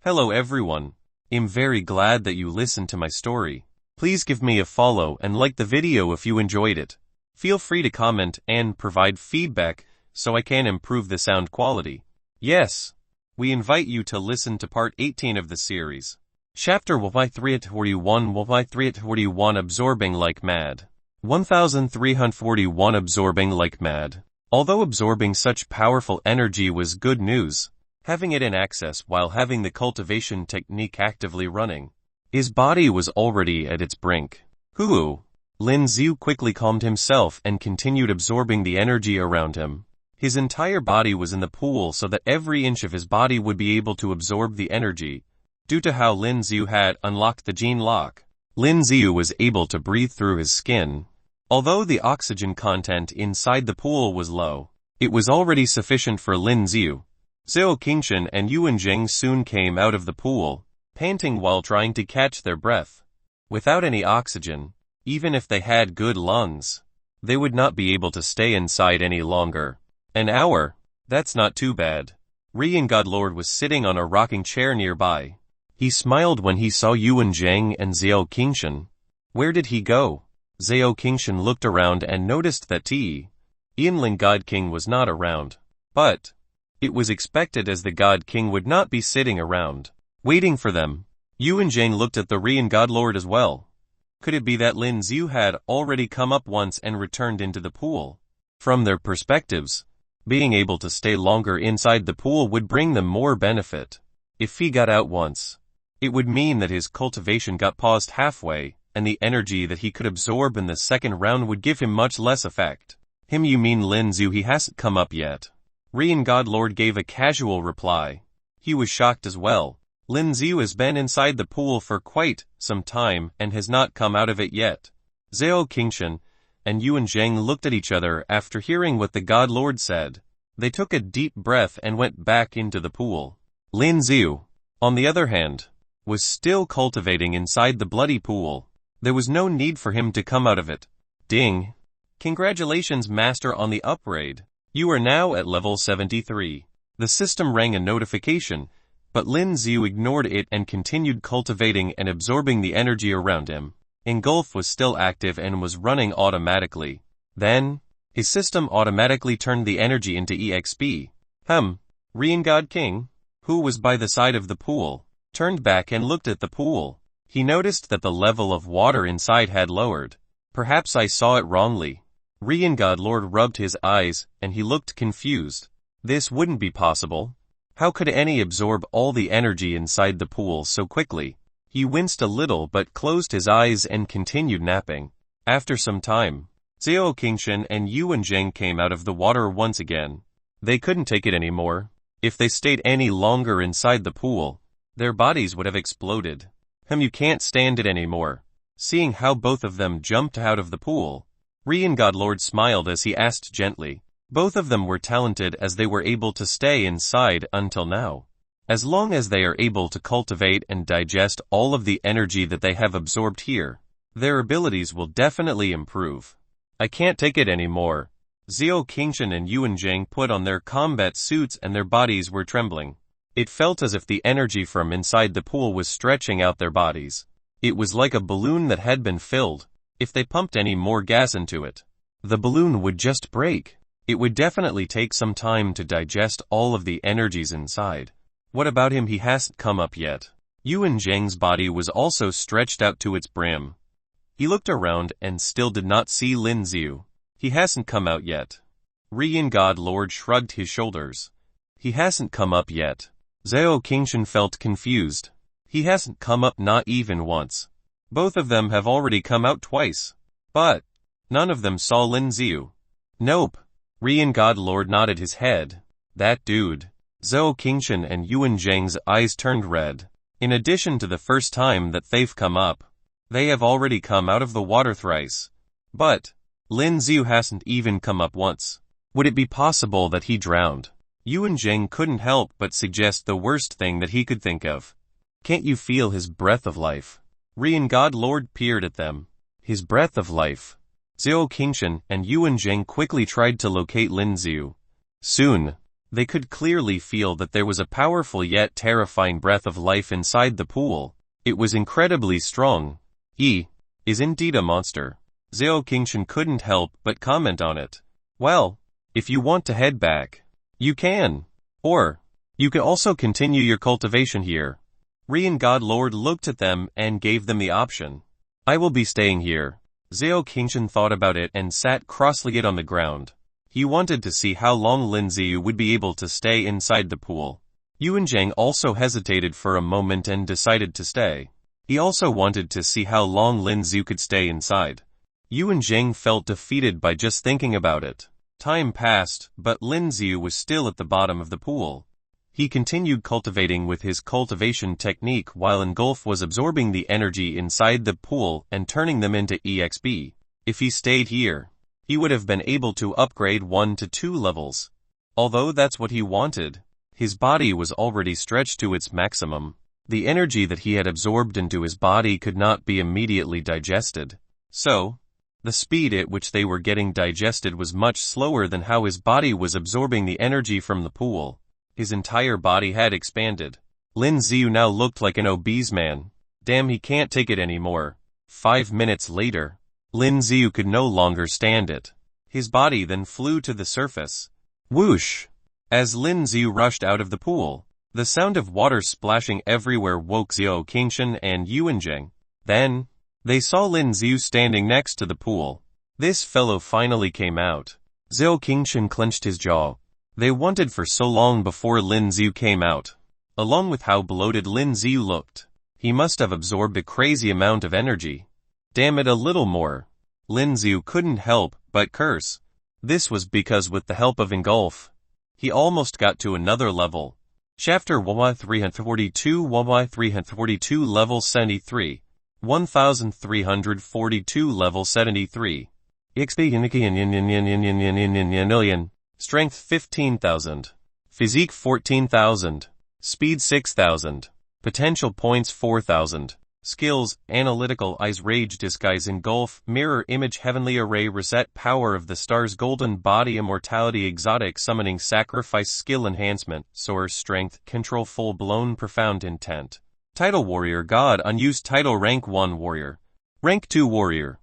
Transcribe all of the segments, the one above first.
Hello everyone. I'm very glad that you listened to my story. Please give me a follow and like the video if you enjoyed it. Feel free to comment and provide feedback so I can improve the sound quality. Yes, we invite you to listen to part 18 of the series. Chapter 1341 Absorbing Like Mad. 1341 Absorbing Like Mad. Although absorbing such powerful energy was good news, having it in access while having the cultivation technique actively running, his body was already at its brink. Hoo! Lin Xiu quickly calmed himself and continued absorbing the energy around him. His entire body was in the pool so that every inch of his body would be able to absorb the energy. Due to how Lin Xiu had unlocked the gene lock, Lin Xiu was able to breathe through his skin. Although the oxygen content inside the pool was low, it was already sufficient for Lin Xiu. Zhao Qingshan and Yuan Jing soon came out of the pool, panting while trying to catch their breath. Without any oxygen, even if they had good lungs, they would not be able to stay inside any longer. An hour? That's not too bad. Rian Godlord was sitting on a rocking chair nearby. He smiled when he saw Yuan Jing and Zhao Qingshan. Where did he go? Zhao Qingshan looked around and noticed that Yanling God King was not around. But it was expected as the God King would not be sitting around, waiting for them. Yuan Jing looked at the Rian Godlord as well. Could it be that Lin Xiu had already come up once and returned into the pool? From their perspectives, being able to stay longer inside the pool would bring them more benefit. If he got out once, it would mean that his cultivation got paused halfway, and the energy that he could absorb in the second round would give him much less effect. Him, you mean Lin Xiu? He hasn't come up yet. Rian Godlord gave a casual reply. He was shocked as well. Lin Xiu has been inside the pool for quite some time and has not come out of it yet. Zhao Qingshan and Yuan Jing looked at each other after hearing what the Godlord said. They took a deep breath and went back into the pool. Lin Xiu, on the other hand, was still cultivating inside the bloody pool. There was no need for him to come out of it. Ding! Congratulations, Master, on the upgrade. You are now at level 73. The system rang a notification, but Lin Xiu ignored it and continued cultivating and absorbing the energy around him. Engulf was still active and was running automatically. Then, his system automatically turned the energy into EXP. Rian God King, who was by the side of the pool, turned back and looked at the pool. He noticed that the level of water inside had lowered. Perhaps I saw it wrongly. Rian Godlord rubbed his eyes, and he looked confused. This wouldn't be possible. How could any absorb all the energy inside the pool so quickly? He winced a little but closed his eyes and continued napping. After some time, Zhao Qingshan and Yuan Jing came out of the water once again. They couldn't take it anymore. If they stayed any longer inside the pool, their bodies would have exploded. You can't stand it anymore. Seeing how both of them jumped out of the pool, Rian Godlord smiled as he asked gently. Both of them were talented as they were able to stay inside until now. As long as they are able to cultivate and digest all of the energy that they have absorbed here, their abilities will definitely improve. I can't take it anymore. Zhao Qingshan and Yuan Jing put on their combat suits and their bodies were trembling. It felt as if the energy from inside the pool was stretching out their bodies. It was like a balloon that had been filled. If they pumped any more gas into it, the balloon would just break. It would definitely take some time to digest all of the energies inside. What about him? He hasn't come up yet. Yuan Jing's body was also stretched out to its brim. He looked around and still did not see Lin Xiu. He hasn't come out yet. Rian Godlord shrugged his shoulders. He hasn't come up yet. Zhao Qingshan felt confused. He hasn't come up not even once. Both of them have already come out twice. But none of them saw Lin Xiu. Nope. Rian Godlord nodded his head. That dude. Zhao Qingshan and Yuan Jing's eyes turned red. In addition to the first time that they've come up, they have already come out of the water thrice. But Lin Xiu hasn't even come up once. Would it be possible that he drowned? Yuan Jing couldn't help but suggest the worst thing that he could think of. Can't you feel his breath of life? Rian Godlord peered at them. His breath of life. Zhao Qingshan and Yuan Jing quickly tried to locate Lin Xiu. Soon, They could clearly feel that there was a powerful yet terrifying breath of life inside the pool. It was incredibly strong. He is indeed a monster. Zhao Qingshan couldn't help but comment on it. Well, if you want to head back, you can. Or, you can also continue your cultivation here. Rian God Lord looked at them and gave them the option. I will be staying here. Zhao Qingshan thought about it and sat cross-legged on the ground. He wanted to see how long Lin Ziyu would be able to stay inside the pool. Yuan Zhang also hesitated for a moment and decided to stay. He also wanted to see how long Lin Ziyu could stay inside. Yuan Zhang felt defeated by just thinking about it. Time passed, but Lin Ziyu was still at the bottom of the pool. He continued cultivating with his cultivation technique while Engulf was absorbing the energy inside the pool and turning them into EXP. If he stayed here, he would have been able to upgrade 1 to 2 levels. Although that's what he wanted, his body was already stretched to its maximum. The energy that he had absorbed into his body could not be immediately digested. So, the speed at which they were getting digested was much slower than how his body was absorbing the energy from the pool. His entire body had expanded. Lin Ziyu now looked like an obese man. Damn, he can't take it anymore. 5 minutes later, Lin Ziyu could no longer stand it. His body then flew to the surface. Whoosh! As Lin Ziyu rushed out of the pool, the sound of water splashing everywhere woke Zhao Qingshan and Yuan Zhang. Then, they saw Lin Ziyu standing next to the pool. This fellow finally came out. Zhao Qingshan clenched his jaw. They wanted for so long before Lin Ziyu came out. Along with how bloated Lin Ziyu looked, he must have absorbed a crazy amount of energy. Damn it, a little more. Lin Ziyu couldn't help but curse. This was because with the help of Engulf, he almost got to another level. Chapter 1342 1342 Level 73 1342 Level 73 XP Strength 15,000. Physique 14,000. Speed 6,000. Potential points 4,000. Skills, Analytical Eyes, Rage, Disguise, Engulf, Mirror Image, Heavenly Array, Reset, Power of the Stars, Golden Body, Immortality, Exotic, Summoning, Sacrifice, Skill Enhancement, Soar, Strength, Control, Full-Blown, Profound Intent. Title Warrior God, Unused Title, Rank 1 Warrior. Rank 2 Warrior.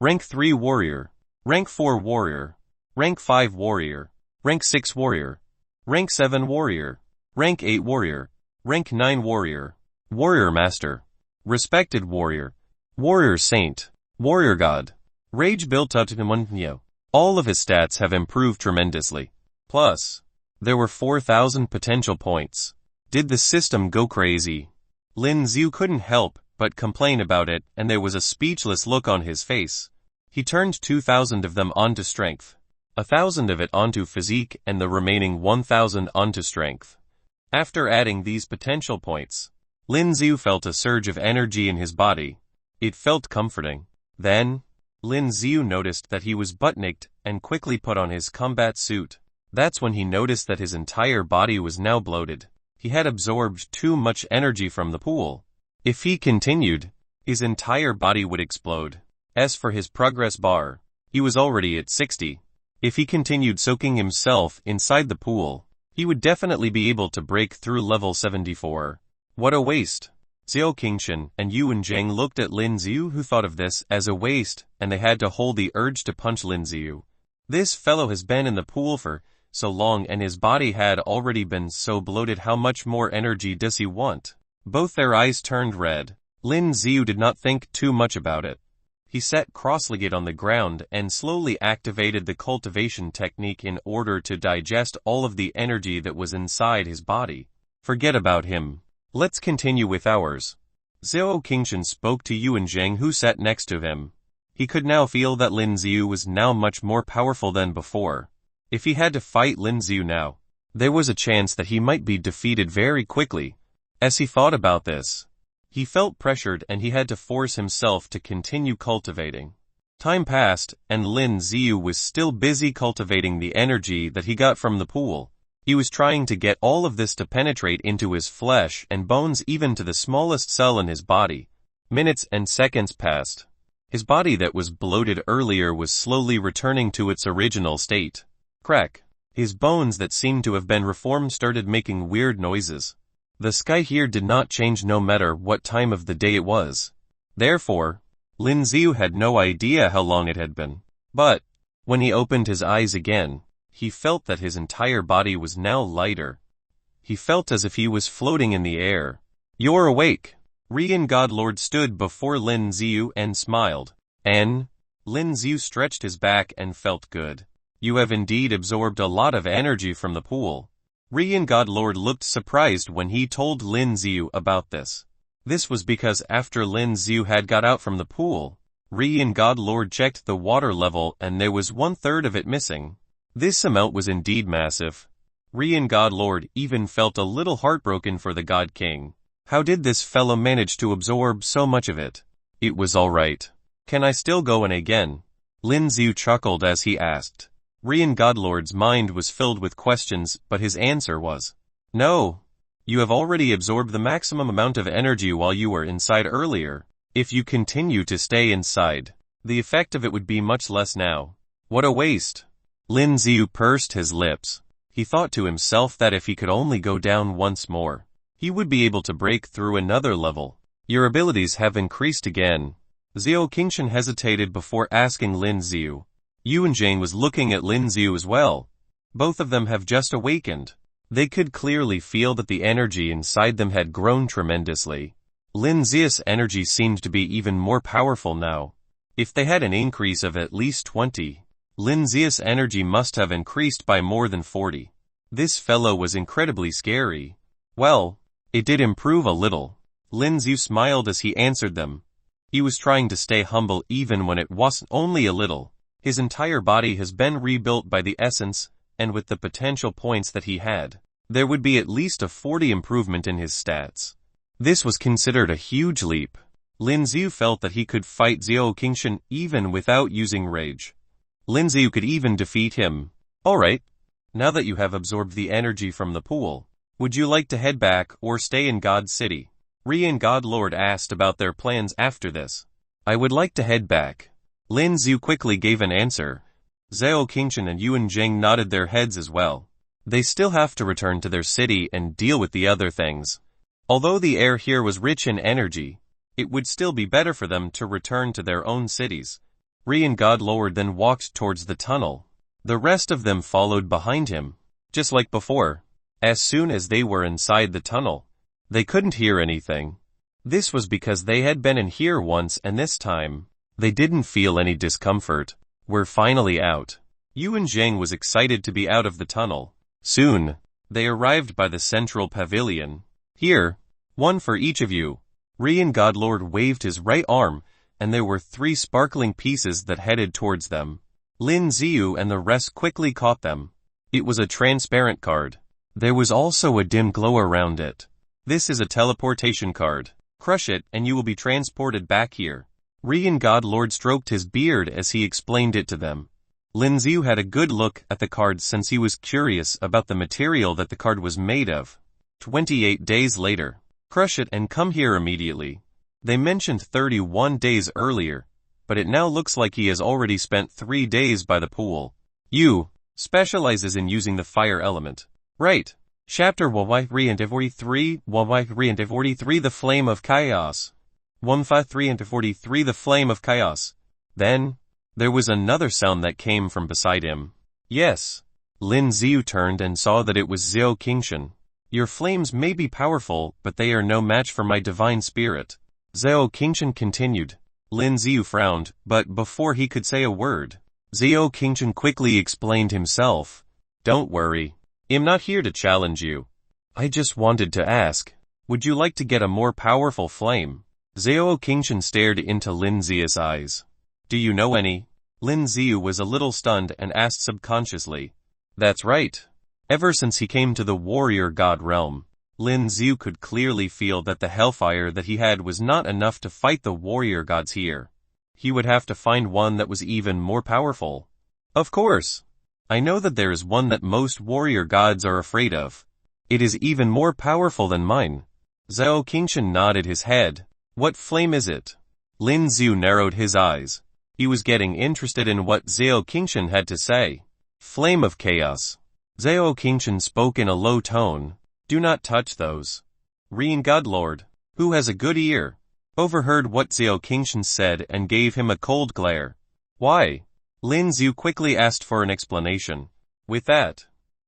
Rank 3 Warrior. Rank 4 Warrior. Rank 5 Warrior. Rank 6 Warrior. Rank 7 Warrior. Rank 8 Warrior. Rank 9 Warrior. Warrior Master. Respected Warrior. Warrior Saint. Warrior God. Rage built up to him. All of his stats have improved tremendously. Plus, there were 4,000 potential points. Did the system go crazy? Lin Ziyu couldn't help but complain about it, and there was a speechless look on his face. He turned 2,000 of them onto strength. 1,000 of it onto physique and the remaining 1,000 onto strength. After adding these potential points, Lin Ziyu felt a surge of energy in his body. It felt comforting. Then, Lin Ziyu noticed that he was butt-naked and quickly put on his combat suit. That's when he noticed that his entire body was now bloated. He had absorbed too much energy from the pool. If he continued, his entire body would explode. As for his progress bar, he was already at 60. If he continued soaking himself inside the pool, he would definitely be able to break through level 74. What a waste. Zhao Qingshan and Yuan Zhang looked at Lin Ziyu, who thought of this as a waste, and they had to hold the urge to punch Lin Ziyu. This fellow has been in the pool for so long and his body had already been so bloated. How much more energy does he want? Both their eyes turned red. Lin Ziyu did not think too much about it. He sat cross-legged on the ground and slowly activated the cultivation technique in order to digest all of the energy that was inside his body. Forget about him. Let's continue with ours. Zhao Qingshan spoke to Yuan Zhang, who sat next to him. He could now feel that Lin Ziyu was now much more powerful than before. If he had to fight Lin Ziyu now, there was a chance that he might be defeated very quickly. As he thought about this, he felt pressured and he had to force himself to continue cultivating. Time passed, and Lin Ziyu was still busy cultivating the energy that he got from the pool. He was trying to get all of this to penetrate into his flesh and bones, even to the smallest cell in his body. Minutes and seconds passed. His body that was bloated earlier was slowly returning to its original state. Crack. His bones that seemed to have been reformed started making weird noises. The sky here did not change no matter what time of the day it was. Therefore, Lin Xiu had no idea how long it had been. But, when he opened his eyes again, he felt that his entire body was now lighter. He felt as if he was floating in the air. "You're awake." Rian Godlord stood before Lin Xiu and smiled. Lin Xiu stretched his back and felt good. "You have indeed absorbed a lot of energy from the pool." Rian Godlord looked surprised when he told Lin Xiu about this. This was because after Lin Xiu had got out from the pool, Rian Godlord checked the water level and there was 1/3 of it missing. This amount was indeed massive. Rian Godlord even felt a little heartbroken for the God King. How did this fellow manage to absorb so much of it? It was alright. "Can I still go in again?" Lin Xiu chuckled as he asked. Rian Godlord's mind was filled with questions, but his answer was, "No. You have already absorbed the maximum amount of energy while you were inside earlier. If you continue to stay inside, the effect of it would be much less now." "What a waste." Lin Xiu pursed his lips. He thought to himself that if he could only go down once more, he would be able to break through another level. "Your abilities have increased again." Xiao Qingshan hesitated before asking Lin Xiu. Yuan Jane was looking at Lin Xiu as well. Both of them have just awakened. They could clearly feel that the energy inside them had grown tremendously. Lin Xiu's energy seemed to be even more powerful now. If they had an increase of at least 20, Lin Xiu's energy must have increased by more than 40. This fellow was incredibly scary. Well, it did improve a little. Lin Xiu smiled as he answered them. He was trying to stay humble even when it wasn't only a little. His entire body has been rebuilt by the essence, and with the potential points that he had, there would be at least a 40 improvement in his stats. This was considered a huge leap. Lin Xiu felt that he could fight Xiao Qingshan even without using rage. Lin Xiu could even defeat him. "Alright. Now that you have absorbed the energy from the pool, would you like to head back or stay in God City?" Rian Godlord asked about their plans after this. "I would like to head back." Lin Xiu quickly gave an answer. Xiao Qingshan and Yuan Jing nodded their heads as well. They still have to return to their city and deal with the other things. Although the air here was rich in energy, it would still be better for them to return to their own cities. Rian Godlord then walked towards the tunnel. The rest of them followed behind him. Just like before, as soon as they were inside the tunnel, they couldn't hear anything. This was because they had been in here once and this time, they didn't feel any discomfort. "We're finally out." Yuan Zheng was excited to be out of the tunnel. Soon, they arrived by the central pavilion. "Here, one for each of you." Rian Godlord waved his right arm, and there were 3 sparkling pieces that headed towards them. Lin Xiu and the rest quickly caught them. It was a transparent card. There was also a dim glow around it. "This is a teleportation card. Crush it and you will be transported back here." Rian Godlord stroked his beard as he explained it to them. Lin Xiu had a good look at the card since he was curious about the material that the card was made of. 28 days later. "Crush it and come here immediately." They mentioned 31 days earlier, but it now looks like he has already spent 3 days by the pool. "You specializes in using the fire element. Right. Chapter 143 The Flame of Chaos. 153 The Flame of Chaos. Then, there was another sound that came from beside him. "Yes." Lin Xiu turned and saw that it was Xiao Qingshan. "Your flames may be powerful, but they are no match for my divine spirit." Xiao Qingshan continued. Lin Xiu frowned, but before he could say a word, Xiao Qingshan quickly explained himself. "Don't worry. I'm not here to challenge you. I just wanted to ask, would you like to get a more powerful flame?" Xiao Qingshan stared into Lin Xiu's eyes. "Do you know any?" Lin Xiu was a little stunned and asked subconsciously. "That's right. Ever since he came to the warrior god realm, Lin Xiu could clearly feel that the hellfire that he had was not enough to fight the warrior gods here. He would have to find one that was even more powerful. Of course. I know that there is one that most warrior gods are afraid of. It is even more powerful than mine." Xiao Qingshan nodded his head. "What flame is it?" Lin Xiu narrowed his eyes. He was getting interested in what Xiao Qingshan had to say. "Flame of Chaos." Zhao Qingshan spoke in a low tone. Do not touch those. Rian Godlord, who has a good ear, overheard what Zhao Qingshan said and gave him a cold glare. Why? Lin Zhu quickly asked for an explanation. With that,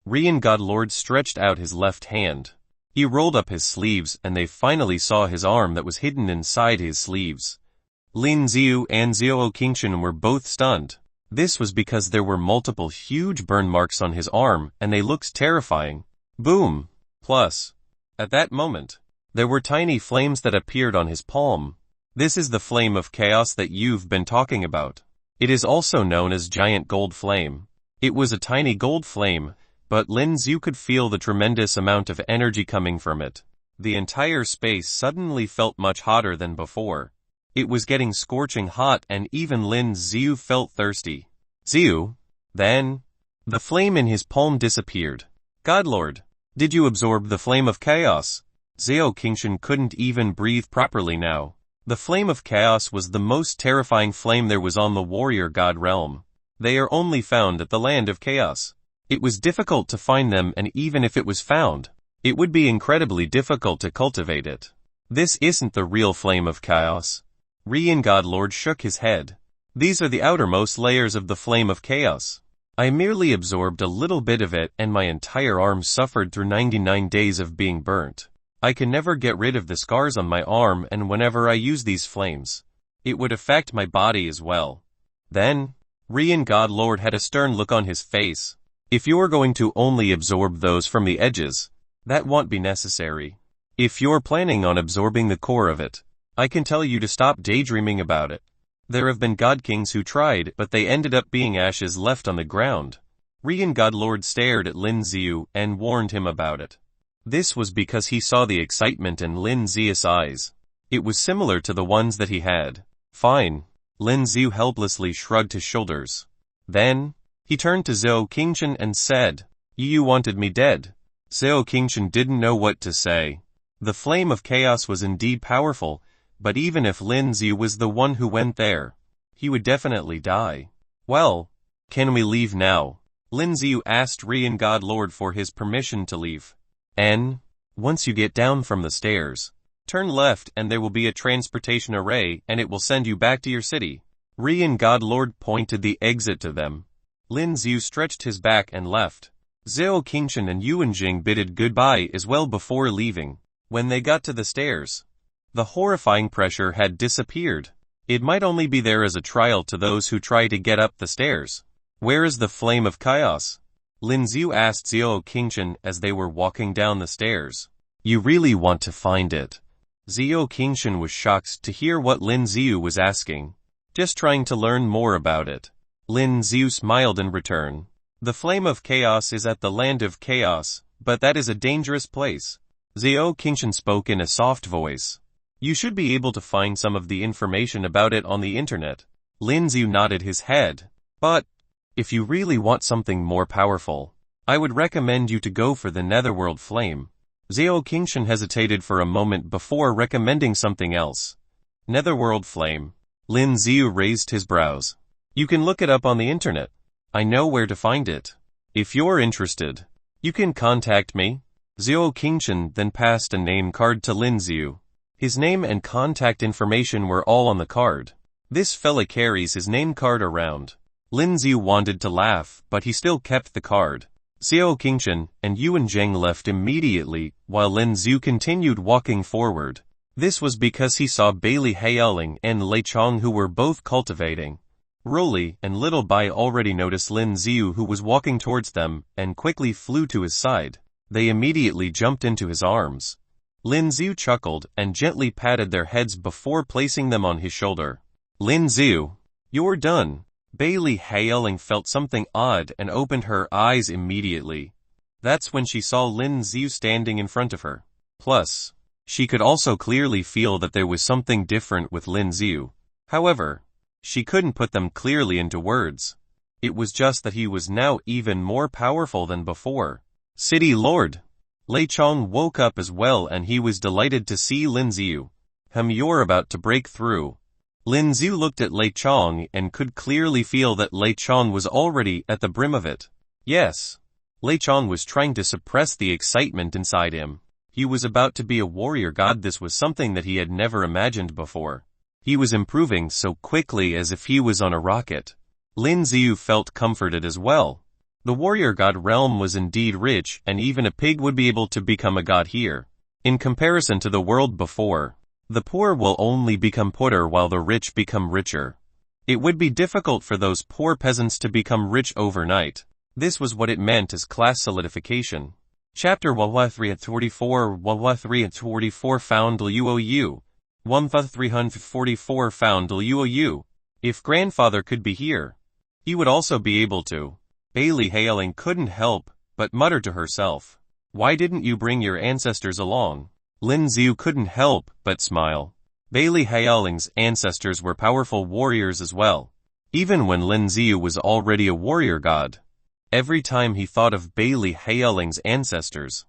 Rian Godlord stretched out his left hand. He rolled up his sleeves and they finally saw his arm that was hidden inside his sleeves. Lin Zhu and Zhao Qingshan were both stunned. This was because there were multiple huge burn marks on his arm and they looked terrifying. Boom! Plus, at that moment, there were tiny flames that appeared on his palm. This is the flame of chaos that you've been talking about. It is also known as giant gold flame. It was a tiny gold flame, but Lin Zhu could feel the tremendous amount of energy coming from it. The entire space suddenly felt much hotter than before. It was getting scorching hot and even Lin Zhu felt thirsty. Zhu? Then, the flame in his palm disappeared. Godlord, did you absorb the flame of chaos? Zhao Qingshan couldn't even breathe properly now. The flame of chaos was the most terrifying flame there was on the warrior god realm. They are only found at the land of chaos. It was difficult to find them, and even if it was found, it would be incredibly difficult to cultivate it. This isn't the real flame of chaos. Rian Godlord shook his head. These are the outermost layers of the flame of chaos. I merely absorbed a little bit of it and my entire arm suffered through 99 days of being burnt. I can never get rid of the scars on my arm, and whenever I use these flames, it would affect my body as well. Then, Rian Godlord had a stern look on his face. If you're going to only absorb those from the edges, that won't be necessary. If you're planning on absorbing the core of it, I can tell you to stop daydreaming about it. There have been god kings who tried, but they ended up being ashes left on the ground. Rian Godlord stared at Lin Zhu and warned him about it. This was because he saw the excitement in Lin Zhu's eyes. It was similar to the ones that he had. Fine. Lin Zhu helplessly shrugged his shoulders. Then, he turned to Zhao Qingshan and said, You wanted me dead. Zhao Qingshan didn't know what to say. The flame of chaos was indeed powerful, but even if Lin Zhu was the one who went there, he would definitely die. Well, can we leave now? Lin Zhu asked Rian Godlord for his permission to leave. Once you get down from the stairs, turn left and there will be a transportation array and it will send you back to your city. Rian Godlord pointed the exit to them. Lin Zhu stretched his back and left. Zhao Qingshan and Yuanjing bidded goodbye as well before leaving. When they got to the stairs, the horrifying pressure had disappeared. It might only be there as a trial to those who try to get up the stairs. Where is the flame of chaos? Lin Zhu asked Zhao Qingshan as they were walking down the stairs. You really want to find it? Zhao Qingshan was shocked to hear what Lin Zhu was asking. Just trying to learn more about it. Lin Zhu smiled in return. The flame of chaos is at the land of chaos, but that is a dangerous place. Zhao Qingshan spoke in a soft voice. You should be able to find some of the information about it on the internet. Lin Zhu nodded his head. But, if you really want something more powerful, I would recommend you to go for the Netherworld flame. Zhao Qingshan hesitated for a moment before recommending something else. Netherworld flame. Lin Zhu raised his brows. You can look it up on the internet. I know where to find it. If you're interested, you can contact me. Zhao Qingshan then passed a name card to Lin Zhu. His name and contact information were all on the card. This fella carries his name card around. Lin Zhu wanted to laugh, but he still kept the card. Zhao Qingshan and Yuanjing left immediately, while Lin Zhu continued walking forward. This was because he saw Bailey Haoling and Lei Chong, who were both cultivating. Roly and Little Bai already noticed Lin Zhu, who was walking towards them, and quickly flew to his side. They immediately jumped into his arms. Lin Zhu chuckled and gently patted their heads before placing them on his shoulder. Lin Zhu, you're done. Bailey Haoling felt something odd and opened her eyes immediately. That's when she saw Lin Zhu standing in front of her. Plus, she could also clearly feel that there was something different with Lin Zhu. However, she couldn't put them clearly into words. It was just that he was now even more powerful than before. City Lord. Lei Chong woke up as well and he was delighted to see Lin Zhu. You're about to break through. Lin Zhu looked at Lei Chong and could clearly feel that Lei Chong was already at the brim of it. Yes. Lei Chong was trying to suppress the excitement inside him. He was about to be a warrior god. This was something that he had never imagined before. He was improving so quickly as if he was on a rocket. Lin Xiu felt comforted as well. The warrior god realm was indeed rich, and even a pig would be able to become a god here. In comparison to the world before, the poor will only become poorer while the rich become richer. It would be difficult for those poor peasants to become rich overnight. This was what it meant as class solidification. Chapter 344 344 found Luoyu. 344 found Luoyu. If grandfather could be here, he would also be able to. Bailey Hailing couldn't help but mutter to herself. Why didn't you bring your ancestors along? Lin Xiu couldn't help but smile. Bailey Hailing's ancestors were powerful warriors as well. Even when Lin Xiu was already a warrior god. Every time he thought of Bailey Hailing's ancestors,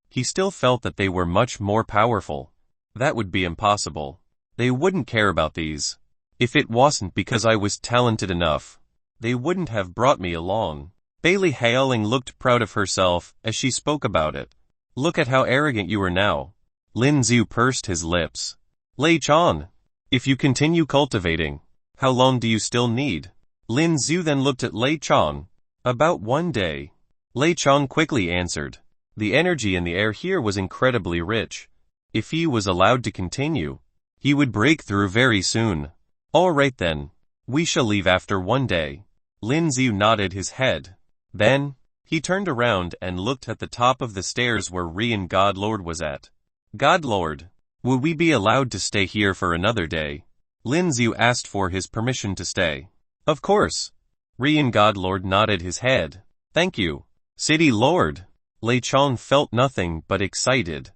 he still felt that they were much more powerful. That would be impossible. They wouldn't care about these. If it wasn't because I was talented enough, they wouldn't have brought me along. Bailey Hailing looked proud of herself as she spoke about it. Look at how arrogant you are now. Lin Xiu pursed his lips. Lei Chong, if you continue cultivating, how long do you still need? Lin Xiu then looked at Lei Chong. About 1 day. Lei Chong quickly answered. The energy in the air here was incredibly rich. If he was allowed to continue, he would break through very soon. All right then. We shall leave after 1 day. Lin Xiu nodded his head. Then, he turned around and looked at the top of the stairs where Rian Godlord was at. Godlord, will we be allowed to stay here for another day? Lin Xiu asked for his permission to stay. Of course. Rian Godlord nodded his head. Thank you, City Lord. Lei Chong felt nothing but excited.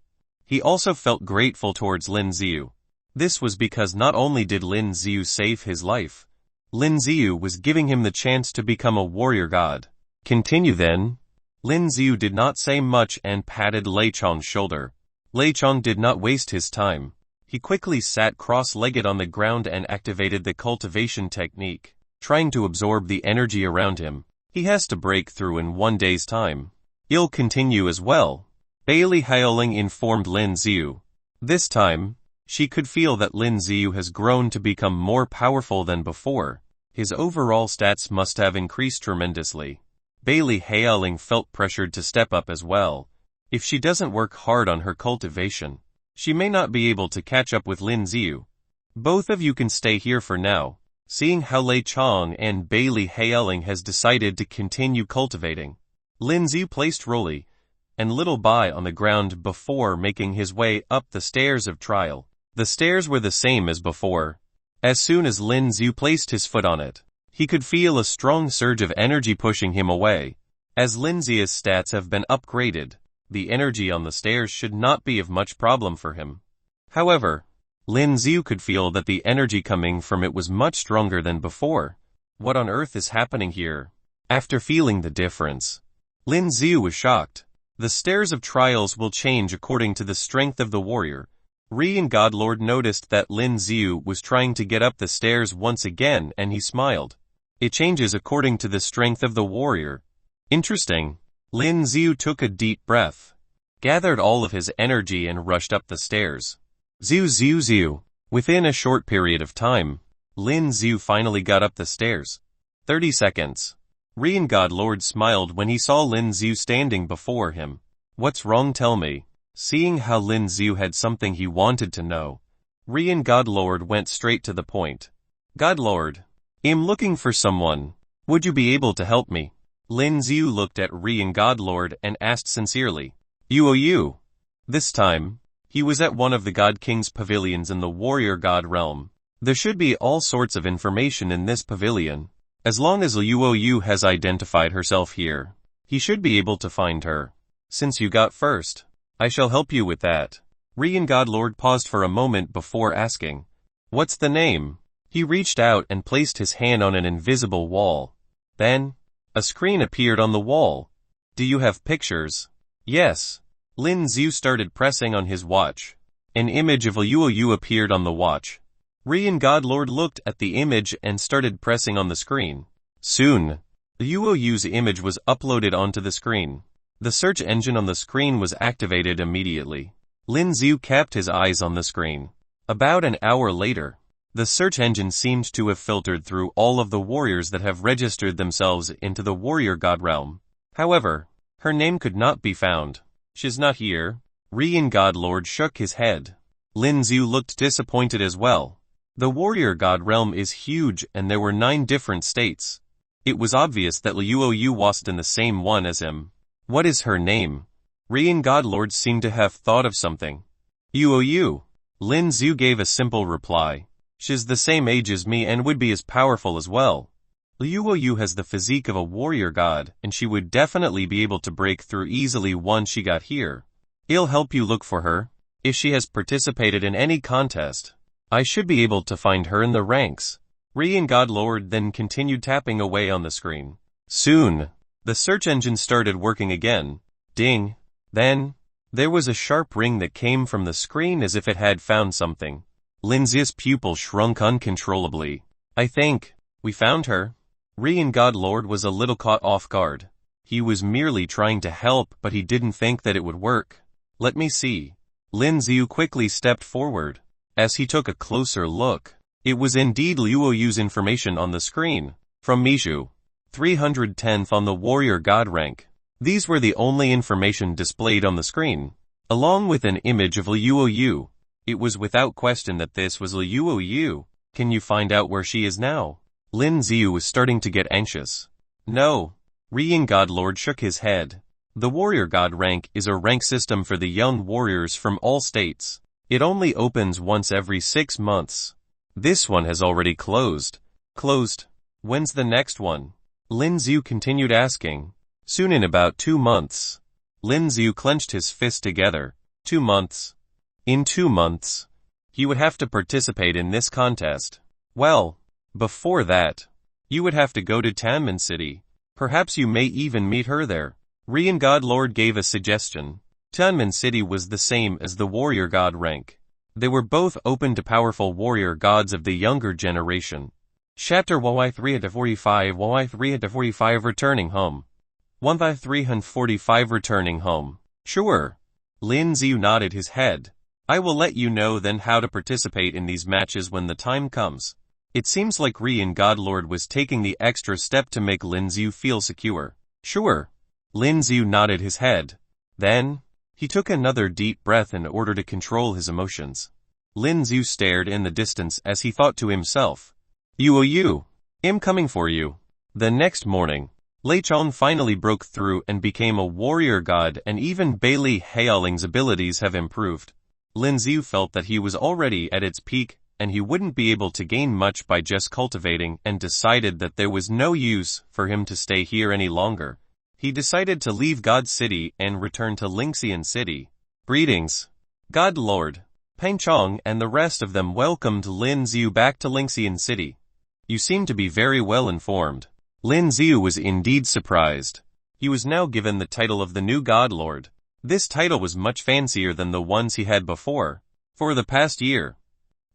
He also felt grateful towards Lin Xiu. This was because not only did Lin Xiu save his life, Lin Xiu was giving him the chance to become a warrior god. Continue then. Lin Xiu did not say much and patted Lei Chong's shoulder. Lei Chong did not waste his time. He quickly sat cross-legged on the ground and activated the cultivation technique, trying to absorb the energy around him. He has to break through in 1 day's time. He'll continue as well. Bailey Hailing informed Lin Xiu. This time, she could feel that Lin Xiu has grown to become more powerful than before. His overall stats must have increased tremendously. Bailey Hailing felt pressured to step up as well. If she doesn't work hard on her cultivation, she may not be able to catch up with Lin Xiu. Both of you can stay here for now. Seeing how Lei Chong and Bailey Hailing has decided to continue cultivating, Lin Xiu placed Rolly and Little Bai on the ground before making his way up the stairs of trial. The stairs were the same as before. As soon as Lin Xiu placed his foot on it, he could feel a strong surge of energy pushing him away. As Lin Xiu's stats have been upgraded, the energy on the stairs should not be of much problem for him. However, Lin Xiu could feel that the energy coming from it was much stronger than before. What on earth is happening here? After feeling the difference, Lin Xiu was shocked. The stairs of trials will change according to the strength of the warrior. Rian Godlord noticed that Lin Xiu was trying to get up the stairs once again and he smiled. It changes according to the strength of the warrior. Interesting. Lin Xiu took a deep breath, gathered all of his energy and rushed up the stairs. Xiu Xiu Xiu. Within a short period of time, Lin Xiu finally got up the stairs. 30 seconds. Rian Godlord smiled when he saw Lin Xiu standing before him. What's wrong, tell me? Seeing how Lin Xiu had something he wanted to know, Rian Godlord went straight to the point. Godlord, I'm looking for someone. Would you be able to help me? Lin Xiu looked at Rian Godlord and asked sincerely. You. This time, he was at one of the God King's pavilions in the warrior god realm. There should be all sorts of information in this pavilion. As long as Luoyu has identified herself here, he should be able to find her. Since you got first, I shall help you with that. Rian Godlord paused for a moment before asking. What's the name? He reached out and placed his hand on an invisible wall. Then, a screen appeared on the wall. Do you have pictures? Yes. Lin Xiu started pressing on his watch. An image of Luoyu appeared on the watch. Rian Godlord looked at the image and started pressing on the screen. Soon, Luoyu's image was uploaded onto the screen. The search engine on the screen was activated immediately. Lin Xiu kept his eyes on the screen. About an hour later, the search engine seemed to have filtered through all of the warriors that have registered themselves into the warrior god realm. However, her name could not be found. She's not here. Rian God Lord shook his head. Lin Xiu looked disappointed as well. The warrior god realm is huge and there were 9 different states. It was obvious that Liu Yu wasn't in the same one as him. What is her name? Rian God Lord seemed to have thought of something. Yu. Lin Xiu gave a simple reply. She's the same age as me and would be as powerful as well. Liu Yu has the physique of a warrior god, and she would definitely be able to break through easily once she got here. I'll help you look for her. If she has participated in any contest, I should be able to find her in the ranks. Rian God Lord then continued tapping away on the screen. Soon, the search engine started working again. Ding. Then, there was a sharp ring that came from the screen as if it had found something. Lin Xiu's pupil shrunk uncontrollably. I think we found her. Rian God Lord was a little caught off guard. He was merely trying to help, but he didn't think that it would work. Let me see. Lin Xiu quickly stepped forward. As he took a closer look, it was indeed Liu Yu's information on the screen. From Mishu. 310th on the warrior god rank. These were the only information displayed on the screen. Along with an image of Liu Yu. It was without question that this was Liu Yu. Can you find out where she is now? Lin Xiu was starting to get anxious. No. Rian God Lord shook his head. The warrior god rank is a rank system for the young warriors from all states. It only opens once every 6 months. This one has already closed. Closed? When's the next one? Lin Xiu continued asking. Soon, in about 2 months. Lin Xiu clenched his fist together. 2 months. In 2 months, he would have to participate in this contest. Well, before that, you would have to go to Lynan City. Perhaps you may even meet her there. Rian God Lord gave a suggestion. Tianmen City was the same as the warrior god rank. They were both open to powerful warrior gods of the younger generation. Chapter Y345 Y345 Returning Home. 1345 Returning Home. Sure. Lin Xiu nodded his head. I will let you know then how to participate in these matches when the time comes. It seems like Rian God Lord was taking the extra step to make Lin Xiu feel secure. Sure. Lin Xiu nodded his head. Then, he took another deep breath in order to control his emotions. Lin Xiu stared in the distance as he thought to himself. Yu, I'm coming for you. The next morning, Lei Chong finally broke through and became a warrior god, and even Bailey Haoling's abilities have improved. Lin Xiu felt that he was already at its peak, and he wouldn't be able to gain much by just cultivating, and decided that there was no use for him to stay here any longer. He decided to leave God City and return to Lynan City. Greetings, God Lord. Peng Chong and the rest of them welcomed Lin Xiu back to Lynan City. You seem to be very well informed. Lin Xiu was indeed surprised. He was now given the title of the new God Lord. This title was much fancier than the ones he had before. For the past year,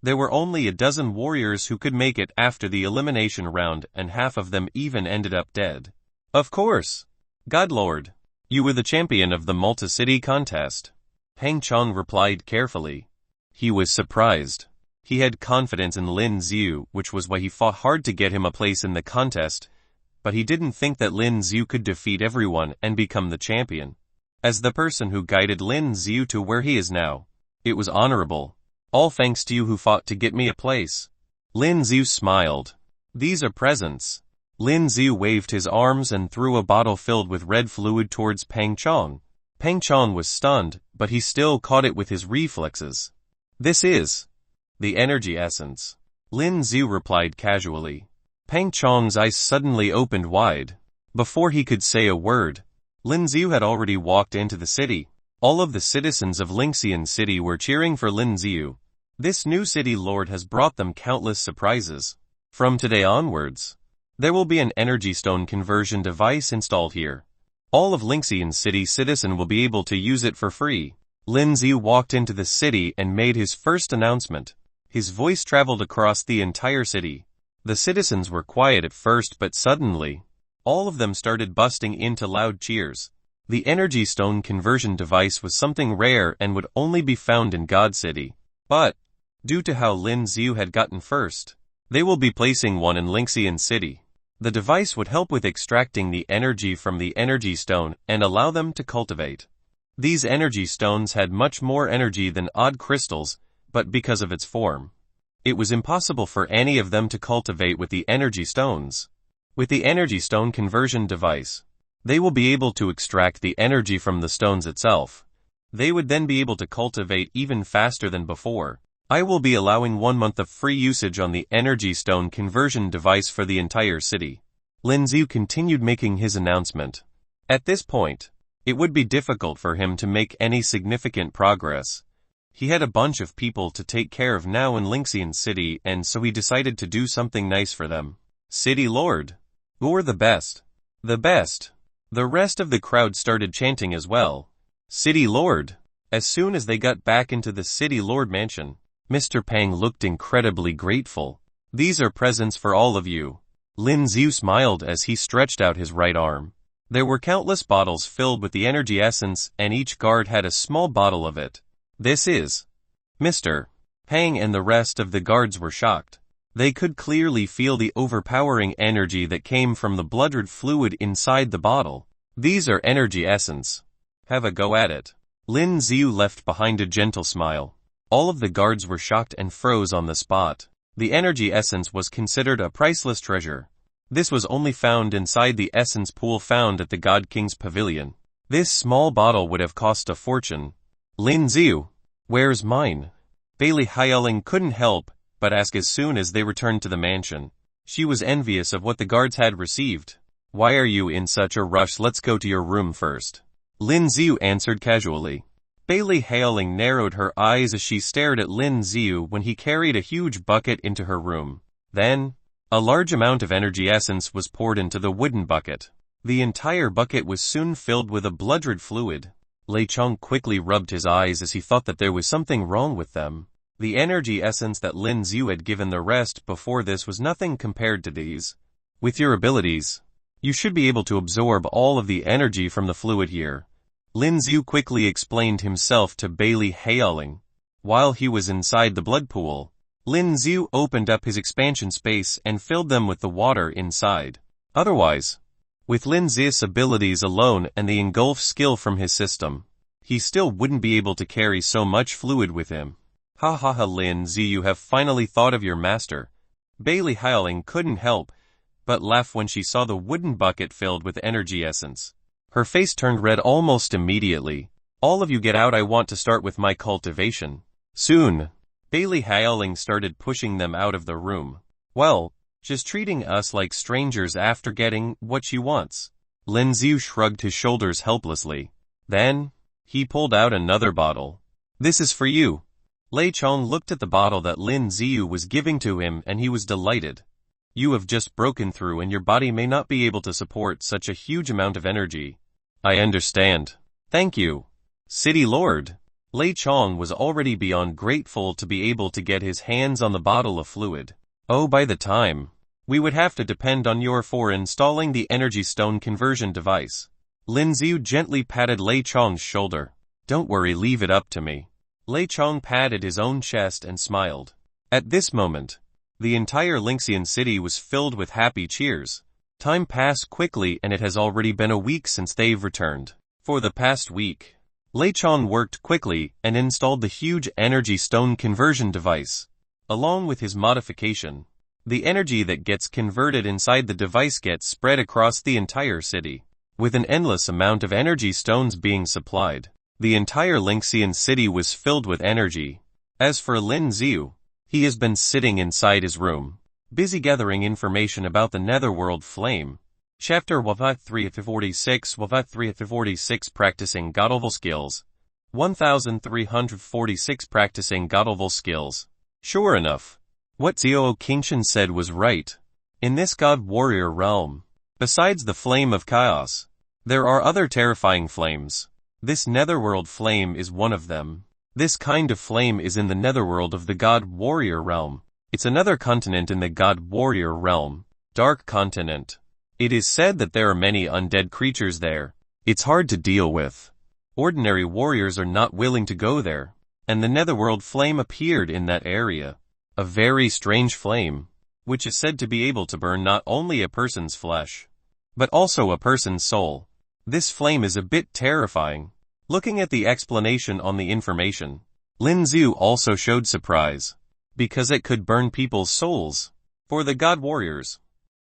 there were only a dozen warriors who could make it after the elimination round, and half of them even ended up dead. Of course. God Lord, you were the champion of the multi-city contest. Peng Chong replied carefully. He was surprised. He had confidence in Lin Xiu, which was why he fought hard to get him a place in the contest, but he didn't think that Lin Xiu could defeat everyone and become the champion. As the person who guided Lin Xiu to where he is now, it was honorable. All thanks to you who fought to get me a place. Lin Xiu smiled. These are presents. Lin Xiu waved his arms and threw a bottle filled with red fluid towards Peng Chong. Peng Chong was stunned, but he still caught it with his reflexes. This is the energy essence. Lin Xiu replied casually. Peng Chong's eyes suddenly opened wide. Before he could say a word, Lin Xiu had already walked into the city. All of the citizens of Lynan City were cheering for Lin Xiu. This new city lord has brought them countless surprises. From today onwards, there will be an energy stone conversion device installed here. All of Lynan City citizen will be able to use it for free. Lin Xiu walked into the city and made his first announcement. His voice traveled across the entire city. The citizens were quiet at first, but suddenly, all of them started busting into loud cheers. The energy stone conversion device was something rare and would only be found in God City. But, due to how Lin Xiu had gotten first, they will be placing one in Lynan City. The device would help with extracting the energy from the energy stone and allow them to cultivate. These energy stones had much more energy than odd crystals, but because of its form, it was impossible for any of them to cultivate with the energy stones. With the energy stone conversion device, they will be able to extract the energy from the stones itself. They would then be able to cultivate even faster than before. I will be allowing 1 month of free usage on the energy stone conversion device for the entire city. Lin Xiu continued making his announcement. At this point, it would be difficult for him to make any significant progress. He had a bunch of people to take care of now in Lynan City, and so he decided to do something nice for them. City Lord. You're the best. The best. The rest of the crowd started chanting as well. City Lord. As soon as they got back into the City Lord mansion, Mr. Pang looked incredibly grateful. These are presents for all of you. Lin Xiu smiled as he stretched out his right arm. There were countless bottles filled with the energy essence, and each guard had a small bottle of it. This is Mr. Pang, and the rest of the guards were shocked. They could clearly feel the overpowering energy that came from the blood-red fluid inside the bottle. These are energy essence. Have a go at it. Lin Xiu left behind a gentle smile. All of the guards were shocked and froze on the spot. The energy essence was considered a priceless treasure. This was only found inside the essence pool found at the God King's pavilion. This small bottle would have cost a fortune. Lin Xiu, where's mine? Bailey Hailing couldn't help but ask as soon as they returned to the mansion. She was envious of what the guards had received. Why are you in such a rush? Let's go to your room first. Lin Xiu answered casually. Bailey Hailing narrowed her eyes as she stared at Lin Xiu when he carried a huge bucket into her room. Then, a large amount of energy essence was poured into the wooden bucket. The entire bucket was soon filled with a blood-red fluid. Lei Chong quickly rubbed his eyes as he thought that there was something wrong with them. The energy essence that Lin Xiu had given the rest before this was nothing compared to these. With your abilities, you should be able to absorb all of the energy from the fluid here. Lin Xiu quickly explained himself to Bailey Hailing. While he was inside the blood pool, Lin Xiu opened up his expansion space and filled them with the water inside. Otherwise, with Lin Xiu's abilities alone and the engulf skill from his system, he still wouldn't be able to carry so much fluid with him. Ha ha ha, Lin Xiu, you have finally thought of your master. Bailey Hailing couldn't help but laugh when she saw the wooden bucket filled with energy essence. Her face turned red almost immediately. All of you get out, I want to start with my cultivation. Soon, Bailey Hailing started pushing them out of the room. Well, just treating us like strangers after getting what she wants. Lin Xiu shrugged his shoulders helplessly. Then, he pulled out another bottle. This is for you. Lei Chong looked at the bottle that Lin Xiu was giving to him and he was delighted. You have just broken through and your body may not be able to support such a huge amount of energy. I understand. Thank you. City Lord. Lei Chong was already beyond grateful to be able to get his hands on the bottle of fluid. Oh, by the time, we would have to depend on you for installing the energy stone conversion device. Lin Xiu gently patted Lei Chong's shoulder. Don't worry, leave it up to me. Lei Chong patted his own chest and smiled. At this moment, the entire Lynan City was filled with happy cheers. Time passed quickly and it has already been a week since they've returned. For the past week, Lei Chong worked quickly and installed the huge energy stone conversion device. Along with his modification, the energy that gets converted inside the device gets spread across the entire city. With an endless amount of energy stones being supplied, the entire Lynan City was filled with energy. As for Lin Xiu, he has been sitting inside his room, busy gathering information about the Netherworld flame. Chapter 346 346 Practicing God-level Skills 1346 Practicing God-level Skills. Sure enough, what Xiao Qingshan said was right. In this God-warrior realm, besides the flame of chaos, there are other terrifying flames. This Netherworld flame is one of them. This kind of flame is in the Netherworld of the God-warrior realm. It's another continent in the God-warrior realm, Dark Continent. It is said that there are many undead creatures there. It's hard to deal with. Ordinary warriors are not willing to go there, and the Netherworld flame appeared in that area. A very strange flame, which is said to be able to burn not only a person's flesh, but also a person's soul. This flame is a bit terrifying. Looking at the explanation on the information, Lin Xiu also showed surprise, because it could burn people's souls. For the god warriors,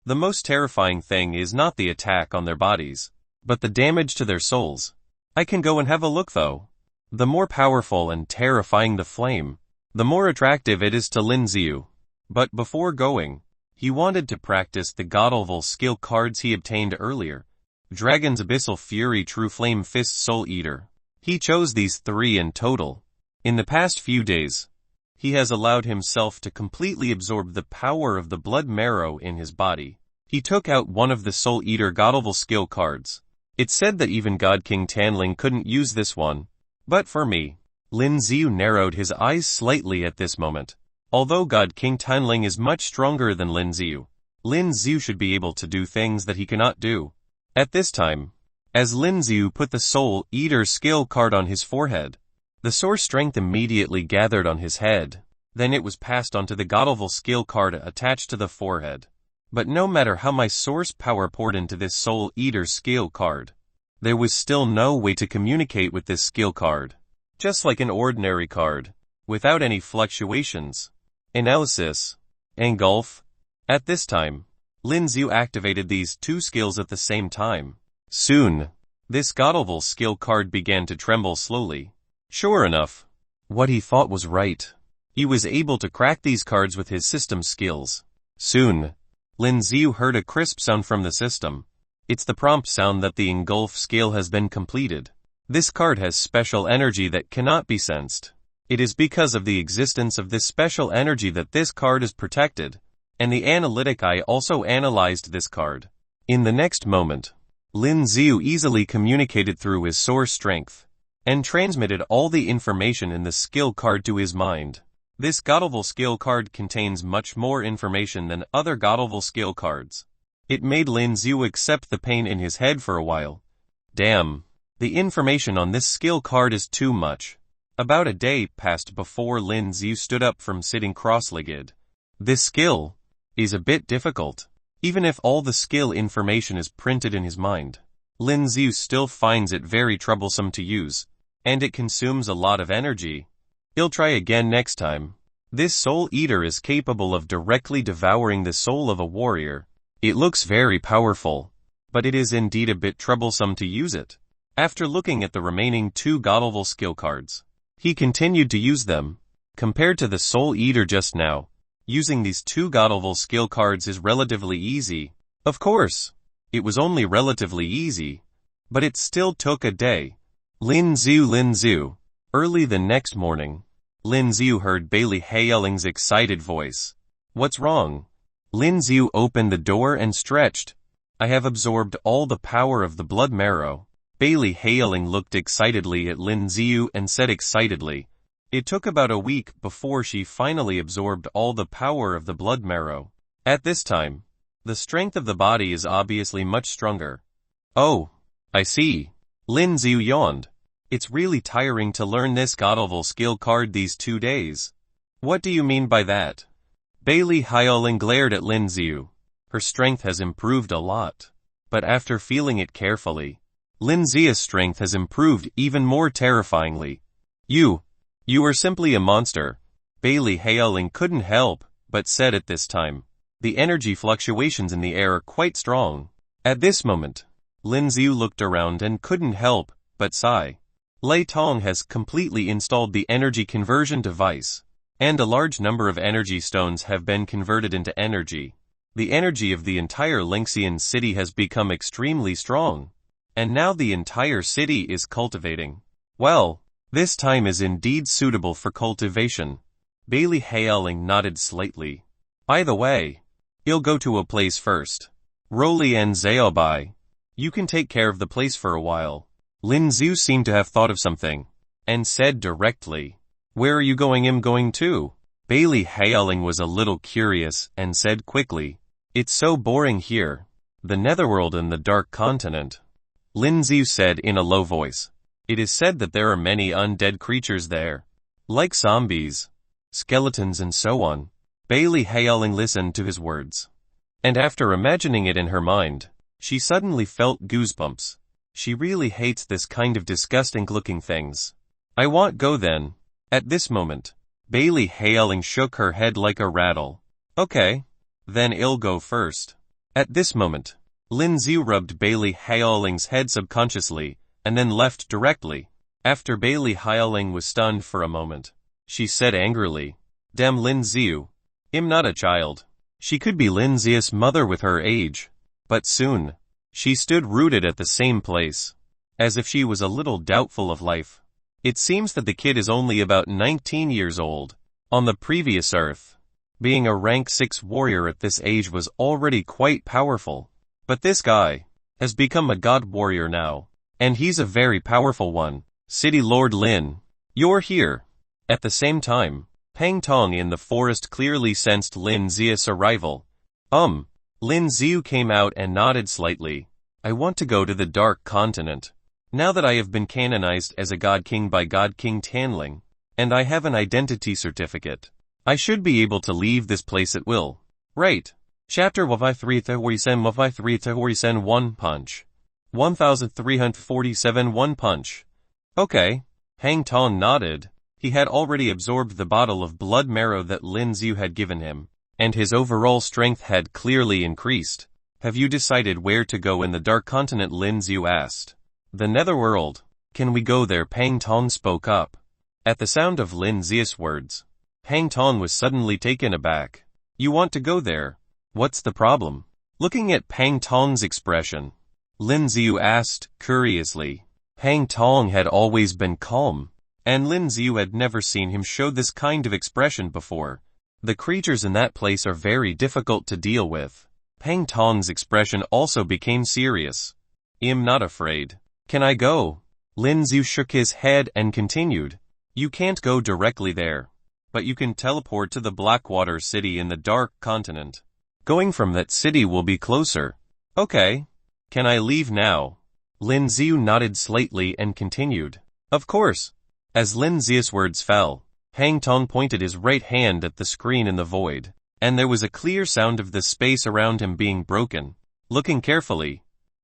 the most terrifying thing is not the attack on their bodies, but the damage to their souls. I can go and have a look though. The more powerful and terrifying the flame, the more attractive it is to Lin Xiu. But before going, he wanted to practice the god-level skill cards he obtained earlier. Dragon's Abyssal Fury, True Flame, Fist, Soul Eater. He chose these 3 in total. In the past few days, he has allowed himself to completely absorb the power of the blood marrow in his body. He took out one of the Soul Eater god-level skill cards. It's said that even God King Tanling couldn't use this one. But for me, Lin Xiu narrowed his eyes slightly at this moment. Although God King Tanling is much stronger than Lin Xiu should be able to do things that he cannot do. At this time, as Lin Xiu put the Soul Eater skill card on his forehead, the source strength immediately gathered on his head. Then it was passed on to the god-level skill card attached to the forehead. But no matter how my source power poured into this Soul Eater skill card, there was still no way to communicate with this skill card. Just like an ordinary card, without any fluctuations. Analysis. Engulf. At this time, Lin Xiu activated these 2 skills at the same time. Soon, this god-level skill card began to tremble slowly. Sure enough, what he thought was right. He was able to crack these cards with his system skills. Soon, Lin Xiu heard a crisp sound from the system. It's the prompt sound that the engulf skill has been completed. This card has special energy that cannot be sensed. It is because of the existence of this special energy that this card is protected, and the analytic eye also analyzed this card. In the next moment, Lin Xiu easily communicated through his source strength, and transmitted all the information in the skill card to his mind. This god-level skill card contains much more information than other god-level skill cards. It made Lin Xiu accept the pain in his head for a while. Damn, the information on this skill card is too much. About a day passed before Lin Xiu stood up from sitting cross-legged. This skill is a bit difficult. Even if all the skill information is printed in his mind, Lin Xiu still finds it very troublesome to use, and it consumes a lot of energy. He'll try again next time. This Soul Eater is capable of directly devouring the soul of a warrior. It looks very powerful, but it is indeed a bit troublesome to use it. After looking at the remaining 2 god-level skill cards, he continued to use them. Compared to the Soul Eater just now, using these 2 god-level skill cards is relatively easy. Of course, it was only relatively easy, but it still took a day. Lin Xiu. Early the next morning, Lin Xiu heard Bailey Hailing's excited voice. What's wrong? Lin Xiu opened the door and stretched. I have absorbed all the power of the blood marrow. Bailey Hailing looked excitedly at Lin Xiu and said excitedly. It took about a week before she finally absorbed all the power of the blood marrow. At this time, the strength of the body is obviously much stronger. Oh, I see. Lin Xiu yawned. It's really tiring to learn this god-level skill card these 2 days. What do you mean by that? Bailey Hailing glared at Lin Xiu. Her strength has improved a lot. But after feeling it carefully, Lin Xiu's strength has improved even more terrifyingly. You are simply a monster. Bailey Hailing couldn't help, but said at this time. The energy fluctuations in the air are quite strong. At this moment, Lin Xiu looked around and couldn't help but sigh. Lei Tong has completely installed the energy conversion device, and a large number of energy stones have been converted into energy. The energy of the entire Lynan City has become extremely strong, and now the entire city is cultivating. Well, this time is indeed suitable for cultivation. Bailey Hailing nodded slightly. By the way, you'll go to a place first. Roli and Xiaobai. You can take care of the place for a while. Lin Xiu seemed to have thought of something, and said directly. Where are you going? I'm going too. Bailey Hailing was a little curious and said quickly. It's so boring here. The Netherworld and the Dark Continent. Lin Xiu said in a low voice. It is said that there are many undead creatures there. Like zombies, skeletons and so on. Bailey Haoling listened to his words. And after imagining it in her mind, she suddenly felt goosebumps. She really hates this kind of disgusting-looking things. I won't go then. At this moment, Bailey Haoling shook her head like a rattle. Okay. Then I'll go first. At this moment, Lin Xiu rubbed Bailey Haoling's head subconsciously, and then left directly. After Bailey Haoling was stunned for a moment, she said angrily, Damn Lin Xiu. I'm not a child. She could be Lin Xiu's mother with her age. But soon, she stood rooted at the same place, as if she was a little doubtful of life. It seems that the kid is only about 19 years old. On the previous Earth, being a rank 6 warrior at this age was already quite powerful. But this guy has become a god warrior now, and he's a very powerful one. City Lord Lin, you're here. At the same time, Pang Tong in the forest clearly sensed Lin Xiu's arrival. Lin Xiu came out and nodded slightly. I want to go to the Dark Continent. Now that I have been canonized as a God King by God King Tianling, and I have an identity certificate, I should be able to leave this place at will. Right. Chapter 1 One Punch. 1347 One Punch. Okay. Pang Tong nodded. He had already absorbed the bottle of blood marrow that Lin Xiu had given him, and his overall strength had clearly increased. Have you decided where to go in the Dark Continent? Lin Xiu asked. The Netherworld. Can we go there? Pang Tong spoke up. At the sound of Lin Xiu's words, Pang Tong was suddenly taken aback. You want to go there? What's the problem? Looking at Pang Tong's expression, Lin Xiu asked curiously. Pang Tong had always been calm, and Lin Xiu had never seen him show this kind of expression before. The creatures in that place are very difficult to deal with. Pang Tong's expression also became serious. I'm not afraid. Can I go? Lin Xiu shook his head and continued. You can't go directly there, but you can teleport to the Blackwater city in the Dark Continent. Going from that city will be closer. Okay. Can I leave now? Lin Xiu nodded slightly and continued. Of course. As Lin Xiu's words fell, Pang Tong pointed his right hand at the screen in the void, and there was a clear sound of the space around him being broken. Looking carefully,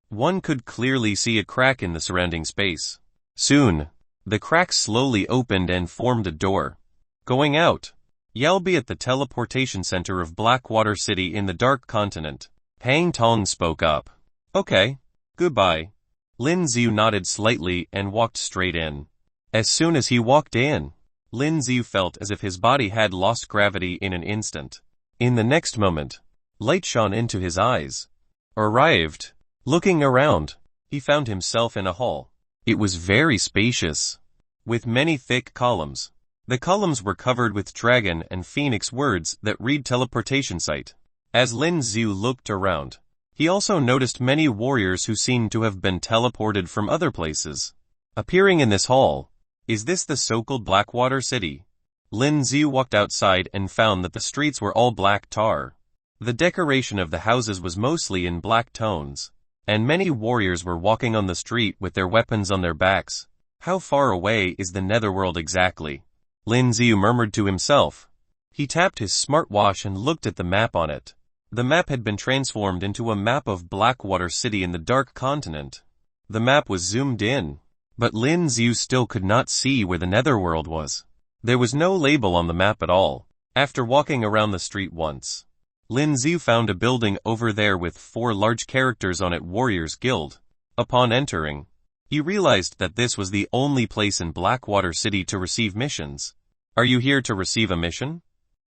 one could clearly see a crack in the surrounding space. Soon, the crack slowly opened and formed a door. Going out. You'll be at the teleportation center of Blackwater City in the Dark Continent. Pang Tong spoke up. Okay. Goodbye. Lin Xiu nodded slightly and walked straight in. As soon as he walked in, Lin Xiu felt as if his body had lost gravity in an instant. In the next moment, light shone into his eyes. Arrived. Looking around, he found himself in a hall. It was very spacious, with many thick columns. The columns were covered with dragon and phoenix words that read teleportation site. As Lin Xiu looked around, he also noticed many warriors who seemed to have been teleported from other places. Appearing in this hall, is this the so-called Blackwater City? Lin Xiu walked outside and found that the streets were all black tar. The decoration of the houses was mostly in black tones, and many warriors were walking on the street with their weapons on their backs. How far away is the Netherworld exactly? Lin Xiu murmured to himself. He tapped his smartwatch and looked at the map on it. The map had been transformed into a map of Blackwater City in the Dark Continent. The map was zoomed in, but Lin Xiu still could not see where the Netherworld was. There was no label on the map at all. After walking around the street once, Lin Xiu found a building over there with 4 large characters on it, Warriors Guild. Upon entering, he realized that this was the only place in Blackwater City to receive missions. Are you here to receive a mission?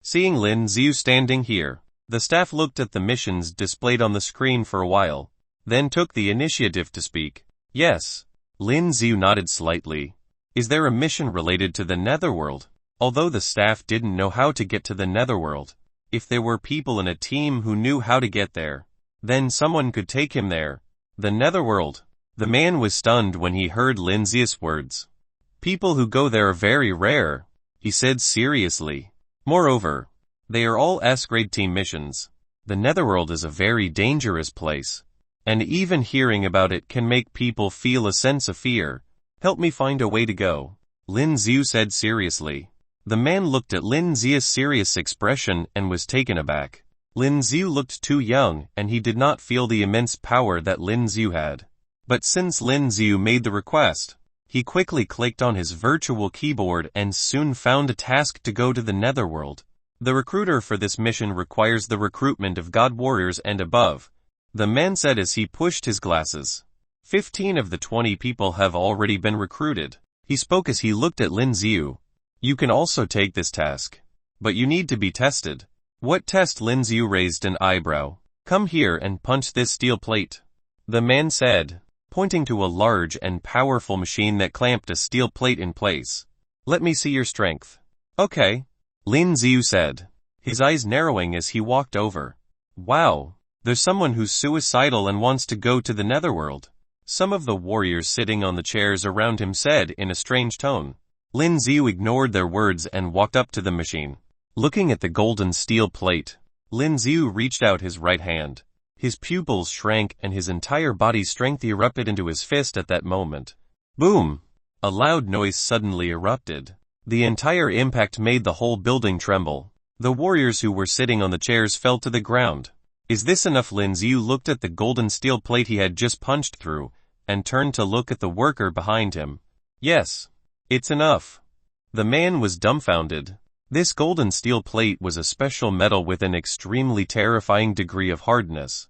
Seeing Lin Xiu standing here, the staff looked at the missions displayed on the screen for a while, then took the initiative to speak. Yes. Lin Xiu nodded slightly. Is there a mission related to the Netherworld? Although the staff didn't know how to get to the Netherworld, if there were people in a team who knew how to get there, then someone could take him there. The Netherworld. The man was stunned when he heard Lin Xiu's words. People who go there are very rare, he said seriously. Moreover, they are all S-grade team missions. The Netherworld is a very dangerous place. and even hearing about it can make people feel a sense of fear. Help me find a way to go, Lin Xiu said seriously. The man looked at Lin Xiu's serious expression and was taken aback. Lin Xiu looked too young and he did not feel the immense power that Lin Xiu had. But since Lin Xiu made the request, he quickly clicked on his virtual keyboard and soon found a task to go to the Netherworld. The recruiter for this mission requires the recruitment of god warriors and above, the man said as he pushed his glasses. 15 of the 20 people have already been recruited. He spoke as he looked at Lin Xiu. You can also take this task. But you need to be tested. What test? Lin Xiu raised an eyebrow. Come here and punch this steel plate, the man said, pointing to a large and powerful machine that clamped a steel plate in place. Let me see your strength. Okay, Lin Xiu said, his eyes narrowing as he walked over. Wow, there's someone who's suicidal and wants to go to the Netherworld. Some of the warriors sitting on the chairs around him said in a strange tone. Lin Xiu ignored their words and walked up to the machine. Looking at the golden steel plate, Lin Xiu reached out his right hand. His pupils shrank and his entire body's strength erupted into his fist at that moment. Boom! A loud noise suddenly erupted. The entire impact made the whole building tremble. The warriors who were sitting on the chairs fell to the ground. Is this enough? Lin Xiu looked at the golden steel plate he had just punched through, and turned to look at the worker behind him. Yes, it's enough. The man was dumbfounded. This golden steel plate was a special metal with an extremely terrifying degree of hardness.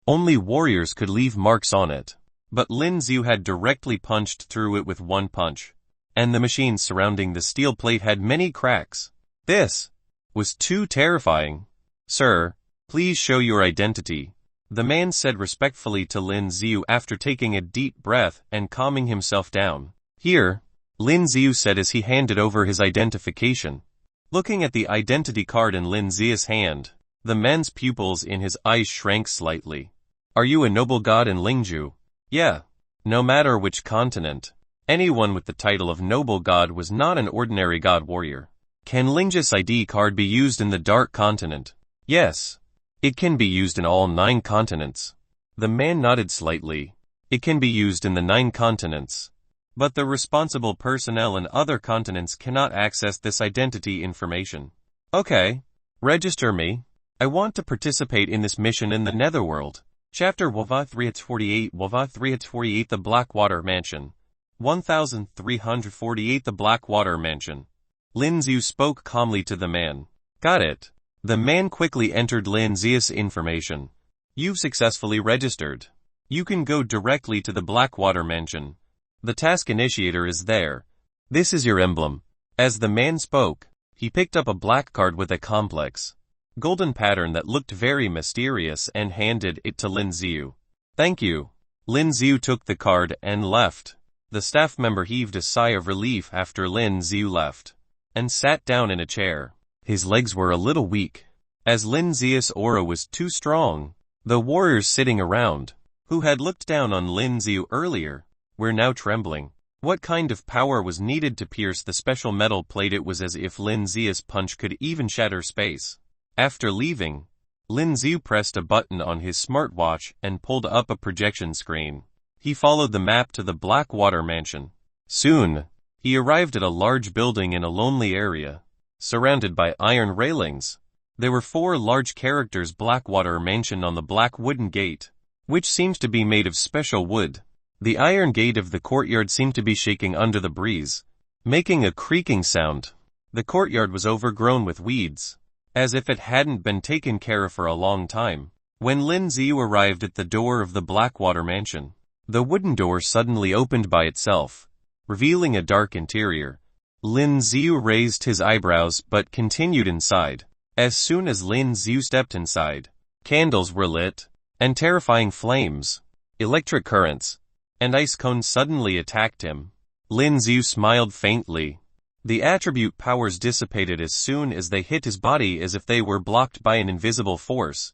Only warriors could leave marks on it. But Lin Xiu had directly punched through it with one punch, and the machines surrounding the steel plate had many cracks. This was too terrifying. Sir, please show your identity, the man said respectfully to Lin Xiu after taking a deep breath and calming himself down. Here, Lin Xiu said as he handed over his identification. Looking at the identity card in Lin Xiu's hand, the man's pupils in his eyes shrank slightly. Are you a noble god in Lingzhou? Yeah. No matter which continent, anyone with the title of noble god was not an ordinary god warrior. Can Lingzhou's ID card be used in the Dark Continent? Yes. It can be used in all 9 continents. The man nodded slightly. It can be used in the 9 continents. But the responsible personnel in other continents cannot access this identity information. Okay. Register me. I want to participate in this mission in the Netherworld. Chapter 348 348 The Blackwater Mansion. 1348 The Blackwater Mansion. Lin Xiu spoke calmly to the man. Got it. The man quickly entered Lin Xiu's information. You've successfully registered. You can go directly to the Blackwater Mansion. The task initiator is there. This is your emblem. As the man spoke, he picked up a black card with a complex golden pattern that looked very mysterious and handed it to Lin Xiu. Thank you. Lin Xiu took the card and left. The staff member heaved a sigh of relief after Lin Xiu left, and sat down in a chair. His legs were a little weak, as Lin Xiu's aura was too strong. The warriors sitting around, who had looked down on Lin Xiu earlier, were now trembling. What kind of power was needed to pierce the special metal plate? It was as if Lin Xiu's punch could even shatter space. After leaving, Lin Xiu pressed a button on his smartwatch and pulled up a projection screen. He followed the map to the Blackwater Mansion. Soon, he arrived at a large building in a lonely area, surrounded by iron railings. There were 4 large characters Blackwater Mansion on the black wooden gate, which seemed to be made of special wood. The iron gate of the courtyard seemed to be shaking under the breeze, making a creaking sound. The courtyard was overgrown with weeds, as if it hadn't been taken care of for a long time. When Lin Xiu arrived at the door of the Blackwater Mansion, the wooden door suddenly opened by itself, revealing a dark interior. Lin Xiu raised his eyebrows but continued inside. As soon as Lin Xiu stepped inside, candles were lit, and terrifying flames, electric currents, and ice cones suddenly attacked him. Lin Xiu smiled faintly. The attribute powers dissipated as soon as they hit his body as if they were blocked by an invisible force.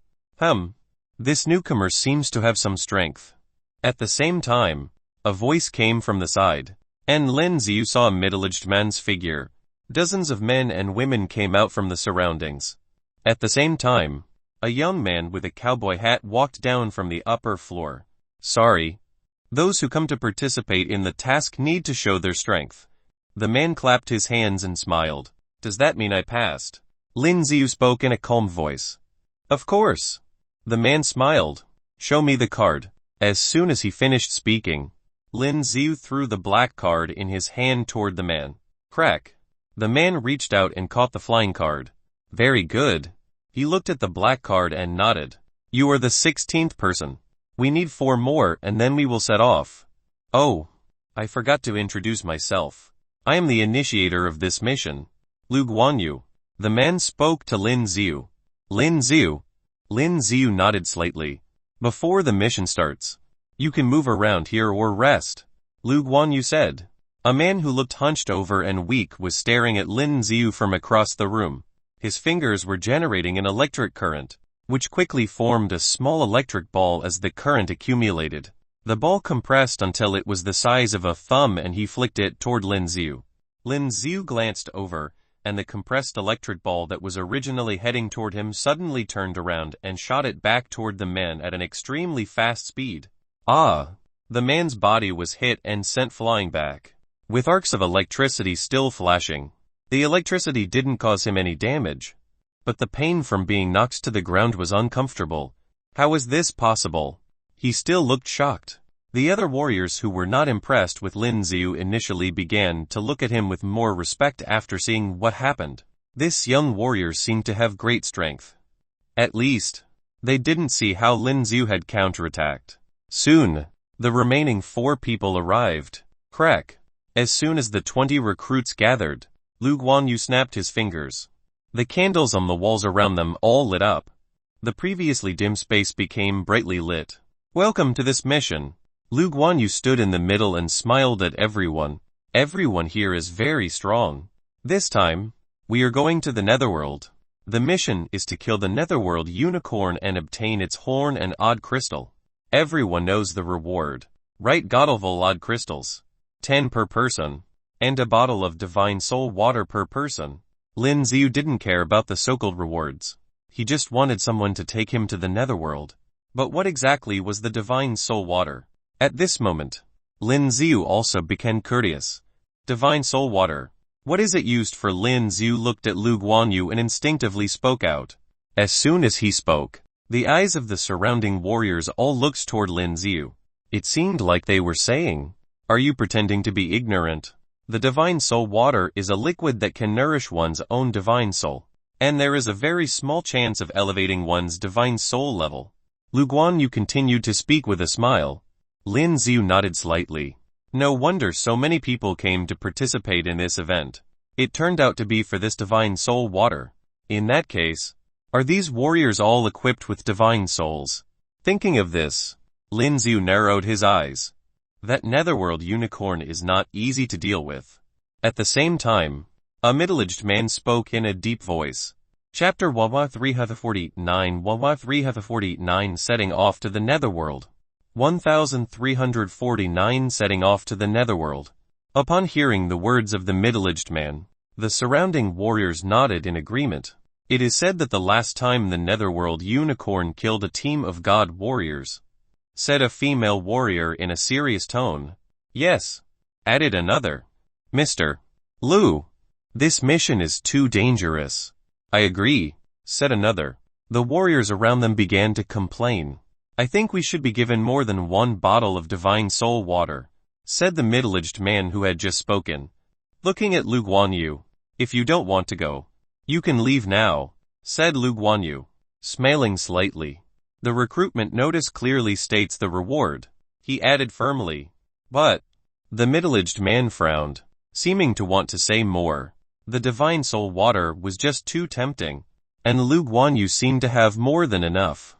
This newcomer seems to have some strength. At the same time, a voice came from the side, and Lin Xiu saw a middle-aged man's figure. Dozens of men and women came out from the surroundings. At the same time, a young man with a cowboy hat walked down from the upper floor. Sorry. Those who come to participate in the task need to show their strength. The man clapped his hands and smiled. Does that mean I passed? Lin Xiu spoke in a calm voice. Of course. The man smiled. Show me the card. As soon as he finished speaking, Lin Xiu threw the black card in his hand toward the man. Crack. The man reached out and caught the flying card. Very good. He looked at the black card and nodded. You are the 16th person. We need 4 more and then we will set off. Oh, I forgot to introduce myself. I am the initiator of this mission. Lu Guanyu. The man spoke to Lin Xiu. Lin Xiu? Lin Xiu nodded slightly. Before the mission starts, you can move around here or rest, Lu Guanyu said. A man who looked hunched over and weak was staring at Lin Xiu from across the room. His fingers were generating an electric current, which quickly formed a small electric ball as the current accumulated. The ball compressed until it was the size of a thumb and he flicked it toward Lin Xiu. Lin Xiu glanced over, and the compressed electric ball that was originally heading toward him suddenly turned around and shot it back toward the man at an extremely fast speed. Ah! The man's body was hit and sent flying back, with arcs of electricity still flashing. The electricity didn't cause him any damage, but the pain from being knocked to the ground was uncomfortable. How was this possible? He still looked shocked. The other warriors who were not impressed with Lin Xiu initially began to look at him with more respect after seeing what happened. This young warrior seemed to have great strength. At least, they didn't see how Lin Xiu had counterattacked. Soon, the remaining 4 people arrived. Crack. As soon as the 20 recruits gathered, Lu Guanyu snapped his fingers. The candles on the walls around them all lit up. The previously dim space became brightly lit. Welcome to this mission. Lu Guanyu stood in the middle and smiled at everyone. Everyone here is very strong. This time, we are going to the Netherworld. The mission is to kill the Netherworld unicorn and obtain its horn and odd crystal. Everyone knows the reward. Right, Godlevel odd crystals. 10 per person. And a bottle of divine soul water per person. Lin Xiu didn't care about the so-called rewards. He just wanted someone to take him to the Netherworld. But what exactly was the divine soul water? At this moment, Lin Xiu also became curious. Divine soul water. What is it used for? Lin Xiu looked at Lu Guanyu and instinctively spoke out. As soon as he spoke, the eyes of the surrounding warriors all looked toward Lin Xiu. It seemed like they were saying, "Are you pretending to be ignorant?" The divine soul water is a liquid that can nourish one's own divine soul, and there is a very small chance of elevating one's divine soul level. Lu Guanyu continued to speak with a smile. Lin Xiu nodded slightly. No wonder so many people came to participate in this event. It turned out to be for this divine soul water. In that case, are these warriors all equipped with divine souls? Thinking of this, Lin Xiu narrowed his eyes. That Netherworld unicorn is not easy to deal with. At the same time, a middle-aged man spoke in a deep voice. Chapter 349 349 Setting off to the Netherworld. 1349 Setting off to the Netherworld. Upon hearing the words of the middle-aged man, the surrounding warriors nodded in agreement. It is said that the last time the Netherworld unicorn killed a team of god warriors, said a female warrior in a serious tone. Yes, added another. Mr. Lu, this mission is too dangerous. I agree, said another. The warriors around them began to complain. I think we should be given more than 1 bottle of divine soul water, said the middle-aged man who had just spoken. Looking at Lu Guanyu, if you don't want to go, you can leave now, said Lu Guanyu, smiling slightly. The recruitment notice clearly states the reward, he added firmly. But, the middle-aged man frowned, seeming to want to say more. The divine soul water was just too tempting, and Lu Guanyu seemed to have more than enough.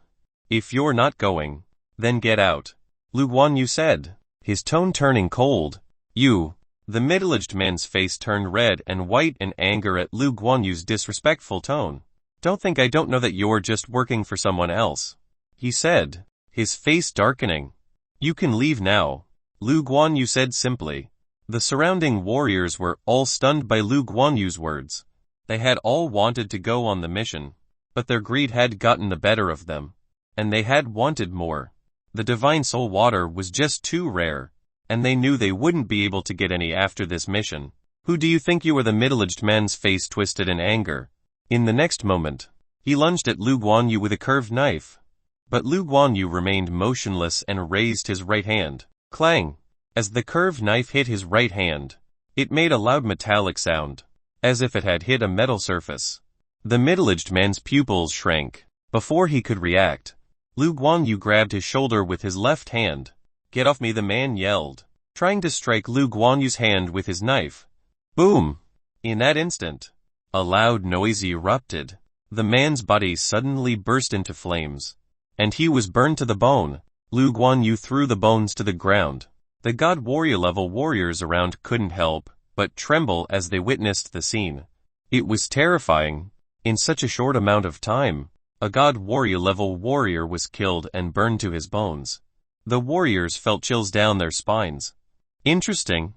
If you're not going, then get out, Lu Guanyu said, his tone turning cold. You. The middle-aged man's face turned red and white in anger at Lu Guanyu's disrespectful tone. Don't think I don't know that you're just working for someone else, he said, his face darkening. You can leave now, Lu Guanyu said simply. The surrounding warriors were all stunned by Lu Guanyu's words. They had all wanted to go on the mission, but their greed had gotten the better of them, and they had wanted more. The divine soul water was just too rare, and they knew they wouldn't be able to get any after this mission. Who do you think you are? The middle-aged man's face twisted in anger. In the next moment, he lunged at Lu Guanyu with a curved knife. But Lu Guanyu remained motionless and raised his right hand. Clang! As the curved knife hit his right hand, it made a loud metallic sound, as if it had hit a metal surface. The middle-aged man's pupils shrank. Before he could react, Lu Guanyu grabbed his shoulder with his left hand. Get off me, the man yelled, trying to strike Lu Guanyu's hand with his knife. Boom! In that instant, a loud noise erupted. The man's body suddenly burst into flames, and he was burned to the bone. Lu Guanyu threw the bones to the ground. The God Warrior level warriors around couldn't help but tremble as they witnessed the scene. It was terrifying. In such a short amount of time, a God Warrior level warrior was killed and burned to his bones. The warriors felt chills down their spines. Interesting.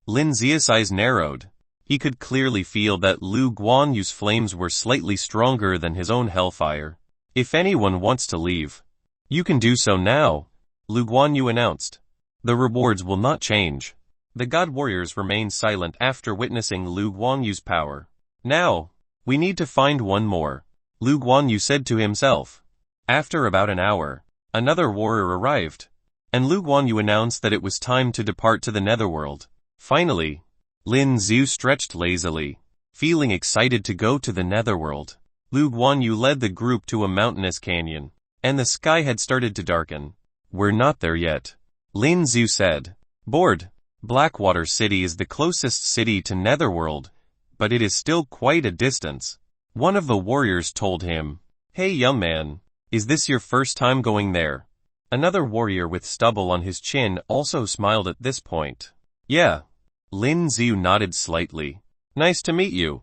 Lin Zia's eyes narrowed. He could clearly feel that Lu Guanyu's flames were slightly stronger than his own hellfire. If anyone wants to leave, you can do so now, Lu Guanyu announced. The rewards will not change. The God Warriors remained silent after witnessing Lu Guanyu's power. Now, we need to find one more, Lu Guanyu said to himself. After about an hour, another warrior arrived, and Lu Guanyu announced that it was time to depart to the Netherworld. Finally, Lin Xiu stretched lazily, feeling excited to go to the Netherworld. Lu Guanyu led the group to a mountainous canyon, and the sky had started to darken. We're not there yet, Lin Xiu said. Bored. Blackwater City is the closest city to Netherworld, but it is still quite a distance. One of the warriors told him, Hey young man, is this your first time going there? Another warrior with stubble on his chin also smiled at this point. Yeah. Lin Xiu nodded slightly. Nice to meet you.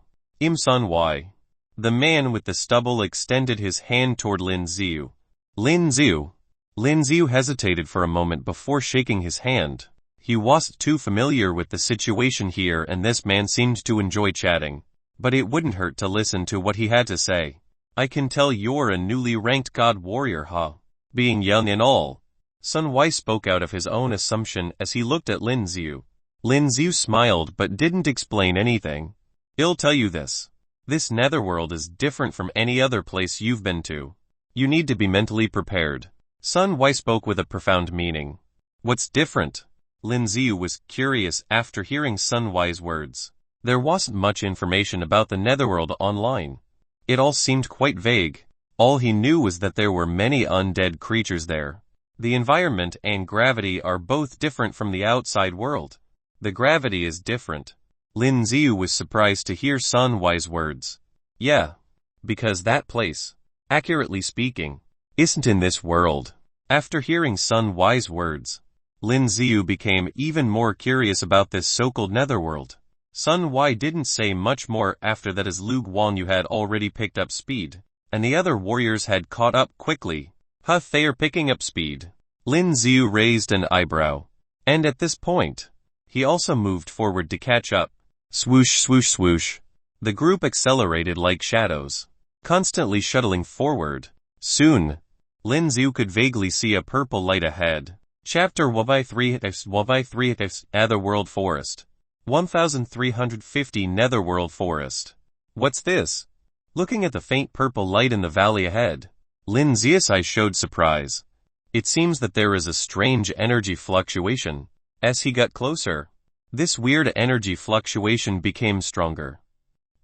Sun Y. The man with the stubble extended his hand toward Lin Xiu. Lin Xiu. Lin Xiu hesitated for a moment before shaking his hand. He wasn't too familiar with the situation here, and this man seemed to enjoy chatting. But it wouldn't hurt to listen to what he had to say. I can tell you're a newly ranked God Warrior, huh? Being young and all. Sun Y spoke out of his own assumption as he looked at Lin Xiu. Lin Xiu smiled but didn't explain anything. I'll tell you this. This Netherworld is different from any other place you've been to. You need to be mentally prepared. Sun Y spoke with a profound meaning. What's different? Lin Xiu was curious after hearing Sun Y's words. There wasn't much information about the Netherworld online. It all seemed quite vague. All he knew was that there were many undead creatures there. The environment and gravity are both different from the outside world. The gravity is different. Lin Xiu was surprised to hear Sun Y's words. Yeah. Because that place, accurately speaking, isn't in this world. After hearing Sun Y's words, Lin Xiu became even more curious about this so-called Netherworld. Sun Y didn't say much more after that, as Lu Guanyu had already picked up speed, and the other warriors had caught up quickly. Huh, they're picking up speed. Lin Xiu raised an eyebrow. And at this point, he also moved forward to catch up. Swoosh, swoosh, swoosh. The group accelerated like shadows, constantly shuttling forward. Soon, Lin Xiu could vaguely see a purple light ahead. Chapter 3 Netherworld Forest. 1350 Netherworld Forest. What's this? Looking at the faint purple light in the valley ahead, Lin Xia's eyes showed surprise. It seems that there is a strange energy fluctuation. As he got closer, this weird energy fluctuation became stronger.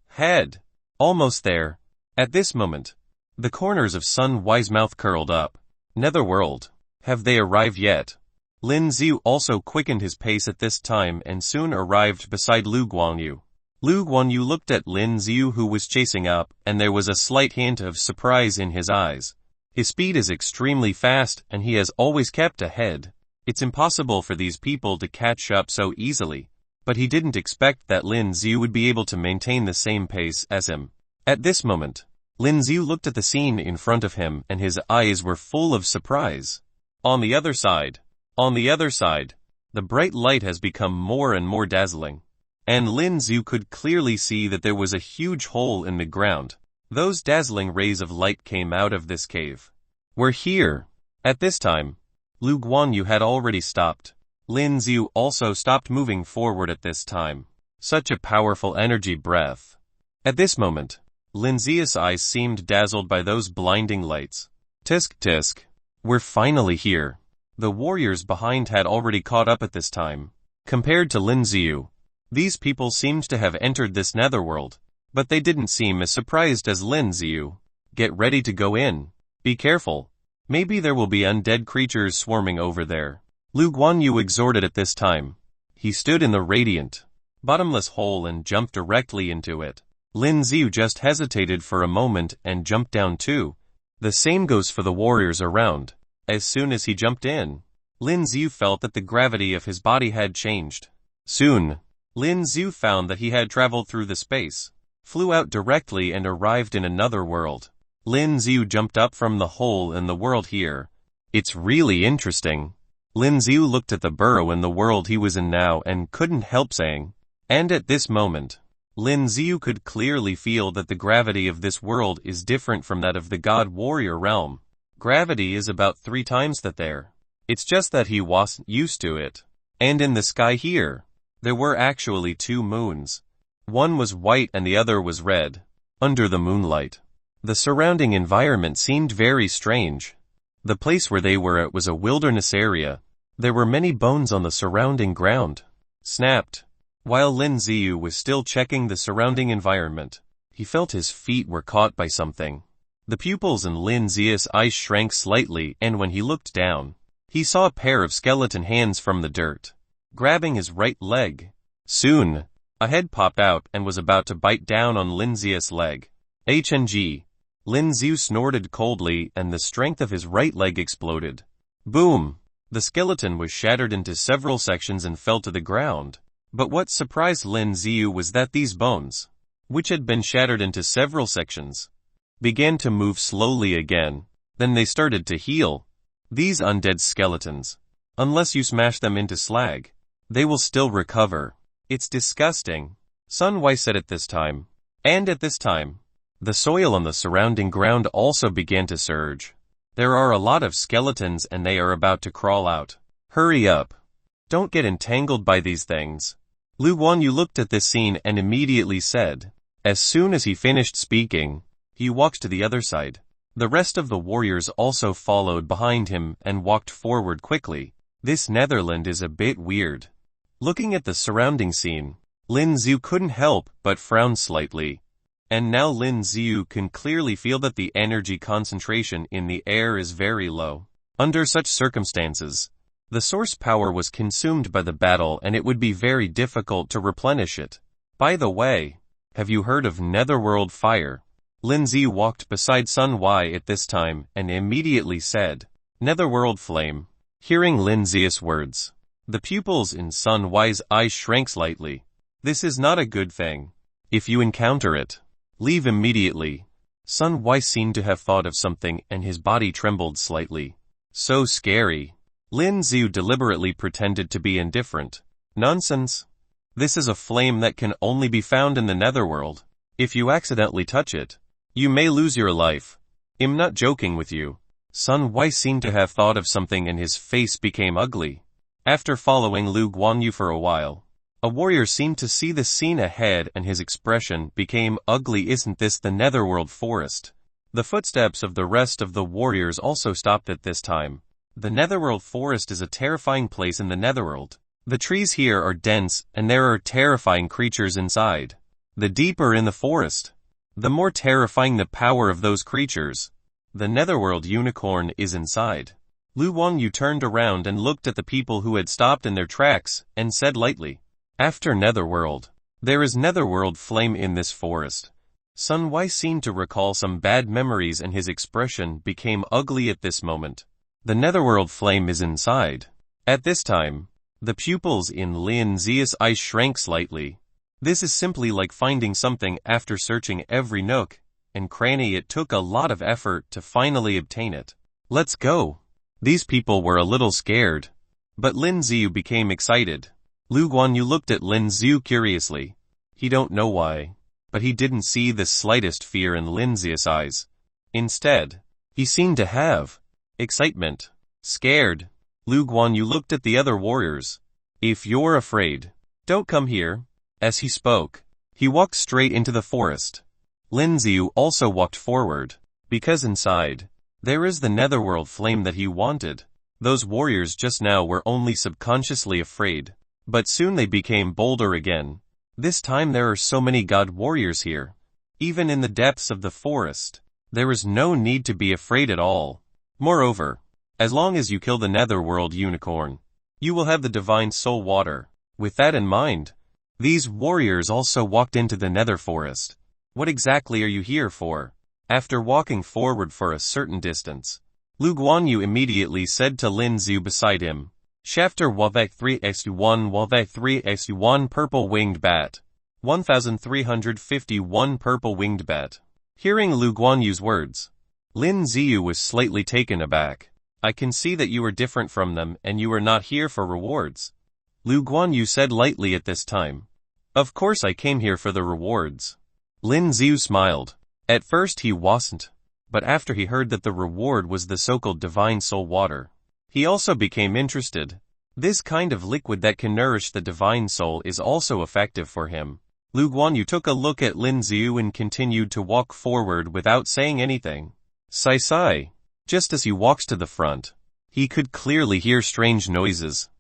Head. Almost there. At this moment, the corners of Sun Y's mouth curled up. Netherworld. Have they arrived yet? Lin Xiu also quickened his pace at this time and soon arrived beside Lu Guanyu. Lu Guanyu looked at Lin Xiu, who was chasing up, and there was a slight hint of surprise in his eyes. His speed is extremely fast and he has always kept ahead. It's impossible for these people to catch up so easily. But he didn't expect that Lin Xiu would be able to maintain the same pace as him. At this moment, Lin Xiu looked at the scene in front of him and his eyes were full of surprise. On the other side, the bright light has become more and more dazzling. And Lin Xiu could clearly see that there was a huge hole in the ground. Those dazzling rays of light came out of this cave. We're here. At this time, Lu Guanyu had already stopped. Lin Xiu also stopped moving forward at this time. Such a powerful energy breath. At this moment, Lin Xiu's eyes seemed dazzled by those blinding lights. Tisk tisk. We're finally here. The warriors behind had already caught up at this time. Compared to Lin Xiu, these people seemed to have entered this netherworld, but they didn't seem as surprised as Lin Xiu. Get ready to go in. Be careful. Maybe there will be undead creatures swarming over there. Lu Guanyu exhorted at this time. He stood in the radiant, bottomless hole and jumped directly into it. Lin Xiu just hesitated for a moment and jumped down too. The same goes for the warriors around. As soon as he jumped in, Lin Xiu felt that the gravity of his body had changed. Soon, Lin Xiu found that he had traveled through the space, flew out directly and arrived in another world. Lin Xiu jumped up from the hole in the world here. It's really interesting. Lin Xiu looked at the burrow in the world he was in now and couldn't help saying. And at this moment, Lin Xiu could clearly feel that the gravity of this world is different from that of the God Warrior realm. Gravity is about 3 times that there. It's just that he wasn't used to it. And in the sky here, there were actually 2 moons. One was white and the other was red. Under the moonlight, the surrounding environment seemed very strange. The place where they were at was a wilderness area. There were many bones on the surrounding ground. Snapped. While Lin Xiu was still checking the surrounding environment, he felt his feet were caught by something. The pupils in Lin Xiu's eyes shrank slightly, and when he looked down, he saw a pair of skeleton hands from the dirt, grabbing his right leg. Soon, a head popped out and was about to bite down on Lin Xiu's leg. HNG. Lin Xiu snorted coldly and the strength of his right leg exploded. Boom! The skeleton was shattered into several sections and fell to the ground. But what surprised Lin Xiu was that these bones, which had been shattered into several sections, began to move slowly again. Then they started to heal. These undead skeletons, unless you smash them into slag, they will still recover. It's disgusting, Sun Wei said at this time. And at this time, the soil on the surrounding ground also began to surge. There are a lot of skeletons and they are about to crawl out. Hurry up. Don't get entangled by these things. Lu Guanyu looked at this scene and immediately said. As soon as he finished speaking, he walked to the other side. The rest of the warriors also followed behind him and walked forward quickly. This Netherland is a bit weird. Looking at the surrounding scene, Lin Xiu couldn't help but frown slightly. And now Lin Xiu can clearly feel that the energy concentration in the air is very low. Under such circumstances, the source power was consumed by the battle and it would be very difficult to replenish it. By the way, have you heard of Netherworld fire? Lin Xiu walked beside Sun Wei at this time and immediately said, Netherworld flame. Hearing Lin Xiu's words, the pupils in Sun Wei's eyes shrank slightly. This is not a good thing. If you encounter it, leave immediately. Sun Wei seemed to have thought of something and his body trembled slightly. So scary. Lin Xiu deliberately pretended to be indifferent. Nonsense. This is a flame that can only be found in the Netherworld. If you accidentally touch it, you may lose your life. I'm not joking with you. Sun Wei seemed to have thought of something and his face became ugly. After following Lu Guanyu for a while, a warrior seemed to see the scene ahead and his expression became ugly. Isn't this the Netherworld forest? The footsteps of the rest of the warriors also stopped at this time. The Netherworld forest is a terrifying place in the Netherworld. The trees here are dense and there are terrifying creatures inside. The deeper in the forest, the more terrifying the power of those creatures. The Netherworld unicorn is inside. Lu Guanyu turned around and looked at the people who had stopped in their tracks and said lightly, After Netherworld, there is Netherworld flame in this forest. Sun Wei seemed to recall some bad memories and his expression became ugly at this moment. The Netherworld flame is inside. At this time, the pupils in Lin Xiu's eyes shrank slightly. This is simply like finding something after searching every nook and cranny. It took a lot of effort to finally obtain it. Let's go. These people were a little scared, but Lin Xiu became excited. Lu Guanyu looked at Lin Xiu curiously. He don't know why, but he didn't see the slightest fear in Lin Xiu's eyes. Instead, he seemed to have excitement. Scared. Lu Guanyu looked at the other warriors. If you're afraid, don't come here. As he spoke, he walked straight into the forest. Lin Xiu also walked forward, because inside, there is the Netherworld flame that he wanted. Those warriors just now were only subconsciously afraid, but soon they became bolder again. This time there are so many god warriors here. Even in the depths of the forest, there is no need to be afraid at all. Moreover, as long as you kill the Netherworld unicorn, you will have the divine soul water. With that in mind, these warriors also walked into the Nether Forest. What exactly are you here for? After walking forward for a certain distance, Lu Guanyu immediately said to Lin Xiu beside him, Shafter Wavek 3x1 Wavek 3x1 Purple Winged Bat. 1351 Purple Winged Bat. Hearing Lu Guanyu's words, Lin Xiu was slightly taken aback. I can see that you are different from them and you are not here for rewards. Lu Guanyu said lightly at this time. Of course I came here for the rewards. Lin Xiu smiled. At first he wasn't, but after he heard that the reward was the so-called divine soul water, he also became interested. This kind of liquid that can nourish the divine soul is also effective for him. Lu Guanyu took a look at Lin Xiu and continued to walk forward without saying anything. Sai. Just as he walks to the front, he could clearly hear strange noises.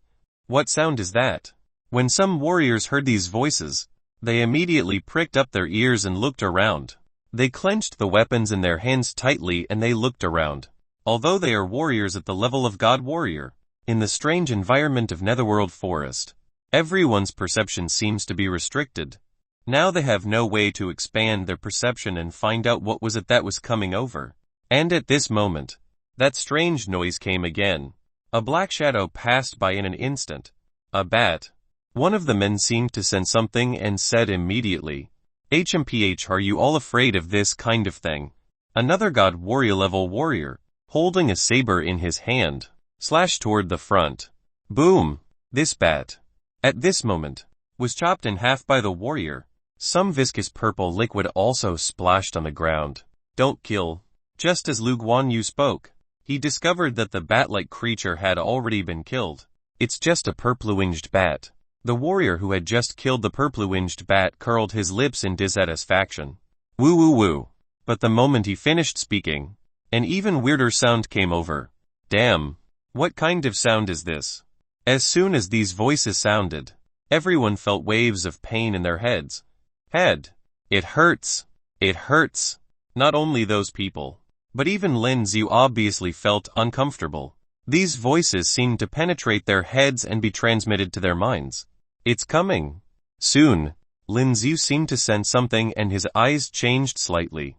What sound is that? When some warriors heard these voices, they immediately pricked up their ears and looked around. They clenched the weapons in their hands tightly and they looked around. Although they are warriors at the level of God Warrior, in the strange environment of Netherworld Forest, everyone's perception seems to be restricted. Now they have no way to expand their perception and find out what was it that was coming over. And at this moment, that strange noise came again. A black shadow passed by in an instant. A bat. One of the men seemed to sense something and said immediately, HMPH, are you all afraid of this kind of thing? Another god warrior level warrior, holding a saber in his hand, slashed toward the front. Boom! This bat, at this moment, was chopped in half by the warrior. Some viscous purple liquid also splashed on the ground. Don't kill. Just as Lu Guanyu spoke, he discovered that the bat-like creature had already been killed. It's just a purple-winged bat. The warrior who had just killed the purple-winged bat curled his lips in dissatisfaction. Woo woo woo. But the moment he finished speaking, an even weirder sound came over. Damn. What kind of sound is this? As soon as these voices sounded, everyone felt waves of pain in their heads. It hurts. It hurts. Not only those people, but even Lin Xiu obviously felt uncomfortable. These voices seemed to penetrate their heads and be transmitted to their minds. It's coming. Soon, Lin Xiu seemed to sense something and his eyes changed slightly.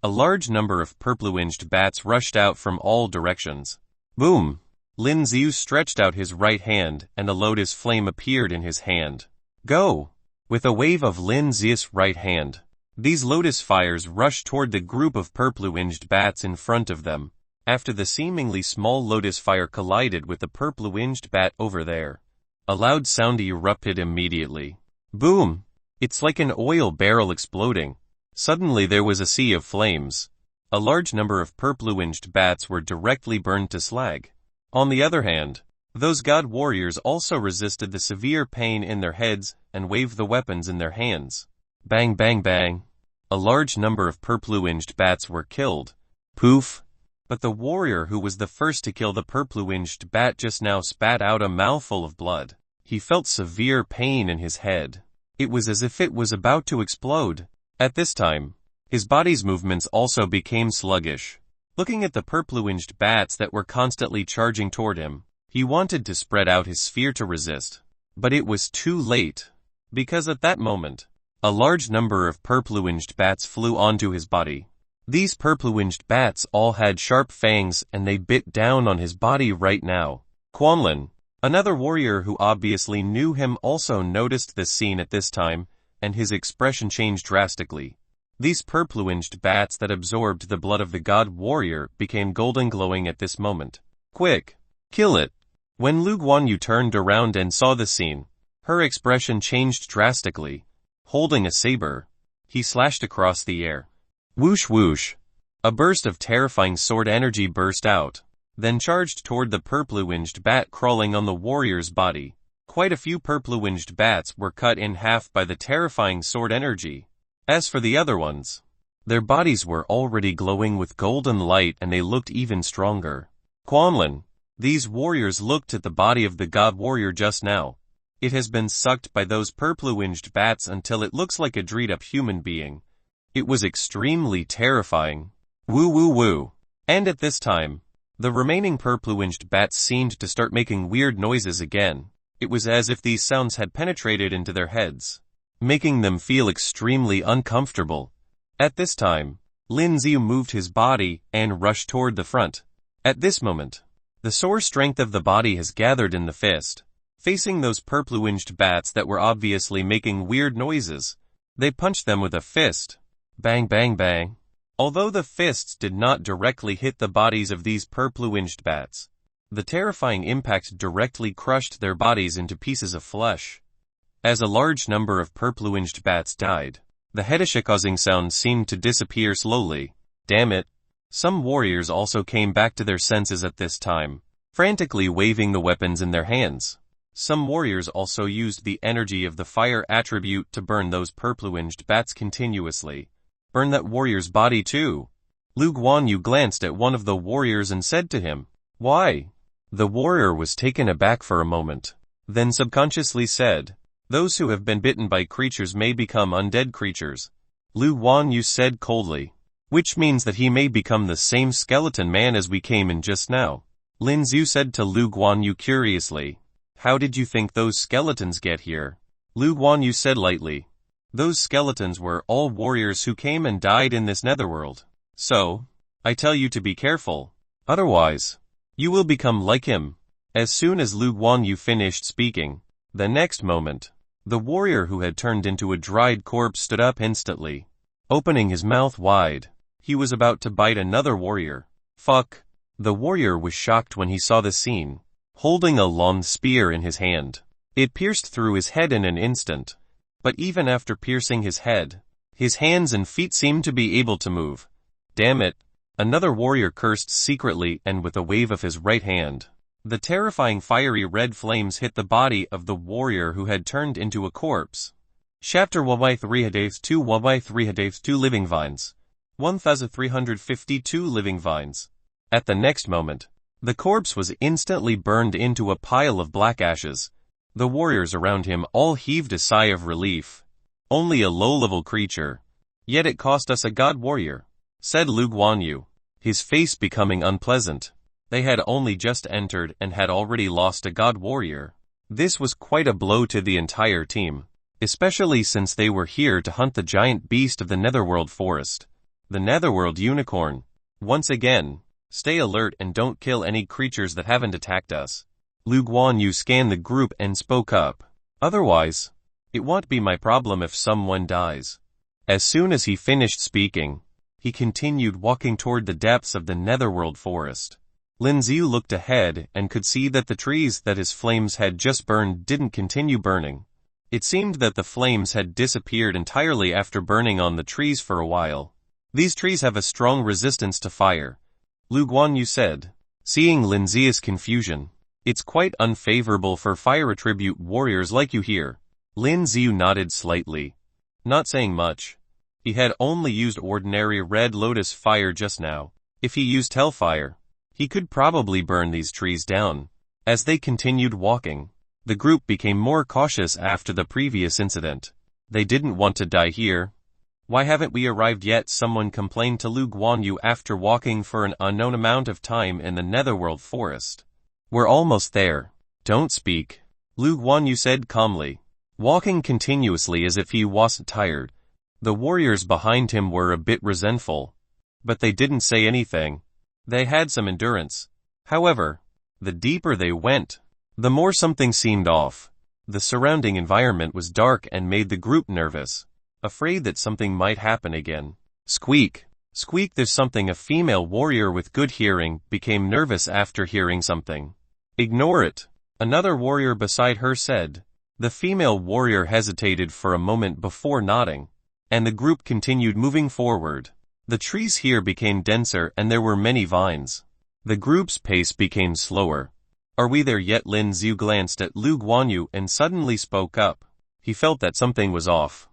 A large number of purple-winged bats rushed out from all directions. Boom! Lin Xiu stretched out his right hand and a lotus flame appeared in his hand. Go! With a wave of Lin Xiu's right hand, these lotus fires rushed toward the group of purple-winged bats in front of them. After the seemingly small lotus fire collided with the purple-winged bat over there, a loud sound erupted immediately. Boom! It's like an oil barrel exploding. Suddenly there was a sea of flames. A large number of purple-winged bats were directly burned to slag. On the other hand, those god warriors also resisted the severe pain in their heads and waved the weapons in their hands. Bang bang bang. A large number of purple-winged bats were killed. Poof! But the warrior who was the first to kill the purple-winged bat just now spat out a mouthful of blood. He felt severe pain in his head. It was as if it was about to explode. At this time, his body's movements also became sluggish. Looking at the purple-winged bats that were constantly charging toward him, he wanted to spread out his sphere to resist. But it was too late. Because at that moment, a large number of purple-winged bats flew onto his body. These purple-winged bats all had sharp fangs and they bit down on his body right now. Quanlin, another warrior who obviously knew him, also noticed this scene at this time, and his expression changed drastically. These purple-winged bats that absorbed the blood of the god warrior became golden glowing at this moment. Quick! Kill it! When Lu Guanyu turned around and saw the scene, her expression changed drastically. Holding a saber, he slashed across the air. Whoosh whoosh. A burst of terrifying sword energy burst out. then charged toward the purple-winged bat crawling on the warrior's body. Quite a few purple-winged bats were cut in half by the terrifying sword energy. As for the other ones, their bodies were already glowing with golden light and they looked even stronger. Quamlin, these warriors looked at the body of the god warrior just now. It has been sucked by those purple-winged bats until it looks like a dried-up human being. It was extremely terrifying. Woo woo woo. And at this time, the remaining purple-winged bats seemed to start making weird noises again. It was as if these sounds had penetrated into their heads, making them feel extremely uncomfortable. At this time, Lin Xiu moved his body and rushed toward the front. At this moment, the sore strength of the body has gathered in the fist. Facing those purple-winged bats that were obviously making weird noises, they punched them with a fist. Bang bang bang. Although the fists did not directly hit the bodies of these purple-winged bats, the terrifying impact directly crushed their bodies into pieces of flesh. As a large number of purple-winged bats died, the headshot-causing sound seemed to disappear slowly. Damn it. Some warriors also came back to their senses at this time, frantically waving the weapons in their hands. Some warriors also used the energy of the fire attribute to burn those purple-winged bats continuously. Burn that warrior's body too. Lu Guanyu glanced at one of the warriors and said to him, "Why?" The warrior was taken aback for a moment, then subconsciously said, "Those who have been bitten by creatures may become undead creatures." Lu Guanyu said coldly, "Which means that he may become the same skeleton man as we came in just now." Lin Xiu said to Lu Guanyu curiously, "How did you think those skeletons get here?" Lu Guanyu said lightly, "Those skeletons were all warriors who came and died in this netherworld. So, I tell you to be careful. Otherwise, you will become like him." As soon as Lu Guanyu finished speaking, the next moment, the warrior who had turned into a dried corpse stood up instantly, opening his mouth wide. He was about to bite another warrior. Fuck. The warrior was shocked when he saw the scene, holding a long spear in his hand. It pierced through his head in an instant. But even after piercing his head, his hands and feet seemed to be able to move. Damn it. Another warrior cursed secretly and with a wave of his right hand. The terrifying fiery red flames hit the body of the warrior who had turned into a corpse. Chapter 1-3-2 1-3-2 Living Vines. 1352 Living Vines. At the next moment, the corpse was instantly burned into a pile of black ashes. The warriors around him all heaved a sigh of relief. Only a low-level creature. Yet it cost us a god warrior, said Lu Guanyu, his face becoming unpleasant. They had only just entered and had already lost a god warrior. This was quite a blow to the entire team, especially since they were here to hunt the giant beast of the Netherworld forest, the Netherworld unicorn. Once again, stay alert and don't kill any creatures that haven't attacked us. Lu Guanyu scanned the group and spoke up. Otherwise, it won't be my problem if someone dies. As soon as he finished speaking, he continued walking toward the depths of the Netherworld forest. Lin Xiu looked ahead and could see that the trees that his flames had just burned didn't continue burning. It seemed that the flames had disappeared entirely after burning on the trees for a while. These trees have a strong resistance to fire, Lu Guanyu said. Seeing Lin Xiu's confusion, it's quite unfavorable for fire attribute warriors like you here. Lin Xiu nodded slightly, not saying much. He had only used ordinary red lotus fire just now. If he used hellfire, he could probably burn these trees down. As they continued walking, the group became more cautious after the previous incident. They didn't want to die here. Why haven't we arrived yet? Someone complained to Lu Guanyu after walking for an unknown amount of time in the Netherworld forest. We're almost there. Don't speak, Lu Guanyu said calmly, walking continuously as if he wasn't tired. The warriors behind him were a bit resentful, but they didn't say anything. They had some endurance. However, the deeper they went, the more something seemed off. The surrounding environment was dark and made the group nervous, afraid that something might happen again. Squeak, squeak. There's something. A female warrior with good hearing became nervous after hearing something. Ignore it, another warrior beside her said. The female warrior hesitated for a moment before nodding, and the group continued moving forward. The trees here became denser and there were many vines. The group's pace became slower. Are we there yet? Lin Xiu glanced at Lu Guanyu and suddenly spoke up. He felt that something was off.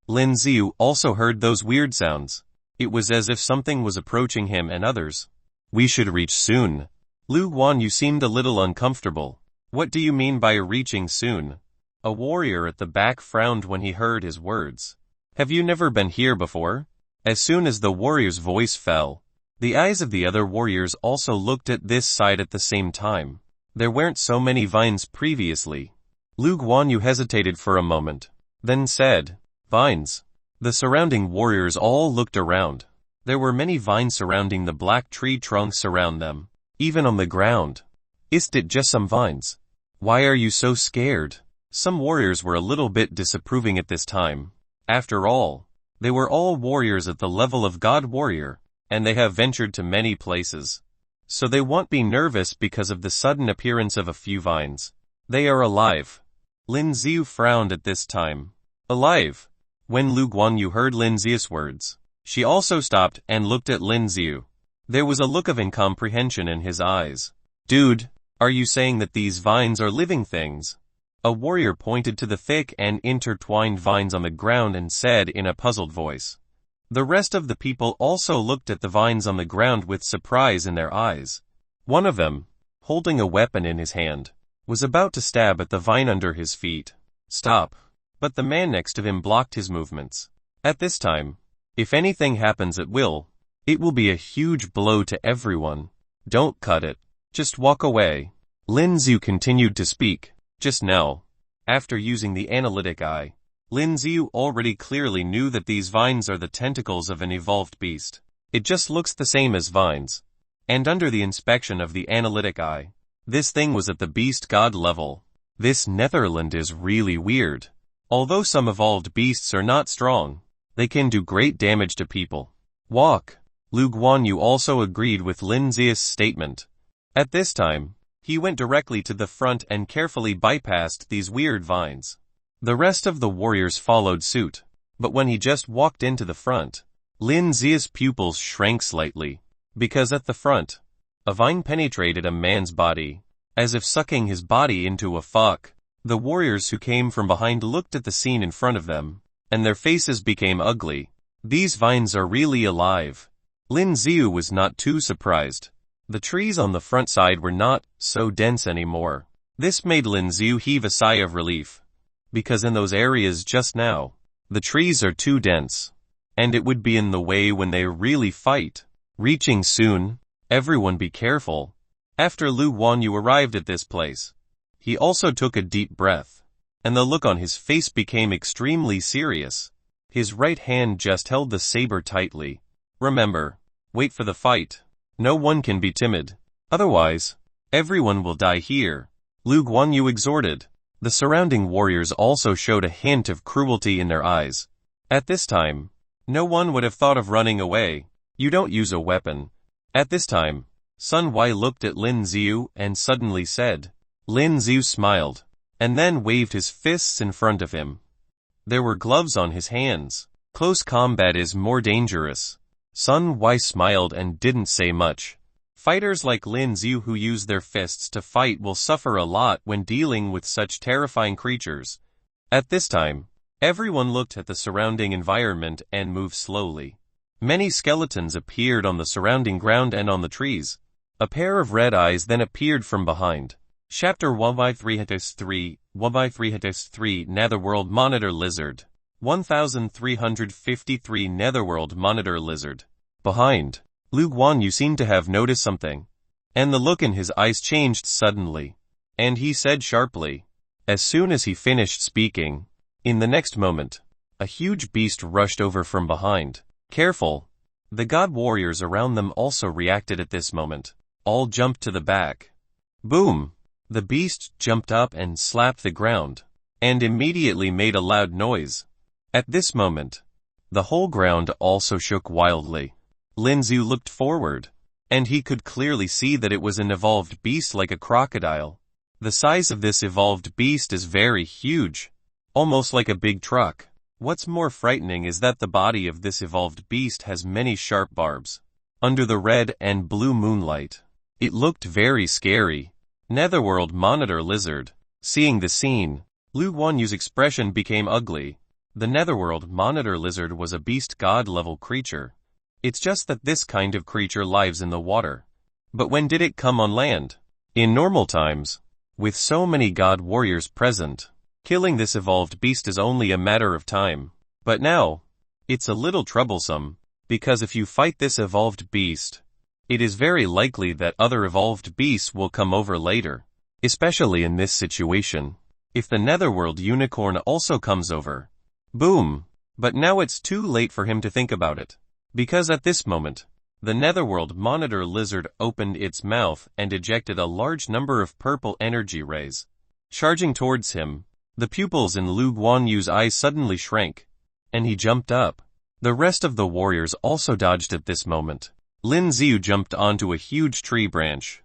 Lin Xiu also heard those weird sounds. It was as if something was approaching him and others. We should reach soon. Lu Guanyu seemed a little uncomfortable. What do you mean by reaching soon? A warrior at the back frowned when he heard his words. Have you never been here before? As soon as the warrior's voice fell, the eyes of the other warriors also looked at this side at the same time. There weren't so many vines previously. Lu Guanyu hesitated for a moment, then said, Vines. The surrounding warriors all looked around. There were many vines surrounding the black tree trunks around them, even on the ground. Isn't it just some vines? Why are you so scared? Some warriors were a little bit disapproving at this time. After all, they were all warriors at the level of God Warrior, and they have ventured to many places. So they won't be nervous because of the sudden appearance of a few vines. They are alive. Lin Xiu frowned at this time. Alive? When Lu Guanyu heard Lin Xiu's words, she also stopped and looked at Lin Xiu. There was a look of incomprehension in his eyes. Dude, are you saying that these vines are living things? A warrior pointed to the thick and intertwined vines on the ground and said in a puzzled voice. The rest of the people also looked at the vines on the ground with surprise in their eyes. One of them, holding a weapon in his hand, was about to stab at the vine under his feet. Stop. But the man next to him blocked his movements. At this time, if anything happens at will, it will be a huge blow to everyone. Don't cut it. Just walk away. Lin Xiu continued to speak. Just now, after using the analytic eye, Lin Xiu already clearly knew that these vines are the tentacles of an evolved beast. It just looks the same as vines. And under the inspection of the analytic eye, this thing was at the beast god level. This Netherworld is really weird. Although some evolved beasts are not strong, they can do great damage to people. Walk. Lu Guanyu also agreed with Lin Xiu's statement. At this time, he went directly to the front and carefully bypassed these weird vines. The rest of the warriors followed suit, but when he just walked into the front, Lin Xiu's pupils shrank slightly, because at the front, a vine penetrated a man's body, as if sucking his body into a fuck. The warriors who came from behind looked at the scene in front of them, and their faces became ugly. These vines are really alive. Lin Xiu was not too surprised. The trees on the front side were not so dense anymore. This made Lin Xiu heave a sigh of relief, because in those areas just now, the trees are too dense, and it would be in the way when they really fight. Reaching soon, everyone be careful. After Lu Guanyu arrived at this place, he also took a deep breath, and the look on his face became extremely serious. His right hand just held the saber tightly. Remember, wait for the fight. No one can be timid. Otherwise, everyone will die here. Lu Guanyu exhorted. The surrounding warriors also showed a hint of cruelty in their eyes. At this time, no one would have thought of running away. You don't use a weapon. At this time, Sun Wei looked at Lin Xiu and suddenly said. Lin Xiu smiled, and then waved his fists in front of him. There were gloves on his hands. Close combat is more dangerous. Sun Wei smiled and didn't say much. Fighters like Lin Xiu who use their fists to fight will suffer a lot when dealing with such terrifying creatures. At this time, everyone looked at the surrounding environment and moved slowly. Many skeletons appeared on the surrounding ground and on the trees. A pair of red eyes then appeared from behind. Chapter 1x3 1x3 Netherworld Monitor Lizard 1353 Netherworld Monitor Lizard. Behind, Lu Guanyu seemed to have noticed something, and the look in his eyes changed suddenly, and he said sharply, as soon as he finished speaking, in the next moment, a huge beast rushed over from behind. Careful! The god warriors around them also reacted at this moment. All jumped to the back. Boom! The beast jumped up and slapped the ground, and immediately made a loud noise. At this moment, the whole ground also shook wildly. Lin Xiu looked forward, and he could clearly see that it was an evolved beast like a crocodile. The size of this evolved beast is very huge, almost like a big truck. What's more frightening is that the body of this evolved beast has many sharp barbs. Under the red and blue moonlight, It looked very scary. Netherworld Monitor Lizard. Seeing the scene, Lu Guanyu's expression became ugly. The Netherworld Monitor Lizard was a beast god-level creature. It's just that this kind of creature lives in the water. But when did it come on land? In normal times, with so many god warriors present, killing this evolved beast is only a matter of time. But now, it's a little troublesome, because if you fight this evolved beast, it is very likely that other evolved beasts will come over later. Especially in this situation, if the Netherworld unicorn also comes over. Boom! But now it's too late for him to think about it. Because at this moment, the Netherworld Monitor Lizard opened its mouth and ejected a large number of purple energy rays. Charging towards him, the pupils in Lu Guanyu's eyes suddenly shrank, and he jumped up. The rest of the warriors also dodged at this moment. Lin Xiu jumped onto a huge tree branch.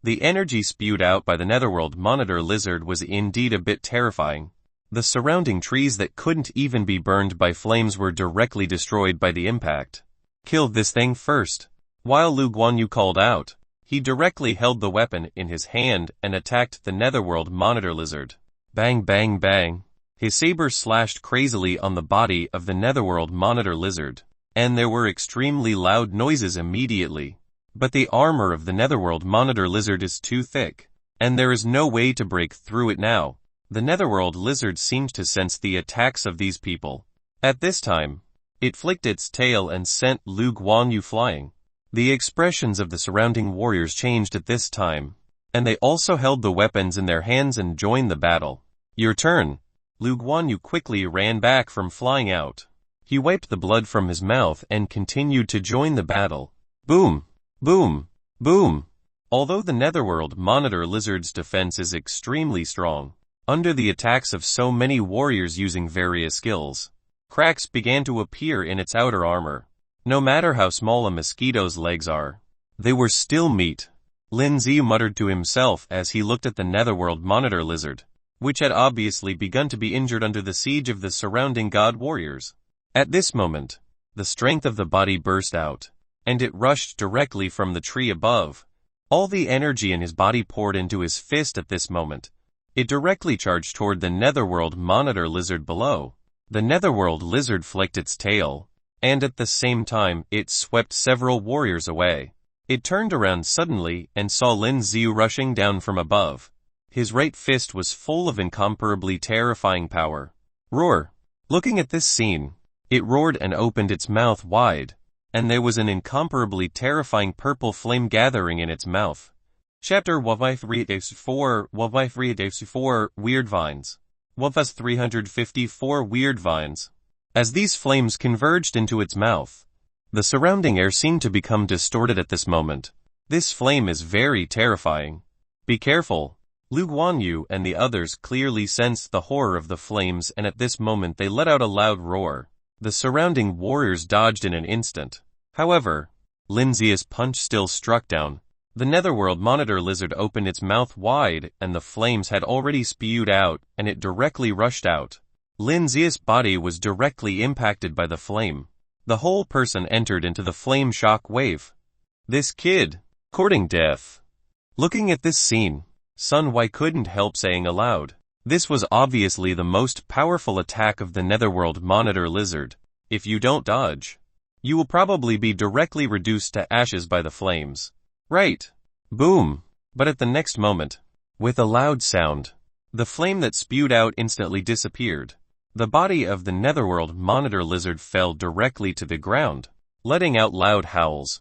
The energy spewed out by the Netherworld Monitor Lizard was indeed a bit terrifying. The surrounding trees that couldn't even be burned by flames were directly destroyed by the impact. Killed this thing first. While Lu Guanyu called out, he directly held the weapon in his hand and attacked the Netherworld Monitor Lizard. Bang bang bang. His saber slashed crazily on the body of the Netherworld Monitor Lizard, and there were extremely loud noises immediately. But the armor of the Netherworld Monitor Lizard is too thick, and there is no way to break through it now. The Netherworld Lizard seemed to sense the attacks of these people. At this time, it flicked its tail and sent Lu Guanyu flying. The expressions of the surrounding warriors changed at this time, and they also held the weapons in their hands and joined the battle. Your turn. Lu Guanyu quickly ran back from flying out. He wiped the blood from his mouth and continued to join the battle. Boom! Boom! Boom! Although the Netherworld Monitor Lizard's defense is extremely strong, under the attacks of so many warriors using various skills, cracks began to appear in its outer armor. No matter how small a mosquito's legs are, they were still meat. Lin Xiu muttered to himself as he looked at the Netherworld Monitor Lizard, which had obviously begun to be injured under the siege of the surrounding god warriors. At this moment, the strength of the body burst out, and it rushed directly from the tree above. All the energy in his body poured into his fist at this moment. It directly charged toward the Netherworld Monitor Lizard below. The Netherworld Lizard flicked its tail, and at the same time it swept several warriors away. It turned around suddenly and saw Lin Xiu rushing down from above. His right fist was full of incomparably terrifying power. Roar! Looking at this scene, it roared and opened its mouth wide, and there was an incomparably terrifying purple flame gathering in its mouth. Chapter 154 Weird Vines. 354 Weird Vines. As these flames converged into its mouth, the surrounding air seemed to become distorted at this moment. This flame is very terrifying. Be careful. Lu Guanyu and the others clearly sensed the horror of the flames, and at this moment they let out a loud roar. The surrounding warriors dodged in an instant. However, Lin Xiu's punch still struck down. The Netherworld Monitor Lizard opened its mouth wide, and the flames had already spewed out, and it directly rushed out. Lin Xiu's body was directly impacted by the flame. The whole person entered into the flame shock wave. This kid, courting death. Looking at this scene, Sun Wei couldn't help saying aloud, this was obviously the most powerful attack of the Netherworld Monitor Lizard. If you don't dodge, you will probably be directly reduced to ashes by the flames. Right. Boom. But at the next moment, with a loud sound, the flame that spewed out instantly disappeared. The body of the Netherworld Monitor Lizard fell directly to the ground, letting out loud howls.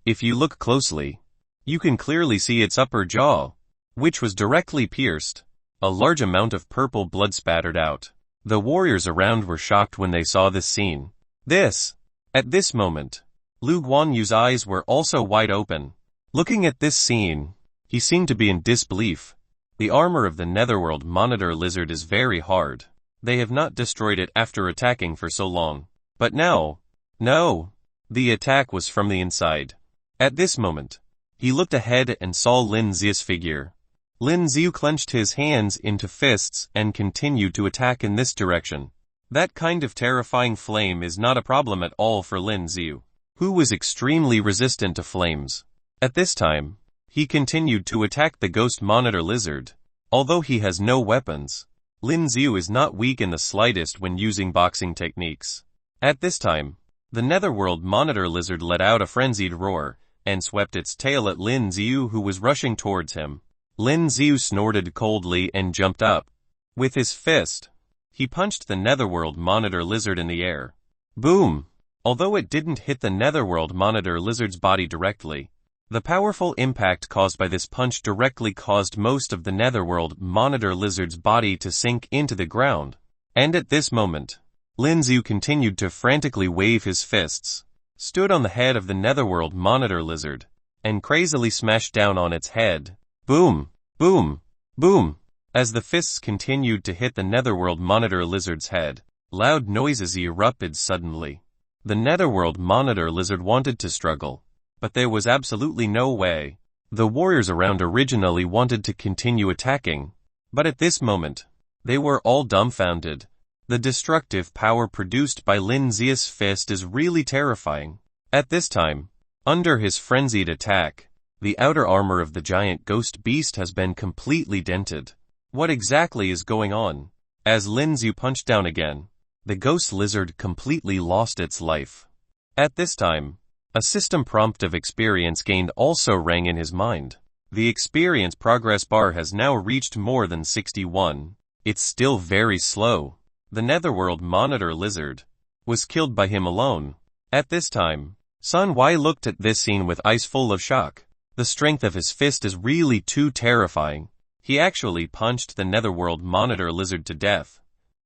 If you look closely, you can clearly see its upper jaw, which was directly pierced. A large amount of purple blood spattered out. The warriors around were shocked when they saw this scene. At this moment, Lu Guanyu's eyes were also wide open. Looking at this scene, he seemed to be in disbelief. The armor of the Netherworld Monitor Lizard is very hard. They have not destroyed it after attacking for so long. But now, no, the attack was from the inside. At this moment, he looked ahead and saw Lin Xiu's figure. Lin Xiu clenched his hands into fists and continued to attack in this direction. That kind of terrifying flame is not a problem at all for Lin Xiu, who was extremely resistant to flames. At this time, He continued to attack the ghost monitor lizard. Although he has no weapons, Lin Xiu is not weak in the slightest when using boxing techniques. At this time, the Netherworld monitor lizard let out a frenzied roar, and swept its tail at Lin Xiu, who was rushing towards him. Lin Xiu snorted coldly and jumped up. With his fist, he punched the Netherworld monitor lizard in the air. Boom! Although it didn't hit the Netherworld monitor lizard's body directly, the powerful impact caused by this punch directly caused most of the Netherworld monitor lizard's body to sink into the ground. And at this moment, Lin Xiu continued to frantically wave his fists, stood on the head of the Netherworld monitor lizard, and crazily smashed down on its head. Boom! Boom! Boom! As the fists continued to hit the Netherworld monitor lizard's head, loud noises erupted suddenly. The Netherworld monitor lizard wanted to struggle, but there was absolutely no way. The warriors around originally wanted to continue attacking, but at this moment, they were all dumbfounded. The destructive power produced by Lin Xiu's fist is really terrifying. At this time, under his frenzied attack, the outer armor of the giant ghost beast has been completely dented. What exactly is going on? As Lin Xiu punched down again, the ghost lizard completely lost its life. At this time, a system prompt of experience gained also rang in his mind. The experience progress bar has now reached more than 61. It's still very slow. The Netherworld monitor lizard was killed by him alone. At this time, Sun Wei looked at this scene with eyes full of shock. The strength of his fist is really too terrifying. He actually punched the Netherworld monitor lizard to death.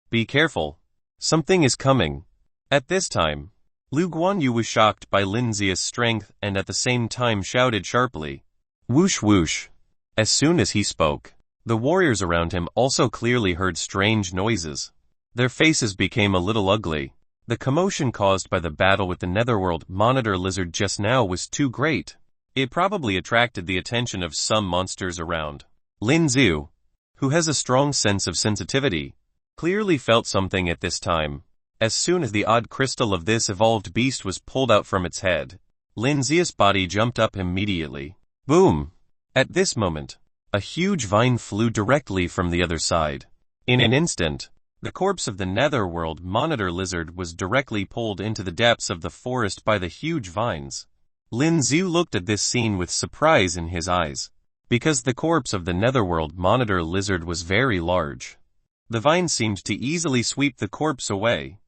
Be careful. Something is coming. At this time, Lu Guanyu was shocked by Lin Xiu's strength and at the same time shouted sharply, "Whoosh whoosh." As soon as he spoke, the warriors around him also clearly heard strange noises. Their faces became a little ugly. The commotion caused by the battle with the Netherworld monitor lizard just now was too great. It probably attracted the attention of some monsters around. Lin Xiu, who has a strong sense of sensitivity, clearly felt something at this time. As soon as the odd crystal of this evolved beast was pulled out from its head, Lin Xiu's body jumped up immediately. Boom! At this moment, a huge vine flew directly from the other side. In an instant, the corpse of the Netherworld monitor lizard was directly pulled into the depths of the forest by the huge vines. Lin Xiu looked at this scene with surprise in his eyes, because the corpse of the Netherworld monitor lizard was very large. The vines seemed to easily sweep the corpse away.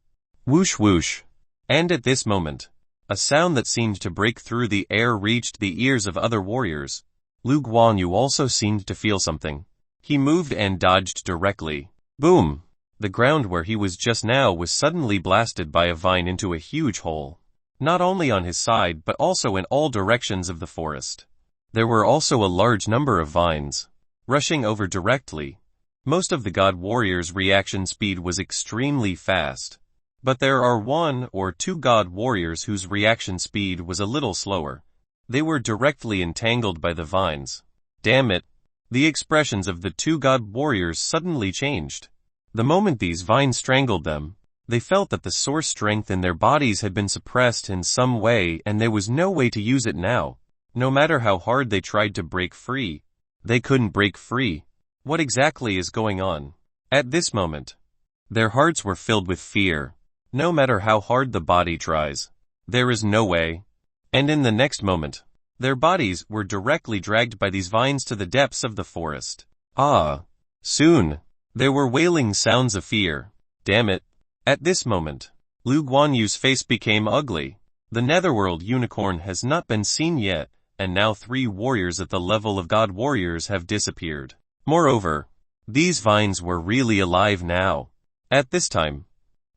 Whoosh whoosh. And at this moment, a sound that seemed to break through the air reached the ears of other warriors. Lu Guanyu also seemed to feel something. He moved and dodged directly. Boom! The ground where he was just now was suddenly blasted by a vine into a huge hole. Not only on his side but also in all directions of the forest. There were also a large number of vines, rushing over directly. Most of the god warriors' reaction speed was extremely fast. But there are one or two god warriors whose reaction speed was a little slower. They were directly entangled by the vines. Damn it! The expressions of the two god warriors suddenly changed. The moment these vines strangled them, they felt that the source strength in their bodies had been suppressed in some way and there was no way to use it now. No matter how hard they tried to break free, they couldn't break free. What exactly is going on? At this moment, their hearts were filled with fear. No matter how hard the body tries, there is no way. And in the next moment, their bodies were directly dragged by these vines to the depths of the forest. Soon, there were wailing sounds of fear. Damn it. At this moment, Lu Guanyu's face became ugly. The Netherworld unicorn has not been seen yet, and now 3 warriors at the level of god warriors have disappeared. Moreover, these vines were really alive now. At this time,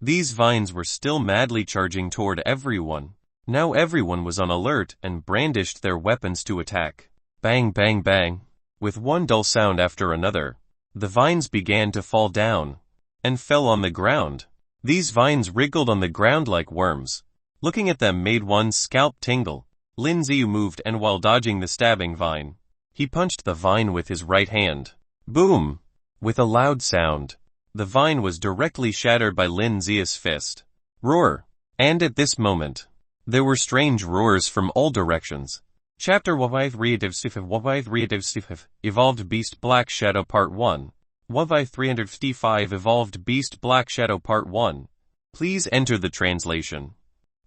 these vines were still madly charging toward everyone. Now everyone was on alert and brandished their weapons to attack. Bang bang bang. With one dull sound after another, the vines began to fall down, and fell on the ground. These vines wriggled on the ground like worms. Looking at them made one's scalp tingle. Lin Xiu moved and while dodging the stabbing vine, he punched the vine with his right hand. Boom! With a loud sound, the vine was directly shattered by Lin Xiu's fist. Roar! And at this moment, there were strange roars from all directions. Chapter 355 Evolved Beast Black Shadow Part 1 355 Evolved Beast Black Shadow Part 1. Please enter the translation.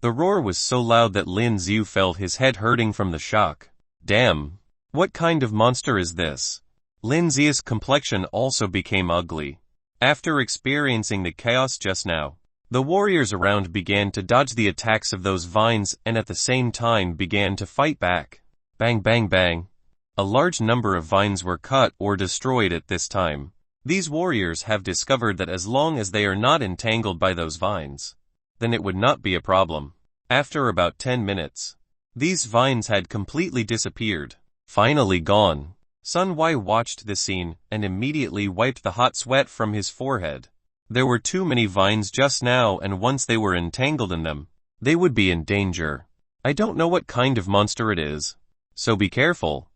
The roar was so loud that Lin Xiu felt his head hurting from the shock. Damn! What kind of monster is this? Lin Xiu's complexion also became ugly. After experiencing the chaos just now, the warriors around began to dodge the attacks of those vines and at the same time began to fight back. Bang bang bang. A large number of vines were cut or destroyed at this time. These warriors have discovered that as long as they are not entangled by those vines, then it would not be a problem. After about 10 minutes, these vines had completely disappeared. Finally gone. Sun Wai watched the scene and immediately wiped the hot sweat from his forehead. There were too many vines just now, and once they were entangled in them, they would be in danger. I don't know what kind of monster it is, so be careful.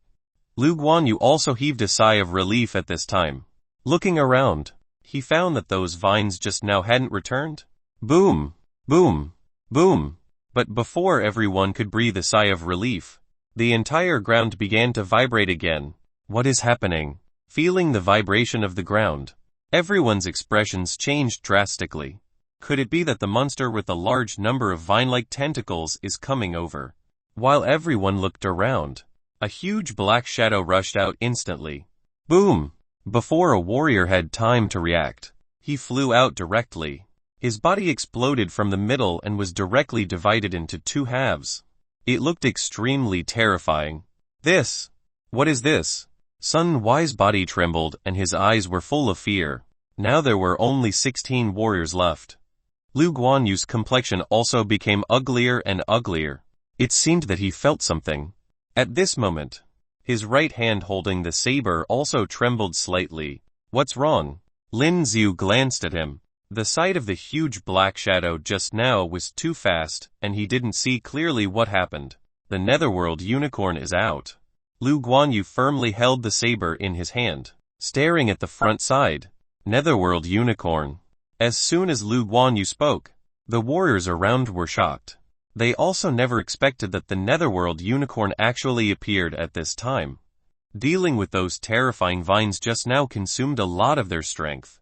Lu Guanyu also heaved a sigh of relief at this time. Looking around, he found that those vines just now hadn't returned. Boom! Boom! Boom! But before everyone could breathe a sigh of relief, the entire ground began to vibrate again. What is happening? Feeling the vibration of the ground, everyone's expressions changed drastically. Could it be that the monster with a large number of vine-like tentacles is coming over? While everyone looked around, a huge black shadow rushed out instantly. Boom! Before a warrior had time to react, he flew out directly. His body exploded from the middle and was directly divided into two halves. It looked extremely terrifying. What is this? Sun Wai's body trembled and his eyes were full of fear. Now there were only 16 warriors left. Lu Guanyu's complexion also became uglier and uglier. It seemed that he felt something. At this moment, his right hand holding the saber also trembled slightly. What's wrong? Lin Xiu glanced at him. The sight of the huge black shadow just now was too fast, and he didn't see clearly what happened. The Netherworld unicorn is out. Lu Guanyu firmly held the saber in his hand, staring at the front side. Netherworld unicorn. As soon as Lu Guanyu spoke, the warriors around were shocked. They also never expected that the Netherworld unicorn actually appeared at this time. Dealing with those terrifying vines just now consumed a lot of their strength.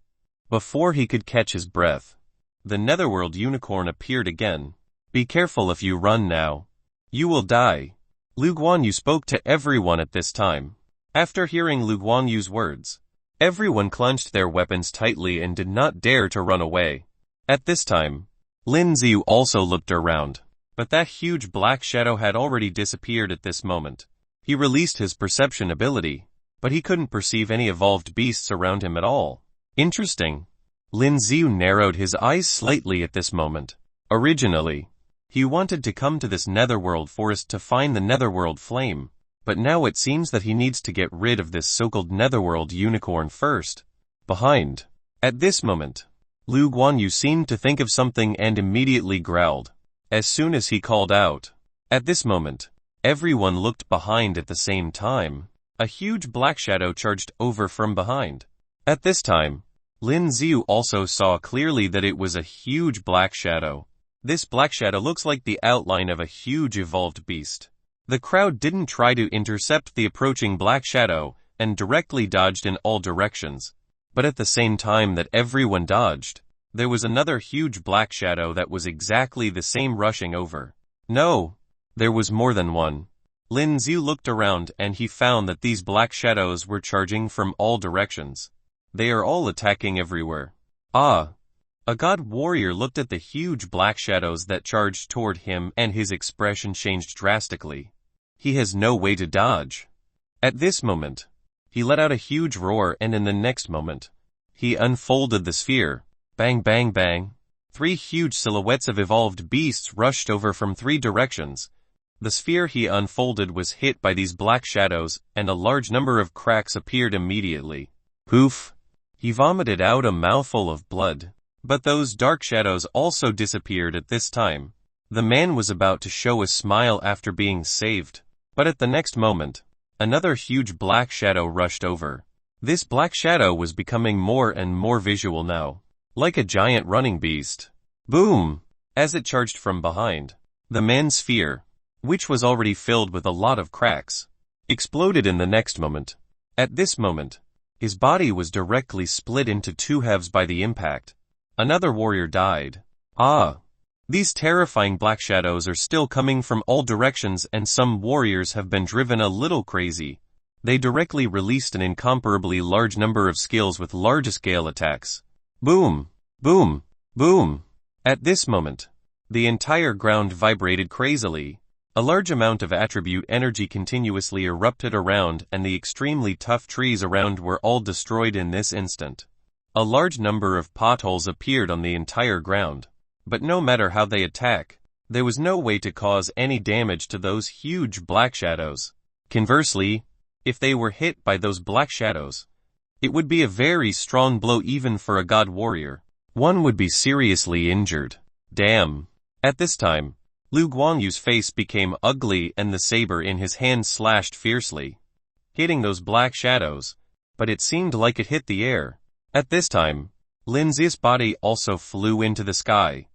Before he could catch his breath, the Netherworld unicorn appeared again. Be careful if you run now. You will die. Lu Guanyu spoke to everyone at this time. After hearing Lu Guanyu's words, everyone clenched their weapons tightly and did not dare to run away. At this time, Lin Xiu also looked around, but that huge black shadow had already disappeared at this moment. He released his perception ability, but he couldn't perceive any evolved beasts around him at all. Interesting. Lin Xiu narrowed his eyes slightly at this moment. Originally, he wanted to come to this Netherworld forest to find the Netherworld flame, but now it seems that he needs to get rid of this so-called Netherworld unicorn first. Behind. At this moment, Lu Guanyu seemed to think of something and immediately growled. As soon as he called out. At this moment, everyone looked behind at the same time. A huge black shadow charged over from behind. At this time, Lin Xiu also saw clearly that it was a huge black shadow. This black shadow looks like the outline of a huge evolved beast. The crowd didn't try to intercept the approaching black shadow and directly dodged in all directions. But at the same time that everyone dodged, there was another huge black shadow that was exactly the same rushing over. No, there was more than one. Lin Xiu looked around and he found that these black shadows were charging from all directions. They are all attacking everywhere. Ah! A god warrior looked at the huge black shadows that charged toward him and his expression changed drastically. He has no way to dodge. At this moment, he let out a huge roar and in the next moment, he unfolded the sphere. Bang bang bang. 3 huge silhouettes of evolved beasts rushed over from 3 directions. The sphere he unfolded was hit by these black shadows and a large number of cracks appeared immediately. Poof! He vomited out a mouthful of blood. But those dark shadows also disappeared at this time. The man was about to show a smile after being saved. But at the next moment, another huge black shadow rushed over. This black shadow was becoming more and more visual now. Like a giant running beast. Boom! As it charged from behind, the man's sphere, which was already filled with a lot of cracks, exploded in the next moment. At this moment, his body was directly split into two halves by the impact. Another warrior died. These terrifying black shadows are still coming from all directions, and some warriors have been driven a little crazy. They directly released an incomparably large number of skills with large-scale attacks. Boom! Boom! Boom! At this moment, the entire ground vibrated crazily. A large amount of attribute energy continuously erupted around, and the extremely tough trees around were all destroyed in this instant. A large number of potholes appeared on the entire ground. But no matter how they attack, there was no way to cause any damage to those huge black shadows. Conversely, if they were hit by those black shadows, it would be a very strong blow even for a god warrior. One would be seriously injured. Damn. At this time, Lu Guanyu's face became ugly and the saber in his hand slashed fiercely, hitting those black shadows, but it seemed like it hit the air. At this time, Lin Zi's body also flew into the sky,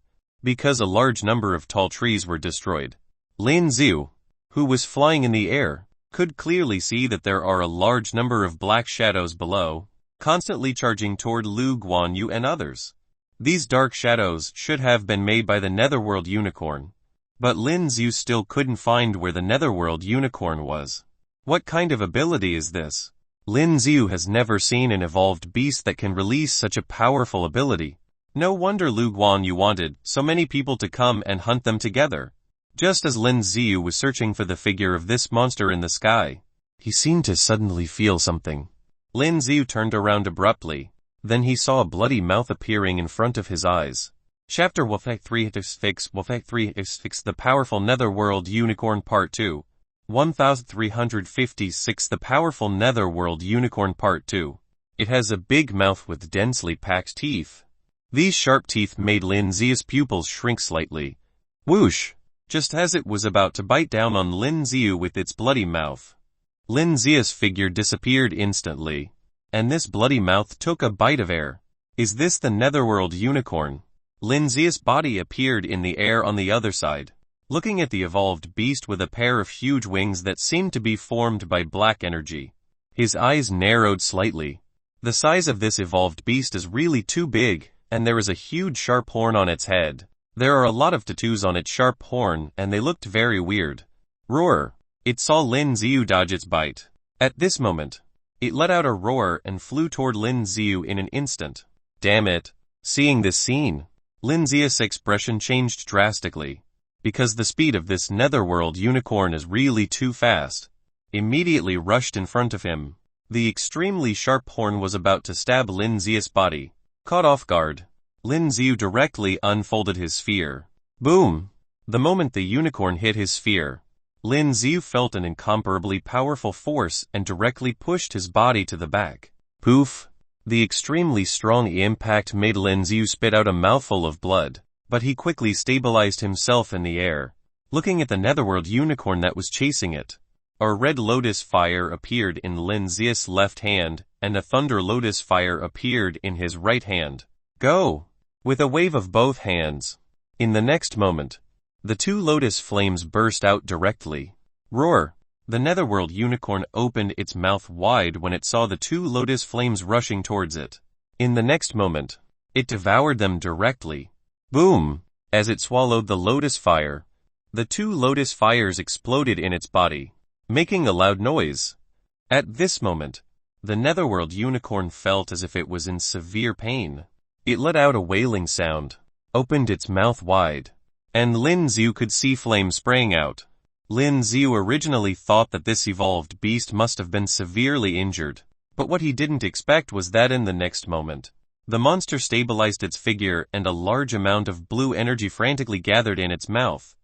because a large number of tall trees were destroyed. Lin Zi, who was flying in the air, could clearly see that there are a large number of black shadows below, constantly charging toward Lu Guanyu and others. These dark shadows should have been made by the Netherworld unicorn, but Lin Zi still couldn't find where the Netherworld unicorn was. What kind of ability is this? Lin Zi has never seen an evolved beast that can release such a powerful ability. No wonder Lu Guanyu wanted so many people to come and hunt them together. Just as Lin Zi was searching for the figure of this monster in the sky, he seemed to suddenly feel something. Lin Zi turned around abruptly. Then he saw a bloody mouth appearing in front of his eyes. Chapter 3 Fix The Powerful Netherworld Unicorn Part 2 1356 The Powerful Netherworld Unicorn Part 2. It has a big mouth with densely packed teeth. These sharp teeth made Lin Zi's pupils shrink slightly. Whoosh! Just as it was about to bite down on Lin Zi with its bloody mouth, Lin Zi's figure disappeared instantly, and this bloody mouth took a bite of air. Is this the Netherworld unicorn? Lin Zi's body appeared in the air on the other side, looking at the evolved beast with a pair of huge wings that seemed to be formed by black energy. His eyes narrowed slightly. The size of this evolved beast is really too big, and there is a huge sharp horn on its head. There are a lot of tattoos on its sharp horn, and they looked very weird. Roar! It saw Lin Zi dodge its bite. At this moment, it let out a roar and flew toward Lin Zi in an instant. Damn it! Seeing this scene, Lin Zi's expression changed drastically. Because the speed of this Netherworld unicorn is really too fast, immediately rushed in front of him. The extremely sharp horn was about to stab Lin Zi's body. Caught off guard, Lin Zi directly unfolded his sphere. Boom! The moment the unicorn hit his sphere, Lin Zi felt an incomparably powerful force and directly pushed his body to the back. Poof! The extremely strong impact made Lin Zi spit out a mouthful of blood, but he quickly stabilized himself in the air, looking at the Netherworld unicorn that was chasing it. A red lotus fire appeared in Lin Zi's left hand, and a thunder lotus fire appeared in his right hand. Go! With a wave of both hands. In the next moment, the two lotus flames burst out directly. Roar! The Netherworld unicorn opened its mouth wide when it saw the two lotus flames rushing towards it. In the next moment, it devoured them directly. Boom! As it swallowed the lotus fire, the two lotus fires exploded in its body, making a loud noise. At this moment, the Netherworld unicorn felt as if it was in severe pain. It let out a wailing sound, opened its mouth wide, and Lin Zi could see flames spraying out. Lin Zi originally thought that this evolved beast must have been severely injured, but what he didn't expect was that in the next moment, the monster stabilized its figure and a large amount of blue energy frantically gathered in its mouth.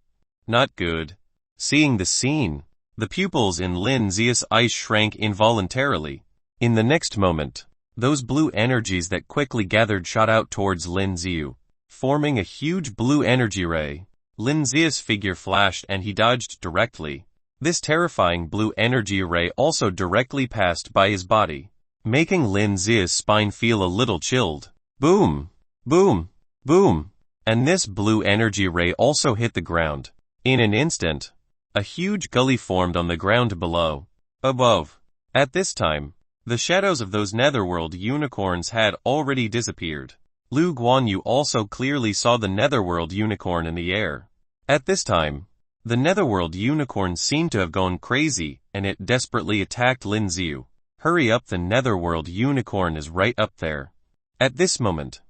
Not good. Seeing the scene, the pupils in Lin Zi's eyes shrank involuntarily. In the next moment, those blue energies that quickly gathered shot out towards Lin Zi, forming a huge blue energy ray. Lin Zi's figure flashed and he dodged directly. This terrifying blue energy ray also directly passed by his body, making Lin Zi's spine feel a little chilled. Boom! Boom! Boom! And this blue energy ray also hit the ground. In an instant, A huge gully formed on the ground below. Above. At this time, the shadows of those Netherworld unicorns had already disappeared. Lu Guanyu also clearly saw the Netherworld unicorn in the air. At this time, the Netherworld unicorn seemed to have gone crazy, and it desperately attacked Lin Xiu. Hurry up, the Netherworld unicorn is right up there. At this moment,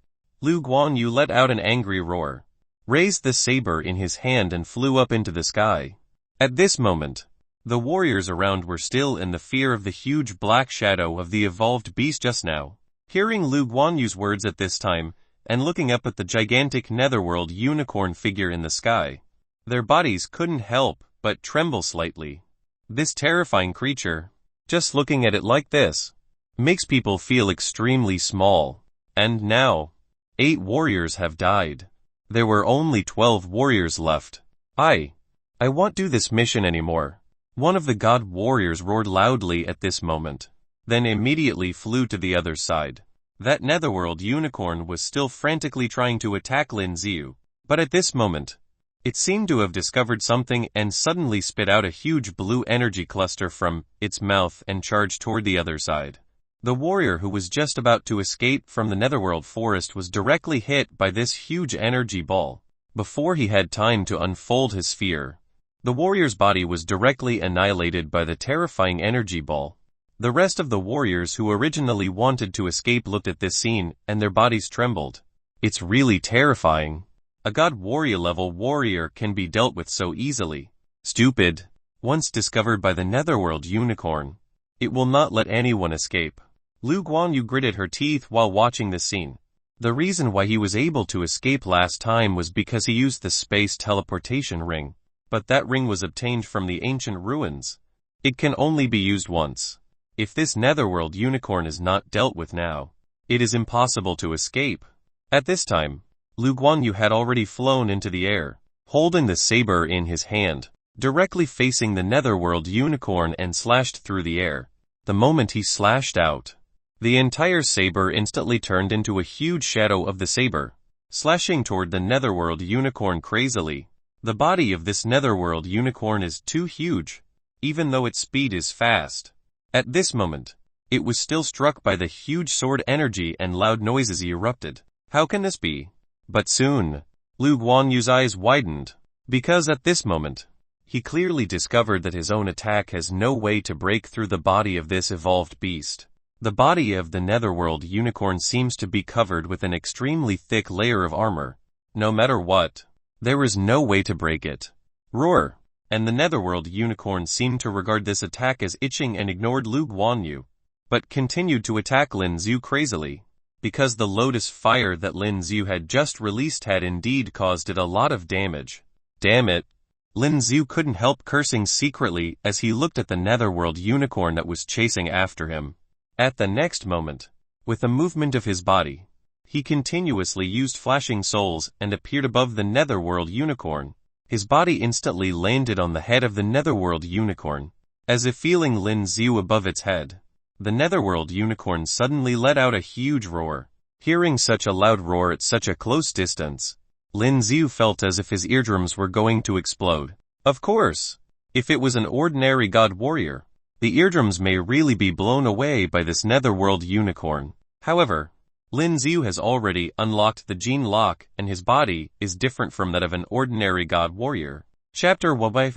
Lu Guanyu let out an angry roar, raised the saber in his hand and flew up into the sky. At this moment, the warriors around were still in the fear of the huge black shadow of the evolved beast just now. Hearing Lu Guanyu's words at this time, and looking up at the gigantic Netherworld unicorn figure in the sky, their bodies couldn't help but tremble slightly. This terrifying creature, just looking at it like this, makes people feel extremely small. And now, 8 warriors have died. There were only 12 warriors left. I won't do this mission anymore. One of the god warriors roared loudly at this moment, then immediately flew to the other side. That Netherworld unicorn was still frantically trying to attack Lin Xiu, but at this moment, it seemed to have discovered something and suddenly spit out a huge blue energy cluster from its mouth and charged toward the other side. The warrior who was just about to escape from the Netherworld forest was directly hit by this huge energy ball. Before he had time to unfold his sphere, the warrior's body was directly annihilated by the terrifying energy ball. The rest of the warriors who originally wanted to escape looked at this scene, and their bodies trembled. It's really terrifying. A god warrior level warrior can be dealt with so easily. Stupid. Once discovered by the Netherworld unicorn, it will not let anyone escape. Lu Guanyu gritted her teeth while watching this scene. The reason why he was able to escape last time was because he used the space teleportation ring. But that ring was obtained from the ancient ruins. It can only be used once. If this Netherworld unicorn is not dealt with now, it is impossible to escape. At this time, Lu Guanyu had already flown into the air, holding the saber in his hand, directly facing the Netherworld unicorn and slashed through the air. The moment he slashed out, the entire saber instantly turned into a huge shadow of the saber, slashing toward the Netherworld unicorn crazily. The body of this Netherworld unicorn is too huge, even though its speed is fast. At this moment, it was still struck by the huge sword energy and loud noises erupted. How can this be? But soon, Lu Guanyu's eyes widened, because at this moment, he clearly discovered that his own attack has no way to break through the body of this evolved beast. The body of the Netherworld unicorn seems to be covered with an extremely thick layer of armor. No matter what, there is no way to break it. Roar! And the Netherworld unicorn seemed to regard this attack as itching and ignored Lu Guanyu, but continued to attack Lin Xiu crazily, because the lotus fire that Lin Xiu had just released had indeed caused it a lot of damage. Damn it! Lin Xiu couldn't help cursing secretly as he looked at the Netherworld unicorn that was chasing after him. At the next moment, with a movement of his body, he continuously used flashing souls and appeared above the Netherworld unicorn. His body instantly landed on the head of the Netherworld unicorn, as if feeling Lin Xiu above its head. The Netherworld unicorn suddenly let out a huge roar. Hearing such a loud roar at such a close distance, Lin Xiu felt as if his eardrums were going to explode. Of course, if it was an ordinary god warrior, the eardrums may really be blown away by this Netherworld unicorn. However, Lin Xiu has already unlocked the gene lock and his body is different from that of an ordinary god warrior. Chapter 1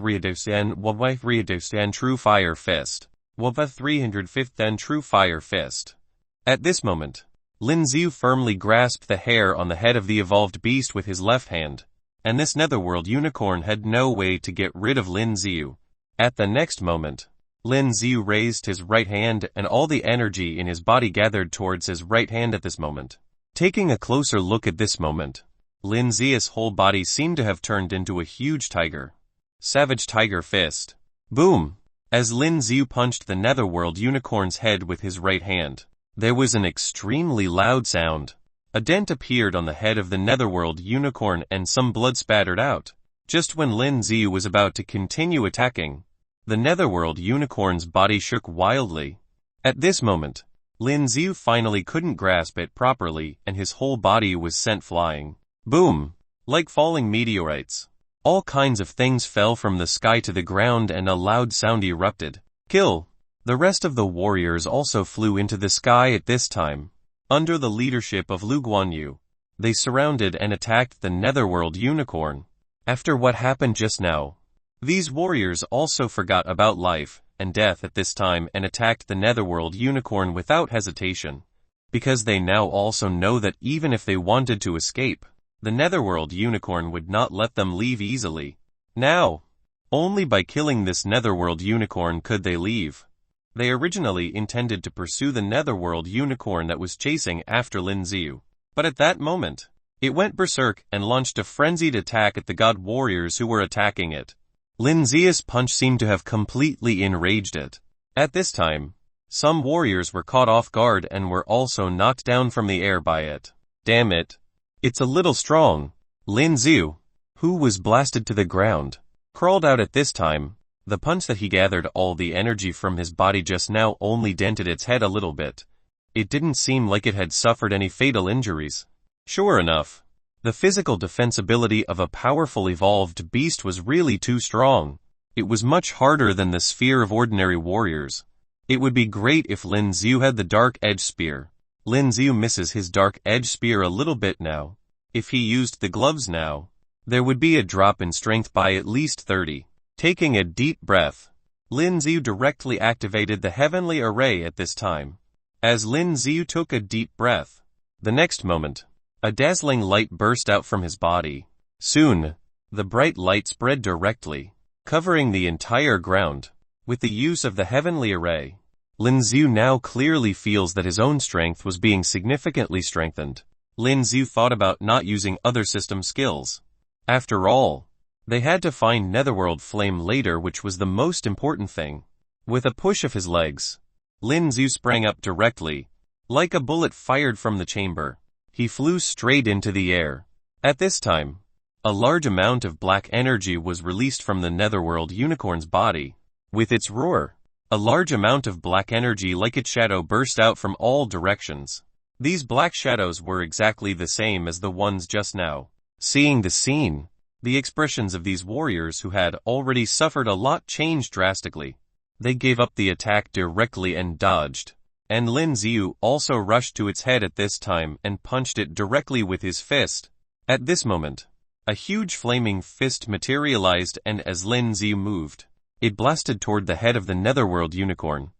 True Fire Fist. 305 True Fire Fist. At this moment, Lin Xiu firmly grasped the hair on the head of the evolved beast with his left hand, and this Netherworld unicorn had no way to get rid of Lin Xiu. At the next moment, Lin Xiu raised his right hand and all the energy in his body gathered towards his right hand at this moment. Taking a closer look at this moment, Lin Xiu's whole body seemed to have turned into a huge tiger. Savage Tiger Fist. Boom! As Lin Xiu punched the Netherworld unicorn's head with his right hand, there was an extremely loud sound. A dent appeared on the head of the Netherworld unicorn and some blood spattered out. Just when Lin Xiu was about to continue attacking, the Netherworld unicorn's body shook wildly. At this moment, Lin Xiu finally couldn't grasp it properly and his whole body was sent flying. Boom! Like falling meteorites. All kinds of things fell from the sky to the ground and a loud sound erupted. Kill! The rest of the warriors also flew into the sky at this time. Under the leadership of Lu Guanyu, they surrounded and attacked the Netherworld unicorn. After what happened just now, these warriors also forgot about life and death at this time and attacked the Netherworld unicorn without hesitation, because they now also know that even if they wanted to escape, the Netherworld unicorn would not let them leave easily. Now, only by killing this Netherworld unicorn could they leave. They originally intended to pursue the Netherworld unicorn that was chasing after Lin Xiu, but at that moment, it went berserk and launched a frenzied attack at the god warriors who were attacking it. Lin Xiu's punch seemed to have completely enraged it. At this time, some warriors were caught off guard and were also knocked down from the air by it. Damn it. It's a little strong. Lin Xiu, who was blasted to the ground, crawled out at this time. The punch that he gathered all the energy from his body just now only dented its head a little bit. It didn't seem like it had suffered any fatal injuries. Sure enough, the physical defensibility of a powerful evolved beast was really too strong. It was much harder than the sphere of ordinary warriors. It would be great if Lin Xiu had the dark edge spear. Lin Xiu misses his dark edge spear a little bit now. If he used the gloves now, there would be a drop in strength by at least 30. Taking a deep breath, Lin Xiu directly activated the heavenly array at this time. As Lin Xiu took a deep breath, the next moment, a dazzling light burst out from his body. Soon, the bright light spread directly, covering the entire ground. With the use of the heavenly array, Lin Xiu now clearly feels that his own strength was being significantly strengthened. Lin Xiu thought about not using other system skills. After all, they had to find Netherworld Flame later, which was the most important thing. With a push of his legs, Lin Xiu sprang up directly. Like a bullet fired from the chamber, he flew straight into the air. At this time, a large amount of black energy was released from the Netherworld unicorn's body. With its roar, a large amount of black energy like its shadow burst out from all directions. These black shadows were exactly the same as the ones just now. Seeing the scene, the expressions of these warriors who had already suffered a lot changed drastically. They gave up the attack directly and dodged. And Lin Xiu also rushed to its head at this time and punched it directly with his fist. At this moment, a huge flaming fist materialized, and as Lin Xiu moved, it blasted toward the head of the Netherworld unicorn.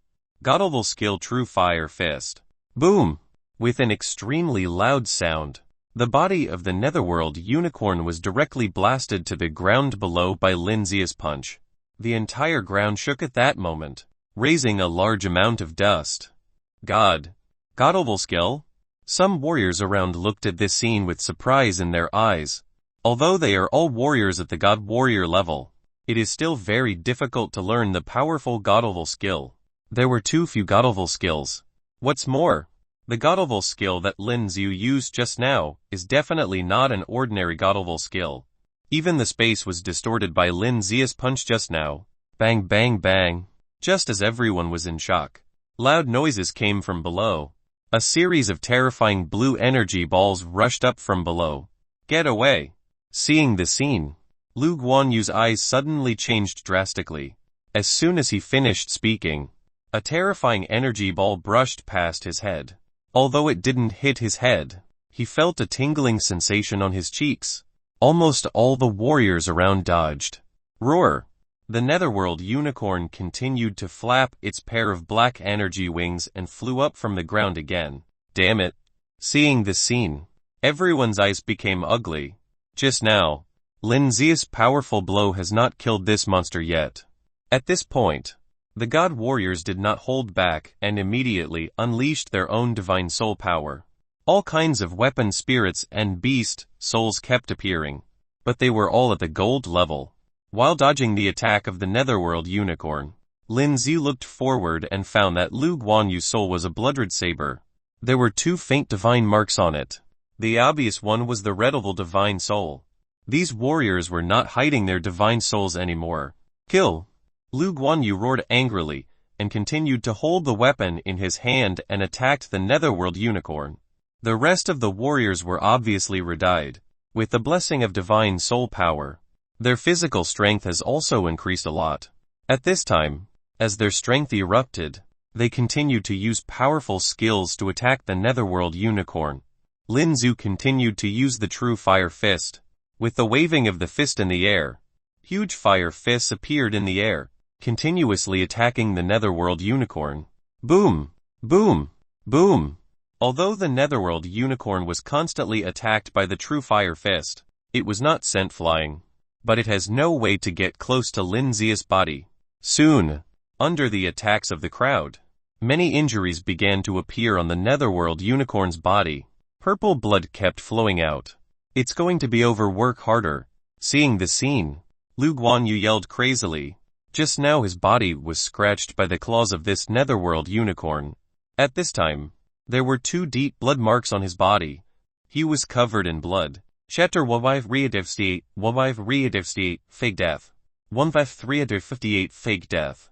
God-level skill True Fire Fist. Boom! With an extremely loud sound, the body of the Netherworld unicorn was directly blasted to the ground below by Lin Xiu's punch. The entire ground shook at that moment, raising a large amount of dust. God-level skill? Some warriors around looked at this scene with surprise in their eyes. Although they are all warriors at the God Warrior level, it is still very difficult to learn the powerful God-level skill. There were too few God-level skills. What's more, the God-level skill that Lin Xiu used just now is definitely not an ordinary God-level skill. Even the space was distorted by Lin Xiu's punch just now. Bang bang bang. Just as everyone was in shock, loud noises came from below. A series of terrifying blue energy balls rushed up from below. Get away. Seeing the scene, Lu Guanyu's eyes suddenly changed drastically. As soon as he finished speaking, a terrifying energy ball brushed past his head. Although it didn't hit his head, he felt a tingling sensation on his cheeks. Almost all the warriors around dodged. Roar! The Netherworld unicorn continued to flap its pair of black energy wings and flew up from the ground again. Damn it! Seeing this scene, everyone's eyes became ugly. Just now, Lin Xiu's powerful blow has not killed this monster yet. At this point, the God Warriors did not hold back and immediately unleashed their own divine soul power. All kinds of weapon spirits and beast souls kept appearing, but they were all at the gold level. While dodging the attack of the Netherworld unicorn, Lin Xiu looked forward and found that Lu Guanyu's soul was a bloodred saber. There were two faint divine marks on it. The obvious one was the red-level divine soul. These warriors were not hiding their divine souls anymore. Kill! Lu Guanyu roared angrily, and continued to hold the weapon in his hand and attacked the Netherworld unicorn. The rest of the warriors were obviously red-eyed. With the blessing of divine soul power, Their physical strength has also increased a lot. At this time, as their strength erupted, they continued to use powerful skills to attack the Netherworld unicorn. Lin Zhu continued to use the true fire fist. With the waving of the fist in the air, huge fire fists appeared in the air, continuously attacking the Netherworld unicorn. Boom! Boom! Boom! Although the Netherworld unicorn was constantly attacked by the true fire fist, it was not sent flying. But it has no way to get close to Lin Zhu's body. Soon, under the attacks of the crowd, many injuries began to appear on the Netherworld unicorn's body. Purple blood kept flowing out. It's going to be over, work harder. Seeing the scene, Lu Guanyu yelled crazily. Just now his body was scratched by the claws of this Netherworld unicorn. At this time, there were 2 deep blood marks on his body. He was covered in blood. Chapter 158, Fake Death. 15358 Fake Death.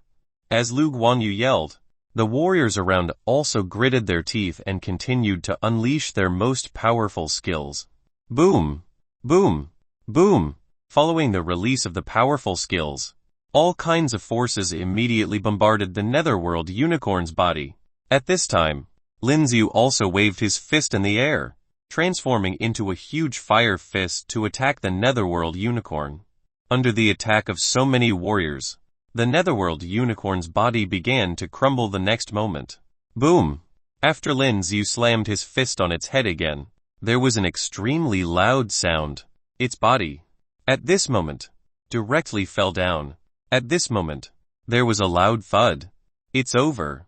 As Lu Guanyu yelled, the warriors around also gritted their teeth and continued to unleash their most powerful skills. Boom! Boom! Boom! Following the release of the powerful skills, all kinds of forces immediately bombarded the Netherworld unicorn's body. At this time, Lin Zhu also waved his fist in the air, transforming into a huge fire fist to attack the Netherworld unicorn. Under the attack of so many warriors, the Netherworld unicorn's body began to crumble the next moment. Boom! After Lin Zhu slammed his fist on its head again, there was an extremely loud sound. Its body, at this moment, directly fell down. At this moment, there was a loud thud. It's over.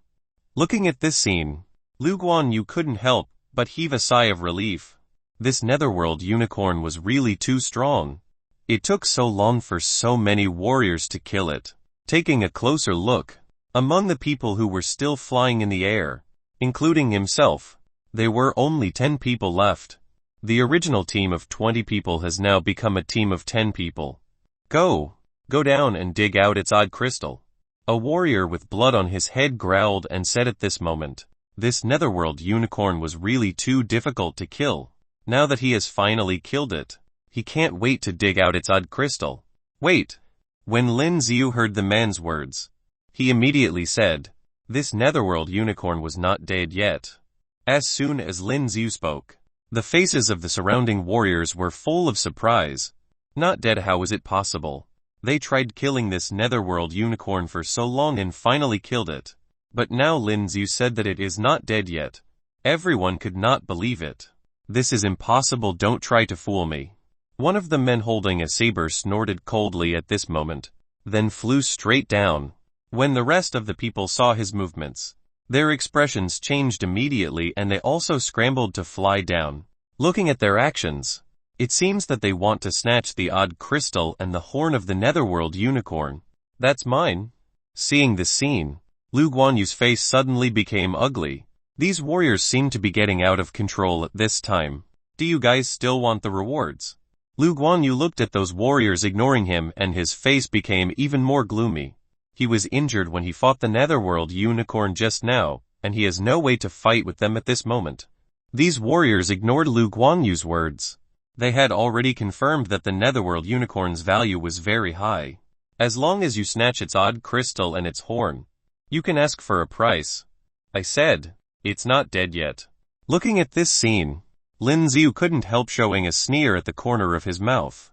Looking at this scene, Lu Guanyu couldn't help but heave a sigh of relief. This Netherworld unicorn was really too strong. It took so long for so many warriors to kill it. Taking a closer look, among the people who were still flying in the air, including himself, there were only 10 people left. The original team of 20 people has now become a team of 10 people. Go down and dig out its odd crystal. A warrior with blood on his head growled and said at this moment, this Netherworld unicorn was really too difficult to kill. Now that he has finally killed it, he can't wait to dig out its odd crystal. Wait! When Lin Zhu heard the man's words, he immediately said, this Netherworld unicorn was not dead yet. As soon as Lin Zhu spoke, the faces of the surrounding warriors were full of surprise. Not dead? How is it possible? They tried killing this Netherworld unicorn for so long and finally killed it. But now Lin Zhu said that it is not dead yet. Everyone could not believe it. This is impossible, don't try to fool me. One of the men holding a saber snorted coldly at this moment, then flew straight down. When the rest of the people saw his movements, their expressions changed immediately and they also scrambled to fly down. Looking at their actions, it seems that they want to snatch the odd crystal and the horn of the Netherworld unicorn. That's mine. Seeing this scene, Lu Guanyu's face suddenly became ugly. These warriors seem to be getting out of control at this time. Do you guys still want the rewards? Lu Guanyu looked at those warriors ignoring him and his face became even more gloomy. He was injured when he fought the Netherworld unicorn just now, and he has no way to fight with them at this moment. These warriors ignored Lu Guanyu's words. They had already confirmed that the Netherworld unicorn's value was very high. As long as you snatch its odd crystal and its horn, you can ask for a price. I said, it's not dead yet. Looking at this scene, Lin Zhu couldn't help showing a sneer at the corner of his mouth.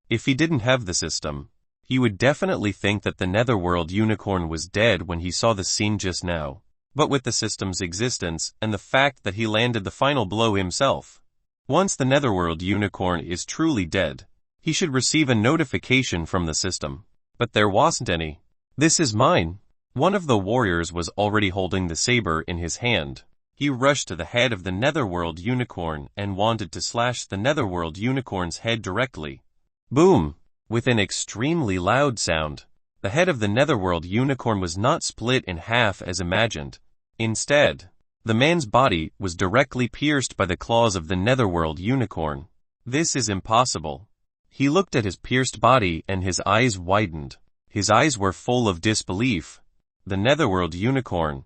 If he didn't have the system, he would definitely think that the Netherworld unicorn was dead when he saw the scene just now. But with the system's existence and the fact that he landed the final blow himself, once the Netherworld unicorn is truly dead, he should receive a notification from the system. But there wasn't any. This is mine. One of the warriors was already holding the saber in his hand. He rushed to the head of the Netherworld unicorn and wanted to slash the Netherworld unicorn's head directly. Boom! With an extremely loud sound, the head of the Netherworld unicorn was not split in half as imagined. Instead, the man's body was directly pierced by the claws of the Netherworld unicorn. This is impossible. He looked at his pierced body and his eyes widened. His eyes were full of disbelief. The Netherworld unicorn,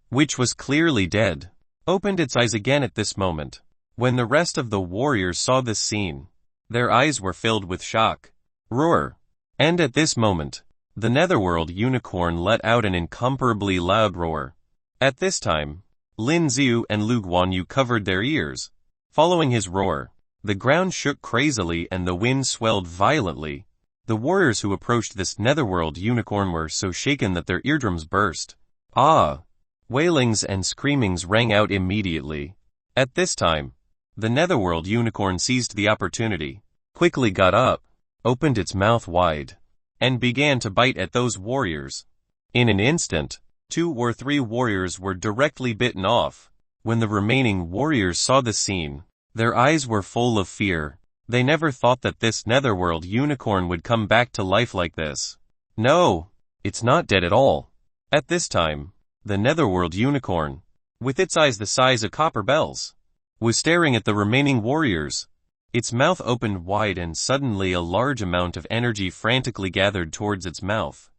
which was clearly dead, opened its eyes again at this moment. When the rest of the warriors saw this scene, their eyes were filled with shock. Roar. And at this moment, the Netherworld unicorn let out an incomparably loud roar. At this time, Lin Xiu and Lu Guanyu covered their ears. Following his roar, the ground shook crazily and the wind swelled violently. The warriors who approached this Netherworld unicorn were so shaken that their eardrums burst. Ah! Wailings and screamings rang out immediately. At this time, the Netherworld unicorn seized the opportunity, quickly got up, opened its mouth wide, and began to bite at those warriors. In an instant, 2 or 3 warriors were directly bitten off. When the remaining warriors saw the scene, their eyes were full of fear. They never thought that this Netherworld unicorn would come back to life like this. No, it's not dead at all. At this time, the Netherworld unicorn, with its eyes the size of copper bells, was staring at the remaining warriors. Its mouth opened wide and suddenly a large amount of energy frantically gathered towards its mouth.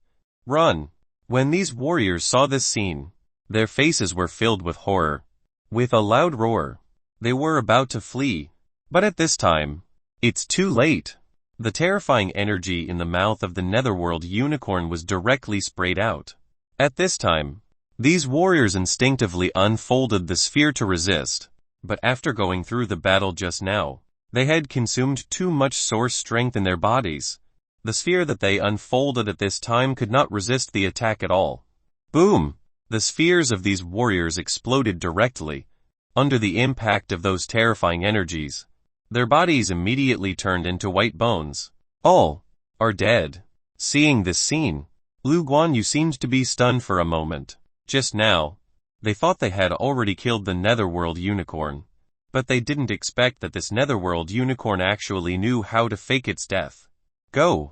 Run! When these warriors saw this scene, their faces were filled with horror. With a loud roar, they were about to flee. But at this time, it's too late. The terrifying energy in the mouth of the Netherworld unicorn was directly sprayed out. At this time, these warriors instinctively unfolded the sphere to resist. But after going through the battle just now, they had consumed too much source strength in their bodies. The sphere that they unfolded at this time could not resist the attack at all. Boom! The spheres of these warriors exploded directly. Under the impact of those terrifying energies, their bodies immediately turned into white bones. All are dead. Seeing this scene, Lu Guanyu seemed to be stunned for a moment. Just now, they thought they had already killed the Netherworld unicorn. But they didn't expect that this Netherworld unicorn actually knew how to fake its death. Go!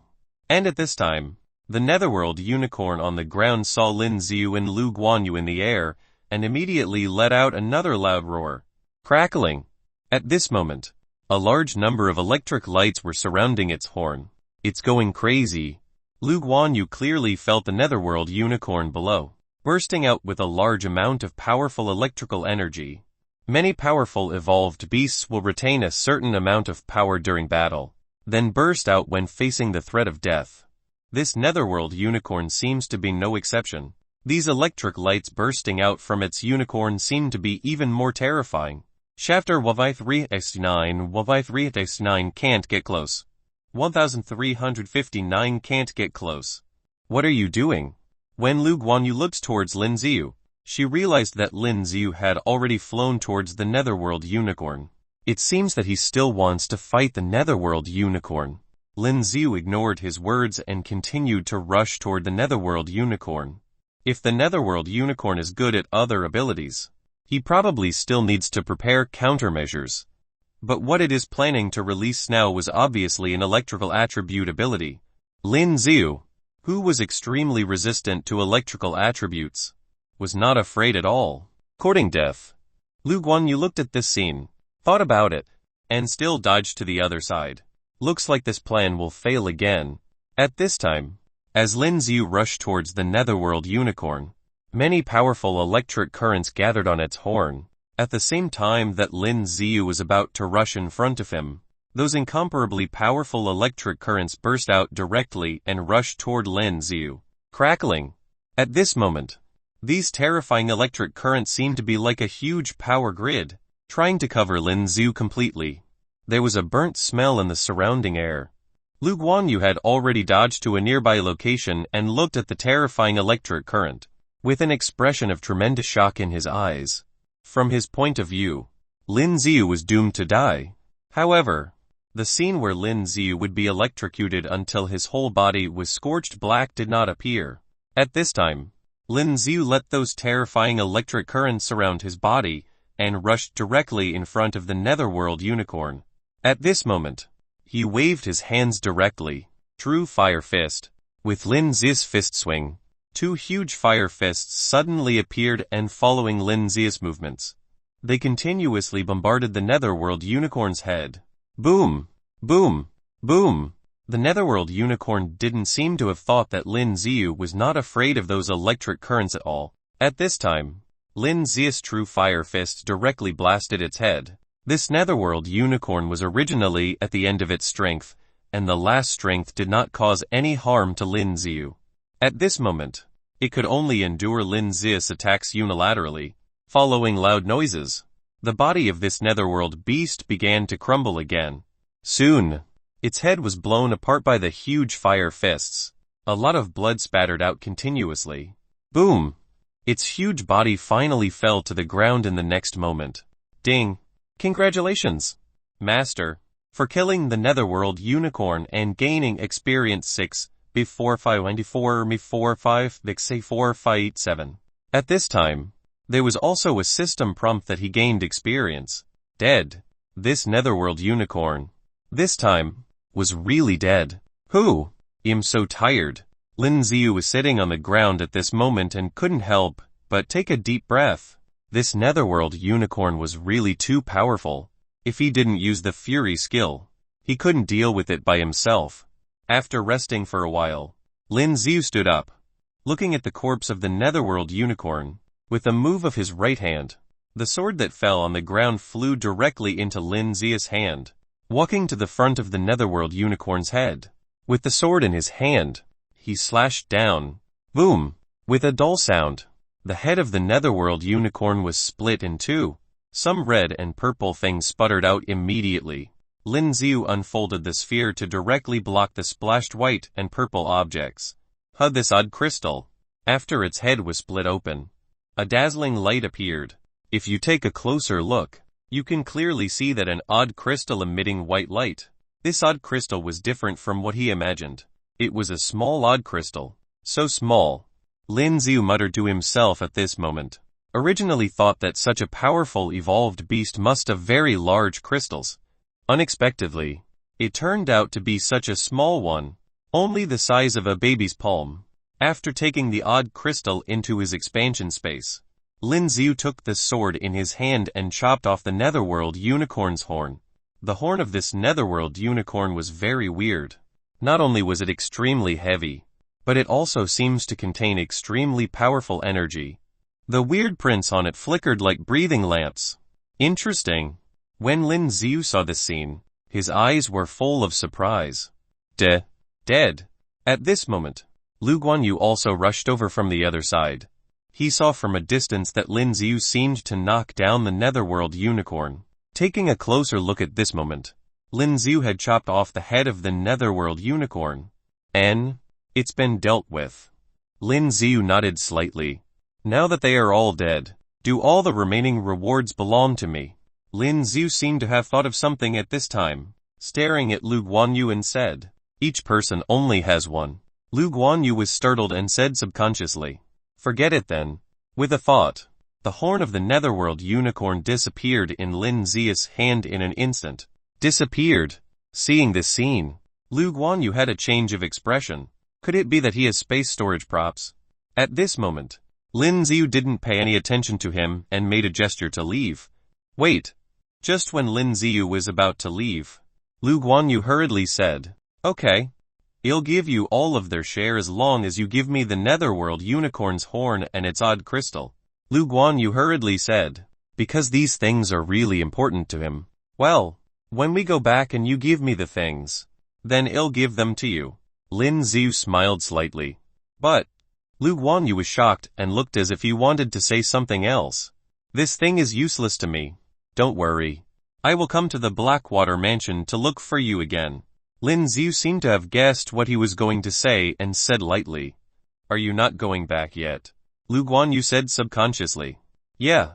And at this time, the Netherworld unicorn on the ground saw Lin Xiu and Lu Guanyu in the air, and immediately let out another loud roar. Crackling! At this moment, a large number of electric lights were surrounding its horn. It's going crazy. Lu Guanyu clearly felt the Netherworld unicorn below, bursting out with a large amount of powerful electrical energy. Many powerful evolved beasts will retain a certain amount of power during battle, then burst out when facing the threat of death. This Netherworld unicorn seems to be no exception. These electric lights bursting out from its unicorn seem to be even more terrifying. Chapter 1339 can't get close. 1359 can't get close. What are you doing? When Lu Guanyu looked towards Lin Xiu, she realized that Lin Xiu had already flown towards the Netherworld unicorn. It seems that he still wants to fight the Netherworld unicorn. Lin Xiu ignored his words and continued to rush toward the Netherworld unicorn. If the Netherworld unicorn is good at other abilities, he probably still needs to prepare countermeasures. But what it is planning to release now was obviously an electrical attribute ability. Lin Xiu, who was extremely resistant to electrical attributes, was not afraid at all. Courting death. Lu Guanyu looked at this scene, thought about it, and still dodged to the other side. Looks like this plan will fail again. At this time, as Lin Xiu rushed towards the Netherworld unicorn, many powerful electric currents gathered on its horn. At the same time that Lin Xiu was about to rush in front of him, those incomparably powerful electric currents burst out directly and rushed toward Lin Xiu, crackling. At this moment, these terrifying electric currents seemed to be like a huge power grid, trying to cover Lin Xiu completely. There was a burnt smell in the surrounding air. Lu Guanyu had already dodged to a nearby location and looked at the terrifying electric current, with an expression of tremendous shock in his eyes. From his point of view, Lin Xiu was doomed to die. However, the scene where Lin Xiu would be electrocuted until his whole body was scorched black did not appear. At this time, Lin Xiu let those terrifying electric currents surround his body and rushed directly in front of the Netherworld unicorn. At this moment, he waved his hands directly. True Fire Fist. With Lin Xiu's fist swing, 2 huge fire fists suddenly appeared and following Lin Xiu's movements, they continuously bombarded the Netherworld unicorn's head. Boom! Boom! Boom! The Netherworld unicorn didn't seem to have thought that Lin Xiu was not afraid of those electric currents at all. At this time, Lin Xiu's true fire fist directly blasted its head. This Netherworld unicorn was originally at the end of its strength, and the last strength did not cause any harm to Lin Xiu. At this moment, it could only endure Lin Xiu's attacks unilaterally. Following loud noises, the body of this netherworld beast began to crumble again. Soon, its head was blown apart by the huge fire fists. A lot of blood spattered out continuously. Boom! Its huge body finally fell to the ground in the next moment. Ding! Congratulations, Master, for killing the Netherworld unicorn and gaining experience 6, before 594 before 5 4 5 7. At this time, there was also a system prompt that he gained experience. Dead. This Netherworld unicorn, this time, was really dead. Who? I'm so tired. Lin Xiu was sitting on the ground at this moment and couldn't help but take a deep breath. This Netherworld unicorn was really too powerful. If he didn't use the Fury skill, he couldn't deal with it by himself. After resting for a while, Lin Xiu stood up, looking at the corpse of the Netherworld unicorn. With a move of his right hand, the sword that fell on the ground flew directly into Lin Xiu's hand. Walking to the front of the Netherworld unicorn's head, with the sword in his hand, he slashed down. Boom! With a dull sound, the head of the Netherworld unicorn was split in two. Some red and purple things sputtered out immediately. Lin Xiu unfolded the sphere to directly block the splashed white and purple objects. This odd crystal. After its head was split open, a dazzling light appeared. If you take a closer look, you can clearly see that an odd crystal emitting white light. This odd crystal was different from what he imagined. It was a small odd crystal. So small, Lin Xiu muttered to himself at this moment. Originally thought that such a powerful evolved beast must have very large crystals. Unexpectedly, it turned out to be such a small one, only the size of a baby's palm. After taking the odd crystal into his expansion space, Lin Xiu took the sword in his hand and chopped off the Netherworld unicorn's horn. The horn of this Netherworld unicorn was very weird. Not only was it extremely heavy, but it also seems to contain extremely powerful energy. The weird prints on it flickered like breathing lamps. Interesting. When Lin Xiu saw this scene, his eyes were full of surprise. Dead. At this moment, Lu Guanyu also rushed over from the other side. He saw from a distance that Lin Xiu seemed to knock down the Netherworld unicorn. Taking a closer look at this moment, Lin Xiu had chopped off the head of the Netherworld unicorn. It's been dealt with. Lin Xiu nodded slightly. Now that they are all dead, do all the remaining rewards belong to me? Lin Xiu seemed to have thought of something at this time, staring at Lu Guanyu and said, each person only has one. Lu Guanyu was startled and said subconsciously, forget it then. With a thought, the horn of the Netherworld unicorn disappeared in Lin Xiu's hand in an instant. Disappeared. Seeing this scene, Lu Guanyu had a change of expression. Could it be that he has space storage props? At this moment, Lin Xiu didn't pay any attention to him and made a gesture to leave. Wait. Just when Lin Xiu was about to leave, Lu Guanyu hurriedly said, okay. I'll give you all of their share as long as you give me the Netherworld unicorn's horn and its odd crystal. Lu Guanyu hurriedly said, because these things are really important to him. Well, when we go back and you give me the things, then I'll give them to you. Lin Xiu smiled slightly. But, Lu Guanyu was shocked and looked as if he wanted to say something else. This thing is useless to me. Don't worry. I will come to the Blackwater mansion to look for you again. Lin Xiu seemed to have guessed what he was going to say and said lightly, are you not going back yet? Lu Guanyu said subconsciously. Yeah.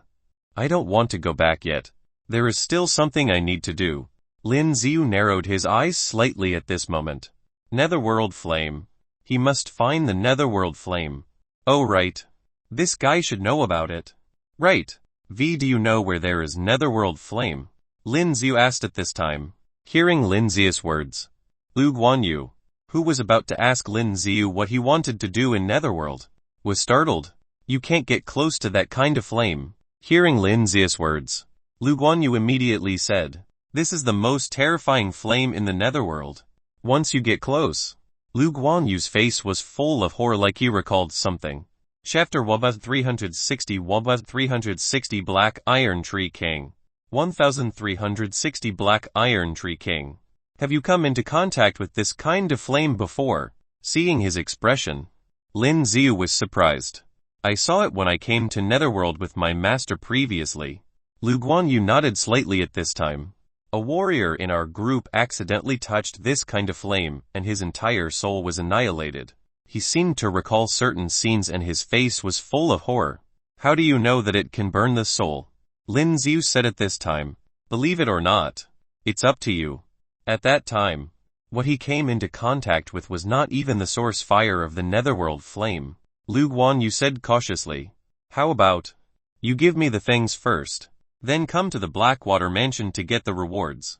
I don't want to go back yet. There is still something I need to do. Lin Xiu narrowed his eyes slightly at this moment. Netherworld flame. He must find the Netherworld flame. Oh right. This guy should know about it. Right. V, do you know where there is Netherworld flame? Lin Xiu asked at this time. Hearing Lin Xiu's words, Lu Guanyu, who was about to ask Lin Xiu what he wanted to do in Netherworld, was startled. You can't get close to that kind of flame. Hearing Lin Xiu's words, Lu Guanyu immediately said, this is the most terrifying flame in the Netherworld. Once you get close. Lu Guanyu's face was full of horror like he recalled something. Chapter 1360 360 Black Iron Tree King. 1360 Black Iron Tree King. Have you come into contact with this kind of flame before? Seeing his expression, Lin Xiu was surprised. I saw it when I came to Netherworld with my master previously. Lu Guanyu nodded slightly at this time. A warrior in our group accidentally touched this kind of flame, and his entire soul was annihilated. He seemed to recall certain scenes and his face was full of horror. How do you know that it can burn the soul? Lin Xiu said at this time. Believe it or not, it's up to you. At that time, what he came into contact with was not even the source fire of the Netherworld flame. Lu Guanyu said cautiously. How about, you give me the things first, then come to the Blackwater mansion to get the rewards.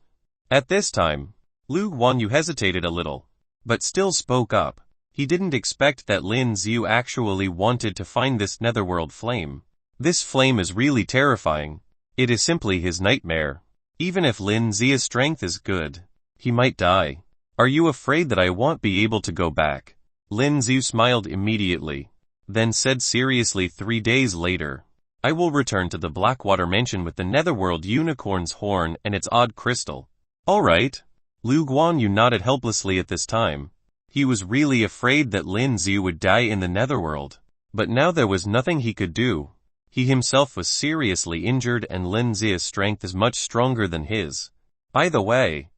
At this time, Lu Guanyu hesitated a little, but still spoke up. He didn't expect that Lin Xiu actually wanted to find this Netherworld flame. This flame is really terrifying. It is simply his nightmare. Even if Lin Xiu's strength is good, he might die. Are you afraid that I won't be able to go back? Lin Xiu smiled immediately, then said seriously 3 days later. I will return to the Blackwater mansion with the Netherworld unicorn's horn and its odd crystal. All right. Lu Guanyu nodded helplessly at this time. He was really afraid that Lin Xiu would die in the Netherworld. But now there was nothing he could do. He himself was seriously injured and Lin Xiu's strength is much stronger than his. By the way,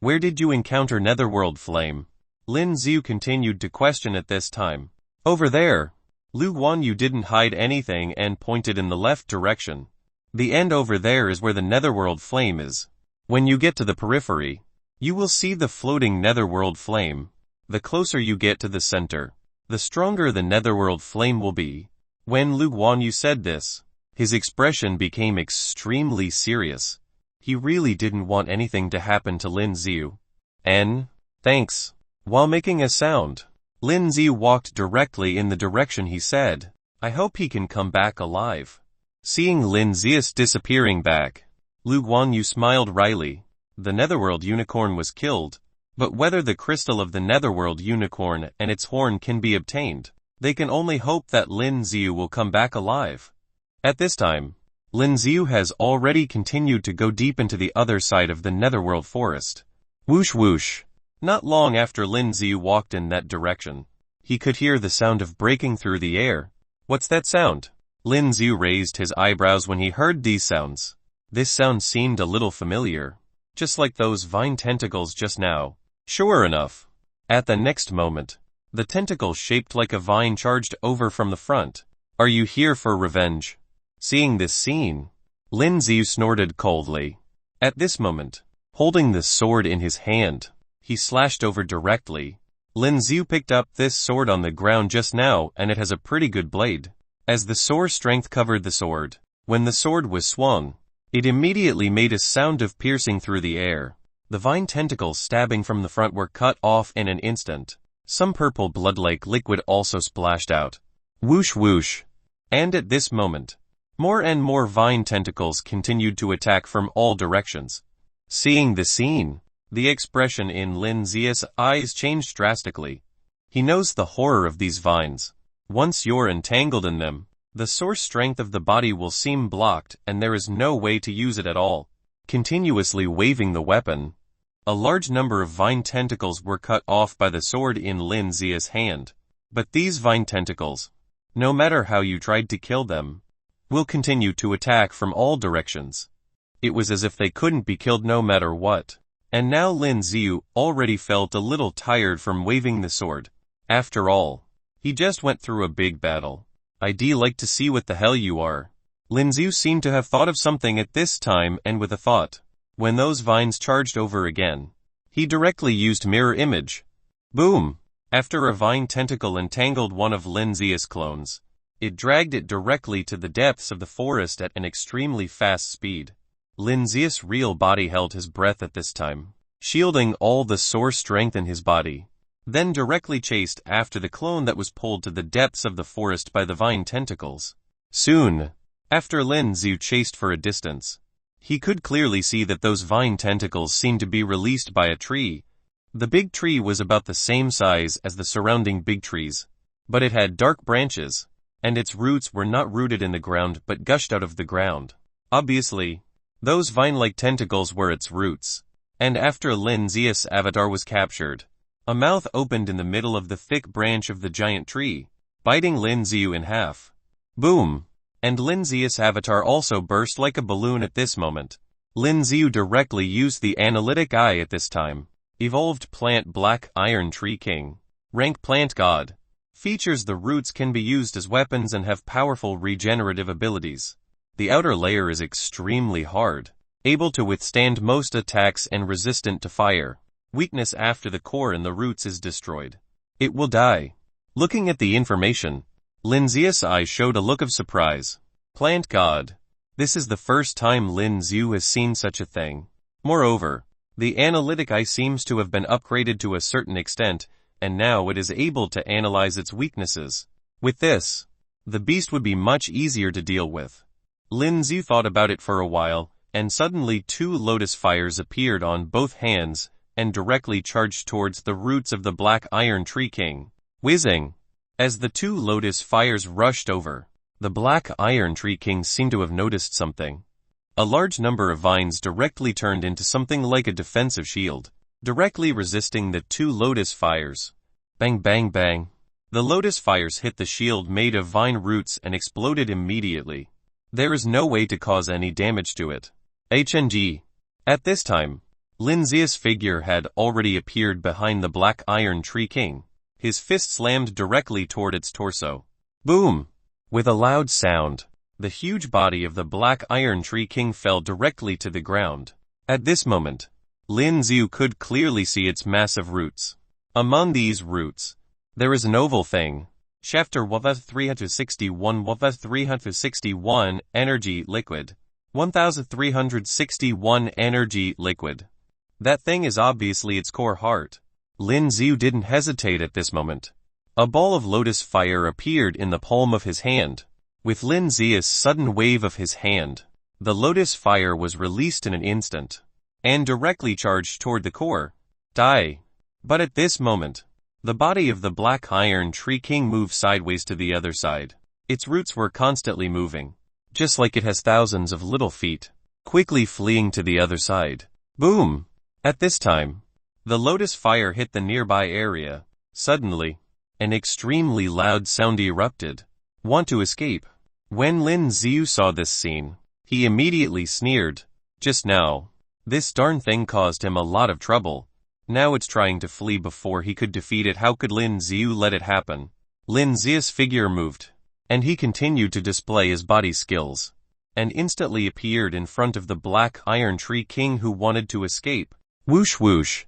where did you encounter Netherworld flame? Lin Xiu continued to question at this time. Over there. Lu Guanyu didn't hide anything and pointed in the left direction. The end over there is where the Netherworld flame is. When you get to the periphery, you will see the floating Netherworld flame. The closer you get to the center, the stronger the Netherworld flame will be. When Lu Guanyu said this, his expression became extremely serious. He really didn't want anything to happen to Lin Xiu. Thanks. While making a sound, Lin Xiu walked directly in the direction he said. I hope he can come back alive. Seeing Lin Xiu disappearing back, Lu Guanyu smiled wryly. The Netherworld unicorn was killed. But whether the crystal of the Netherworld unicorn and its horn can be obtained, they can only hope that Lin Xiu will come back alive. At this time, Lin Xiu has already continued to go deep into the other side of the Netherworld forest. Whoosh whoosh. Not long after Lin Xiu walked in that direction, he could hear the sound of breaking through the air. What's that sound? Lin Xiu raised his eyebrows when he heard these sounds. This sound seemed a little familiar, just like those vine tentacles just now. Sure enough, at the next moment, the tentacle shaped like a vine charged over from the front. Are you here for revenge? Seeing this scene, Lin Xiu snorted coldly. At this moment, holding the sword in his hand, he slashed over directly. Lin Xiu picked up this sword on the ground just now and it has a pretty good blade. As the sword strength covered the sword, when the sword was swung, it immediately made a sound of piercing through the air. The vine tentacles stabbing from the front were cut off in an instant. Some purple blood-like liquid also splashed out. Whoosh whoosh. And at this moment, more and more vine tentacles continued to attack from all directions. Seeing the scene, the expression in Lin Xiu's eyes changed drastically. He knows the horror of these vines. Once you're entangled in them, the source strength of the body will seem blocked and there is no way to use it at all. Continuously waving the weapon, a large number of vine tentacles were cut off by the sword in Lin Xiu's hand. But these vine tentacles, no matter how you tried to kill them, will continue to attack from all directions. It was as if they couldn't be killed no matter what. And now Lin Xiu already felt a little tired from waving the sword. After all, he just went through a big battle. I'd like to see what the hell you are. Lin Xiu seemed to have thought of something at this time and with a thought. When those vines charged over again, he directly used mirror image. Boom! After a vine tentacle entangled one of Lin Xiu's clones, it dragged it directly to the depths of the forest at an extremely fast speed. Lin Xiu's real body held his breath at this time, shielding all the source strength in his body, then directly chased after the clone that was pulled to the depths of the forest by the vine tentacles. Soon, after Lin Xiu chased for a distance, he could clearly see that those vine tentacles seemed to be released by a tree. The big tree was about the same size as the surrounding big trees, but it had dark branches, and its roots were not rooted in the ground but gushed out of the ground. Obviously, those vine-like tentacles were its roots. And after Lin Zia's avatar was captured, a mouth opened in the middle of the thick branch of the giant tree, biting Lin Ziu in half. Boom! And Lin Zia's avatar also burst like a balloon at this moment. Lin Ziu directly used the analytic eye at this time. Evolved plant Black Iron Tree King. Rank Plant God. Features: the roots can be used as weapons and have powerful regenerative abilities. The outer layer is extremely hard, able to withstand most attacks and resistant to fire. Weakness: after the core and the roots is destroyed, it will die. Looking at the information, Lin Zia's eyes showed a look of surprise. Plant God. This is the first time Lin Ziu has seen such a thing. Moreover, the analytic eye seems to have been upgraded to a certain extent, and now it is able to analyze its weaknesses. With this, the beast would be much easier to deal with. Lin Ziu thought about it for a while, and suddenly 2 lotus fires appeared on both hands and directly charged towards the roots of the Black Iron Tree King. Whizzing! As the 2 lotus fires rushed over, the Black Iron Tree King seemed to have noticed something. A large number of vines directly turned into something like a defensive shield, directly resisting the 2 lotus fires. Bang bang bang. The lotus fires hit the shield made of vine roots and exploded immediately. There is no way to cause any damage to it. HNG. At this time, Lin Zia's figure had already appeared behind the Black Iron Tree King. His fist slammed directly toward its torso. Boom! With a loud sound, the huge body of the Black Iron Tree King fell directly to the ground. At this moment, Lin Ziu could clearly see its massive roots. Among these roots, there is an oval thing. Chapter 1361 1361 Energy Liquid. 1361 Energy Liquid. That thing is obviously its core heart. Lin Ziu didn't hesitate at this moment. A ball of lotus fire appeared in the palm of his hand. With Lin Zia's sudden wave of his hand, the lotus fire was released in an instant, and directly charged toward the core. Die. But at this moment, the body of the Black Iron Tree King moved sideways to the other side. Its roots were constantly moving, just like it has thousands of little feet, quickly fleeing to the other side. Boom! At this time, the lotus fire hit the nearby area. Suddenly, an extremely loud sound erupted. Want to escape? When Lin Ziu saw this scene, he immediately sneered. Just now, this darn thing caused him a lot of trouble. Now it's trying to flee before he could defeat it. How could Lin Ziu let it happen? Lin Zia's figure moved, and he continued to display his body skills, and instantly appeared in front of the Black Iron Tree King, who wanted to escape. Whoosh whoosh.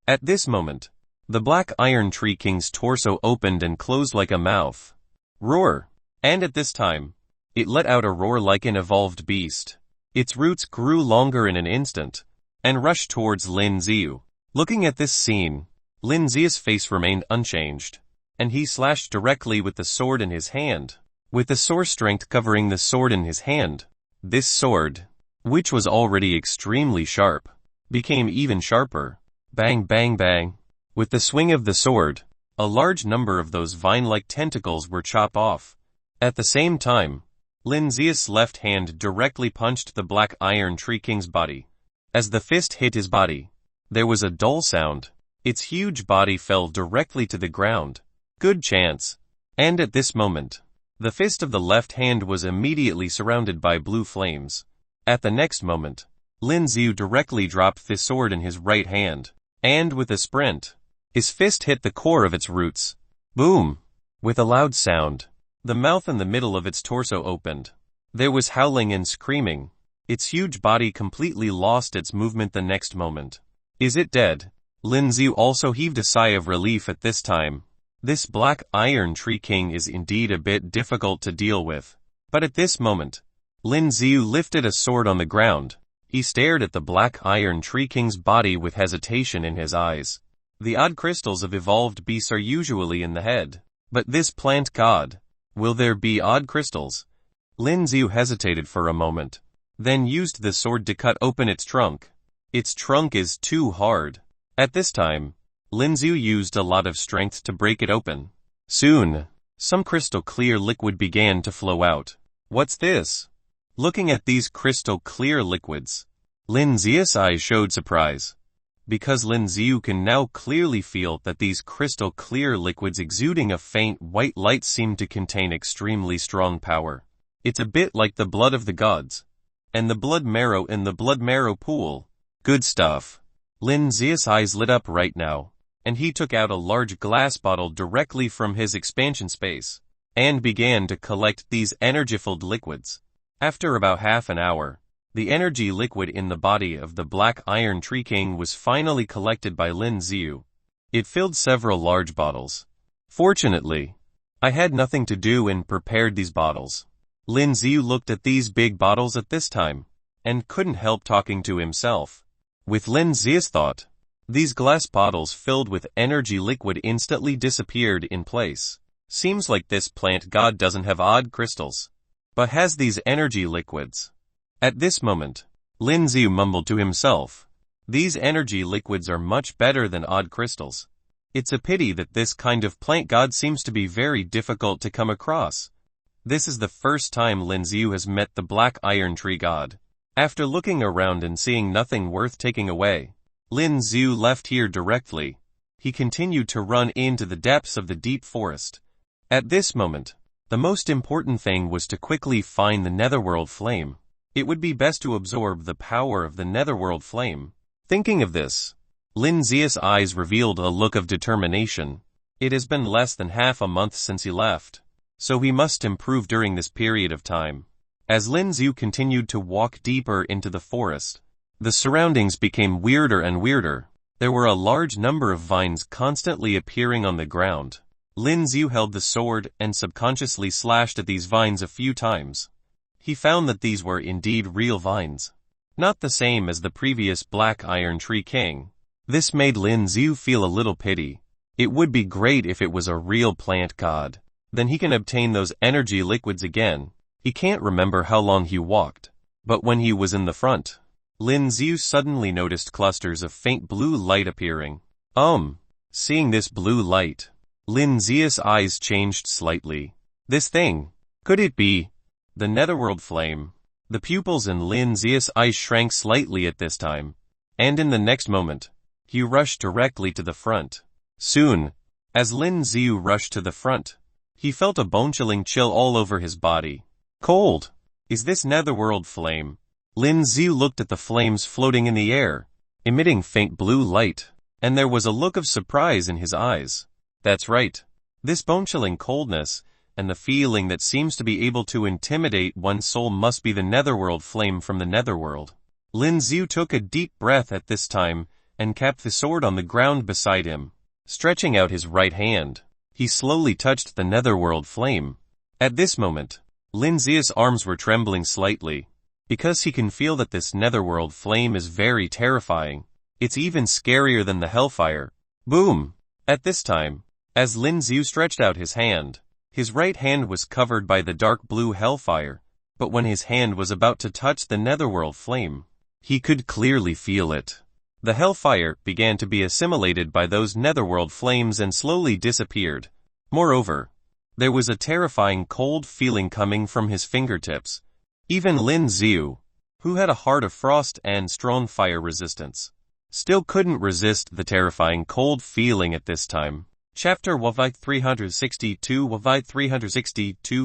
At this moment, the Black Iron Tree King's torso opened and closed like a mouth. Roar. And at this time, it let out a roar like an evolved beast. Its roots grew longer in an instant, and rushed towards Lin Ziu. Looking at this scene, Lin Zia's face remained unchanged, and he slashed directly with the sword in his hand. With the sword strength covering the sword in his hand, this sword, which was already extremely sharp, became even sharper. Bang bang bang. With the swing of the sword, a large number of those vine-like tentacles were chopped off. At the same time, Lin Zia's left hand directly punched the Black Iron Tree King's body. As the fist hit his body, there was a dull sound. Its huge body fell directly to the ground. Good chance. And at this moment, the fist of the left hand was immediately surrounded by blue flames. At the next moment, Lin Ziu directly dropped the sword in his right hand, and with a sprint, his fist hit the core of its roots. Boom! With a loud sound, the mouth in the middle of its torso opened. There was howling and screaming. Its huge body completely lost its movement the next moment. Is it dead? Lin Ziu also heaved a sigh of relief at this time. This Black Iron Tree King is indeed a bit difficult to deal with. But at this moment, Lin Ziu lifted a sword on the ground. He stared at the Black Iron Tree King's body with hesitation in his eyes. The odd crystals of evolved beasts are usually in the head. But this plant god, will there be odd crystals? Lin Ziu hesitated for a moment, then used the sword to cut open its trunk. Its trunk is too hard. At this time, Lin Ziu used a lot of strength to break it open. Soon, some crystal clear liquid began to flow out. What's this? Looking at these crystal clear liquids, Lin Zia's eyes showed surprise. because Lin Xiu can now clearly feel that these crystal clear liquids exuding a faint white light seem to contain extremely strong power. It's a bit like the blood of the gods. And the blood marrow in the blood marrow pool. Good stuff. Lin Xiu's eyes lit up right now, and he took out a large glass bottle directly from his expansion space, and began to collect these energy-filled liquids. After about half an hour, the energy liquid in the body of the Black Iron Tree King was finally collected by Lin Xiu. It filled several large bottles. Fortunately, I had nothing to do and prepared these bottles. Lin Xiu looked at these big bottles at this time, and couldn't help talking to himself. With Lin Xiu's thought, these glass bottles filled with energy liquid instantly disappeared in place. Seems like this plant god doesn't have odd crystals, but has these energy liquids. At this moment, Lin Xiu mumbled to himself, these energy liquids are much better than odd crystals. It's a pity that this kind of plant god seems to be very difficult to come across. This is the first time Lin Xiu has met the Black Iron Tree god. After looking around and seeing nothing worth taking away, Lin Xiu left here directly. He continued to run into the depths of the deep forest. At this moment, the most important thing was to quickly find the Netherworld flame. It would be best to absorb the power of the Netherworld flame. Thinking of this, Lin Xiu's eyes revealed a look of determination. It has been less than half a month since he left, so he must improve during this period of time. As Lin Xiu continued to walk deeper into the forest, the surroundings became weirder and weirder. There were a large number of vines constantly appearing on the ground. Lin Xiu held the sword and subconsciously slashed at these vines a few times. He found that these were indeed real vines, not the same as the previous Black Iron Tree King. This made Lin Xiu feel a little pity. It would be great if it was a real plant god. Then he can obtain those energy liquids again. He can't remember how long he walked, but when he was in the front, Lin Xiu suddenly noticed clusters of faint blue light appearing. Seeing this blue light, Lin Xiu's eyes changed slightly. This thing, could it be the Netherworld flame? The pupils in Lin Xiu's eyes shrank slightly at this time, and in the next moment, he rushed directly to the front. Soon, as Lin Xiu rushed to the front, he felt a bone-chilling chill all over his body. Cold! Is this Netherworld flame? Lin Xiu looked at the flames floating in the air, emitting faint blue light, and there was a look of surprise in his eyes. That's right. This bone-chilling coldness, and the feeling that seems to be able to intimidate one's soul must be the Netherworld flame from the Netherworld. Lin Xiu took a deep breath at this time, and kept the sword on the ground beside him. Stretching out his right hand, he slowly touched the Netherworld flame. At this moment, Lin Xiu's arms were trembling slightly, because he can feel that this Netherworld flame is very terrifying. It's even scarier than the hellfire. Boom! At this time, as Lin Xiu stretched out his hand, his right hand was covered by the dark blue hellfire, but when his hand was about to touch the Netherworld flame, he could clearly feel it. The hellfire began to be assimilated by those Netherworld flames and slowly disappeared. Moreover, there was a terrifying cold feeling coming from his fingertips. Even Lin Xiu, who had a heart of frost and strong fire resistance, still couldn't resist the terrifying cold feeling at this time. Chapter 1362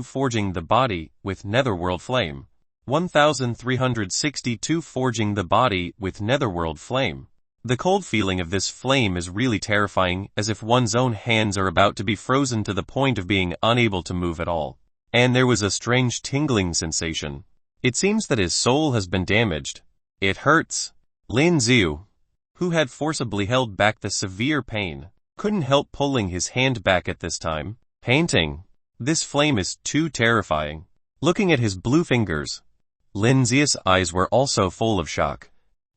Forging the Body with Netherworld Flame. 1362 Forging the Body with Netherworld Flame. The cold feeling of this flame is really terrifying, as if one's own hands are about to be frozen to the point of being unable to move at all. And there was a strange tingling sensation. It seems that his soul has been damaged. It hurts. Lin Xiu, who had forcibly held back the severe pain, couldn't help pulling his hand back at this time, panting. This flame is too terrifying. Looking at his blue fingers, Lin Xiu's eyes were also full of shock.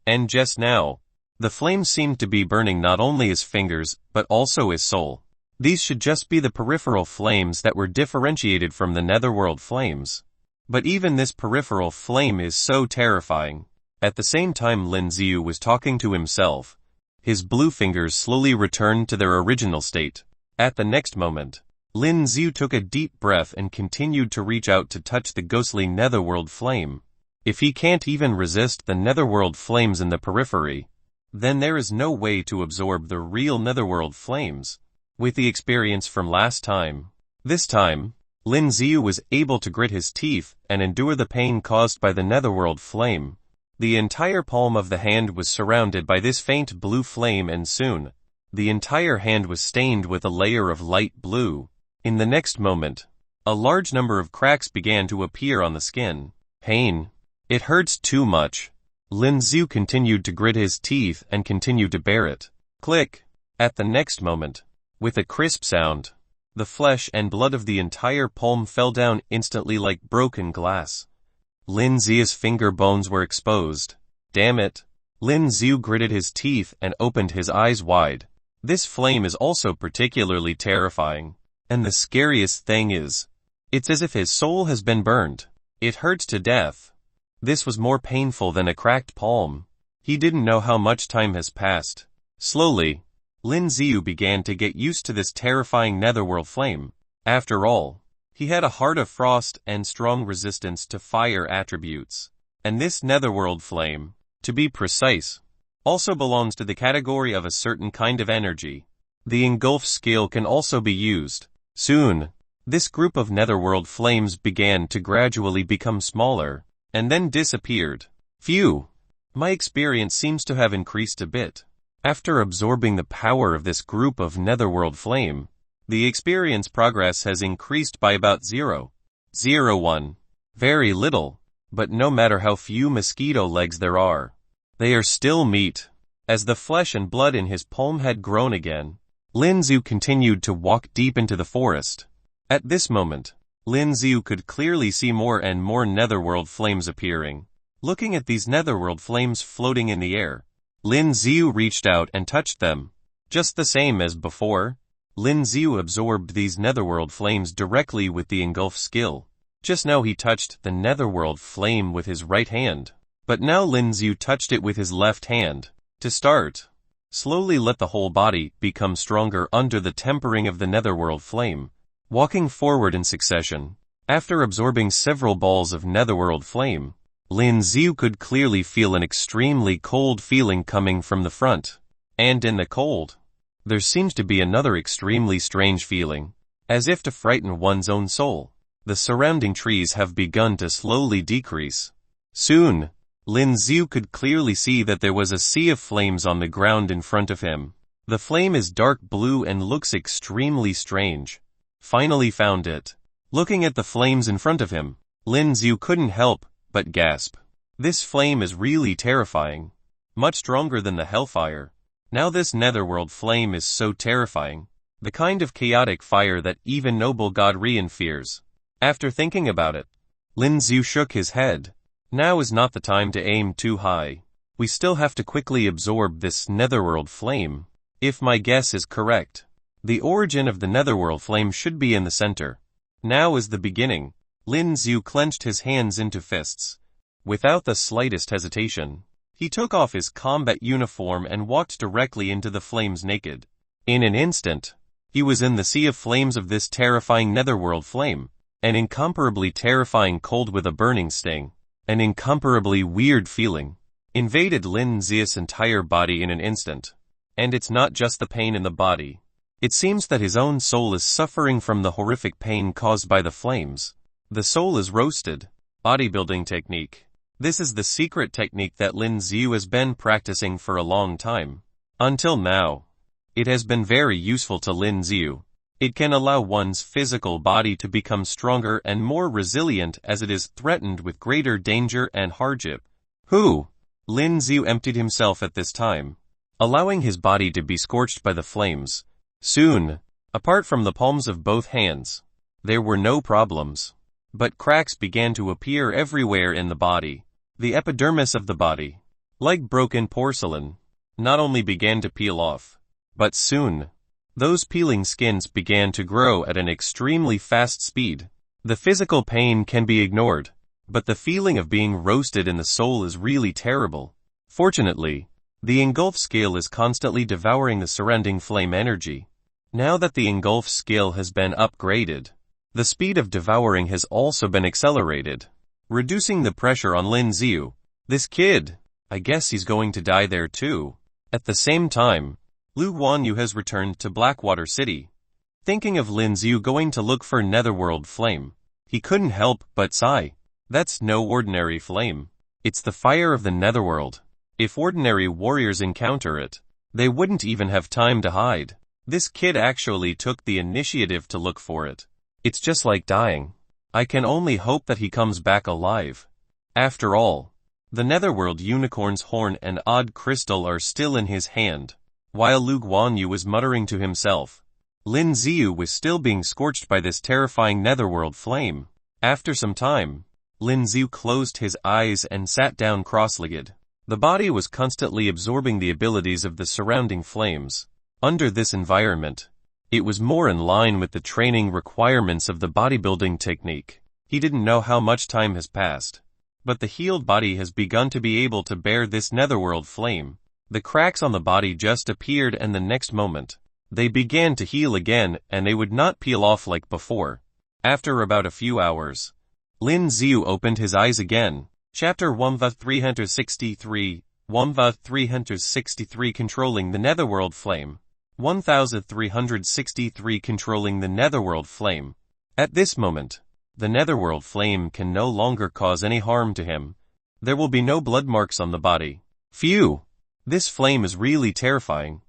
And just now, the flame seemed to be burning not only his fingers, but also his soul. These should just be the peripheral flames that were differentiated from the Netherworld flames. But even this peripheral flame is so terrifying. At the same time Lin Xiu was talking to himself, his blue fingers slowly returned to their original state. At the next moment, Lin Xiu took a deep breath and continued to reach out to touch the ghostly Netherworld flame. If he can't even resist the Netherworld flames in the periphery, then there is no way to absorb the real Netherworld flames. With the experience from last time, this time, Lin Xiu was able to grit his teeth and endure the pain caused by the Netherworld flame. The entire palm of the hand was surrounded by this faint blue flame, and soon, the entire hand was stained with a layer of light blue. In the next moment, a large number of cracks began to appear on the skin. Pain. It hurts too much. Lin Xiu continued to grit his teeth and continued to bear it. Click. At the next moment, with a crisp sound, the flesh and blood of the entire palm fell down instantly like broken glass. Lin Xiu's finger bones were exposed. Damn it. Lin Xiu gritted his teeth and opened his eyes wide. This flame is also particularly terrifying. And the scariest thing is, it's as if his soul has been burned. It hurts to death. This was more painful than a cracked palm. He didn't know how much time has passed. Slowly, Lin Xiu began to get used to this terrifying Netherworld flame. After all, he had a heart of frost and strong resistance to fire attributes. And this Netherworld flame, to be precise, also belongs to the category of a certain kind of energy. The engulf skill can also be used. Soon, this group of Netherworld flames began to gradually become smaller, and then disappeared. Phew! My experience seems to have increased a bit. After absorbing the power of this group of Netherworld flame, the experience progress has increased by about 0.01. Very little, but no matter how few mosquito legs there are, they are still meat. As the flesh and blood in his palm had grown again, Lin Xiu continued to walk deep into the forest. At this moment, Lin Xiu could clearly see more and more Netherworld flames appearing. Looking at these Netherworld flames floating in the air, Lin Xiu reached out and touched them. Just the same as before, Lin Xiu absorbed these Netherworld flames directly with the engulf skill. Just now he touched the Netherworld flame with his right hand, but now Lin Xiu touched it with his left hand. To start, slowly let the whole body become stronger under the tempering of the Netherworld flame, walking forward in succession. After absorbing several balls of Netherworld flame, Lin Xiu could clearly feel an extremely cold feeling coming from the front. And in the cold, there seems to be another extremely strange feeling, as if to frighten one's own soul. The surrounding trees have begun to slowly decrease. Soon, Lin Xiu could clearly see that there was a sea of flames on the ground in front of him. The flame is dark blue and looks extremely strange. Finally found it. Looking at the flames in front of him, Lin Xiu couldn't help but gasp. This flame is really terrifying. Much stronger than the hellfire. Now this Netherworld flame is so terrifying. The kind of chaotic fire that even noble god Rian fears. After thinking about it, Lin Xiu shook his head. Now is not the time to aim too high. We still have to quickly absorb this Netherworld flame. If my guess is correct, the origin of the Netherworld flame should be in the center. Now is the beginning. Lin Xiu clenched his hands into fists. Without the slightest hesitation, he took off his combat uniform and walked directly into the flames naked. In an instant, he was in the sea of flames of this terrifying Netherworld flame. An incomparably terrifying cold with a burning sting. An incomparably weird feeling invaded Lin Xiu's entire body in an instant. And it's not just the pain in the body. It seems that his own soul is suffering from the horrific pain caused by the flames. The soul is roasted. Bodybuilding technique. This is the secret technique that Lin Xiu has been practicing for a long time. Until now, it has been very useful to Lin Xiu. It can allow one's physical body to become stronger and more resilient as it is threatened with greater danger and hardship. Lin Xiu emptied himself at this time, allowing his body to be scorched by the flames. Soon, apart from the palms of both hands, there were no problems. But cracks began to appear everywhere in the body. The epidermis of the body, like broken porcelain, not only began to peel off, but soon, those peeling skins began to grow at an extremely fast speed. The physical pain can be ignored, but the feeling of being roasted in the soul is really terrible. Fortunately, the engulf skill is constantly devouring the surrounding flame energy. Now that the engulf skill has been upgraded, the speed of devouring has also been accelerated, reducing the pressure on Lin Xiu. This kid, I guess he's going to die there too. At the same time, Lu Guanyu has returned to Blackwater City. Thinking of Lin Xiu going to look for Netherworld flame, he couldn't help but sigh. That's no ordinary flame. It's the fire of the Netherworld. If ordinary warriors encounter it, they wouldn't even have time to hide. This kid actually took the initiative to look for it. It's just like dying. I can only hope that he comes back alive. After all, the Netherworld unicorn's horn and odd crystal are still in his hand. While Lu Guanyu was muttering to himself, Lin Xiu was still being scorched by this terrifying Netherworld flame. After some time, Lin Xiu closed his eyes and sat down cross-legged. The body was constantly absorbing the abilities of the surrounding flames. Under this environment, it was more in line with the training requirements of the bodybuilding technique. He didn't know how much time has passed, but the healed body has begun to be able to bear this Netherworld flame. The cracks on the body just appeared, and the next moment, they began to heal again, and they would not peel off like before. After about a few hours, Lin Xiu opened his eyes again. Chapter 1363, 1363 Controlling the Netherworld Flame. 1363 Controlling the Netherworld Flame. At this moment, the Netherworld Flame can no longer cause any harm to him. There will be no blood marks on the body. Phew! This flame is really terrifying.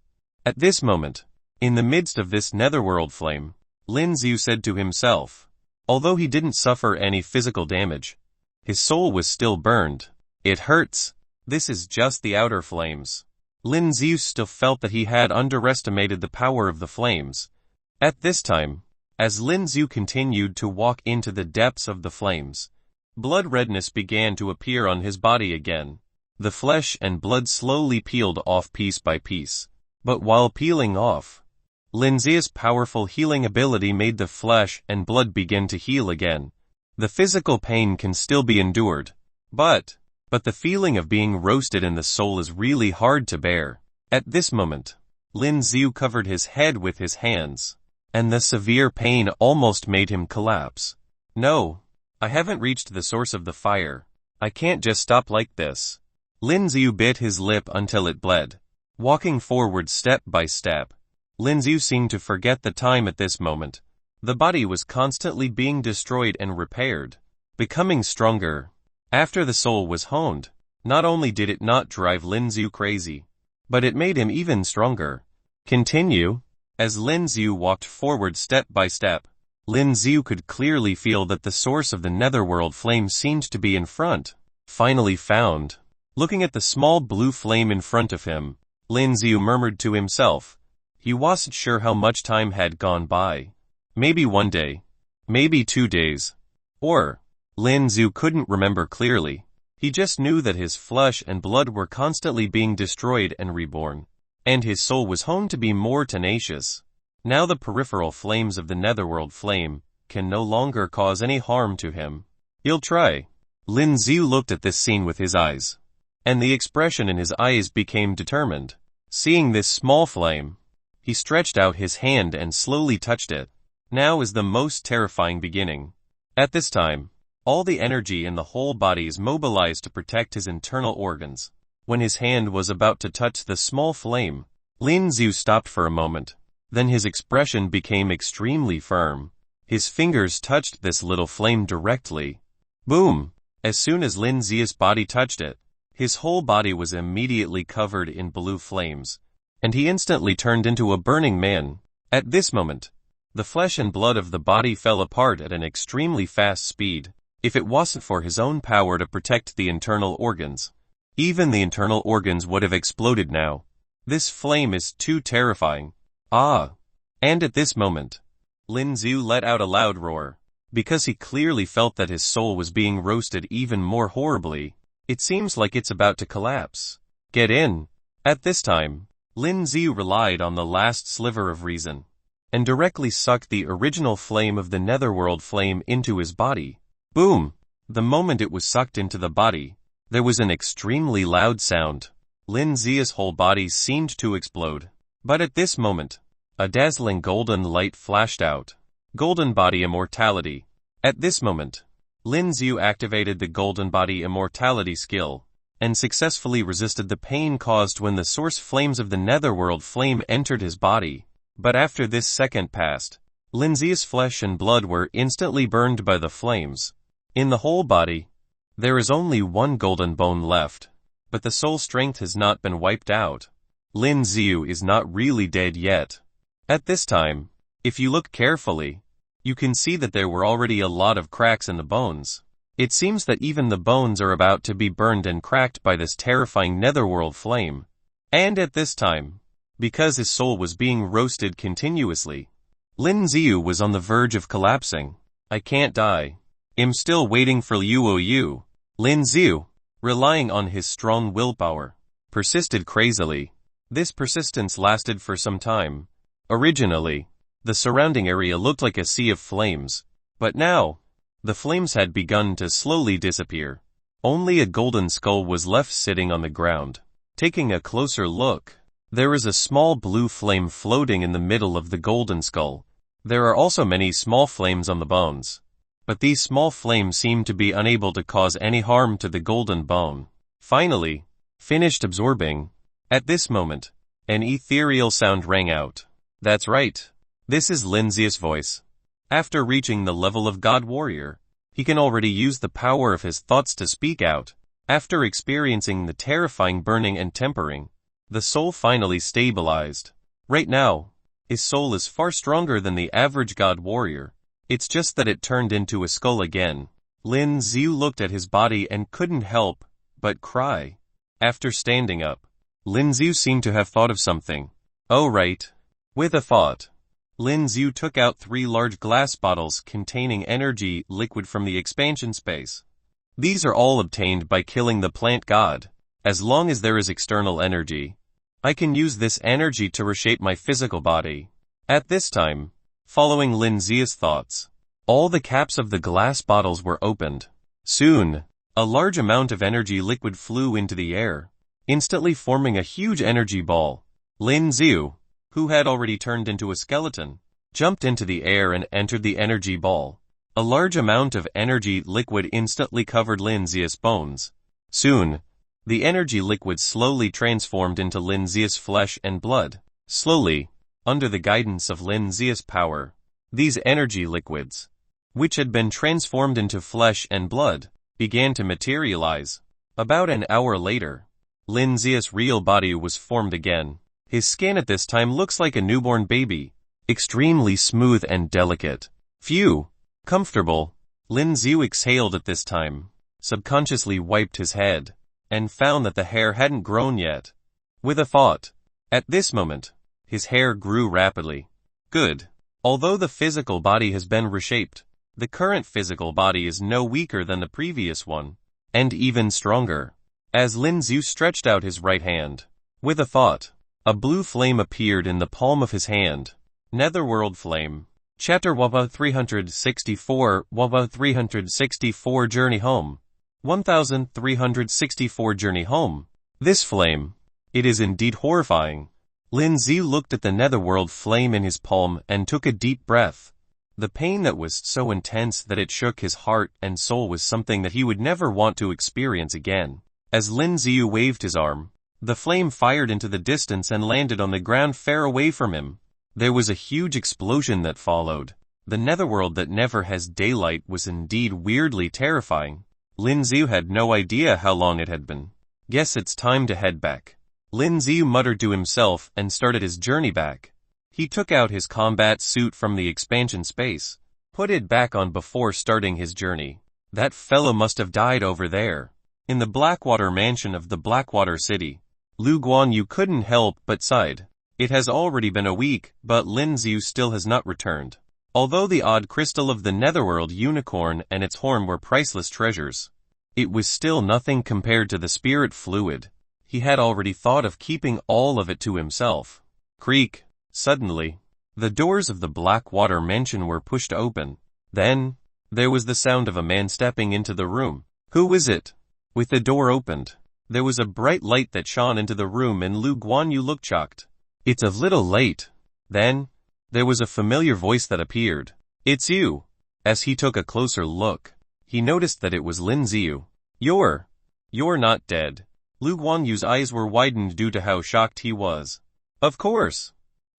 At this moment, in the midst of this Netherworld Flame, Lin Xiu said to himself. Although he didn't suffer any physical damage, his soul was still burned. It hurts. This is just the outer flames. Lin Xiu still felt that he had underestimated the power of the flames. At this time, as Lin Xiu continued to walk into the depths of the flames, blood redness began to appear on his body again. The flesh and blood slowly peeled off piece by piece. But while peeling off, Lin Xiu's powerful healing ability made the flesh and blood begin to heal again. The physical pain can still be endured, but the feeling of being roasted in the soul is really hard to bear. At this moment, Lin Xiu covered his head with his hands, and the severe pain almost made him collapse. No, I haven't reached the source of the fire. I can't just stop like this. Lin Xiu bit his lip until it bled. Walking forward step by step, Lin Xiu seemed to forget the time at this moment. The body was constantly being destroyed and repaired, becoming stronger. After the soul was honed, not only did it not drive Lin Xiu crazy, but it made him even stronger. Continue. As Lin Xiu walked forward step by step, Lin Xiu could clearly feel that the source of the Netherworld flame seemed to be in front. Finally found. Looking at the small blue flame in front of him, Lin Xiu murmured to himself. He wasn't sure how much time had gone by. Maybe 1 day. Maybe 2 days. Or, Lin Xiu couldn't remember clearly. He just knew that his flesh and blood were constantly being destroyed and reborn, and his soul was honed to be more tenacious. Now the peripheral flames of the Netherworld flame can no longer cause any harm to him. He'll try. Lin Xiu looked at this scene with his eyes, and the expression in his eyes became determined. Seeing this small flame, he stretched out his hand and slowly touched it. Now is the most terrifying beginning. At this time, all the energy in the whole body is mobilized to protect his internal organs. When his hand was about to touch the small flame, Lin Xiu stopped for a moment. Then his expression became extremely firm. His fingers touched this little flame directly. Boom! As soon as Lin Xiu's body touched it, his whole body was immediately covered in blue flames, and he instantly turned into a burning man. At this moment, the flesh and blood of the body fell apart at an extremely fast speed. If it wasn't for his own power to protect the internal organs, even the internal organs would have exploded now. This flame is too terrifying. Ah! And at this moment, Lin Xiu let out a loud roar, because he clearly felt that his soul was being roasted even more horribly. It seems like it's about to collapse. Get in. At this time, Lin Xiu relied on the last sliver of reason, and directly sucked the original flame of the Netherworld flame into his body. Boom! The moment it was sucked into the body, there was an extremely loud sound. Lin Xiu's whole body seemed to explode. But at this moment, a dazzling golden light flashed out. Golden Body Immortality. At this moment, Lin Xiu activated the Golden Body Immortality skill. and successfully resisted the pain caused when the source flames of the Netherworld flame entered his body. But after this second passed, Linzia's flesh and blood were instantly burned by the flames. In the whole body, there is only one golden bone left, but the soul strength has not been wiped out. Lin Xiu is not really dead yet. At this time, if you look carefully, you can see that there were already a lot of cracks in the bones. It seems that even the bones are about to be burned and cracked by this terrifying Netherworld flame. And at this time, because his soul was being roasted continuously, Lin Xiu was on the verge of collapsing. I can't die. I'm still waiting for Luoyu. Lin Xiu, relying on his strong willpower, persisted crazily. This persistence lasted for some time. Originally, the surrounding area looked like a sea of flames, but now, the flames had begun to slowly disappear. Only a golden skull was left sitting on the ground. Taking a closer look, there is a small blue flame floating in the middle of the golden skull. There are also many small flames on the bones, but these small flames seem to be unable to cause any harm to the golden bone. Finally, finished absorbing. At this moment, an ethereal sound rang out. That's right. This is Linzia's voice. After reaching the level of God Warrior, he can already use the power of his thoughts to speak out. After experiencing the terrifying burning and tempering, the soul finally stabilized. Right now, his soul is far stronger than the average God Warrior. It's just that it turned into a skull again. Lin Xiu looked at his body and couldn't help but cry. After standing up, Lin Xiu seemed to have thought of something. Oh right. With a thought, Lin Xiu took out 3 large glass bottles containing energy liquid from the expansion space. These are all obtained by killing the plant god. As long as there is external energy, I can use this energy to reshape my physical body. At this time, following Lin Xiu's thoughts, all the caps of the glass bottles were opened. Soon, a large amount of energy liquid flew into the air, instantly forming a huge energy ball. Lin Xiu, who had already turned into a skeleton, jumped into the air and entered the energy ball. A large amount of energy liquid instantly covered Lin Xiu's bones. Soon, the energy liquid slowly transformed into Lin Xiu's flesh and blood. Slowly, under the guidance of Lin Xiu's power, these energy liquids, which had been transformed into flesh and blood, began to materialize. About an hour later, Lin Xiu's real body was formed again. His skin at this time looks like a newborn baby, extremely smooth and delicate. Phew, comfortable. Lin Xiu exhaled at this time, subconsciously wiped his head, and found that the hair hadn't grown yet. With a thought, at this moment, his hair grew rapidly. Good. Although the physical body has been reshaped, the current physical body is no weaker than the previous one, and even stronger. As Lin Xiu stretched out his right hand, with a thought, a blue flame appeared in the palm of his hand. Netherworld flame. Chapter 1364 1364 Journey Home. 1364 Journey Home. This flame. It is indeed horrifying. Lin Xiu looked at the Netherworld flame in his palm and took a deep breath. The pain that was so intense that it shook his heart and soul was something that he would never want to experience again. As Lin Xiu waved his arm, the flame fired into the distance and landed on the ground far away from him. There was a huge explosion that followed. The Netherworld that never has daylight was indeed weirdly terrifying. Lin Xiu had no idea how long it had been. Guess it's time to head back. Lin Xiu muttered to himself and started his journey back. He took out his combat suit from the expansion space, put it back on before starting his journey. That fellow must have died over there, in the Blackwater mansion of the Blackwater City. Lu Guanyu couldn't help but sighed. It has already been a week, but Lin Xiu still has not returned. Although the odd crystal of the Netherworld unicorn and its horn were priceless treasures, it was still nothing compared to the spirit fluid. He had already thought of keeping all of it to himself. Creak. Suddenly, the doors of the Blackwater mansion were pushed open. Then, there was the sound of a man stepping into the room. Who is it? With the door opened, there was a bright light that shone into the room and Lu Guanyu looked shocked. It's a little late. Then, there was a familiar voice that appeared. It's you. As he took a closer look, he noticed that it was Lin Xiu. You're not dead. Lu Guanyu's eyes were widened due to how shocked he was. Of course.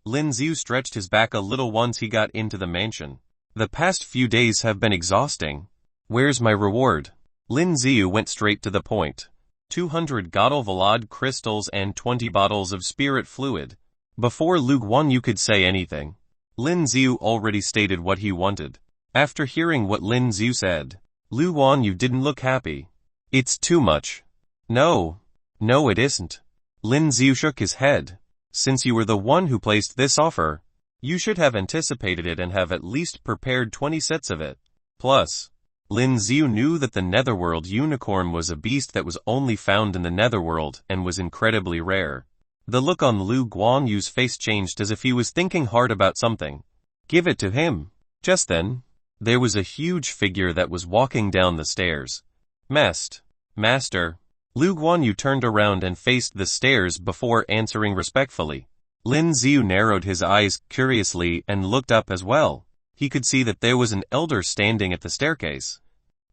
Lin Xiu stretched his back a little once he got into the mansion. The past few days have been exhausting. Where's my reward? Lin Xiu went straight to the point. 200 Godel Velad crystals and 20 bottles of spirit fluid. Before Lu Guanyu could say anything, Lin Xiu already stated what he wanted. After hearing what Lin Xiu said, Lu Guanyu didn't look happy. It's too much. No, it isn't. Lin Xiu shook his head. Since you were the one who placed this offer, you should have anticipated it and have at least prepared 20 sets of it. Plus, Lin Xiu knew that the Netherworld unicorn was a beast that was only found in the Netherworld and was incredibly rare. The look on Lu Guanyu's face changed as if he was thinking hard about something. Give it to him. Just then, there was a huge figure that was walking down the stairs. Master. Lu Guanyu turned around and faced the stairs before answering respectfully. Lin Xiu narrowed his eyes curiously and looked up as well. He could see that there was an elder standing at the staircase.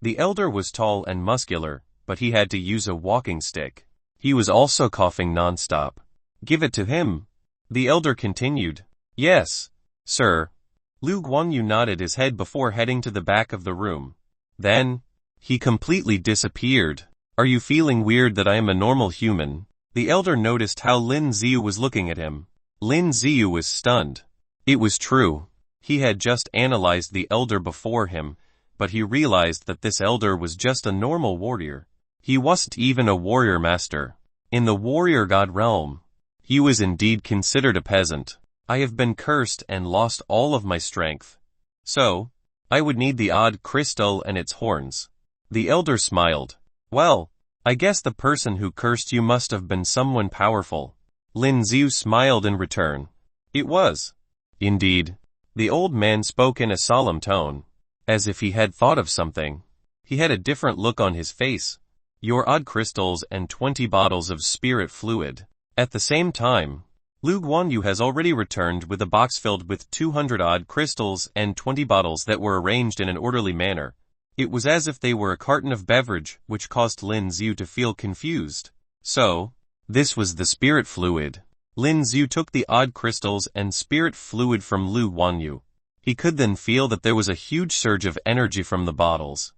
The elder was tall and muscular, but he had to use a walking stick. He was also coughing non-stop. Give it to him. The elder continued. Yes, sir. Lu Guanyu nodded his head before heading to the back of the room. Then, he completely disappeared. Are you feeling weird that I am a normal human? The elder noticed how Lin Xiu was looking at him. Lin Xiu was stunned. It was true. He had just analyzed the elder before him, but he realized that this elder was just a normal warrior. He wasn't even a warrior master. In the warrior god realm, he was indeed considered a peasant. I have been cursed and lost all of my strength. So, I would need the odd crystal and its horns. The elder smiled. Well, I guess the person who cursed you must have been someone powerful. Lin Xiu smiled in return. It was. Indeed. The old man spoke in a solemn tone, as if he had thought of something. He had a different look on his face. Your odd crystals and 20 bottles of spirit fluid. At the same time, Lu Guanyu has already returned with a box filled with 200 odd crystals and 20 bottles that were arranged in an orderly manner. It was as if they were a carton of beverage, which caused Lin Xiu to feel confused. So, this was the spirit fluid. Lin Xiu took the odd crystals and spirit fluid from Lu Guanyu. He could then feel that there was a huge surge of energy from the bottles.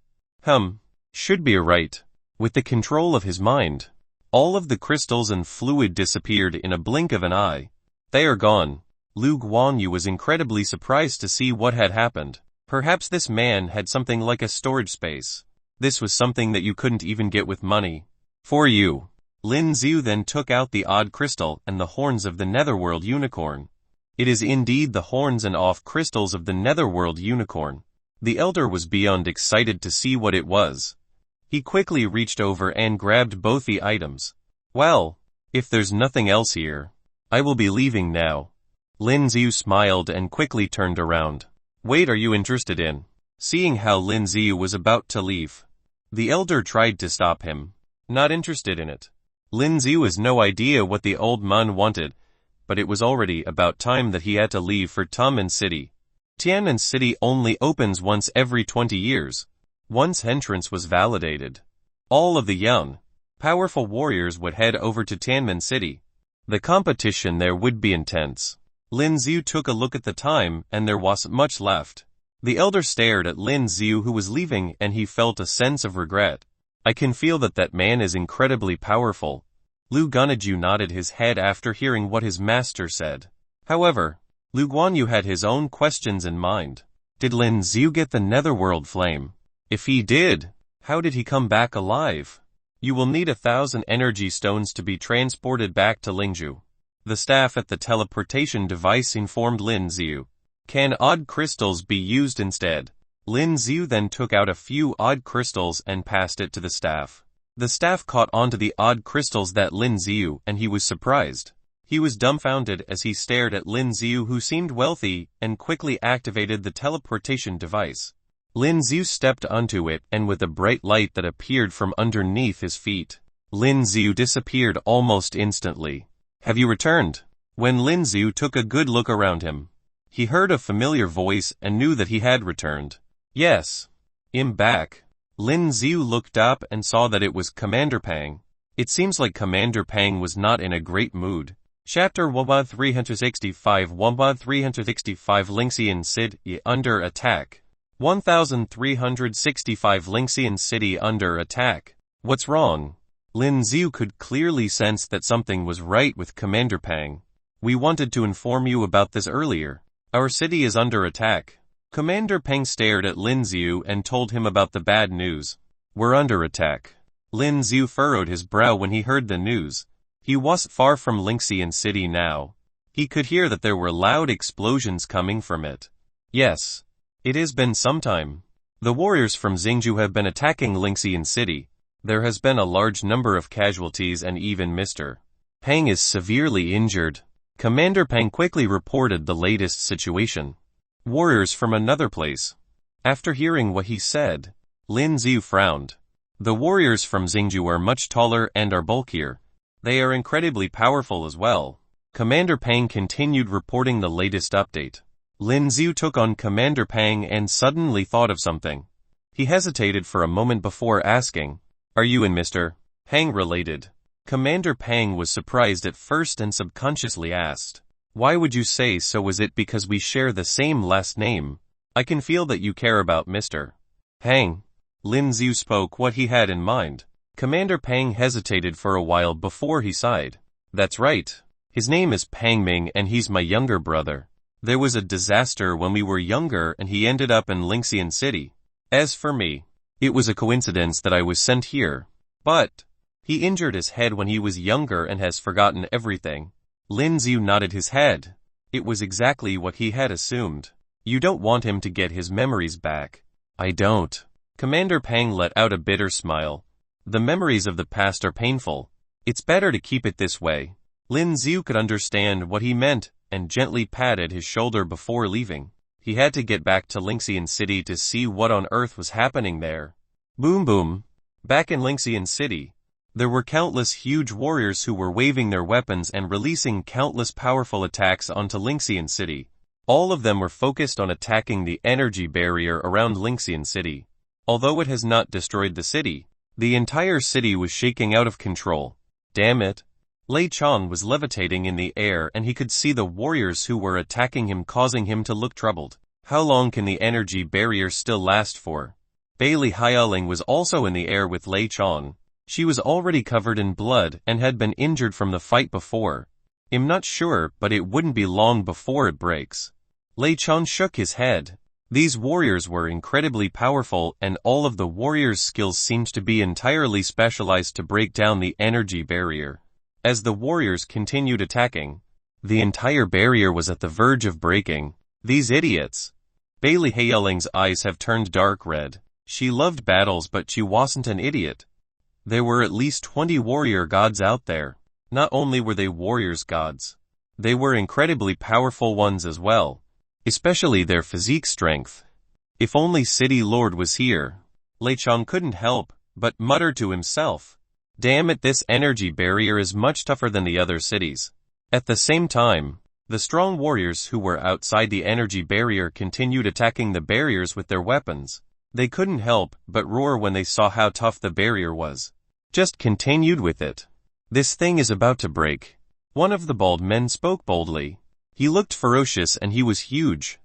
Should be right. With the control of his mind, all of the crystals and fluid disappeared in a blink of an eye. They are gone. Lu Guanyu was incredibly surprised to see what had happened. Perhaps this man had something like a storage space. This was something that you couldn't even get with money. For you. Lin Xiu then took out the odd crystal and the horns of the Netherworld unicorn. It is indeed the horns and off crystals of the Netherworld unicorn. The elder was beyond excited to see what it was. He quickly reached over and grabbed both the items. Well, if there's nothing else here, I will be leaving now. Lin Xiu smiled and quickly turned around. Wait, are you interested in? Seeing how Lin Xiu was about to leave, the elder tried to stop him. Not interested in it. Lin Xiu has no idea what the old man wanted, but it was already about time that he had to leave for Tianmen City. Tianmen City only opens once every 20 years. Once entrance was validated, all of the young, powerful warriors would head over to Tianmen City. The competition there would be intense. Lin Xiu took a look at the time and there wasn't much left. The elder stared at Lin Xiu who was leaving and he felt a sense of regret. I can feel that man is incredibly powerful. Lu Guanyu nodded his head after hearing what his master said. However, Lu Guanyu had his own questions in mind. Did Lin Xiu get the Netherworld flame? If he did, how did he come back alive? You will need 1,000 energy stones to be transported back to Lingzhou. The staff at the teleportation device informed Lin Xiu. Can odd crystals be used instead? Lin Xiu then took out a few odd crystals and passed it to the staff. The staff caught onto the odd crystals that Lin Xiu and he was surprised. He was dumbfounded as he stared at Lin Xiu who seemed wealthy and quickly activated the teleportation device. Lin Xiu stepped onto it and with a bright light that appeared from underneath his feet, Lin Xiu disappeared almost instantly. Have you returned? When Lin Xiu took a good look around him, he heard a familiar voice and knew that he had returned. Yes. I'm back. Lin Xiu looked up and saw that it was Commander Pang. It seems like Commander Pang was not in a great mood. Chapter 1365 1365 Lynan City under attack. 1365 Lynan City under attack. What's wrong? Lin Xiu could clearly sense that something was right with Commander Pang. We wanted to inform you about this earlier. Our city is under attack. Commander Pang stared at Lin Xiu and told him about the bad news. We're under attack. Lin Xiu furrowed his brow when he heard the news. He wasn't far from Lynan City now. He could hear that there were loud explosions coming from it. Yes. It has been some time. The warriors from Xingzhou have been attacking Lynan City. There has been a large number of casualties and even Mr. Pang is severely injured. Commander Pang quickly reported the latest situation. Warriors from another place. After hearing what he said, Lin Xiu frowned. The warriors from Xingzhou are much taller and are bulkier. They are incredibly powerful as well. Commander Pang continued reporting the latest update. Lin Xiu took on Commander Pang and suddenly thought of something. He hesitated for a moment before asking, "Are you and Mr. Pang related?" Commander Pang was surprised at first and subconsciously asked, "Why would you say so? Is it because we share the same last name? I can feel that you care about Mr. Pang." Lin Xiu spoke what he had in mind. Commander Pang hesitated for a while before he sighed. "That's right. His name is Pang Ming and he's my younger brother. There was a disaster when we were younger and he ended up in Lynan City. As for me, it was a coincidence that I was sent here. But he injured his head when he was younger and has forgotten everything." Lin Xiu nodded his head. It was exactly what he had assumed. "You don't want him to get his memories back." "I don't." Commander Pang let out a bitter smile. "The memories of the past are painful. It's better to keep it this way." Lin Xiu could understand what he meant and gently patted his shoulder before leaving. He had to get back to Lynan City to see what on earth was happening there. Boom boom. Back in Lynan City, there were countless huge warriors who were waving their weapons and releasing countless powerful attacks onto Lynan City. All of them were focused on attacking the energy barrier around Lynan City. Although it has not destroyed the city, the entire city was shaking out of control. Damn it. Lei Chong was levitating in the air and he could see the warriors who were attacking him, causing him to look troubled. How long can the energy barrier still last for? Bailey Hailing was also in the air with Lei Chong. She was already covered in blood and had been injured from the fight before. "I'm not sure, but it wouldn't be long before it breaks." Lei Chong shook his head. These warriors were incredibly powerful and all of the warriors' skills seemed to be entirely specialized to break down the energy barrier. As the warriors continued attacking, the entire barrier was at the verge of breaking. These idiots. Bailey Hailing's eyes have turned dark red. She loved battles but she wasn't an idiot. There were at least 20 warrior gods out there. Not only were they warriors gods, they were incredibly powerful ones as well. Especially their physique strength. If only City Lord was here. Lei Chong couldn't help but mutter to himself. Damn it, this energy barrier is much tougher than the other cities. At the same time, the strong warriors who were outside the energy barrier continued attacking the barriers with their weapons. They couldn't help but roar when they saw how tough the barrier was. Just continued with it. "This thing is about to break." One of the bald men spoke boldly. He looked ferocious and he was huge.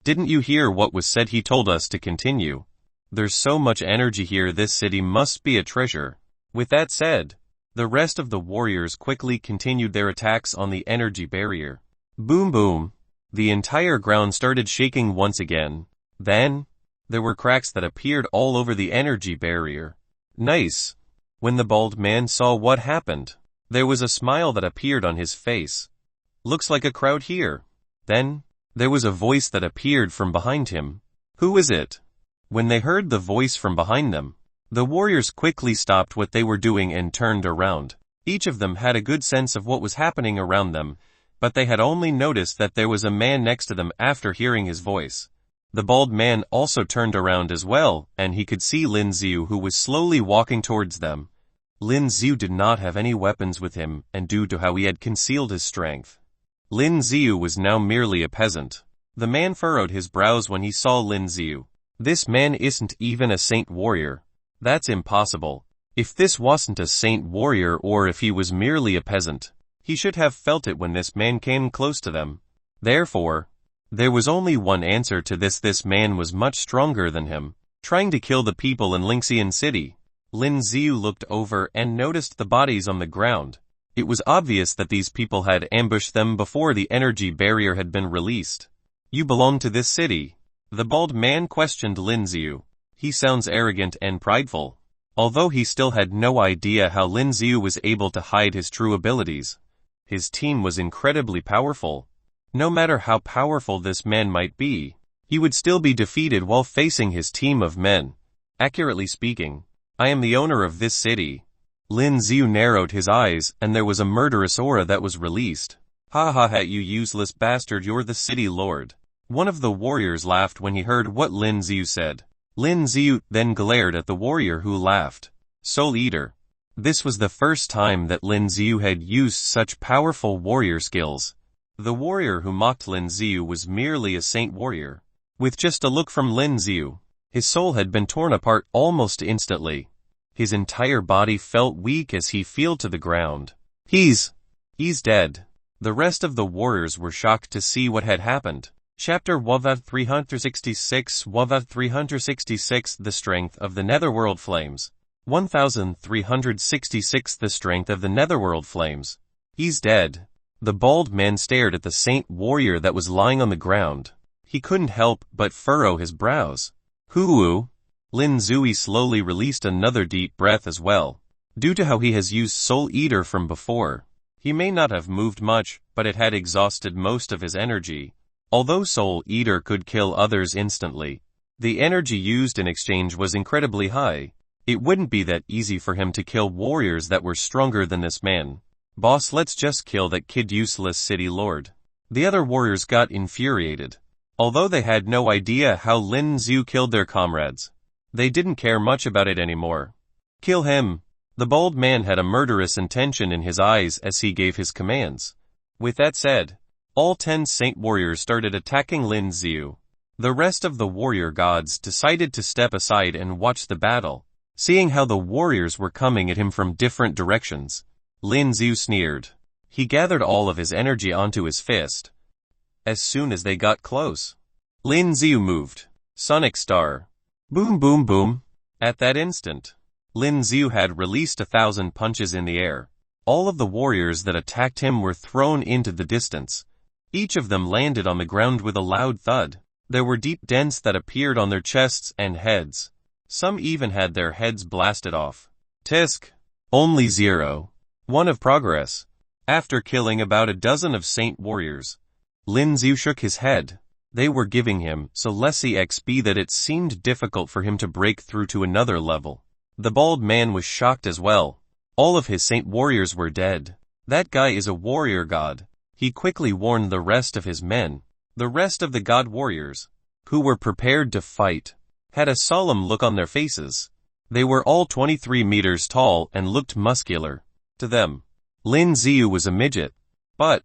"Didn't you hear what was said? He told us to continue. There's so much energy here, this city must be a treasure." With that said, the rest of the warriors quickly continued their attacks on the energy barrier. Boom boom. The entire ground started shaking once again. Then, there were cracks that appeared all over the energy barrier. Nice. When the bald man saw what happened, there was a smile that appeared on his face. "Looks like a crowd here." Then, there was a voice that appeared from behind him. "Who is it?" When they heard the voice from behind them, the warriors quickly stopped what they were doing and turned around. Each of them had a good sense of what was happening around them, but they had only noticed that there was a man next to them after hearing his voice. The bald man also turned around as well, and he could see Lin Xiu who was slowly walking towards them. Lin Xiu did not have any weapons with him, and due to how he had concealed his strength, Lin Xiu was now merely a peasant. The man furrowed his brows when he saw Lin Xiu. This man isn't even a saint warrior. That's impossible. If this wasn't a saint warrior or if he was merely a peasant, he should have felt it when this man came close to them. Therefore, there was only one answer to this. This man was much stronger than him, trying to kill the people in Lynan City. Lin Xiu looked over and noticed the bodies on the ground. It was obvious that these people had ambushed them before the energy barrier had been released. You belong to this city? The bald man questioned Lin Xiu. He sounds arrogant and prideful. Although he still had no idea how Lin Xiu was able to hide his true abilities. His team was incredibly powerful. No matter how powerful this man might be, he would still be defeated while facing his team of men. Accurately speaking, I am the owner of this city. Lin Xiu narrowed his eyes and there was a murderous aura that was released. Ha ha ha, you useless bastard, you're the city lord. One of the warriors laughed when he heard what Lin Xiu said. Lin Xiu then glared at the warrior who laughed. Soul Eater. This was the first time that Lin Xiu had used such powerful warrior skills. The warrior who mocked Lin Xiu was merely a saint warrior. With just a look from Lin Xiu, his soul had been torn apart almost instantly. His entire body felt weak as he fell to the ground. He's dead. The rest of the warriors were shocked to see what had happened. Chapter 1366 1366 The Strength of the Netherworld Flames 1366 The Strength of the Netherworld Flames. He's dead. The bald man stared at the saint warrior that was lying on the ground. He couldn't help but furrow his brows. Hoo-woo. Lin Xiu slowly released another deep breath as well. Due to how he has used Soul Eater from before, he may not have moved much, but it had exhausted most of his energy. Although Soul Eater could kill others instantly, the energy used in exchange was incredibly high. It wouldn't be that easy for him to kill warriors that were stronger than this man. Boss, let's just kill that kid, useless city lord. The other warriors got infuriated. Although they had no idea how Lin Xiu killed their comrades, they didn't care much about it anymore. Kill him. The bald man had a murderous intention in his eyes as he gave his commands. With that said, all 10 saint warriors started attacking Lin Xiu. The rest of the warrior gods decided to step aside and watch the battle. Seeing how the warriors were coming at him from different directions, Lin Xiu sneered. He gathered all of his energy onto his fist. As soon as they got close, Lin Xiu moved. Sonic Star. Boom boom boom. At that instant, Lin Xiu had released 1,000 punches in the air. All of the warriors that attacked him were thrown into the distance. Each of them landed on the ground with a loud thud. There were deep dents that appeared on their chests and heads. Some even had their heads blasted off. Tisk. Only 0.1 of progress. After killing about a dozen of saint warriors, Lin Xiu shook his head. They were giving him so less EXP that it seemed difficult for him to break through to another level. The bald man was shocked as well. All of his saint warriors were dead. That guy is a warrior god. He quickly warned the rest of his men. The rest of the god warriors, who were prepared to fight, had a solemn look on their faces. They were all 23 meters tall and looked muscular. To them, Lin Xiu was a midget. But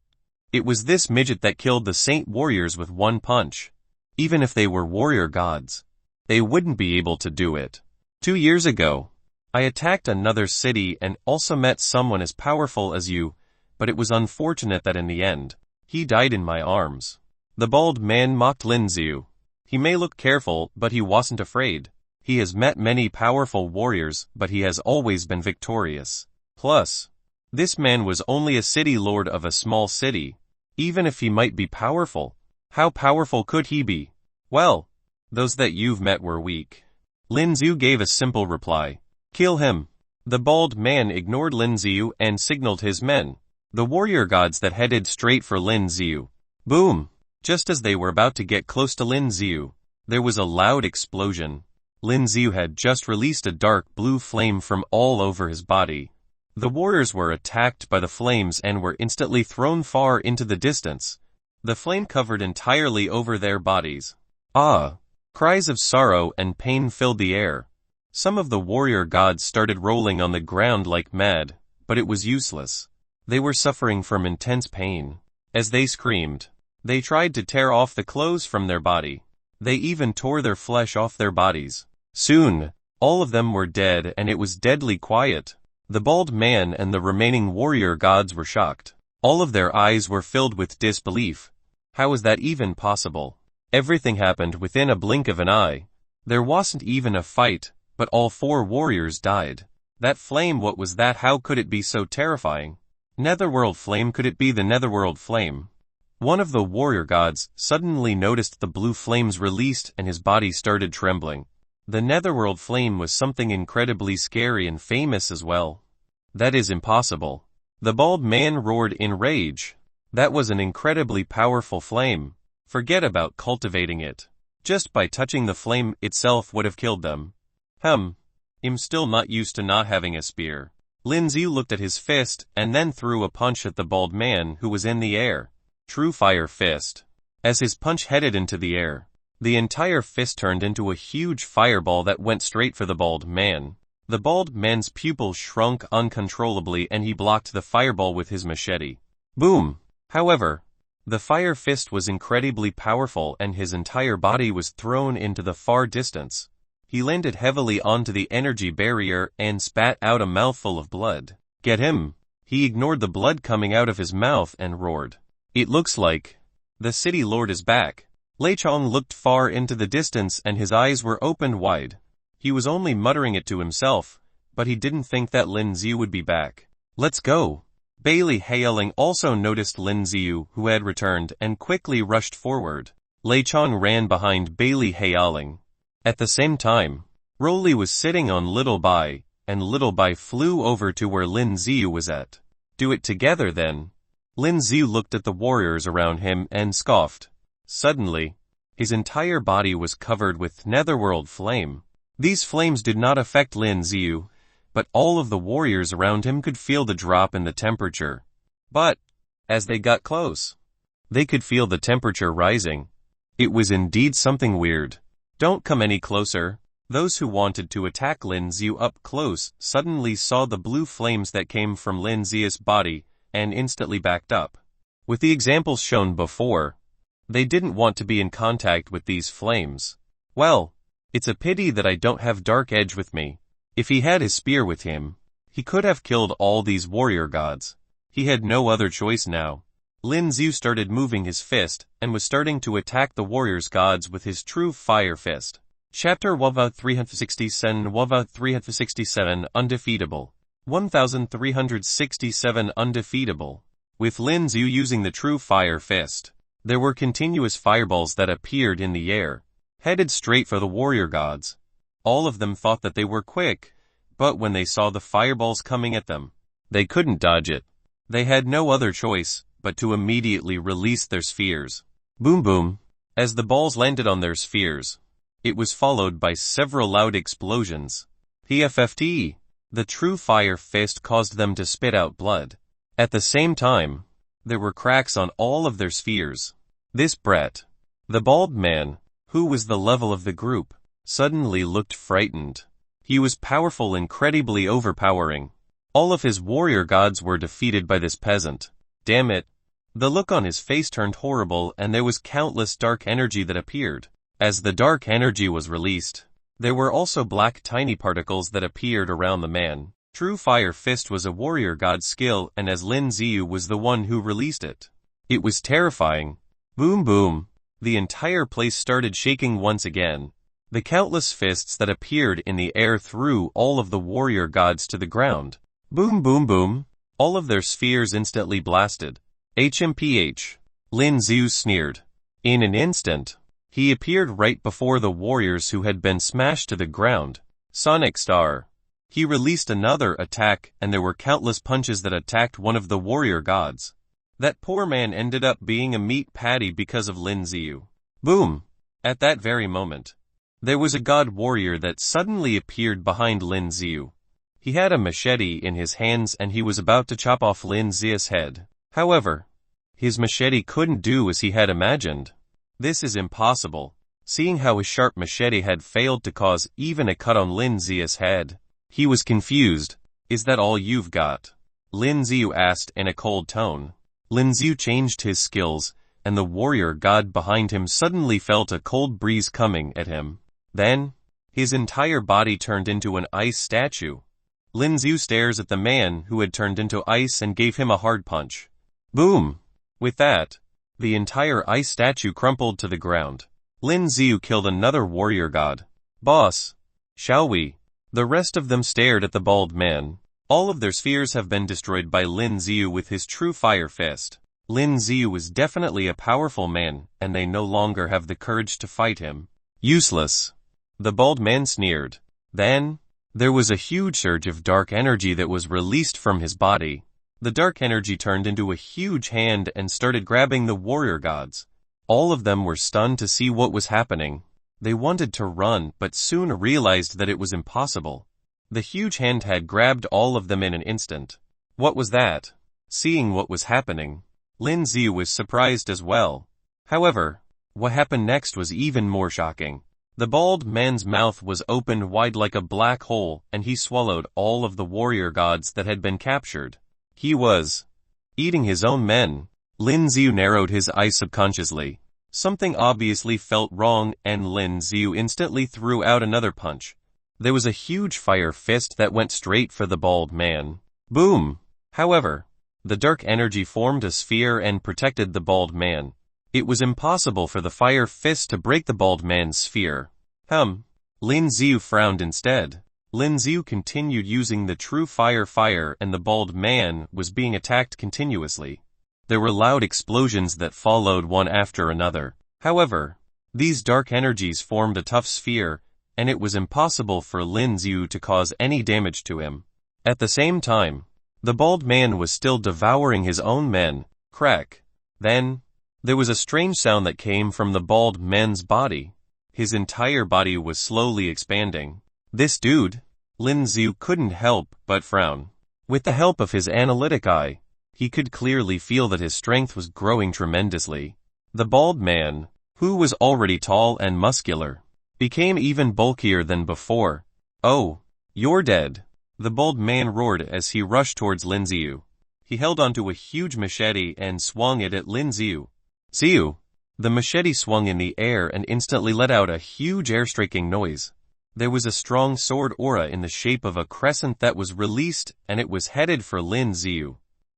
it was this midget that killed the saint warriors with one punch. Even if they were warrior gods, they wouldn't be able to do it. 2 years ago, I attacked another city and also met someone as powerful as you, but it was unfortunate that in the end, he died in my arms. The bald man mocked Lin Xiu. He may look careful, but he wasn't afraid. He has met many powerful warriors, but he has always been victorious. Plus, this man was only a city lord of a small city. Even if he might be powerful, how powerful could he be? Well, those that you've met were weak. Lin Xiu gave a simple reply. Kill him. The bald man ignored Lin Xiu and signaled his men, the warrior gods, that headed straight for Lin Xiu. Boom! Just as they were about to get close to Lin Xiu, there was a loud explosion. Lin Xiu had just released a dark blue flame from all over his body. The warriors were attacked by the flames and were instantly thrown far into the distance. The flame covered entirely over their bodies. Ah! Cries of sorrow and pain filled the air. Some of the warrior gods started rolling on the ground like mad, but it was useless. They were suffering from intense pain. As they screamed, they tried to tear off the clothes from their body. They even tore their flesh off their bodies. Soon, All of them were dead and it was deadly quiet. The bald man and the remaining warrior gods were shocked. All of their eyes were filled with disbelief. How is that even possible? Everything happened within a blink of an eye. There wasn't even a fight, but all 4 warriors died. That flame, what was that? How could it be so terrifying? Netherworld flame, could it be the Netherworld flame? One of the warrior gods suddenly noticed the blue flames released and his body started trembling. The Netherworld flame was something incredibly scary and famous as well. That is impossible. The bald man roared in rage. That was an incredibly powerful flame. Forget about cultivating it. Just by touching the flame itself would have killed them. I'm still not used to not having a spear. Lindsay looked at his fist and then threw a punch at the bald man who was in the air. True fire fist. As his punch headed into the air, the entire fist turned into a huge fireball that went straight for the bald man. The bald man's pupils shrunk uncontrollably and he blocked the fireball with his machete. Boom! However, the fire fist was incredibly powerful and his entire body was thrown into the far distance. He landed heavily onto the energy barrier and spat out a mouthful of blood. Get him! He ignored the blood coming out of his mouth and roared. It looks like the city lord is back. Lechong looked far into the distance and his eyes were opened wide. He was only muttering it to himself, but he didn't think that Lin Ziyu would be back. Let's go. Bailey Haoling also noticed Lin Ziyu, who had returned, and quickly rushed forward. Lechong ran behind Bailey Haoling. At the same time, Rolly was sitting on Little Bai, and Little Bai flew over to where Lin Ziyu was at. Do it together then. Lin Ziyu looked at the warriors around him and scoffed. Suddenly, his entire body was covered with Netherworld flame. These flames did not affect Lin Ziyu, but all of the warriors around him could feel the drop in the temperature. But, as they got close, they could feel the temperature rising. It was indeed something weird. Don't come any closer. Those who wanted to attack Lin Ziyu up close suddenly saw the blue flames that came from Lin Ziyu's body and instantly backed up. With the examples shown before, they didn't want to be in contact with these flames. Well, it's a pity that I don't have Dark Edge with me. If he had his spear with him, he could have killed all these warrior gods. He had no other choice now. Lin Ziyu started moving his fist and was starting to attack the warriors gods with his true fire fist. Chapter 1367 Undefeatable. 1367 Undefeatable. With Lin Ziyu using the true fire fist, there were continuous fireballs that appeared in the air, headed straight for the warrior gods. All of them thought that they were quick, but when they saw the fireballs coming at them, they couldn't dodge it. They had no other choice but to immediately release their spheres. Boom boom. As the balls landed on their spheres, it was followed by several loud explosions. PFFT. The true fire fist caused them to spit out blood. At the same time, there were cracks on all of their spheres. This Brett, the bald man, who was the level of the group, suddenly looked frightened. He was powerful, incredibly overpowering. All of his warrior gods were defeated by this peasant. Damn it. The look on his face turned horrible and there was countless dark energy that appeared. As the dark energy was released, there were also black tiny particles that appeared around the man. True Fire Fist was a warrior god skill and as Lin Ziyu was the one who released it. It was terrifying. Boom boom. The entire place started shaking once again. The countless fists that appeared in the air threw all of the warrior gods to the ground. Boom boom boom. All of their spheres instantly blasted. HMPH. Lin Ziyu sneered. In an instant, he appeared right before the warriors who had been smashed to the ground. Sonic Star. He released another attack and there were countless punches that attacked one of the warrior gods. That poor man ended up being a meat patty because of Lin Ziyu. Boom. At that very moment, there was a god warrior that suddenly appeared behind Lin Ziyu. He had a machete in his hands and he was about to chop off Lin Ziyu's head. However, his machete couldn't do as he had imagined. This is impossible, seeing how his sharp machete had failed to cause even a cut on Lin Ziyu's head. He was confused. Is that all you've got? Lin Ziyu asked in a cold tone. Lin Ziyu changed his skills, and the warrior god behind him suddenly felt a cold breeze coming at him. Then, His entire body turned into an ice statue. Lin Xiu stares at the man who had turned into ice and gave him a hard punch. Boom! With that, the entire ice statue crumpled to the ground. Lin Xiu killed another warrior god. Boss, shall we? The rest of them stared at the bald man. All of their spheres have been destroyed by Lin Xiu with his true fire fist. Lin Xiu is definitely a powerful man, and they no longer have the courage to fight him. Useless. The bald man sneered. Then, there was a huge surge of dark energy that was released from his body. The dark energy turned into a huge hand and started grabbing the warrior gods. All of them were stunned to see what was happening. They wanted to run, but soon realized that it was impossible. The huge hand had grabbed all of them in an instant. What was that? Seeing what was happening, Lin Xiu was surprised as well. However, what happened next was even more shocking. The bald man's mouth was opened wide like a black hole, and he swallowed all of the warrior gods that had been captured. He was eating his own men. Lin Xiu narrowed his eyes subconsciously. Something obviously felt wrong, and Lin Xiu instantly threw out another punch. There was a huge fire fist that went straight for the bald man. Boom! However, the dark energy formed a sphere and protected the bald man. It was impossible for the fire fist to break the bald man's sphere. Lin Xiu frowned instead. Lin Xiu continued using the true fire and the bald man was being attacked continuously. There were loud explosions that followed one after another. However, these dark energies formed a tough sphere, and it was impossible for Lin Xiu to cause any damage to him. At the same time, the bald man was still devouring his own men. Crack. Then, there was a strange sound that came from the bald man's body. His entire body was slowly expanding. This dude, Lin Xiu couldn't help but frown. With the help of his analytic eye, he could clearly feel that his strength was growing tremendously. The bald man, who was already tall and muscular, became even bulkier than before. Oh, you're dead. The bald man roared as he rushed towards Lin Xiu. He held onto a huge machete and swung it at Lin Xiu. Xiu! The machete swung in the air and instantly let out a huge air-striking noise. There was a strong sword aura in the shape of a crescent that was released, and it was headed for Lin Xiu.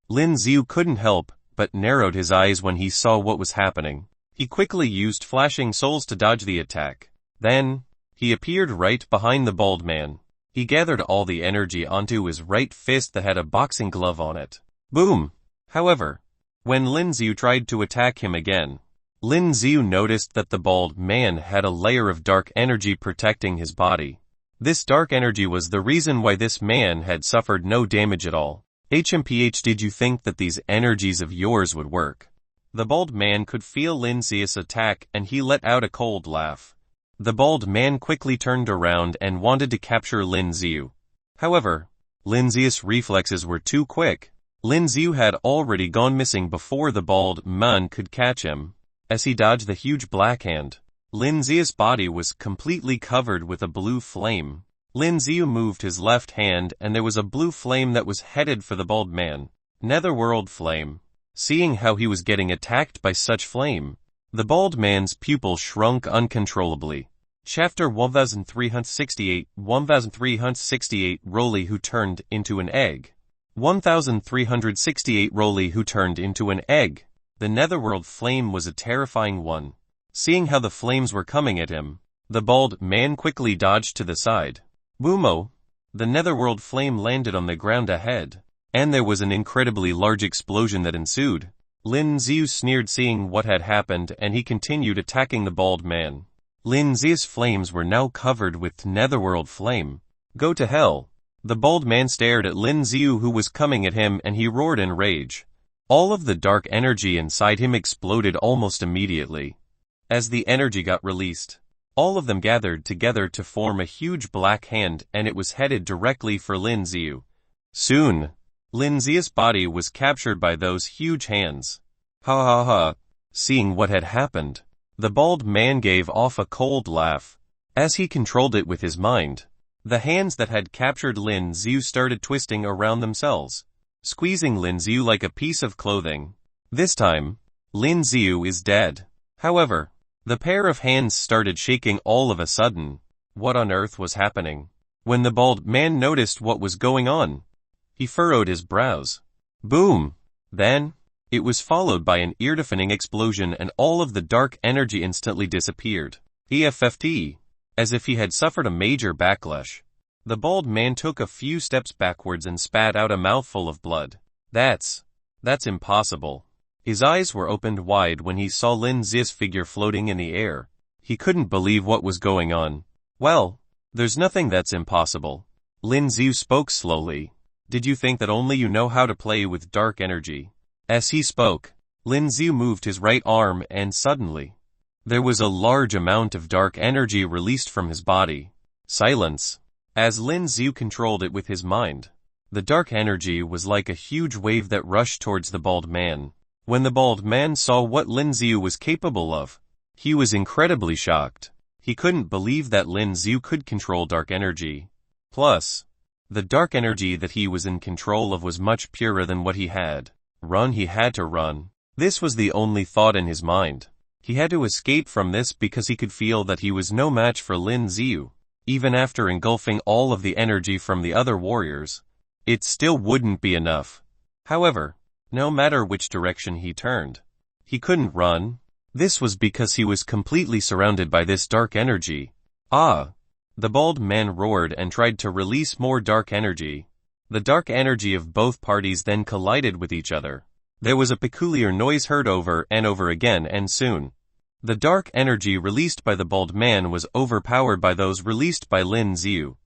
Lin Xiu couldn't help but narrowed his eyes when he saw what was happening. He quickly used flashing souls to dodge the attack. Then, he appeared right behind the bald man. He gathered all the energy onto his right fist that had a boxing glove on it. Boom! However, when Lin Xiu tried to attack him again, Lin Xiu noticed that the bald man had a layer of dark energy protecting his body. This dark energy was the reason why this man had suffered no damage at all. HMPH, did you think that these energies of yours would work? The bald man could feel Lin Xiu's attack and he let out a cold laugh. The bald man quickly turned around and wanted to capture Lin Xiu. However, Lin Xiu's reflexes were too quick. Lin Xiu had already gone missing before the bald man could catch him. As he dodged the huge black hand, Lin Xiu's body was completely covered with a blue flame. Lin Xiu moved his left hand and there was a blue flame that was headed for the bald man. Netherworld flame. Seeing how he was getting attacked by such flame, the bald man's pupil shrunk uncontrollably. Chapter 1368 Roly who turned into an egg. 1368 Roly who turned into an egg. The Netherworld flame was a terrifying one. Seeing how the flames were coming at him, the bald man quickly dodged to the side. Boomo! The Netherworld flame landed on the ground ahead, and there was an incredibly large explosion that ensued. Lin Xiu sneered seeing what had happened and he continued attacking the bald man. Lin Xiu's flames were now covered with Netherworld flame. Go to hell! The bald man stared at Lin Xiu who was coming at him and he roared in rage. All of the dark energy inside him exploded almost immediately. As the energy got released, all of them gathered together to form a huge black hand and it was headed directly for Lin Xiu. Soon, Lin Xiu's body was captured by those huge hands. Ha ha ha! Seeing what had happened, the bald man gave off a cold laugh. As he controlled it with his mind, the hands that had captured Lin Xiu started twisting around themselves, squeezing Lin Xiu like a piece of clothing. This time, Lin Xiu is dead. However, the pair of hands started shaking all of a sudden. What on earth was happening? When the bald man noticed what was going on, he furrowed his brows. Boom! Then, it was followed by an ear-deafening explosion and all of the dark energy instantly disappeared. EFFT. As if he had suffered a major backlash. The bald man took a few steps backwards and spat out a mouthful of blood. That's impossible. His eyes were opened wide when he saw Lin Zia's figure floating in the air. He couldn't believe what was going on. Well, there's nothing that's impossible. Lin Ziu spoke slowly. Did you think that only you know how to play with dark energy? As he spoke, Lin Ziu moved his right arm and suddenly, there was a large amount of dark energy released from his body. Silence. As Lin Ziu controlled it with his mind, the dark energy was like a huge wave that rushed towards the bald man. When the bald man saw what Lin Ziu was capable of, he was incredibly shocked. He couldn't believe that Lin Ziu could control dark energy. Plus, the dark energy that he was in control of was much purer than what he had. He had to run. This was the only thought in his mind. He had to escape from this because he could feel that he was no match for Lin Ziu. Even after engulfing all of the energy from the other warriors, it still wouldn't be enough. However, no matter which direction he turned, he couldn't run. This was because he was completely surrounded by this dark energy. Ah! The bald man roared and tried to release more dark energy. The dark energy of both parties then collided with each other. There was a peculiar noise heard over and over again, and soon, the dark energy released by the bald man was overpowered by those released by Lin Ziu.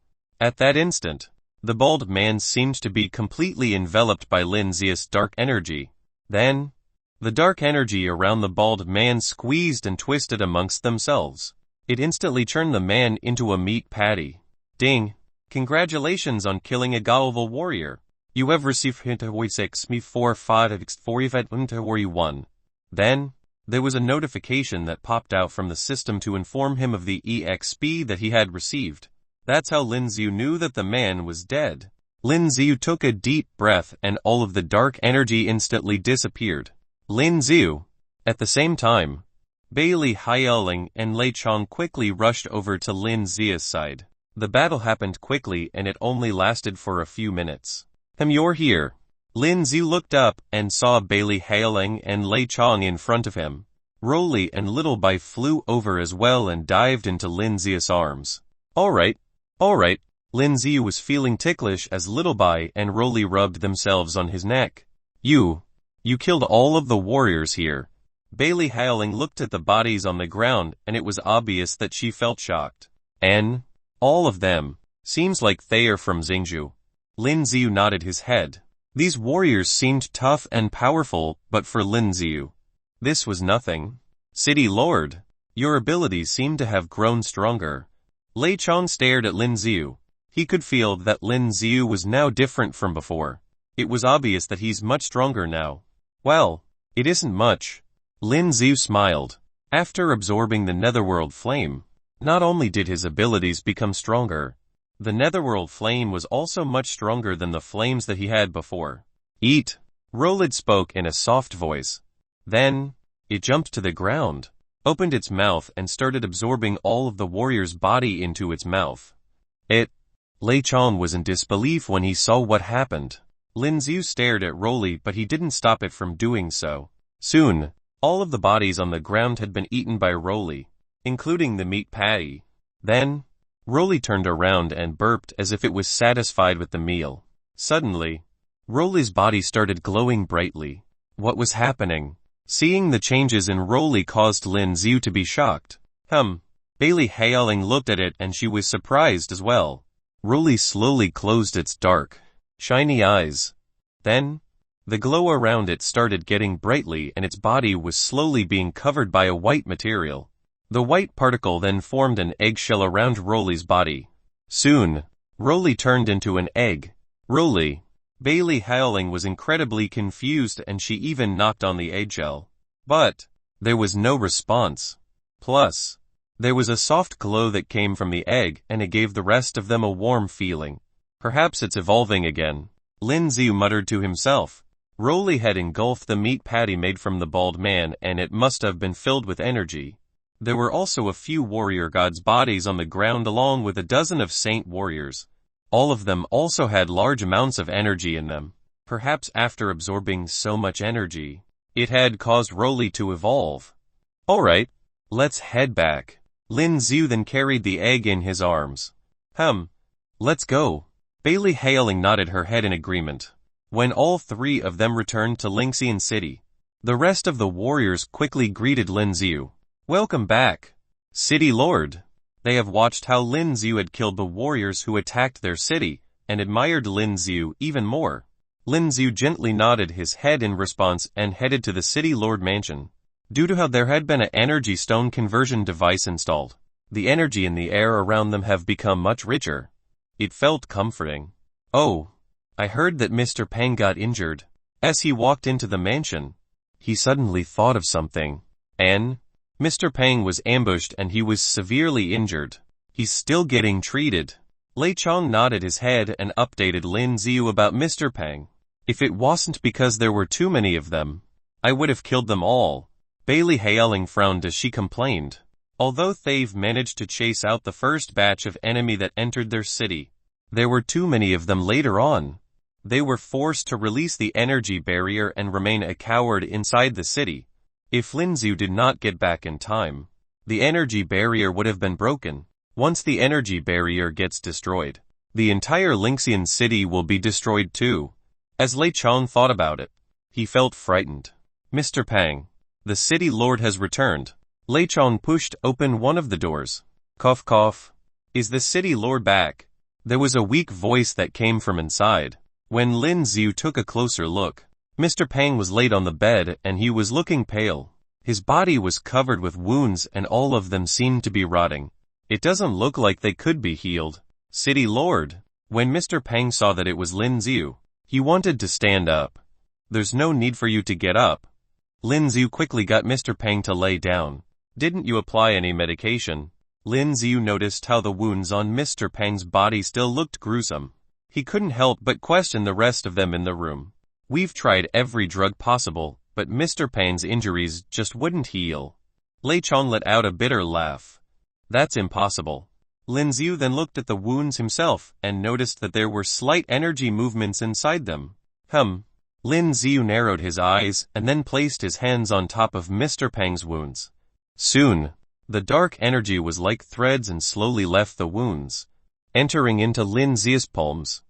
At that instant, the bald man seemed to be completely enveloped by Lin Ziu's dark energy. Then, the dark energy around the bald man squeezed and twisted amongst themselves. It instantly turned the man into a meat patty. Ding! Congratulations on killing a Gaoval warrior. You have received $4,541. Then, there was a notification that popped out from the system to inform him of the EXP that he had received. That's how Lin Ziu knew that the man was dead. Lin Ziu took a deep breath and all of the dark energy instantly disappeared. Lin Ziu. At the same time, Bailey Hailing and Lei Chong quickly rushed over to Lin Zia's side. The battle happened quickly and it only lasted for a few minutes. You're here. Lin Ziu looked up and saw Bailey Hailing and Lei Chong in front of him. Roly and Little Bai flew over as well and dived into Lin Zia's arms. Alright. Lin Ziu was feeling ticklish as Little Bai and Roly rubbed themselves on his neck. You killed all of the warriors here. Bailey Hailing looked at the bodies on the ground and it was obvious that she felt shocked. All of them. Seems like they are from Xingzhou. Lin Ziu nodded his head. These warriors seemed tough and powerful, but for Lin Ziu, this was nothing. City Lord, your abilities seem to have grown stronger. Lei Chong stared at Lin Ziu. He could feel that Lin Ziu was now different from before. It was obvious that he's much stronger now. Well, it isn't much. Lin Ziu smiled. After absorbing the Netherworld flame, not only did his abilities become stronger, the Netherworld flame was also much stronger than the flames that he had before. Eat! Rolid spoke in a soft voice. Then, it jumped to the ground, opened its mouth and started absorbing all of the warrior's body into its mouth. Lei Chong was in disbelief when he saw what happened. Lin Ziu stared at Roly but he didn't stop it from doing so. Soon, all of the bodies on the ground had been eaten by Roly, including the meat patty. Then, Roly turned around and burped as if it was satisfied with the meal. Suddenly, Roly's body started glowing brightly. What was happening? Seeing the changes in Roly caused Lin Ziu to be shocked. Bailey Hailing looked at it and she was surprised as well. Roly slowly closed its dark, shiny eyes. Then, the glow around it started getting brightly and its body was slowly being covered by a white material. The white particle then formed an eggshell around Roly's body. Soon, Roly turned into an egg. Bailey Hailing was incredibly confused and she even knocked on the eggshell. But, there was no response. Plus, there was a soft glow that came from the egg and it gave the rest of them a warm feeling. Perhaps it's evolving again. Lin Ziu muttered to himself. Roly had engulfed the meat patty made from the bald man and it must have been filled with energy. There were also a few warrior gods' bodies on the ground along with a dozen of saint warriors. All of them also had large amounts of energy in them. Perhaps after absorbing so much energy, it had caused Roly to evolve. Alright, let's head back. Lin Xiu then carried the egg in his arms. Let's go. Bailey Hailing nodded her head in agreement. When all three of them returned to Lynan City, the rest of the warriors quickly greeted Lin Xiu. Welcome back, City Lord. They have watched how Lin Xiu had killed the warriors who attacked their city, and admired Lin Xiu even more. Lin Xiu gently nodded his head in response and headed to the City Lord mansion. Due to how there had been an energy stone conversion device installed, the energy in the air around them have become much richer. It felt comforting. Oh, I heard that Mr. Pang got injured. As he walked into the mansion, he suddenly thought of something. Mr. Pang was ambushed and he was severely injured. He's still getting treated. Lei Chong nodded his head and updated Lin Xiu about Mr. Pang. If it wasn't because there were too many of them, I would have killed them all. Bailey Hailing frowned as she complained. Although they've managed to chase out the first batch of enemy that entered their city, there were too many of them later on. They were forced to release the energy barrier and remain a coward inside the city. If Lin Xiu did not get back in time, the energy barrier would have been broken. Once the energy barrier gets destroyed, the entire Lynan City will be destroyed too. As Lei Chong thought about it, he felt frightened. Mr. Pang, the City Lord has returned. Lei Chong pushed open one of the doors. Cough cough. Is the City Lord back? There was a weak voice that came from inside. When Lin Xiu took a closer look, Mr. Pang was laid on the bed and he was looking pale. His body was covered with wounds and all of them seemed to be rotting. It doesn't look like they could be healed. City Lord. When Mr. Pang saw that it was Lin Xiu, he wanted to stand up. There's no need for you to get up. Lin Xiu quickly got Mr. Pang to lay down. Didn't you apply any medication? Lin Xiu noticed how the wounds on Mr. Pang's body still looked gruesome. He couldn't help but question the rest of them in the room. We've tried every drug possible, but Mr. Pang's injuries just wouldn't heal. Lei Chong let out a bitter laugh. That's impossible. Lin Xiu then looked at the wounds himself and noticed that there were slight energy movements inside them. Lin Xiu narrowed his eyes and then placed his hands on top of Mr. Pang's wounds. Soon, the dark energy was like threads and slowly left the wounds, entering into Lin Xiu's palms.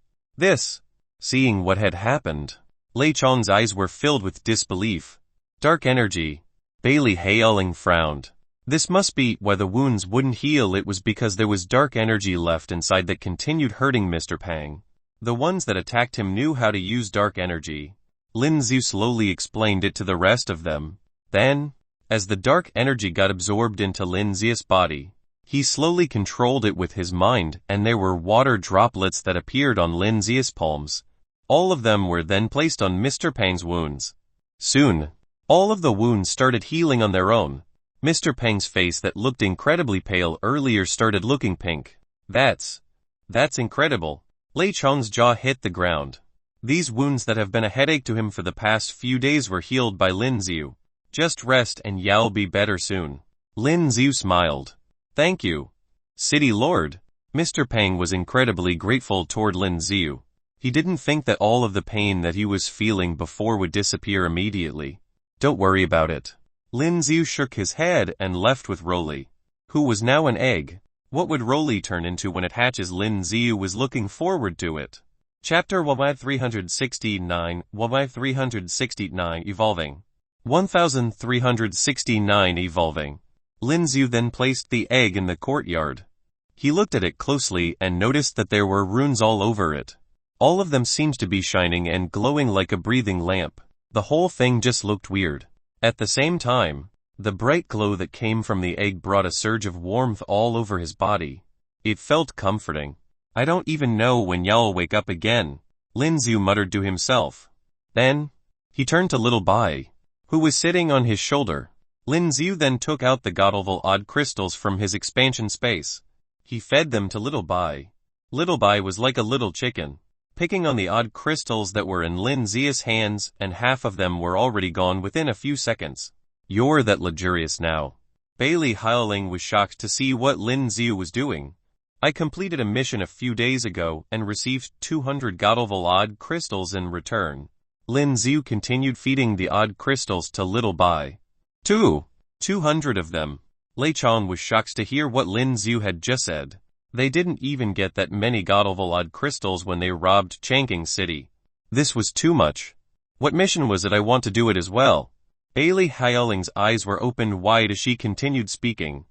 Seeing what had happened, Lei Chong's eyes were filled with disbelief. Dark energy. Bailey Hailing frowned. This must be why the wounds wouldn't heal. It was because there was dark energy left inside that continued hurting Mr. Pang. The ones that attacked him knew how to use dark energy. Lin Xiu slowly explained it to the rest of them. Then, as the dark energy got absorbed into Lin Xiu's body, he slowly controlled it with his mind and there were water droplets that appeared on Lin Xiu's palms. All of them were then placed on Mr. Pang's wounds. Soon, all of the wounds started healing on their own. Mr. Pang's face that looked incredibly pale earlier started looking pink. That's incredible. Lei Chong's jaw hit the ground. These wounds that have been a headache to him for the past few days were healed by Lin Xiu. Just rest and you'll be better soon. Lin Xiu smiled. Thank you, City Lord. Mr. Pang was incredibly grateful toward Lin Xiu. He didn't think that all of the pain that he was feeling before would disappear immediately. Don't worry about it. Lin Xiu shook his head and left with Roly, who was now an egg. What would Roly turn into when it hatches? Lin Xiu was looking forward to it. Chapter 1369 Evolving 1369 Evolving. Lin Xiu then placed the egg in the courtyard. He looked at it closely and noticed that there were runes all over it. All of them seemed to be shining and glowing like a breathing lamp. The whole thing just looked weird. At the same time, the bright glow that came from the egg brought a surge of warmth all over his body. It felt comforting. I don't even know when I'll wake up again, Lin Xiu muttered to himself. Then, he turned to Little Bai, who was sitting on his shoulder. Lin Xiu then took out the godful odd crystals from his expansion space. He fed them to Little Bai. Little Bai was like a little chicken, picking on the odd crystals that were in Lin Xiu's hands, and half of them were already gone within a few seconds. You're that luxurious now. Bailey Howling was shocked to see what Lin Xiu was doing. I completed a mission a few days ago and received 200 Godelval odd crystals in return. Lin Xiu continued feeding the odd crystals to Little Bai. 200 of them. Lei Chong was shocked to hear what Lin Xiu had just said. They didn't even get that many Godelval odd crystals when they robbed Changqing City. This was too much. What mission was it? I want to do it as well. Bailey Hyoling's eyes were opened wide as she continued speaking.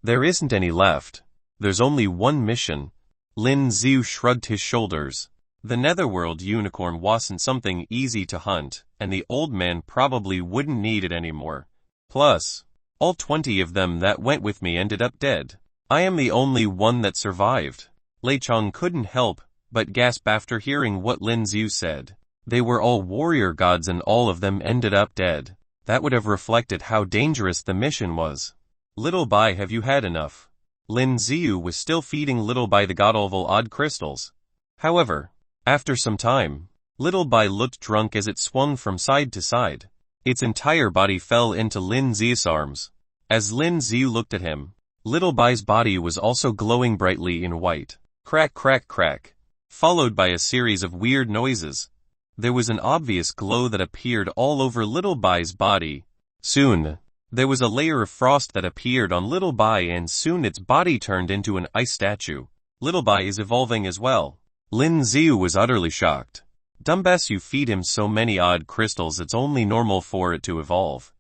There isn't any left. There's only one mission. Lin Xiu shrugged his shoulders. The Netherworld unicorn wasn't something easy to hunt, and the old man probably wouldn't need it anymore. Plus, all 20 of them that went with me ended up dead. I am the only one that survived. Lei Chong couldn't help but gasp after hearing what Lin Xiu said. They were all warrior gods and all of them ended up dead. That would have reflected how dangerous the mission was. Little Bai, have you had enough? Lin Xiu was still feeding Little Bai the Godelval odd crystals. However, after some time, Little Bai looked drunk as it swung from side to side. Its entire body fell into Lin Xiu's arms. As Lin Xiu looked at him, Little Bai's body was also glowing brightly in white. Crack, crack, crack. Followed by a series of weird noises. There was an obvious glow that appeared all over Little Bai's body. Soon, there was a layer of frost that appeared on Little Bai and soon its body turned into an ice statue. Little Bai is evolving as well. Lin Xiu was utterly shocked. Dumbass, you feed him so many odd crystals, it's only normal for it to evolve.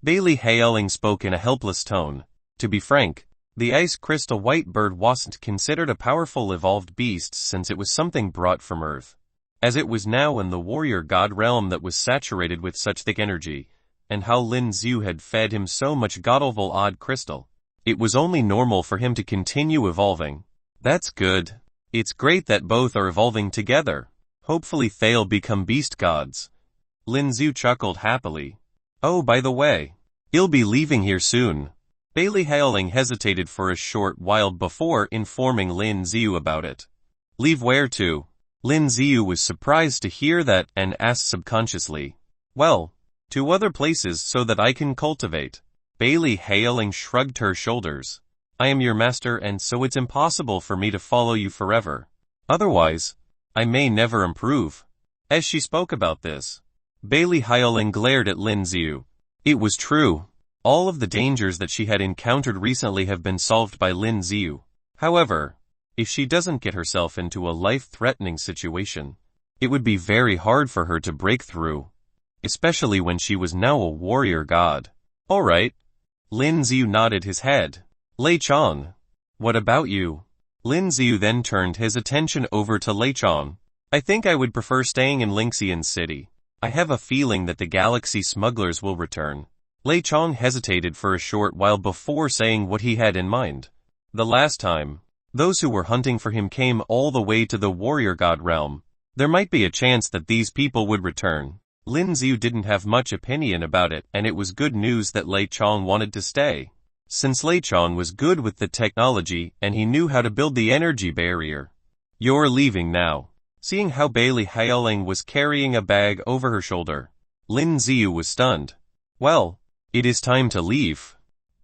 Bailey Haoling spoke in a helpless tone. To be frank, the ice crystal white bird wasn't considered a powerful evolved beast since it was something brought from Earth. As it was now in the warrior god realm that was saturated with such thick energy, and how Lin Xiu had fed him so much Godelval odd crystal, it was only normal for him to continue evolving. That's good. It's great that both are evolving together. Hopefully they'll become beast gods. Lin Xiu chuckled happily. Oh, by the way, he'll be leaving here soon. Bailey Haoling hesitated for a short while before informing Lin Xiu about it. Leave where to? Lin Xiu was surprised to hear that and asked subconsciously. Well, to other places so that I can cultivate. Bailey Haoling shrugged her shoulders. I am your master and so it's impossible for me to follow you forever. Otherwise, I may never improve. As she spoke about this, Bailey Haoling glared at Lin Xiu. It was true. All of the dangers that she had encountered recently have been solved by Lin Xiu. However, if she doesn't get herself into a life-threatening situation, it would be very hard for her to break through, especially when she was now a warrior god. All right. Lin Xiu nodded his head. Lei Chong, what about you? Lin Xiu then turned his attention over to Lei Chong. I think I would prefer staying in Lynan City. I have a feeling that the galaxy smugglers will return. Lei Chong hesitated for a short while before saying what he had in mind. The last time, those who were hunting for him came all the way to the warrior god realm. There might be a chance that these people would return. Lin Xiu didn't have much opinion about it and it was good news that Lei Chong wanted to stay. Since Lei Chong was good with the technology and he knew how to build the energy barrier. You're leaving now. Seeing how Bailey Haoling was carrying a bag over her shoulder, Lin Xiu was stunned. Well, it is time to leave.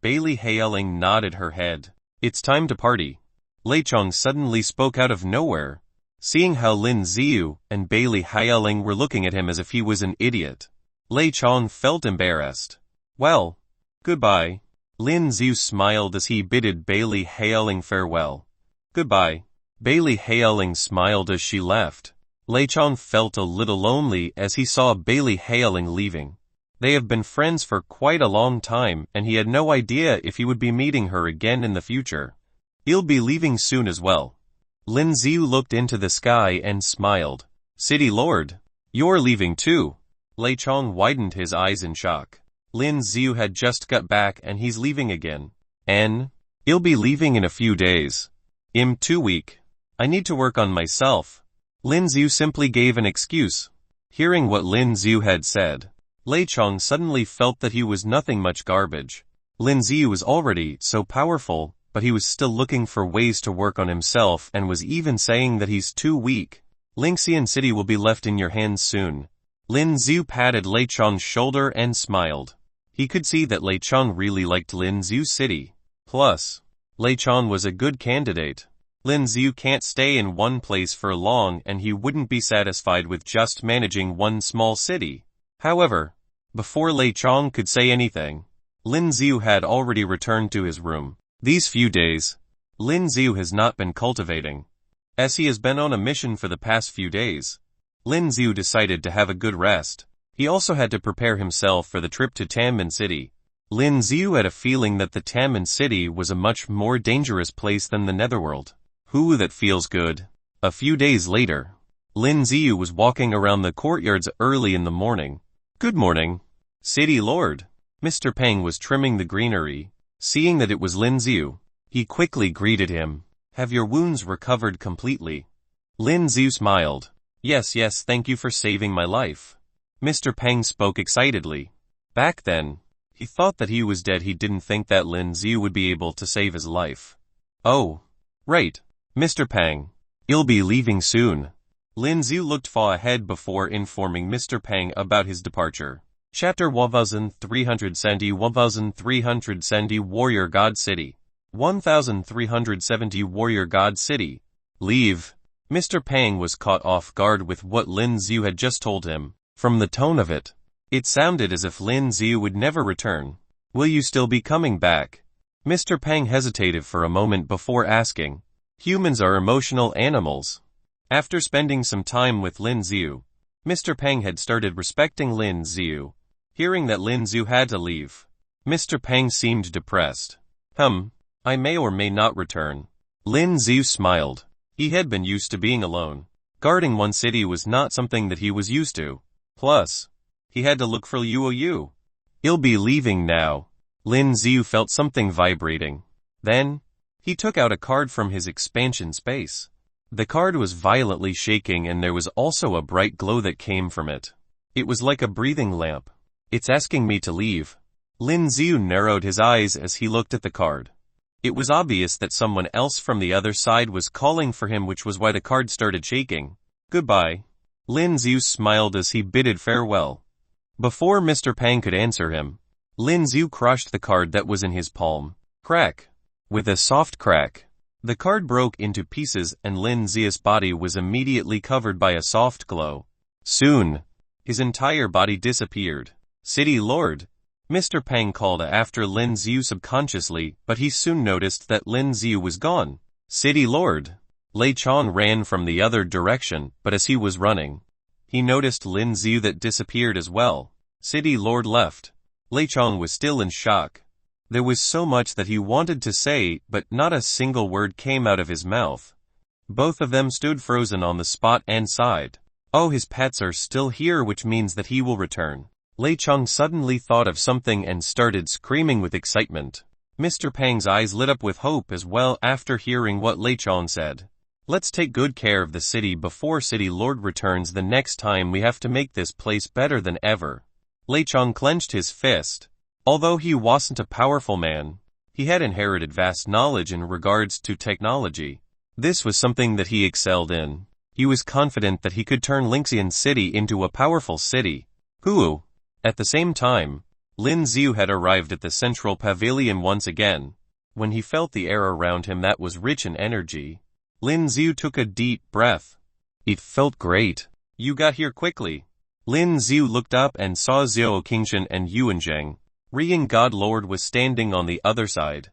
Bailey Haoling nodded her head. It's time to party. Lei Chong suddenly spoke out of nowhere. Seeing how Lin Xiu and Bailey Haoling were looking at him as if he was an idiot, Lei Chong felt embarrassed. Well, goodbye. Lin Xiu smiled as he bidded Bailey Haoling farewell. Goodbye. Bailey Haoling smiled as she left. Lei Chong felt a little lonely as he saw Bailey Haoling leaving. They have been friends for quite a long time and he had no idea if he would be meeting her again in the future. He'll be leaving soon as well. Lin Xiu looked into the sky and smiled. City Lord, you're leaving too. Lei Chong widened his eyes in shock. Lin Xiu had just got back and he's leaving again. He'll be leaving in a few days. I'm too weak. I need to work on myself. Lin Xiu simply gave an excuse. Hearing what Lin Xiu had said, Lei Chong suddenly felt that he was nothing much garbage. Lin Xiu was already so powerful, but he was still looking for ways to work on himself and was even saying that he's too weak. Lynan City will be left in your hands soon. Lin Xiu patted Lei Chong's shoulder and smiled. He could see that Lei Chong really liked Lin Xiu's city. Plus, Lei Chong was a good candidate. Lin Xiu can't stay in one place for long and he wouldn't be satisfied with just managing one small city. However, before Lei Chong could say anything, Lin Xiu had already returned to his room. These few days, Lin Xiu has not been cultivating. As he has been on a mission for the past few days, Lin Xiu decided to have a good rest. He also had to prepare himself for the trip to Tianmen City. Lin Xiu had a feeling that the Tianmen City was a much more dangerous place than the Netherworld. Whew, that feels good. A few days later, Lin Xiu was walking around the courtyards early in the morning. Good morning, City Lord. Mr. Peng was trimming the greenery. Seeing that it was Lin Xiu, he quickly greeted him. Have your wounds recovered completely? Lin Xiu smiled. Yes, thank you for saving my life. Mr. Peng spoke excitedly. Back then, he thought that he was dead. He didn't think that Lin Xiu would be able to save his life. Oh, right, Mr. Peng. You'll be leaving soon. Lin Xiu looked far ahead before informing Mr. Peng about his departure. Chapter 1370 Warrior God City. 1370 Warrior God City. Leave. Mr. Peng was caught off guard with what Lin Xiu had just told him. From the tone of it, it sounded as if Lin Xiu would never return. Will you still be coming back? Mr. Peng hesitated for a moment before asking. Humans are emotional animals. After spending some time with Lin Xiu, Mr. Peng had started respecting Lin Xiu. Hearing that Lin Xiu had to leave, Mr. Peng seemed depressed. I may or may not return. Lin Xiu smiled. He had been used to being alone. Guarding one city was not something that he was used to. Plus, he had to look for Luo Yu. He'll be leaving now. Lin Xiu felt something vibrating. Then, he took out a card from his expansion space. The card was violently shaking and there was also a bright glow that came from it. It was like a breathing lamp. It's asking me to leave. Lin Xiu narrowed his eyes as he looked at the card. It was obvious that someone else from the other side was calling for him, which was why the card started shaking. Goodbye. Lin Xiu smiled as he bidded farewell. Before Mr. Peng could answer him, Lin Xiu crushed the card that was in his palm. Crack. With a soft crack, the card broke into pieces and Lin Xiu's body was immediately covered by a soft glow. Soon, his entire body disappeared. City Lord. Mr. Peng called after Lin Xiu subconsciously, but he soon noticed that Lin Xiu was gone. City Lord. Lei Chong ran from the other direction, but as he was running, he noticed Lin Xiu that disappeared as well. City Lord left. Lei Chong was still in shock. There was so much that he wanted to say, but not a single word came out of his mouth. Both of them stood frozen on the spot and sighed. Oh, his pets are still here, which means that he will return. Lei Chong suddenly thought of something and started screaming with excitement. Mr. Peng's eyes lit up with hope as well after hearing what Lei Chong said. Let's take good care of the city before City Lord returns. The next time we have to make this place better than ever. Lei Chong clenched his fist. Although he wasn't a powerful man, he had inherited vast knowledge in regards to technology. This was something that he excelled in. He was confident that he could turn Lynan City into a powerful city. Hoo! At the same time, Lin Xiu had arrived at the central pavilion once again. When he felt the air around him that was rich in energy, Lin Xiu took a deep breath. It felt great. You got here quickly. Lin Xiu looked up and saw Zhou Qingshan and Yuan Zheng. Rian God Lord was standing on the other side.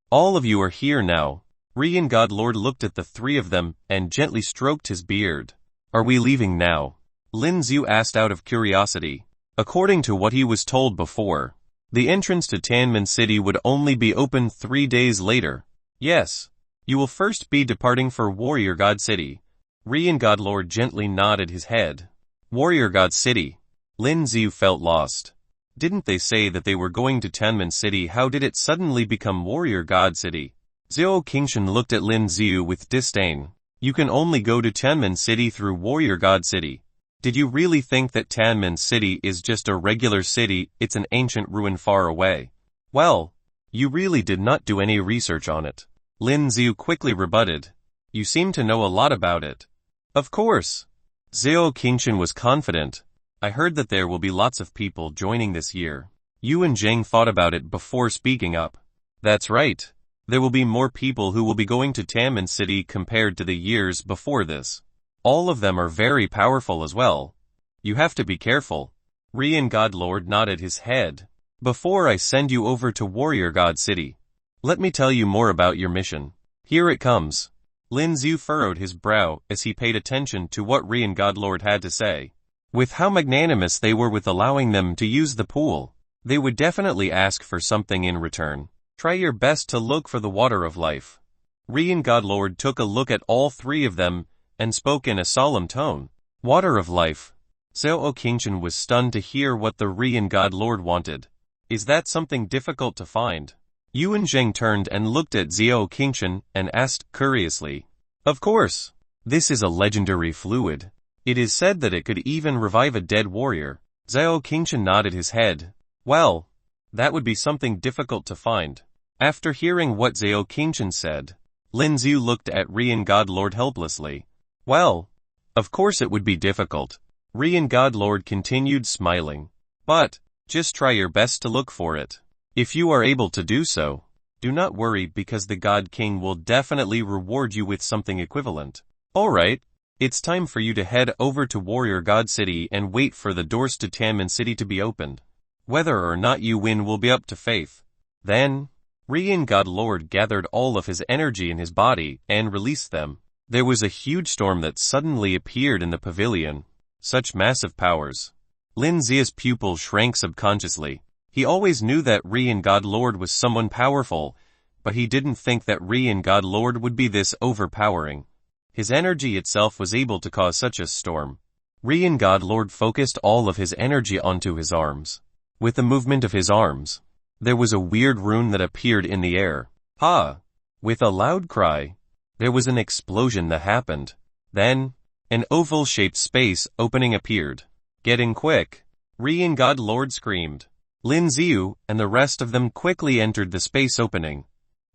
All of you are here now. Rian God Lord looked at the three of them and gently stroked his beard. Are we leaving now? Lin Xiu asked out of curiosity. According to what he was told before, the entrance to Tianmen City would only be open 3 days later. Yes. You will first be departing for Warrior God City. Rian God Lord gently nodded his head. Warrior God City. Lin Xiu felt lost. Didn't they say that they were going to Tianmen City? How did it suddenly become Warrior God City? Zhou Qingshan looked at Lin Xiu with disdain. You can only go to Tianmen City through Warrior God City. Did you really think that Tianmen City is just a regular city? It's an ancient ruin far away. Well, you really did not do any research on it. Lin Xiu quickly rebutted. You seem to know a lot about it. Of course. Zhou Qingshan was confident. I heard that there will be lots of people joining this year. Yuan Jing thought about it before speaking up. That's right. There will be more people who will be going to Lynan City compared to the years before this. All of them are very powerful as well. You have to be careful. Rian Godlord nodded his head. Before I send you over to Warrior God City, let me tell you more about your mission. Here it comes. Lin Xiu furrowed his brow as he paid attention to what Rian Godlord had to say. With how magnanimous they were with allowing them to use the pool, they would definitely ask for something in return. Try your best to look for the water of life. Rian Godlord took a look at all three of them and spoke in a solemn tone. Water of life. Zhao Qingshan was stunned to hear what the Rian Godlord wanted. Is that something difficult to find? Yuan Zheng turned and looked at Zhao Qingshan and asked curiously. Of course. This is a legendary fluid. It is said that it could even revive a dead warrior. Zhao Qingshan nodded his head. Well, that would be something difficult to find. After hearing what Zhao Qingshan said, Lin Xiu looked at Rian Godlord helplessly. Well, of course it would be difficult. Rian Godlord continued smiling. But, just try your best to look for it. If you are able to do so, do not worry because the God King will definitely reward you with something equivalent. Alright, it's time for you to head over to Warrior God City and wait for the doors to Tianmen City to be opened. Whether or not you win will be up to faith. Then, Rian Godlord gathered all of his energy in his body and released them. There was a huge storm that suddenly appeared in the pavilion. Such massive powers. Lin Xia's pupil shrank subconsciously. He always knew that Rian Godlord was someone powerful, but he didn't think that Rian Godlord would be this overpowering. His energy itself was able to cause such a storm. Rian Godlord focused all of his energy onto his arms. With the movement of his arms, there was a weird rune that appeared in the air. Ha! With a loud cry, there was an explosion that happened. Then, an oval-shaped space opening appeared. Getting quick, Rian Godlord screamed. Lin Xiu and the rest of them quickly entered the space opening.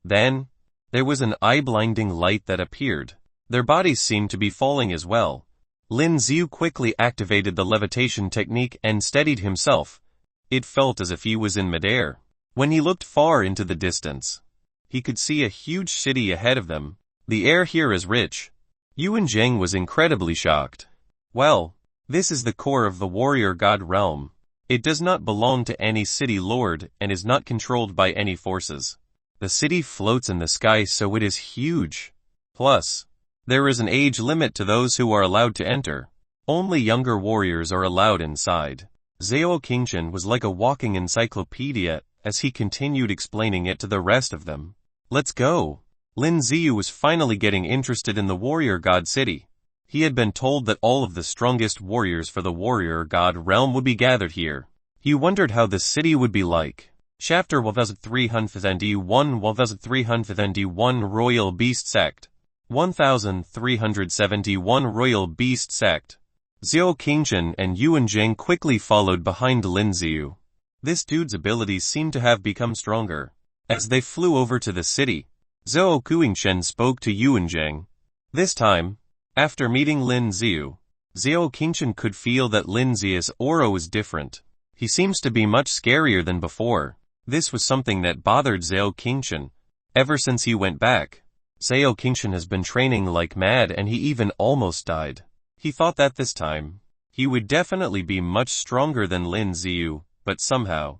Then, there was an eye-blinding light that appeared. Their bodies seemed to be falling as well. Lin Xiu quickly activated the levitation technique and steadied himself. It felt as if he was in midair. When he looked far into the distance, he could see a huge city ahead of them. The air here is rich. Yuan Zheng was incredibly shocked. Well, this is the core of the warrior god realm. It does not belong to any city lord and is not controlled by any forces. The city floats in the sky, so it is huge. Plus, there is an age limit to those who are allowed to enter. Only younger warriors are allowed inside. Zhao Qingshan was like a walking encyclopedia as he continued explaining it to the rest of them. Let's go. Lin Xiu was finally getting interested in the warrior god city. He had been told that all of the strongest warriors for the warrior god realm would be gathered here. He wondered how the city would be like. Chapter 1371 Royal Beast Sect 1371 Royal Beast Sect. Zhao Qingshan and Yuan Zheng quickly followed behind Lin Xiu. This dude's abilities seemed to have become stronger. As they flew over to the city, Zhao Qingshan spoke to Yuan Zheng. This time, after meeting Lin Xiu, Zhao Qingshan could feel that Lin Xiu's aura was different. He seems to be much scarier than before. This was something that bothered Zhao Qingshan. Ever since he went back, Zhao Qingshan has been training like mad and he even almost died. He thought that this time, he would definitely be much stronger than Lin Xiu, but somehow,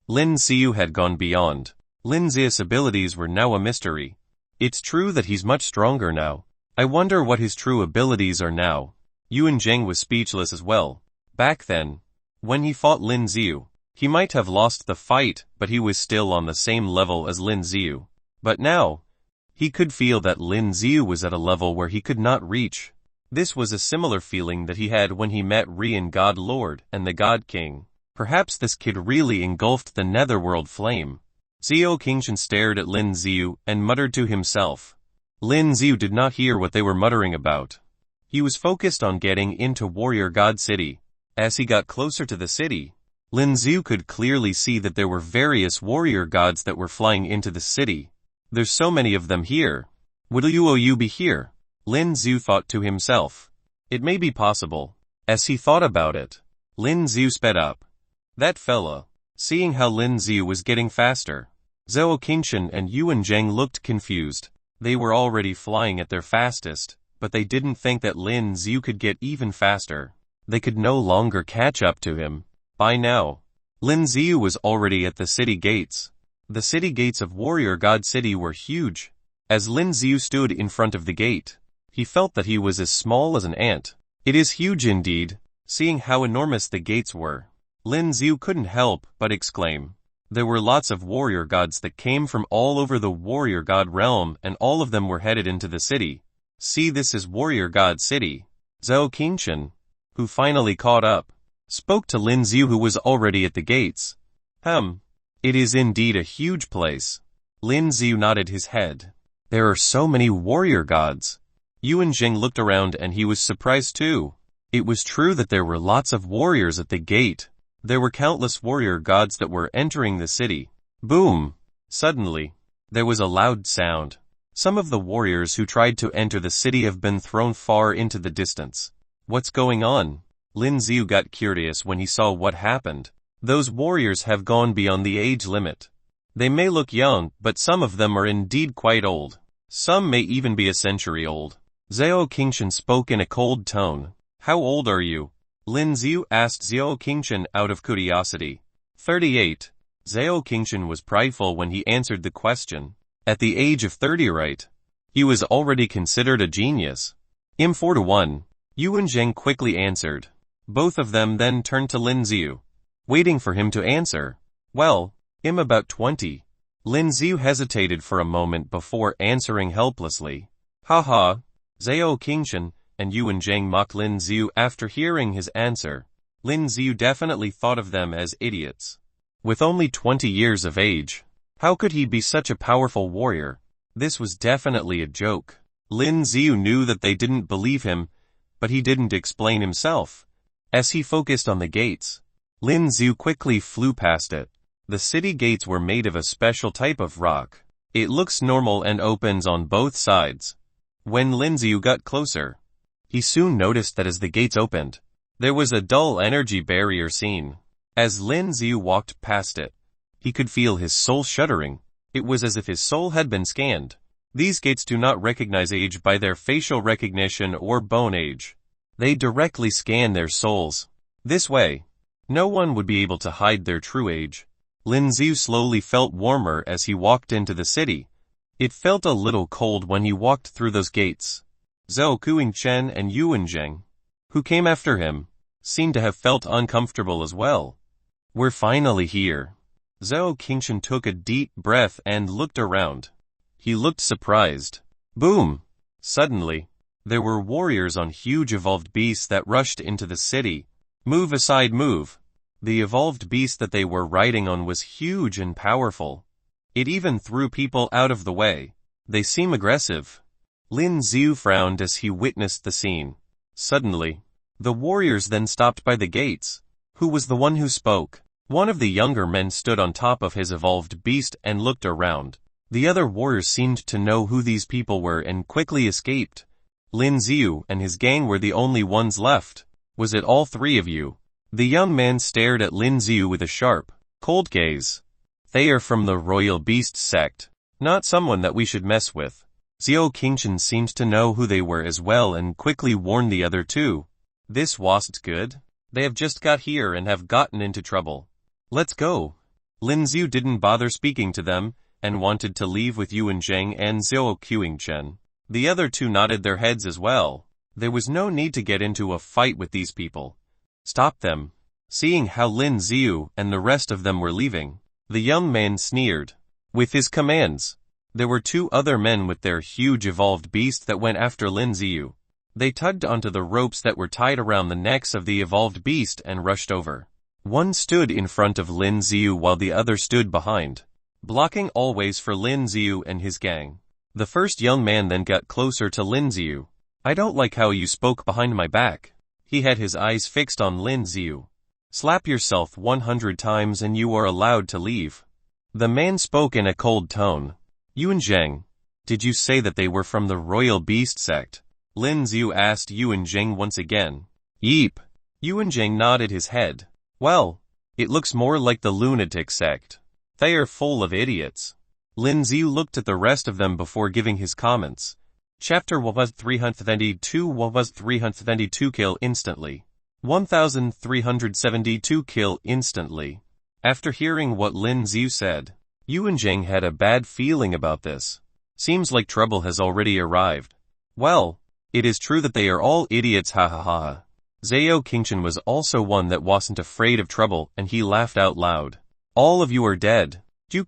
Lin Xiu had gone beyond. Lin Xiu's abilities were now a mystery. It's true that he's much stronger now. I wonder what his true abilities are now. Yuan Zheng was speechless as well. Back then, when he fought Lin Xiu, he might have lost the fight, but he was still on the same level as Lin Xiu. But now, he could feel that Lin Xiu was at a level where he could not reach. This was a similar feeling that he had when he met Rian Godlord and the God King. Perhaps this kid really engulfed the Netherworld flame. Zhao Qingshan stared at Lin Xiu and muttered to himself. Lin Xiu did not hear what they were muttering about. He was focused on getting into Warrior God City. As he got closer to the city, Lin Xiu could clearly see that there were various warrior gods that were flying into the city. There's so many of them here. Will you be here? Lin Xiu thought to himself. It may be possible. As he thought about it, Lin Xiu sped up. That fella. Seeing how Lin Xiu was getting faster, Zhao Qingshan and Yuan Zheng looked confused. They were already flying at their fastest, but they didn't think that Lin Xiu could get even faster. They could no longer catch up to him. By now, Lin Xiu was already at the city gates. The city gates of Warrior God City were huge. As Lin Xiu stood in front of the gate, he felt that he was as small as an ant. It is huge indeed. Seeing how enormous the gates were, Lin Xiu couldn't help but exclaim. There were lots of warrior gods that came from all over the warrior god realm, and all of them were headed into the city. See, this is Warrior God City. Zhao Qingshan, who finally caught up, spoke to Lin Xiu, who was already at the gates. It is indeed a huge place. Lin Xiu nodded his head. There are so many warrior gods. Yuan Zheng looked around and he was surprised too. It was true that there were lots of warriors at the gate. There were countless warrior gods that were entering the city. Boom! Suddenly, there was a loud sound. Some of the warriors who tried to enter the city have been thrown far into the distance. What's going on? Lin Xiu got curious when he saw what happened. Those warriors have gone beyond the age limit. They may look young, but some of them are indeed quite old. Some may even be a century old. Zhao Qingshan spoke in a cold tone. How old are you? Lin Xiu asked Zhao Qingshan out of curiosity. 38. Zhao Qingshan was prideful when he answered the question. At the age of 30, right? He was already considered a genius. I'm 4-1. Yuan Zheng quickly answered. Both of them then turned to Lin Xiu, waiting for him to answer. Well, I'm about 20. Lin Xiu hesitated for a moment before answering helplessly. Haha. Zhao Qingshan and Yuan Zheng mocked Lin Xiu after hearing his answer. Lin Xiu definitely thought of them as idiots. With only 20 years of age, how could he be such a powerful warrior? This was definitely a joke. Lin Xiu knew that they didn't believe him, but he didn't explain himself. As he focused on the gates, Lin Xiu quickly flew past it. The city gates were made of a special type of rock. It looks normal and opens on both sides. When Lin Xiu got closer, he soon noticed that as the gates opened, there was a dull energy barrier seen. As Lin Xiu walked past it, he could feel his soul shuddering. It was as if his soul had been scanned. These gates do not recognize age by their facial recognition or bone age. They directly scan their souls. This way, no one would be able to hide their true age. Lin Xiu slowly felt warmer as he walked into the city. It felt a little cold when he walked through those gates. Zhao Qingshan and Yuan Zheng, who came after him, seemed to have felt uncomfortable as well. We're finally here. Zhao Qingshan took a deep breath and looked around. He looked surprised. Boom! Suddenly, there were warriors on huge evolved beasts that rushed into the city. Move aside, move. The evolved beast that they were riding on was huge and powerful. It even threw people out of the way. They seem aggressive. Lin Xiu frowned as he witnessed the scene. Suddenly, the warriors then stopped by the gates. Who was the one who spoke? One of the younger men stood on top of his evolved beast and looked around. The other warriors seemed to know who these people were and quickly escaped. Lin Xiu and his gang were the only ones left. Was it all three of you? The young man stared at Lin Xiu with a sharp, cold gaze. They are from the Royal Beast sect, not someone that we should mess with. Zhao Qingshan seems to know who they were as well and quickly warned the other two. This wasn't good. They have just got here and have gotten into trouble. Let's go. Lin Xiu didn't bother speaking to them and wanted to leave with Yuan Zheng and Zhao Qingshan. The other two nodded their heads as well. There was no need to get into a fight with these people. Stop them. Seeing how Lin Xiu and the rest of them were leaving, the young man sneered. With his commands, there were two other men with their huge evolved beast that went after Lin Xiu. They tugged onto the ropes that were tied around the necks of the evolved beast and rushed over. One stood in front of Lin Xiu while the other stood behind, blocking all ways for Lin Xiu and his gang. The first young man then got closer to Lin Xiu. I don't like how you spoke behind my back. He had his eyes fixed on Lin Xiu. Slap yourself 100 times and you are allowed to leave. The man spoke in a cold tone. Yuan Zheng, did you say that they were from the Royal Beast sect? Lin Xiu asked Yuan Zheng once again. Yeep. Yuan Zheng nodded his head. Well, It looks more like the lunatic sect. They are full of idiots. Lin Xiu looked at the rest of them before giving his comments. Chapter 1322 kill instantly. 1372 kill instantly. After hearing what Lin Xiu said, Yuan Zheng had a bad feeling about this. Seems like trouble has already arrived. Well, it is true that they are all idiots, ha ha ha. Zhao Qingshan was also one that wasn't afraid of trouble, and he laughed out loud. All of you are dead. Ju.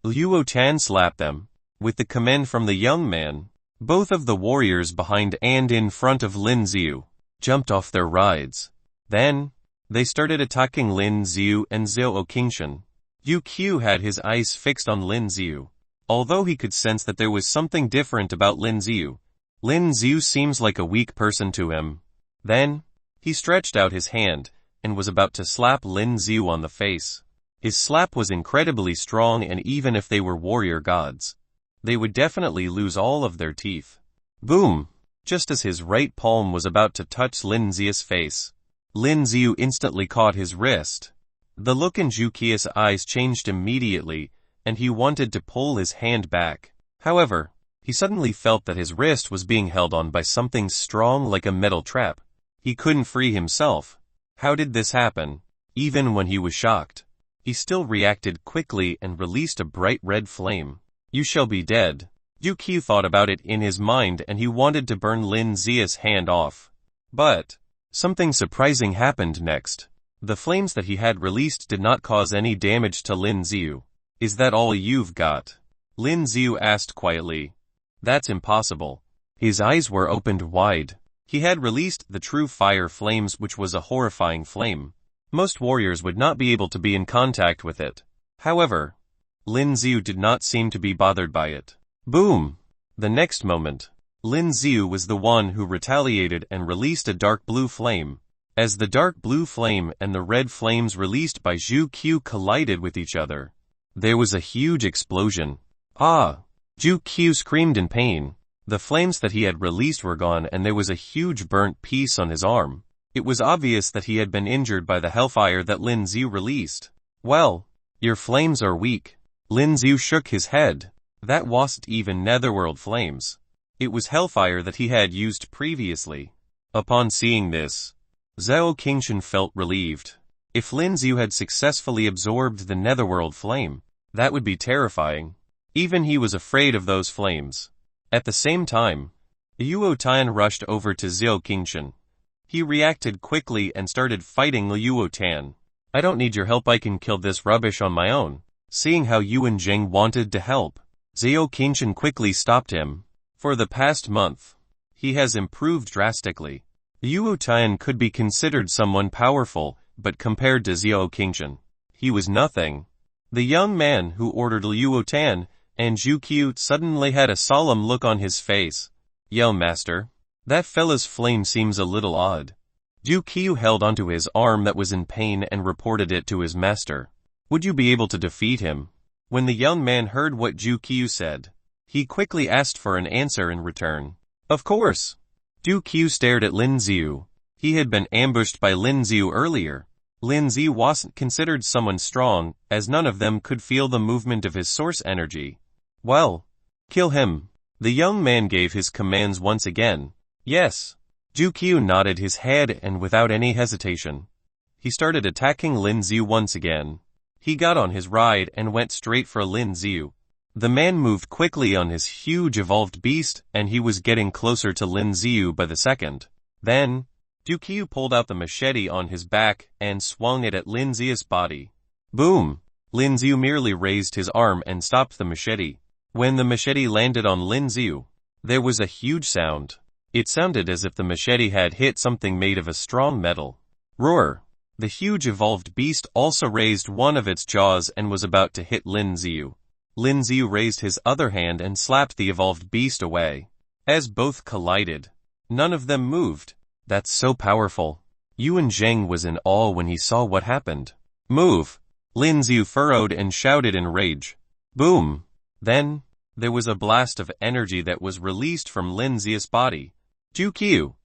Luo Tan slapped them. With the command from the young man, both of the warriors behind and in front of Lin Xiu jumped off their rides. Then, they started attacking Lin Xiu and Zhao Qingshan. Yu Qiu had his eyes fixed on Lin Xiu. Although he could sense that there was something different about Lin Xiu seems like a weak person to him. Then, he stretched out his hand, and was about to slap Lin Xiu on the face. His slap was incredibly strong, and even if they were warrior gods, they would definitely lose all of their teeth. Boom! Just as his right palm was about to touch Lin Xiu's face, Lin Xiu instantly caught his wrist. The look in Zhu Qi's eyes changed immediately, and he wanted to pull his hand back. However, he suddenly felt that his wrist was being held on by something strong like a metal trap. He couldn't free himself. How did this happen? Even when he was shocked, he still reacted quickly and released a bright red flame. You shall be dead. Zhu Qi thought about it in his mind, and he wanted to burn Lin Xiu's hand off. But something surprising happened next. The flames that he had released did not cause any damage to Lin Xiu. Is that all you've got? Lin Xiu asked quietly. That's impossible. His eyes were opened wide. He had released the true fire flames, which was a horrifying flame. Most warriors would not be able to be in contact with it. However, Lin Xiu did not seem to be bothered by it. Boom! The next moment, Lin Xiu was the one who retaliated and released a dark blue flame. As the dark blue flame and the red flames released by Zhu Qiu collided with each other, there was a huge explosion. Ah! Zhu Qiu screamed in pain. The flames that he had released were gone, and there was a huge burnt piece on his arm. It was obvious that he had been injured by the hellfire that Lin Xiu released. Well, your flames are weak. Lin Xiu shook his head. That wasn't even Netherworld flames. It was hellfire that he had used previously. Upon seeing this, Zhao Qingshan felt relieved. If Lin Xiu had successfully absorbed the Netherworld flame, that would be terrifying. Even he was afraid of those flames. At the same time, Luo Tan rushed over to Zhao Qingshan. He reacted quickly and started fighting Luo Tan. I don't need your help, I can kill this rubbish on my own. Seeing how Yuan Zheng wanted to help, Zhao Qingshan quickly stopped him. For the past month, he has improved drastically. Luo Tan could be considered someone powerful, but compared to Zhao Qingshan, he was nothing. The young man who ordered Luo Tan and Zhu Qiu suddenly had a solemn look on his face. Yo, master, that fella's flame seems a little odd. Zhu Qiu held onto his arm that was in pain and reported it to his master. Would you be able to defeat him? When the young man heard what Zhu Qiu said, he quickly asked for an answer in return. Of course. Zhu Qiu stared at Lin Xiu. He had been ambushed by Lin Xiu earlier. Lin Xiu wasn't considered someone strong, as none of them could feel the movement of his source energy. Well, kill him. The young man gave his commands once again. Yes. Zhu Qiu nodded his head, and without any hesitation, he started attacking Lin Xiu once again. He got on his ride and went straight for Lin Xiu. The man moved quickly on his huge evolved beast, and he was getting closer to Lin Xiu by the second. Then, Zhu Qiu pulled out the machete on his back and swung it at Lin Xiu's body. Boom! Lin Xiu merely raised his arm and stopped the machete. When the machete landed on Lin Xiu, there was a huge sound. It sounded as if the machete had hit something made of a strong metal. Roar! The huge evolved beast also raised one of its jaws and was about to hit Lin Xiu. Lin Xiu raised his other hand and slapped the evolved beast away. As both collided, none of them moved. That's so powerful. Yuan Zheng was in awe when he saw what happened. Move! Lin Xiu furrowed and shouted in rage. Boom! Then, there was a blast of energy that was released from Lin Xiu's body. Zhu Qiu,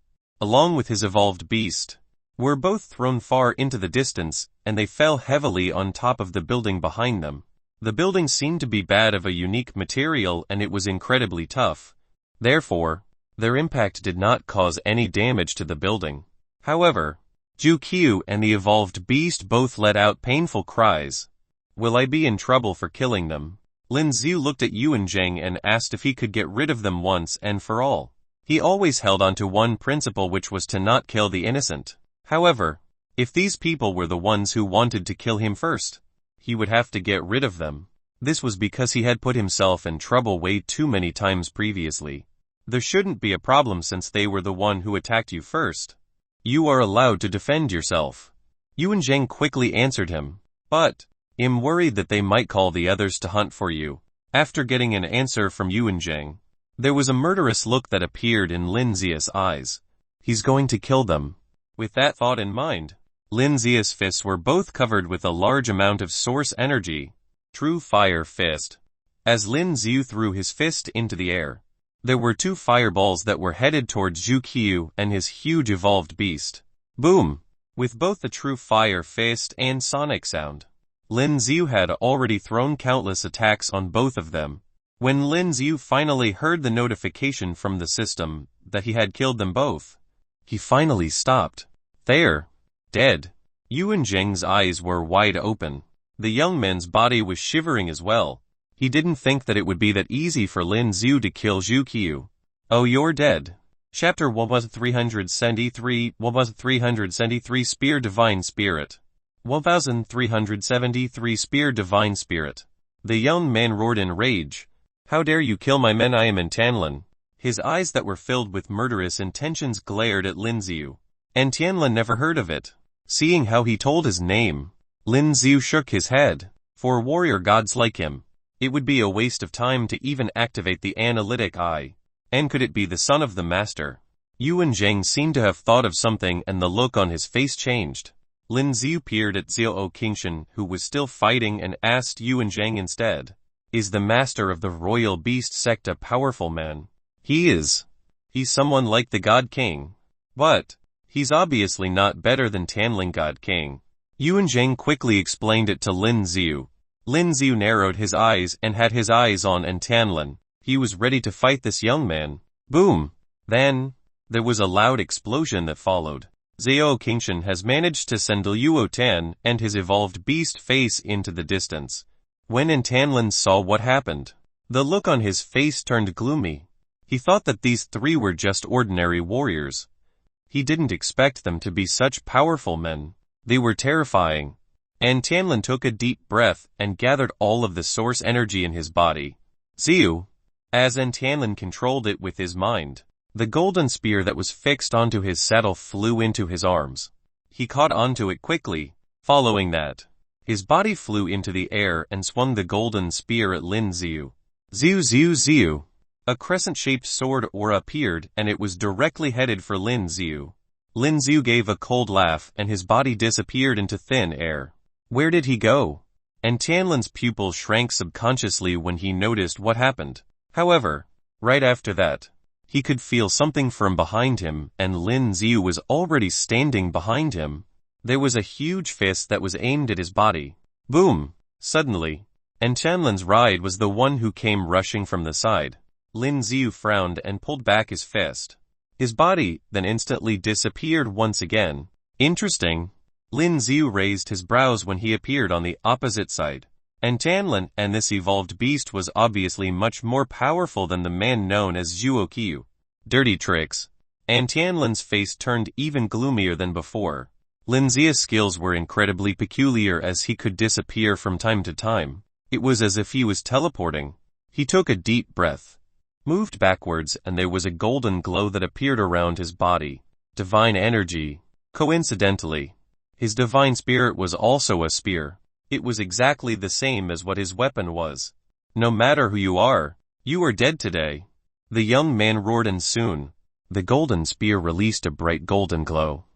along with his evolved beast, were both thrown far into the distance, and they fell heavily on top of the building behind them. The building seemed to be bad of a unique material and it was incredibly tough. Therefore, their impact did not cause any damage to the building. However, Ju-Qiu and the evolved beast both let out painful cries. Will I be in trouble for killing them? Lin Xiu looked at Yuan Zheng and asked if he could get rid of them once and for all. He always held on to one principle, which was to not kill the innocent. However, if these people were the ones who wanted to kill him first, he would have to get rid of them. This was because he had put himself in trouble way too many times previously. There shouldn't be a problem since they were the one who attacked you first. You are allowed to defend yourself. Yuan Zheng quickly answered him. But, I'm worried that they might call the others to hunt for you. After getting an answer from Yuan Zheng, there was a murderous look that appeared in Lin Zia's eyes. He's going to kill them. With that thought in mind, Lin Zia's fists were both covered with a large amount of source energy. True Fire Fist. As Lin Xiu threw his fist into the air, there were two fireballs that were headed towards Ju-Qiu and his huge evolved beast. Boom! With both the True Fire Fist and sonic sound, Lin Xiu had already thrown countless attacks on both of them. When Lin Xiu finally heard the notification from the system that he had killed them both, he finally stopped. There. Dead. Yuan Zheng's eyes were wide open. The young man's body was shivering as well. He didn't think that it would be that easy for Lin Xiu to kill Ju-Qiu. Oh, you're dead. Chapter 1373 1373 Spear Divine Spirit. 1373 Spear Divine Spirit. The young man roared in rage. How dare you kill my men? I am in Tianlen. His eyes that were filled with murderous intentions glared at Lin Xiu. And Tianlen never heard of it. Seeing how he told his name, Lin Xiu shook his head. For warrior gods like him, it would be a waste of time to even activate the analytic eye. And could it be the son of the master? Yuan Zheng seemed to have thought of something and the look on his face changed. Lin Xiu peered at Xiao Qingshan, who was still fighting, and asked Yuan Zheng instead. Is the master of the Royal Beast sect a powerful man? He is. He's someone like the God King. But he's obviously not better than Tianling God King. Yuan Zheng quickly explained it to Lin Xiu. Lin Xiu narrowed his eyes and had his eyes on Tianlen. He was ready to fight this young man. Boom! Then, there was a loud explosion that followed. Xiao Qingshan has managed to send Luo Tan and his evolved beast face into the distance. When Tianlen saw what happened, the look on his face turned gloomy. He thought that these three were just ordinary warriors. He didn't expect them to be such powerful men. They were terrifying. And Tianlen took a deep breath and gathered all of the source energy in his body. Xiu. As Tianlen controlled it with his mind, the golden spear that was fixed onto his saddle flew into his arms. He caught onto it quickly. Following that, his body flew into the air and swung the golden spear at Lin Xiu. Xiu Xiu Xiu. A crescent-shaped sword aura appeared and it was directly headed for Lin Xiu. Lin Xiu gave a cold laugh and his body disappeared into thin air. Where did he go? And Tianlen's pupil shrank subconsciously when he noticed what happened. However, right after that, he could feel something from behind him and Lin Xiu was already standing behind him. There was a huge fist that was aimed at his body. Boom! Suddenly, and Tianlen's ride was the one who came rushing from the side. Lin Xiu frowned and pulled back his fist. His body then instantly disappeared once again. Interesting. Lin Xiu raised his brows when he appeared on the opposite side. And Tianlen and this evolved beast was obviously much more powerful than the man known as Zhuo Qiu. Dirty tricks. And Tianlen's face turned even gloomier than before. Lin Xia's skills were incredibly peculiar as he could disappear from time to time. It was as if he was teleporting. He took a deep breath, moved backwards, and there was a golden glow that appeared around his body. Divine energy. Coincidentally, his divine spirit was also a spear. It was exactly the same as what his weapon was. No matter who you are dead today. The young man roared and soon, the golden spear released a bright golden glow.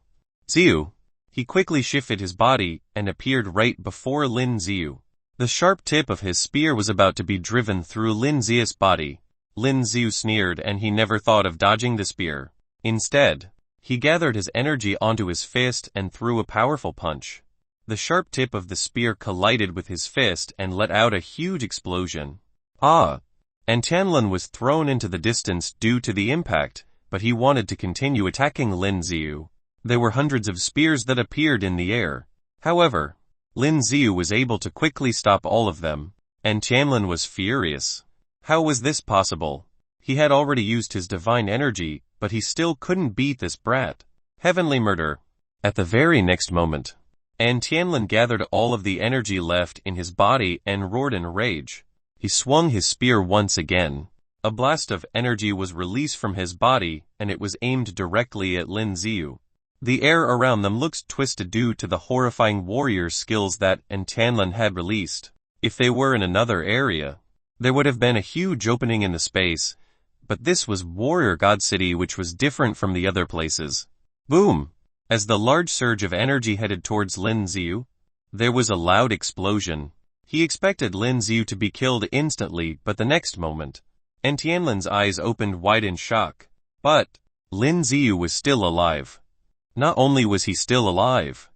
Xiu. He quickly shifted his body and appeared right before Lin Xiu. The sharp tip of his spear was about to be driven through Lin Xiu's body. Lin Xiu sneered and he never thought of dodging the spear. Instead, He gathered his energy onto his fist and threw a powerful punch. The sharp tip of the spear collided with his fist and let out a huge explosion. Ah! And Tianmen was thrown into the distance due to the impact, but he wanted to continue attacking Lin Xiu. There were hundreds of spears that appeared in the air. However, Lin Xiu was able to quickly stop all of them, and Tianmen was furious. How was this possible? He had already used his divine energy, but he still couldn't beat this brat. Heavenly murder. At the very next moment, and Tianmen gathered all of the energy left in his body and roared in rage. He swung his spear once again. A blast of energy was released from his body, and it was aimed directly at Lin Xiu. The air around them looked twisted due to the horrifying warrior skills that Tianmen had released. If they were in another area, there would have been a huge opening in the space, but this was Warrior God City, which was different from the other places. Boom! As the large surge of energy headed towards Lin Xiu, there was a loud explosion. He expected Lin Xiu to be killed instantly, but the next moment, Tianmen's eyes opened wide in shock. But Lin Xiu was still alive. Not only was he still alive,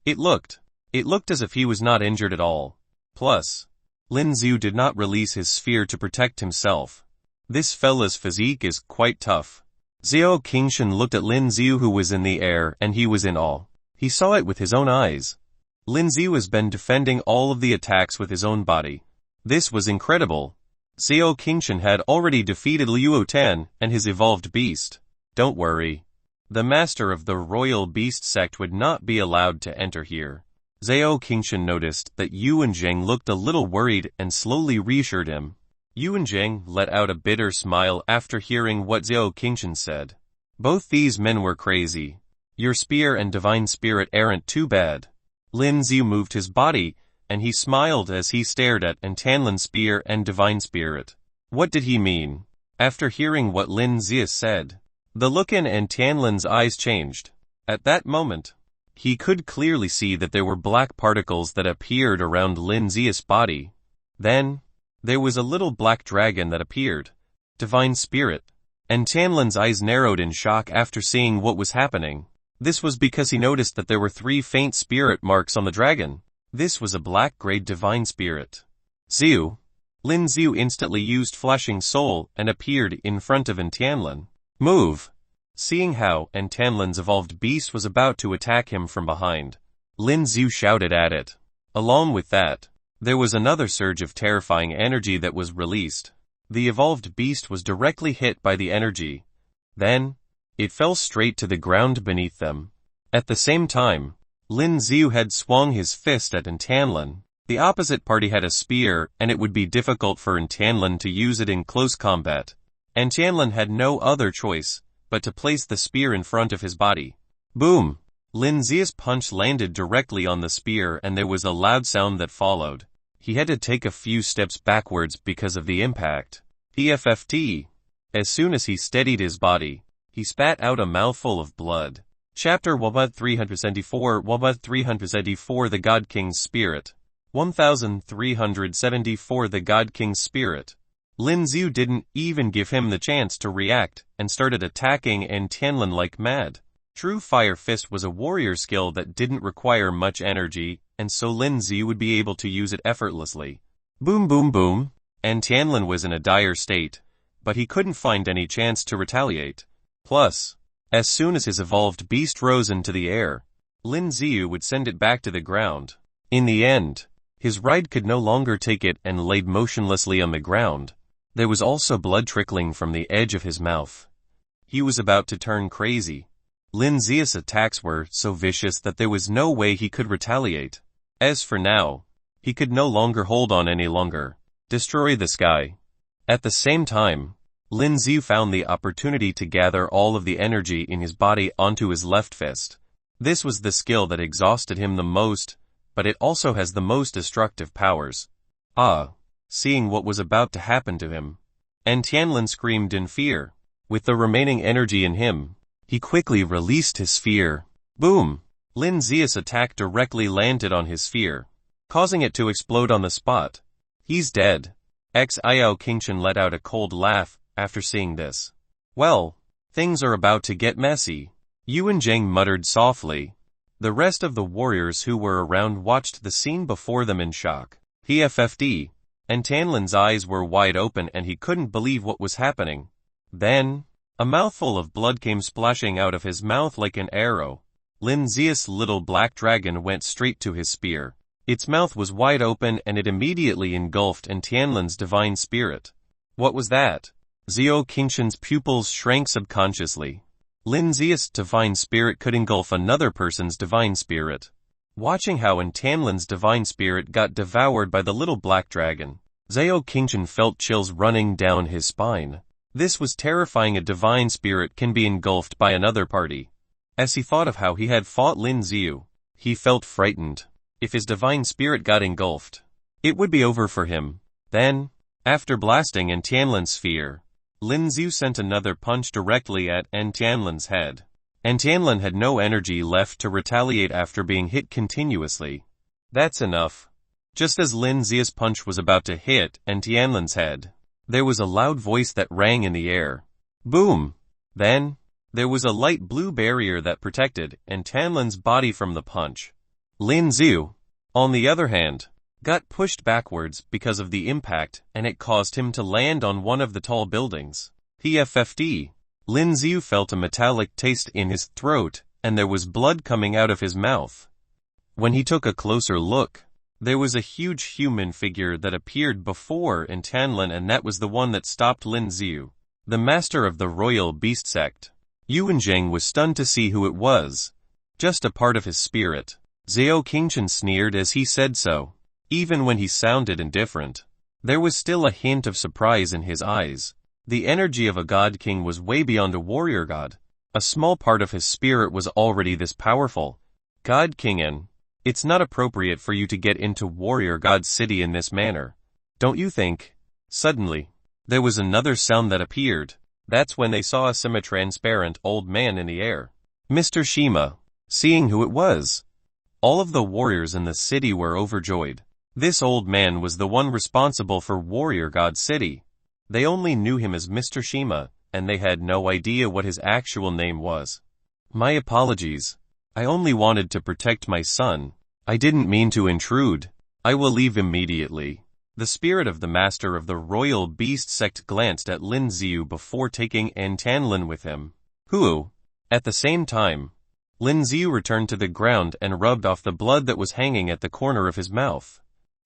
it looked as if he was not injured at all. Plus, Lin Xiu did not release his sphere to protect himself. This fella's physique is quite tough. Xiao Qingshan looked at Lin Xiu, who was in the air, and he was in awe. He saw it with his own eyes. Lin Xiu has been defending all of the attacks with his own body. This was incredible. Xiao Qingshan had already defeated Liu Tan and his evolved beast. Don't worry. The master of the Royal Beast sect would not be allowed to enter here. Xiao Qingshan noticed that Yuan Zheng looked a little worried and slowly reassured him. Yuan Zheng let out a bitter smile after hearing what Xiao Qingshan said. Both these men were crazy. Your spear and divine spirit aren't too bad. Lin Xiu moved his body, and he smiled as he stared at Tianmen's spear and divine spirit. What did he mean? After hearing what Lin Xiu said, the look in Tianmen's eyes changed. At that moment, he could clearly see that there were black particles that appeared around Lin Xiu's body. Then, there was a little black dragon that appeared. Divine spirit. Tianmen's eyes narrowed in shock after seeing what was happening. This was because he noticed that there were 3 faint spirit marks on the dragon. This was a black-grade divine spirit. Xiu. Lin Xiu instantly used flashing soul and appeared in front of Tianmen. Move! Seeing how Tianmen's evolved beast was about to attack him from behind, Lin Xiu shouted at it. Along with that, there was another surge of terrifying energy that was released. The evolved beast was directly hit by the energy. Then, it fell straight to the ground beneath them. At the same time, Lin Xiu had swung his fist at Tianmen. The opposite party had a spear, and it would be difficult for Tianmen to use it in close combat. Tianmen had no other choice but to place the spear in front of his body. Boom! Lin Xiu's punch landed directly on the spear, and there was a loud sound that followed. He had to take a few steps backwards because of the impact. PFFT. As soon as he steadied his body, he spat out a mouthful of blood. Chapter 1374 1374 The God King's Spirit. 1374 The God King's Spirit. Lin Xiu didn't even give him the chance to react, and started attacking Tianmen like mad. True Fire Fist was a warrior skill that didn't require much energy, and so Lin Xiu would be able to use it effortlessly. Boom boom boom! Tianmen was in a dire state, but he couldn't find any chance to retaliate. Plus, as soon as his evolved beast rose into the air, Lin Xiu would send it back to the ground. In the end, his ride could no longer take it and laid motionlessly on the ground. There was also blood trickling from the edge of his mouth. He was about to turn crazy. Lin Xiu's attacks were so vicious that there was no way he could retaliate. As for now, he could no longer hold on any longer. Destroy this guy. At the same time, Lin Xiu found the opportunity to gather all of the energy in his body onto his left fist. This was the skill that exhausted him the most, but it also has the most destructive powers. Ah! Seeing what was about to happen to him, Tianmen screamed in fear. With the remaining energy in him, he quickly released his sphere. Boom! Lin Xiu's attack directly landed on his sphere, causing it to explode on the spot. He's dead. Xiao Qingshan let out a cold laugh after seeing this. Well, things are about to get messy. Yuan Zhang muttered softly. The rest of the warriors who were around watched the scene before them in shock. PFFD. And Tanlin's eyes were wide open and he couldn't believe what was happening. Then, a mouthful of blood came splashing out of his mouth like an arrow. Lin Zia's little black dragon went straight to his spear. Its mouth was wide open and it immediately engulfed Tianlin's divine spirit. What was that? Zhao Qingshan's pupils shrank subconsciously. Lin Zia's divine spirit could engulf another person's divine spirit. Watching how Tianlin's divine spirit got devoured by the little black dragon, Zhao Qingshan felt chills running down his spine. This was terrifying. A divine spirit can be engulfed by another party. As he thought of how he had fought Lin Ziu, he felt frightened. If his divine spirit got engulfed, it would be over for him. Then, after blasting Tianlin's sphere, Lin Ziu sent another punch directly at Tianlin's head. Tianlin had no energy left to retaliate after being hit continuously. That's enough. Just as Lin Zia's punch was about to hit Tianlin's head, there was a loud voice that rang in the air. Boom! Then, there was a light blue barrier that protected Tianlin's body from the punch. Lin Ziu, on the other hand, got pushed backwards because of the impact and it caused him to land on one of the tall buildings. PFFD. Lin Ziu felt a metallic taste in his throat and there was blood coming out of his mouth. When he took a closer look, there was a huge human figure that appeared before Tianlin and that was the one that stopped Lin Ziu, the master of the Royal Beast sect. Yuan Zhang was stunned to see who it was. Just a part of his spirit. Zhao Qingshan sneered as he said so. Even when he sounded indifferent, there was still a hint of surprise in his eyes. The energy of a god king was way beyond a warrior god. A small part of his spirit was already this powerful. God King N. It's not appropriate for you to get into Warrior God City in this manner. Don't you think? Suddenly, there was another sound that appeared. That's when they saw a semi-transparent old man in the air. Mr. Shima. Seeing who it was, all of the warriors in the city were overjoyed. This old man was the one responsible for Warrior God City. They only knew him as Mr. Shima, and they had no idea what his actual name was. My apologies. I only wanted to protect my son. I didn't mean to intrude. I will leave immediately. The spirit of the master of the Royal Beast sect glanced at Lin Ziu before taking Tianlin with him. Who? At the same time, Lin Ziu returned to the ground and rubbed off the blood that was hanging at the corner of his mouth.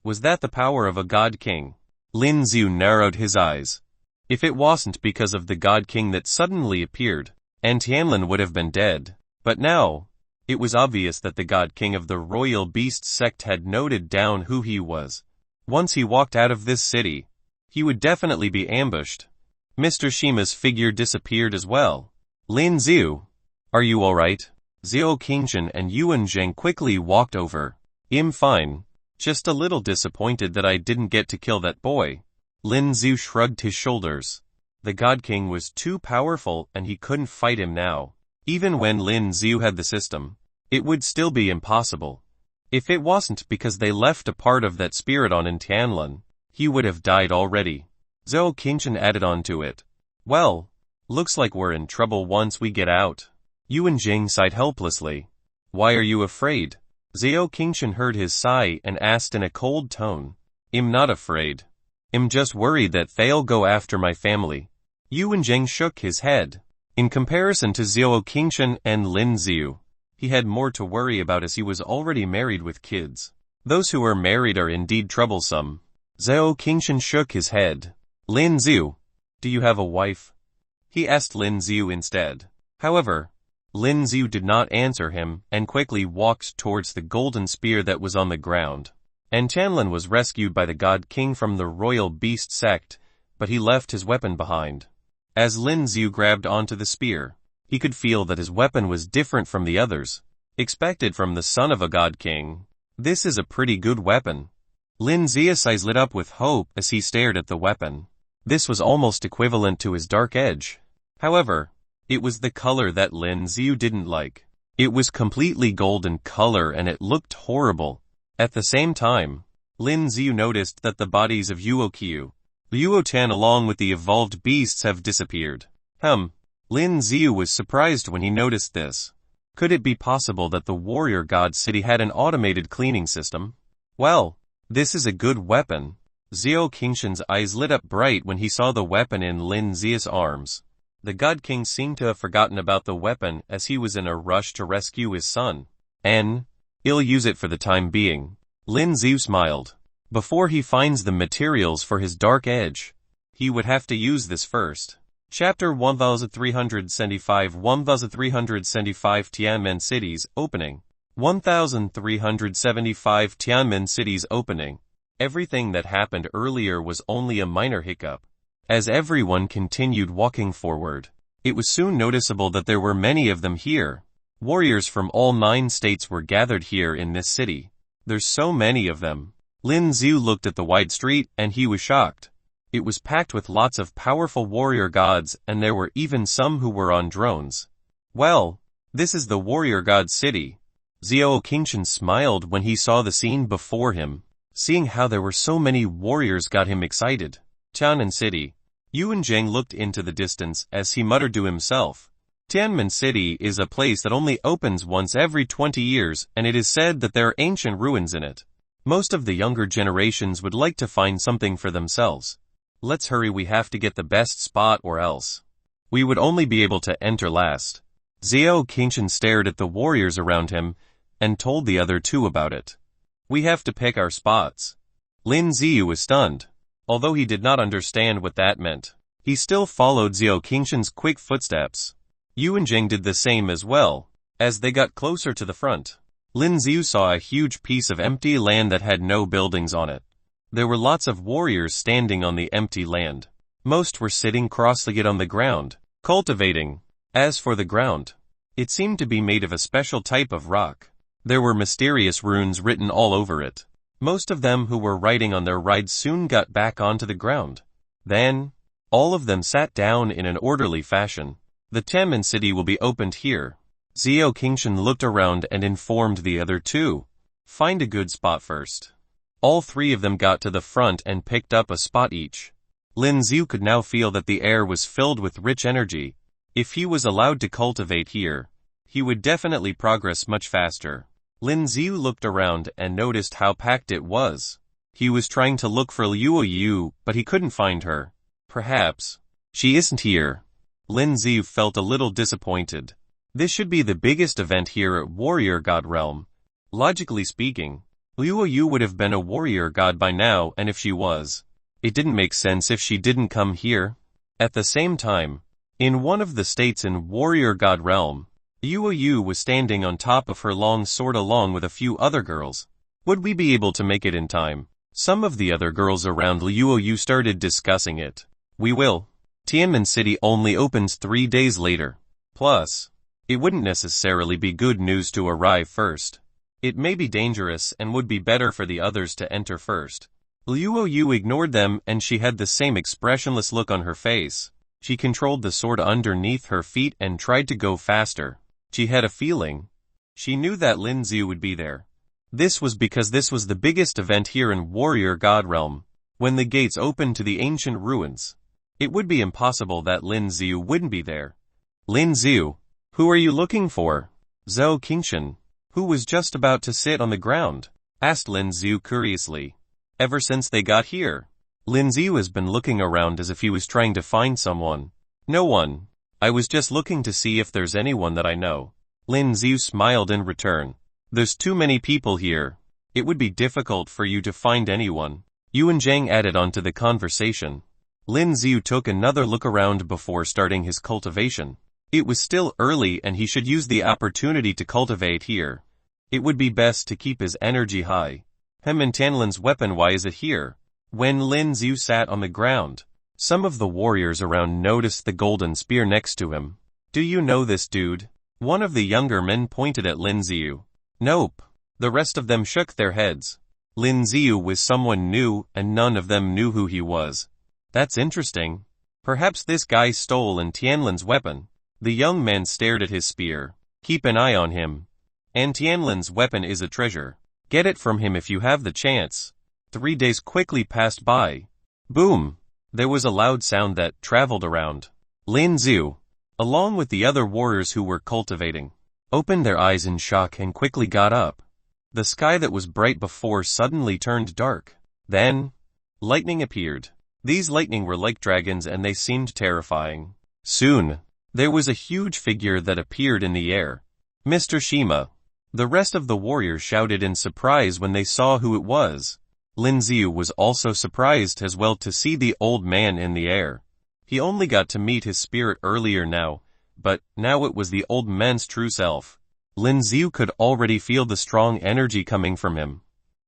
Was that the power of a god king? Lin Ziu narrowed his eyes. If it wasn't because of the god king that suddenly appeared, Tianlin would have been dead. But now, it was obvious that the god king of the Royal Beast sect had noted down who he was. Once he walked out of this city, he would definitely be ambushed. Mr. Shima's figure disappeared as well. Lin Ziu, are you alright? Zhao Qingshan and Yuan Zhang quickly walked over. I'm fine. Just a little disappointed that I didn't get to kill that boy. Lin Ziu shrugged his shoulders. The God King was too powerful and he couldn't fight him now. Even when Lin Ziu had the system, it would still be impossible. If it wasn't because they left a part of that spirit on Tianlin, he would have died already. Zhao Qingshan added on to it. Well, looks like we're in trouble once we get out. Yuan Jing sighed helplessly. Why are you afraid? Zhao Qingshan heard his sigh and asked in a cold tone. I'm not afraid. I'm just worried that they'll go after my family. Yuan Jing shook his head. In comparison to Zhao Qingshan and Lin Ziu, he had more to worry about as he was already married with kids. Those who are married are indeed troublesome. Zhao Qingshan shook his head. Lin Ziu, do you have a wife? He asked Lin Ziu instead. However, Lin Ziu did not answer him and quickly walked towards the golden spear that was on the ground. Tianlin was rescued by the God King from the Royal Beast sect, but he left his weapon behind. As Lin Ziu grabbed onto the spear, he could feel that his weapon was different from the others, expected from the son of a God King. This is a pretty good weapon. Lin Ziu's eyes lit up with hope as he stared at the weapon. This was almost equivalent to his dark edge. However, it was the color that Lin Ziu didn't like. It was completely golden color and it looked horrible. At the same time, Lin Ziu noticed that the bodies of Yuoqiu, Luotan along with the evolved beasts have disappeared. Lin Ziu was surprised when he noticed this. Could it be possible that the warrior god city had an automated cleaning system? Well, this is a good weapon. Xiao Qingshan's eyes lit up bright when he saw the weapon in Lin Zia's arms. The God King seemed to have forgotten about the weapon as he was in a rush to rescue his son. He'll use it for the time being. Lin Ziu smiled. Before he finds the materials for his dark edge, he would have to use this first. Chapter 1375 1375 Tianmen Cities Opening 1375 Tianmen Cities Opening. Everything that happened earlier was only a minor hiccup. As everyone continued walking forward, it was soon noticeable that there were many of them here. Warriors from all 9 states were gathered here in this city. There's so many of them. Lin Ziu looked at the wide street and he was shocked. It was packed with lots of powerful warrior gods, and there were even some who were on drones. Well, this is the warrior god city. Xiao Qingshan smiled when he saw the scene before him. Seeing how there were so many warriors got him excited. Lynan City. Yuan Zheng looked into the distance as he muttered to himself. Tianmen City is a place that only opens once every 20 years, and it is said that there are ancient ruins in it. Most of the younger generations would like to find something for themselves. Let's hurry, we have to get the best spot or else we would only be able to enter last. Xiao Qingshan stared at the warriors around him and told the other 2 about it. We have to pick our spots. Lin Ziyu was stunned. Although he did not understand what that meant, he still followed Xiao Qingshan's quick footsteps. Yuan Zheng did the same as well. As they got closer to the front, Lin Ziyu saw a huge piece of empty land that had no buildings on it. There were lots of warriors standing on the empty land. Most were sitting cross-legged on the ground, cultivating. As for the ground, it seemed to be made of a special type of rock. There were mysterious runes written all over it. Most of them who were riding on their rides soon got back onto the ground. Then, all of them sat down in an orderly fashion. The Tianmen City will be opened here. Xiao Qingshan looked around and informed the other 2. Find a good spot first. All 3 of them got to the front and picked up a spot each. Lin Ziu could now feel that the air was filled with rich energy. If he was allowed to cultivate here, he would definitely progress much faster. Lin Ziu looked around and noticed how packed it was. He was trying to look for Luo Yu, but he couldn't find her. Perhaps she isn't here. Lin Ziu felt a little disappointed. This should be the biggest event here at Warrior God Realm. Logically speaking, Luo Yu would have been a warrior god by now, and if she was, it didn't make sense if she didn't come here. At the same time, in one of the states in Warrior God Realm, Luo Yu was standing on top of her long sword along with a few other girls. Would we be able to make it in time? Some of the other girls around Luo Yu started discussing it. We will. Tianmen City only opens 3 days later. Plus, it wouldn't necessarily be good news to arrive first. It may be dangerous and would be better for the others to enter first. Luo Yu ignored them and she had the same expressionless look on her face. She controlled the sword underneath her feet and tried to go faster. She had a feeling. She knew that Lin Ziu would be there. This was because this was the biggest event here in Warrior God Realm. When the gates opened to the ancient ruins, it would be impossible that Lin Ziu wouldn't be there. Lin Ziu, who are you looking for? Xiao Qingshan, who was just about to sit on the ground, asked Lin Ziu curiously. Ever since they got here, Lin Ziu has been looking around as if he was trying to find someone. No one. I was just looking to see if there's anyone that I know. Lin Ziu smiled in return. There's too many people here. It would be difficult for you to find anyone. Yuan Zheng added on to the conversation. Lin Ziu took another look around before starting his cultivation. It was still early and he should use the opportunity to cultivate here. It would be best to keep his energy high. And Tianlin's weapon, why is it here? When Lin Ziu sat on the ground, some of the warriors around noticed the golden spear next to him. Do you know this dude? One of the younger men pointed at Lin Ziu. Nope. The rest of them shook their heads. Lin Ziu was someone new and none of them knew who he was. That's interesting. Perhaps this guy stole Tianlin's weapon. The young man stared at his spear. Keep an eye on him. And Tianlin's weapon is a treasure. Get it from him if you have the chance. 3 days quickly passed by. Boom! There was a loud sound that traveled around Lin Ziu, along with the other warriors who were cultivating. opened their eyes in shock and quickly got up. The sky that was bright before suddenly turned dark. Then, lightning appeared. These lightning were like dragons and they seemed terrifying. Soon, there was a huge figure that appeared in the air. Mr. Shima. The rest of the warriors shouted in surprise when they saw who it was. Lin Xiu was also surprised as well to see the old man in the air. He only got to meet his spirit earlier now, but now it was the old man's true self. Lin Xiu could already feel the strong energy coming from him.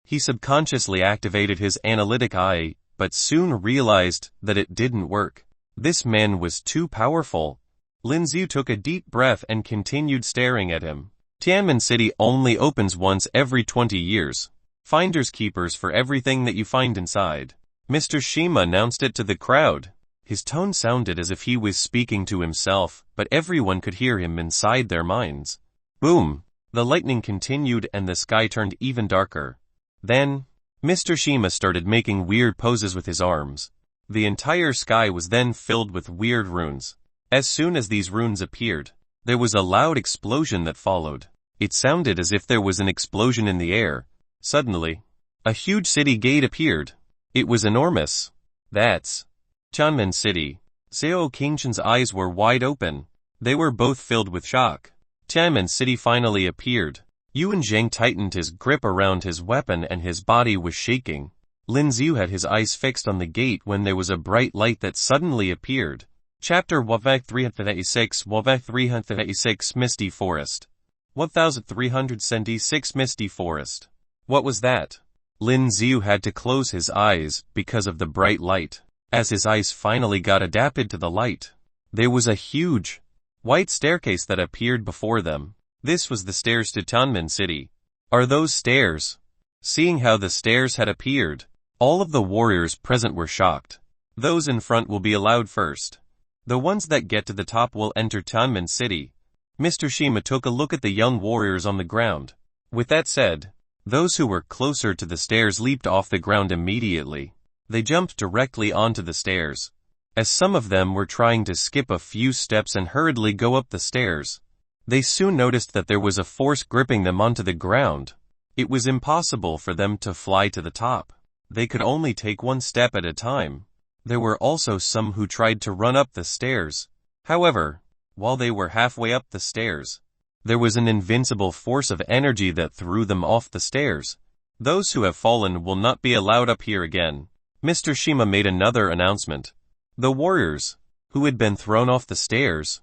He subconsciously activated his analytic eye, but soon realized that it didn't work. This man was too powerful. Lin Xiu took a deep breath and continued staring at him. Tianmen City only opens once every 20 years. Finders keepers for everything that you find inside. Mr. Shima announced it to the crowd. His tone sounded as if he was speaking to himself, but everyone could hear him inside their minds. Boom! The lightning continued and the sky turned even darker. Then, Mr. Shima started making weird poses with his arms. The entire sky was then filled with weird runes. As soon as these runes appeared, there was a loud explosion that followed. It sounded as if there was an explosion in the air. Suddenly, a huge city gate appeared. It was enormous. That's Tianmen City. Xiao Qingshan's eyes were wide open. They were both filled with shock. Tianmen City finally appeared. Yuan Zhang tightened his grip around his weapon and his body was shaking. Lin Xiu had his eyes fixed on the gate when there was a bright light that suddenly appeared. Chapter 1386 Misty Forest. 1376 Misty Forest. What was that? Lin Xiu had to close his eyes because of the bright light. As his eyes finally got adapted to the light, there was a huge, white staircase that appeared before them. This was the stairs to Tianmen City. Are those stairs? Seeing how the stairs had appeared, all of the warriors present were shocked. Those in front will be allowed first. The ones that get to the top will enter Tianmen City. Mr. Shima took a look at the young warriors on the ground. With that said, those who were closer to the stairs leaped off the ground immediately. They jumped directly onto the stairs. As some of them were trying to skip a few steps and hurriedly go up the stairs, they soon noticed that there was a force gripping them onto the ground. It was impossible for them to fly to the top. They could only take one step at a time. There were also some who tried to run up the stairs. However, while they were halfway up the stairs, there was an invincible force of energy that threw them off the stairs. Those who have fallen will not be allowed up here again. Mr. Shima made another announcement. The warriors, who had been thrown off the stairs,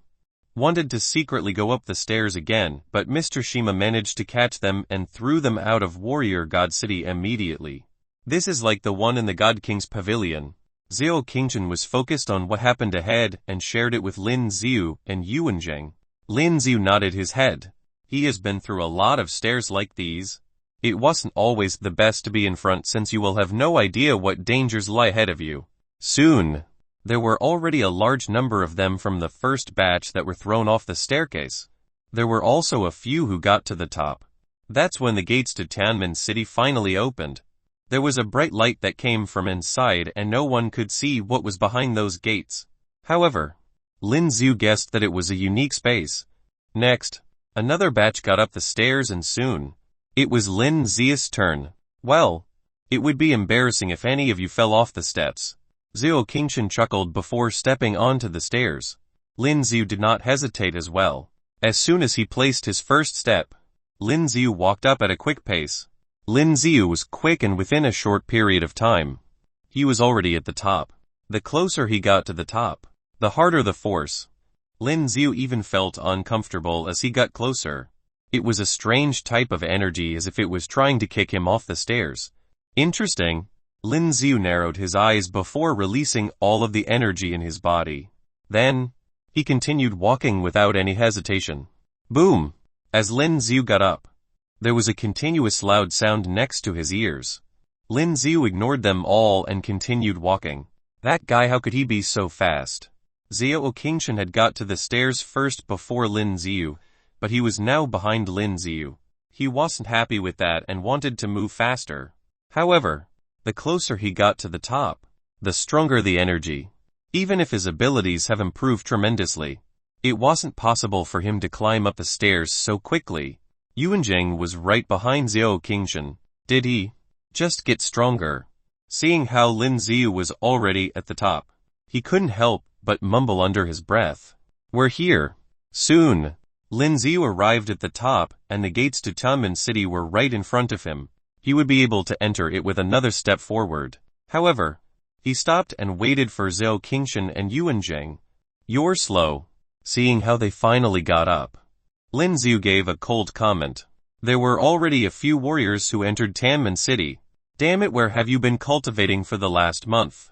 wanted to secretly go up the stairs again, but Mr. Shima managed to catch them and threw them out of Warrior God City immediately. This is like the one in the God King's Pavilion. Xiao Qingshan was focused on what happened ahead and shared it with Lin Xiu and Yuan Zhang. Lin Xiu nodded his head. He has been through a lot of stairs like these. It wasn't always the best to be in front since you will have no idea what dangers lie ahead of you. Soon, there were already a large number of them from the first batch that were thrown off the staircase. There were also a few who got to the top. That's when the gates to Tianmen City finally opened. There was a bright light that came from inside and no one could see what was behind those gates. However, Lin Xiu guessed that it was a unique space. Next, another batch got up the stairs and soon, it was Lin Xiu's turn. Well, it would be embarrassing if any of you fell off the steps. Xiao Qingshan chuckled before stepping onto the stairs. Lin Xiu did not hesitate as well. As soon as he placed his first step, Lin Xiu walked up at a quick pace. Lin Xiu was quick and within a short period of time, he was already at the top. The closer he got to the top, the harder the force. Lin Xiu even felt uncomfortable as he got closer. It was a strange type of energy as if it was trying to kick him off the stairs. Interesting. Lin Xiu narrowed his eyes before releasing all of the energy in his body. Then, he continued walking without any hesitation. Boom! As Lin Xiu got up, there was a continuous loud sound next to his ears. Lin Xiu ignored them all and continued walking. That guy, how could he be so fast? Xiao Qingshan had got to the stairs first before Lin Xiu, but he was now behind Lin Xiu. He wasn't happy with that and wanted to move faster. However, the closer he got to the top, the stronger the energy. Even if his abilities have improved tremendously, It wasn't possible for him to climb up the stairs so quickly. Yuanjing was right behind Xiao Qingshan. Did he just get stronger? Seeing how Lin Xiu was already at the top, he couldn't help but mumble under his breath. We're here. Soon. Lin Xiu arrived at the top, and the gates to Tianmen City were right in front of him. He would be able to enter it with another step forward. However, he stopped and waited for Xiao Qingshan and Yuanjing. You're slow. Seeing how they finally got up, Lin Xiu gave a cold comment. There were already a few warriors who entered Tianmen City. Damn it, where have you been cultivating for the last month?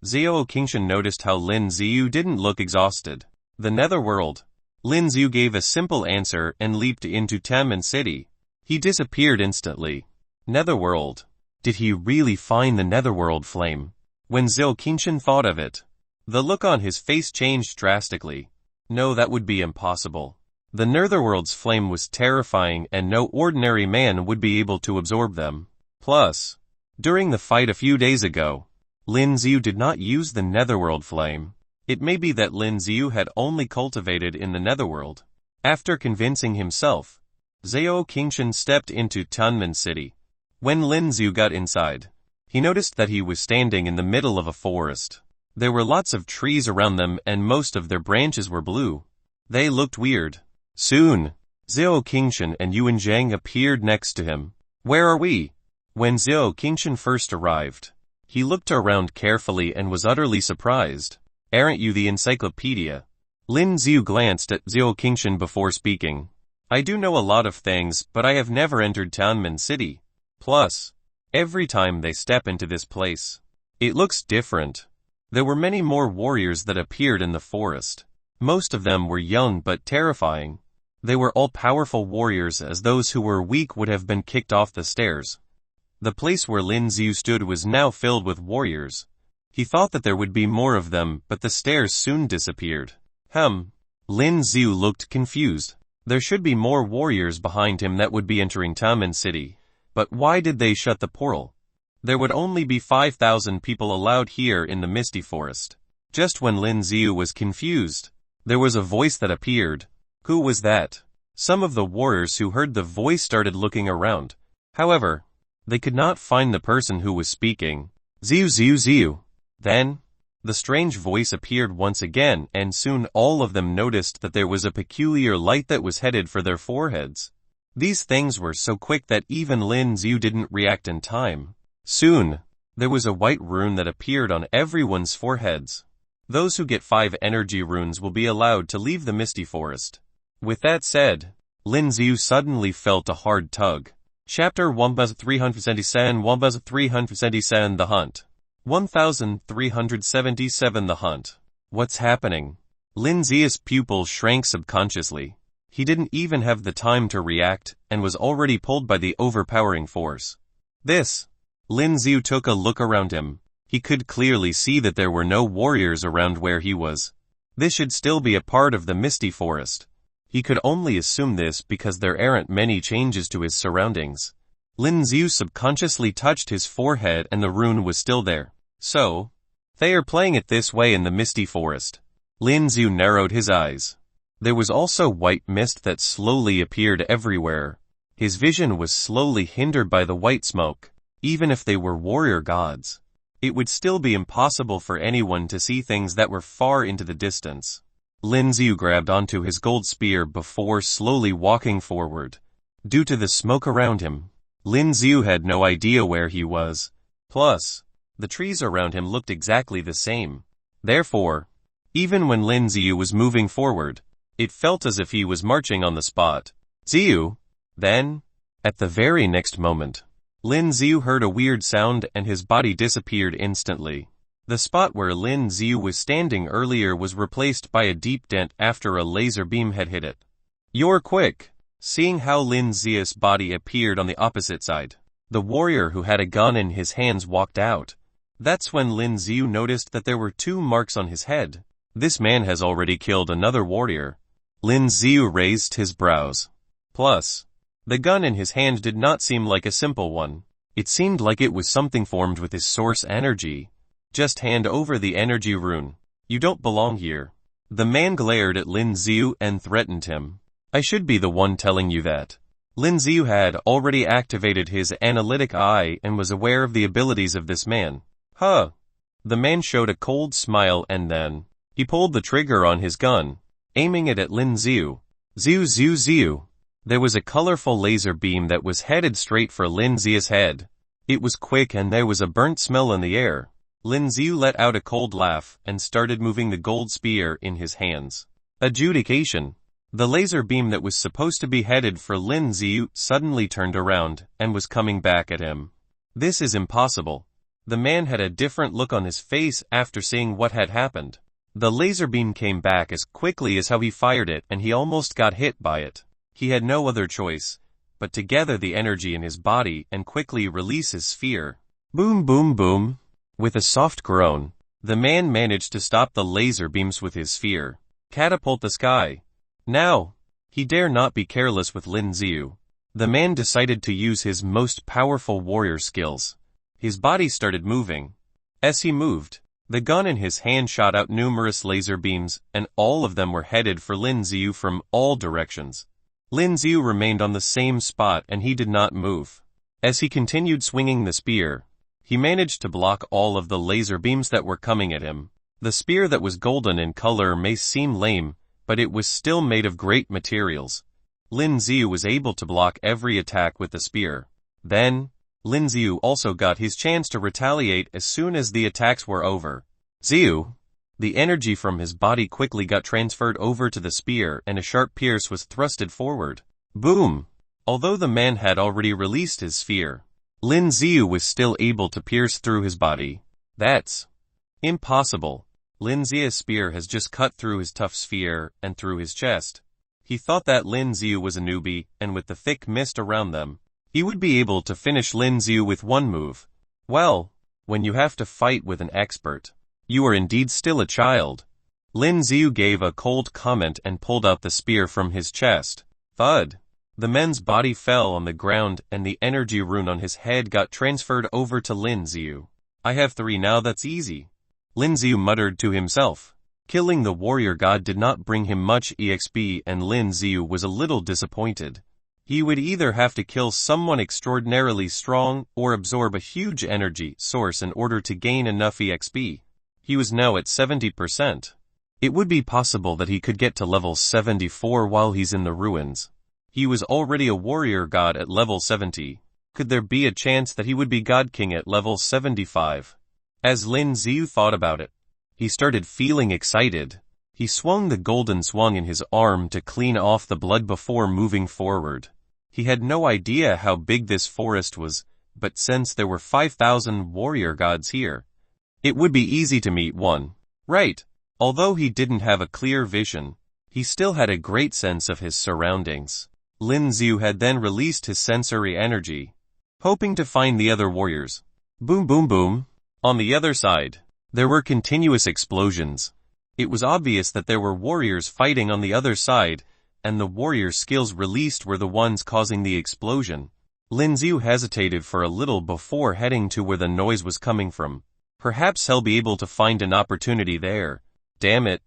Xiao Qingshan noticed how Lin Xiu didn't look exhausted. The Netherworld. Lin Xiu gave a simple answer and leaped into Tianmen City. He disappeared instantly. Netherworld. Did he really find the Netherworld flame? When Xiao Qingshan thought of it, the look on his face changed drastically. No, that would be impossible. The Netherworld's flame was terrifying and no ordinary man would be able to absorb them. Plus, during the fight a few days ago, Lin Xiu did not use the Netherworld flame. It may be that Lin Xiu had only cultivated in the Netherworld. After convincing himself, Xiao Qingshan stepped into Tianmen City. When Lin Xiu got inside, he noticed that he was standing in the middle of a forest. There were lots of trees around them and most of their branches were blue. They looked weird. Soon, Xiao Qingshan and Yuanjing appeared next to him. Where are we? When Xiao Qingshan first arrived, he looked around carefully and was utterly surprised. Aren't you the encyclopedia? Lin Xiu glanced at Xiao Qingshan before speaking. I do know a lot of things, but I have never entered Tianmen City. Plus, every time they step into this place, it looks different. There were many more warriors that appeared in the forest. Most of them were young but terrifying. They were all powerful warriors, as those who were weak would have been kicked off the stairs. The place where Lin Xiu stood was now filled with warriors. He thought that there would be more of them, but the stairs soon disappeared. Lin Xiu looked confused. There should be more warriors behind him that would be entering Tianmen City. But why did they shut the portal? There would only be 5,000 people allowed here in the Misty Forest. Just when Lin Xiu was confused, there was a voice that appeared. Who was that? Some of the warriors who heard the voice started looking around. However, they could not find the person who was speaking. Xiu Xiu Xiu. Then, the strange voice appeared once again, and soon all of them noticed that there was a peculiar light that was headed for their foreheads. These things were so quick that even Lin Xiu didn't react in time. Soon, there was a white rune that appeared on everyone's foreheads. Those who get 5 energy runes will be allowed to leave the Misty Forest. With that said, Lin Xiu suddenly felt a hard tug. Chapter 1377 1377 The Hunt. 1377 The Hunt. What's happening? Lin Xiu's pupil shrank subconsciously. He didn't even have the time to react, and was already pulled by the overpowering force. Lin Xiu took a look around him. He could clearly see that there were no warriors around where he was. This should still be a part of the Misty Forest. He could only assume this because there aren't many changes to his surroundings. Lin Xiu subconsciously touched his forehead and the rune was still there. So, they are playing it this way in the Misty Forest. Lin Xiu narrowed his eyes. There was also white mist that slowly appeared everywhere. His vision was slowly hindered by the white smoke. Even if they were warrior gods, it would still be impossible for anyone to see things that were far into the distance. Lin Xiu grabbed onto his gold spear before slowly walking forward. Due to the smoke around him, Lin Xiu had no idea where he was. Plus, the trees around him looked exactly the same. Therefore, even when Lin Xiu was moving forward, it felt as if he was marching on the spot. Xiu! Then, at the very next moment, Lin Xiu heard a weird sound and his body disappeared instantly. The spot where Lin Xiu was standing earlier was replaced by a deep dent after a laser beam had hit it. You're quick! Seeing how Lin Xiu's body appeared on the opposite side, the warrior who had a gun in his hands walked out. That's when Lin Xiu noticed that there were 2 marks on his head. This man has already killed another warrior. Lin Xiu raised his brows. Plus, the gun in his hand did not seem like a simple one. It seemed like it was something formed with his source energy. Just hand over the energy rune. You don't belong here. The man glared at Lin Xiu and threatened him. I should be the one telling you that. Lin Xiu had already activated his analytic eye and was aware of the abilities of this man. Huh. The man showed a cold smile and then he pulled the trigger on his gun, aiming it at Lin Xiu. Xiu Xiu Xiu. There was a colorful laser beam that was headed straight for Lin Xiu's head. It was quick and there was a burnt smell in the air. Lin Xiu let out a cold laugh and started moving the gold spear in his hands. Adjudication. The laser beam that was supposed to be headed for Lin Xiu suddenly turned around and was coming back at him. This is impossible. The man had a different look on his face after seeing what had happened. The laser beam came back as quickly as how he fired it and he almost got hit by it. He had no other choice but to gather the energy in his body and quickly release his sphere. Boom boom boom. With a soft groan, the man managed to stop the laser beams with his sphere. Catapult the sky. Now, he dare not be careless with Lin Xiu. The man decided to use his most powerful warrior skills. His body started moving. As he moved, the gun in his hand shot out numerous laser beams, and all of them were headed for Lin Xiu from all directions. Lin Xiu remained on the same spot and he did not move. As he continued swinging the spear, he managed to block all of the laser beams that were coming at him. The spear that was golden in color may seem lame, but it was still made of great materials. Lin Xiu was able to block every attack with the spear. Then, Lin Xiu also got his chance to retaliate as soon as the attacks were over. Xiu! The energy from his body quickly got transferred over to the spear and a sharp pierce was thrusted forward. Boom! Although the man had already released his sphere, Lin Xiu was still able to pierce through his body. That's impossible. Lin Xiu's spear has just cut through his tough sphere and through his chest. He thought that Lin Xiu was a newbie, and with the thick mist around them, he would be able to finish Lin Xiu with one move. Well, when you have to fight with an expert, you are indeed still a child. Lin Xiu gave a cold comment and pulled out the spear from his chest. Thud! The man's body fell on the ground and the energy rune on his head got transferred over to Lin Xiu. I have 3 now, that's easy. Lin Xiu muttered to himself. Killing the warrior god did not bring him much EXP and Lin Xiu was a little disappointed. He would either have to kill someone extraordinarily strong or absorb a huge energy source in order to gain enough EXP. He was now at 70%. It would be possible that he could get to level 74 while he's in the ruins. He was already a warrior god at level 70. Could there be a chance that he would be God King at level 75? As Lin Xiu thought about it, he started feeling excited. He swung the golden swung in his arm to clean off the blood before moving forward. He had no idea how big this forest was, but since there were 5,000 warrior gods here, it would be easy to meet one. Right. Although he didn't have a clear vision, he still had a great sense of his surroundings. Lin Xiu had then released his sensory energy, hoping to find the other warriors. Boom boom boom. On the other side, there were continuous explosions. It was obvious that there were warriors fighting on the other side, and the warrior skills released were the ones causing the explosion. Lin Xiu hesitated for a little before heading to where the noise was coming from. Perhaps he'll be able to find an opportunity there. Damn it.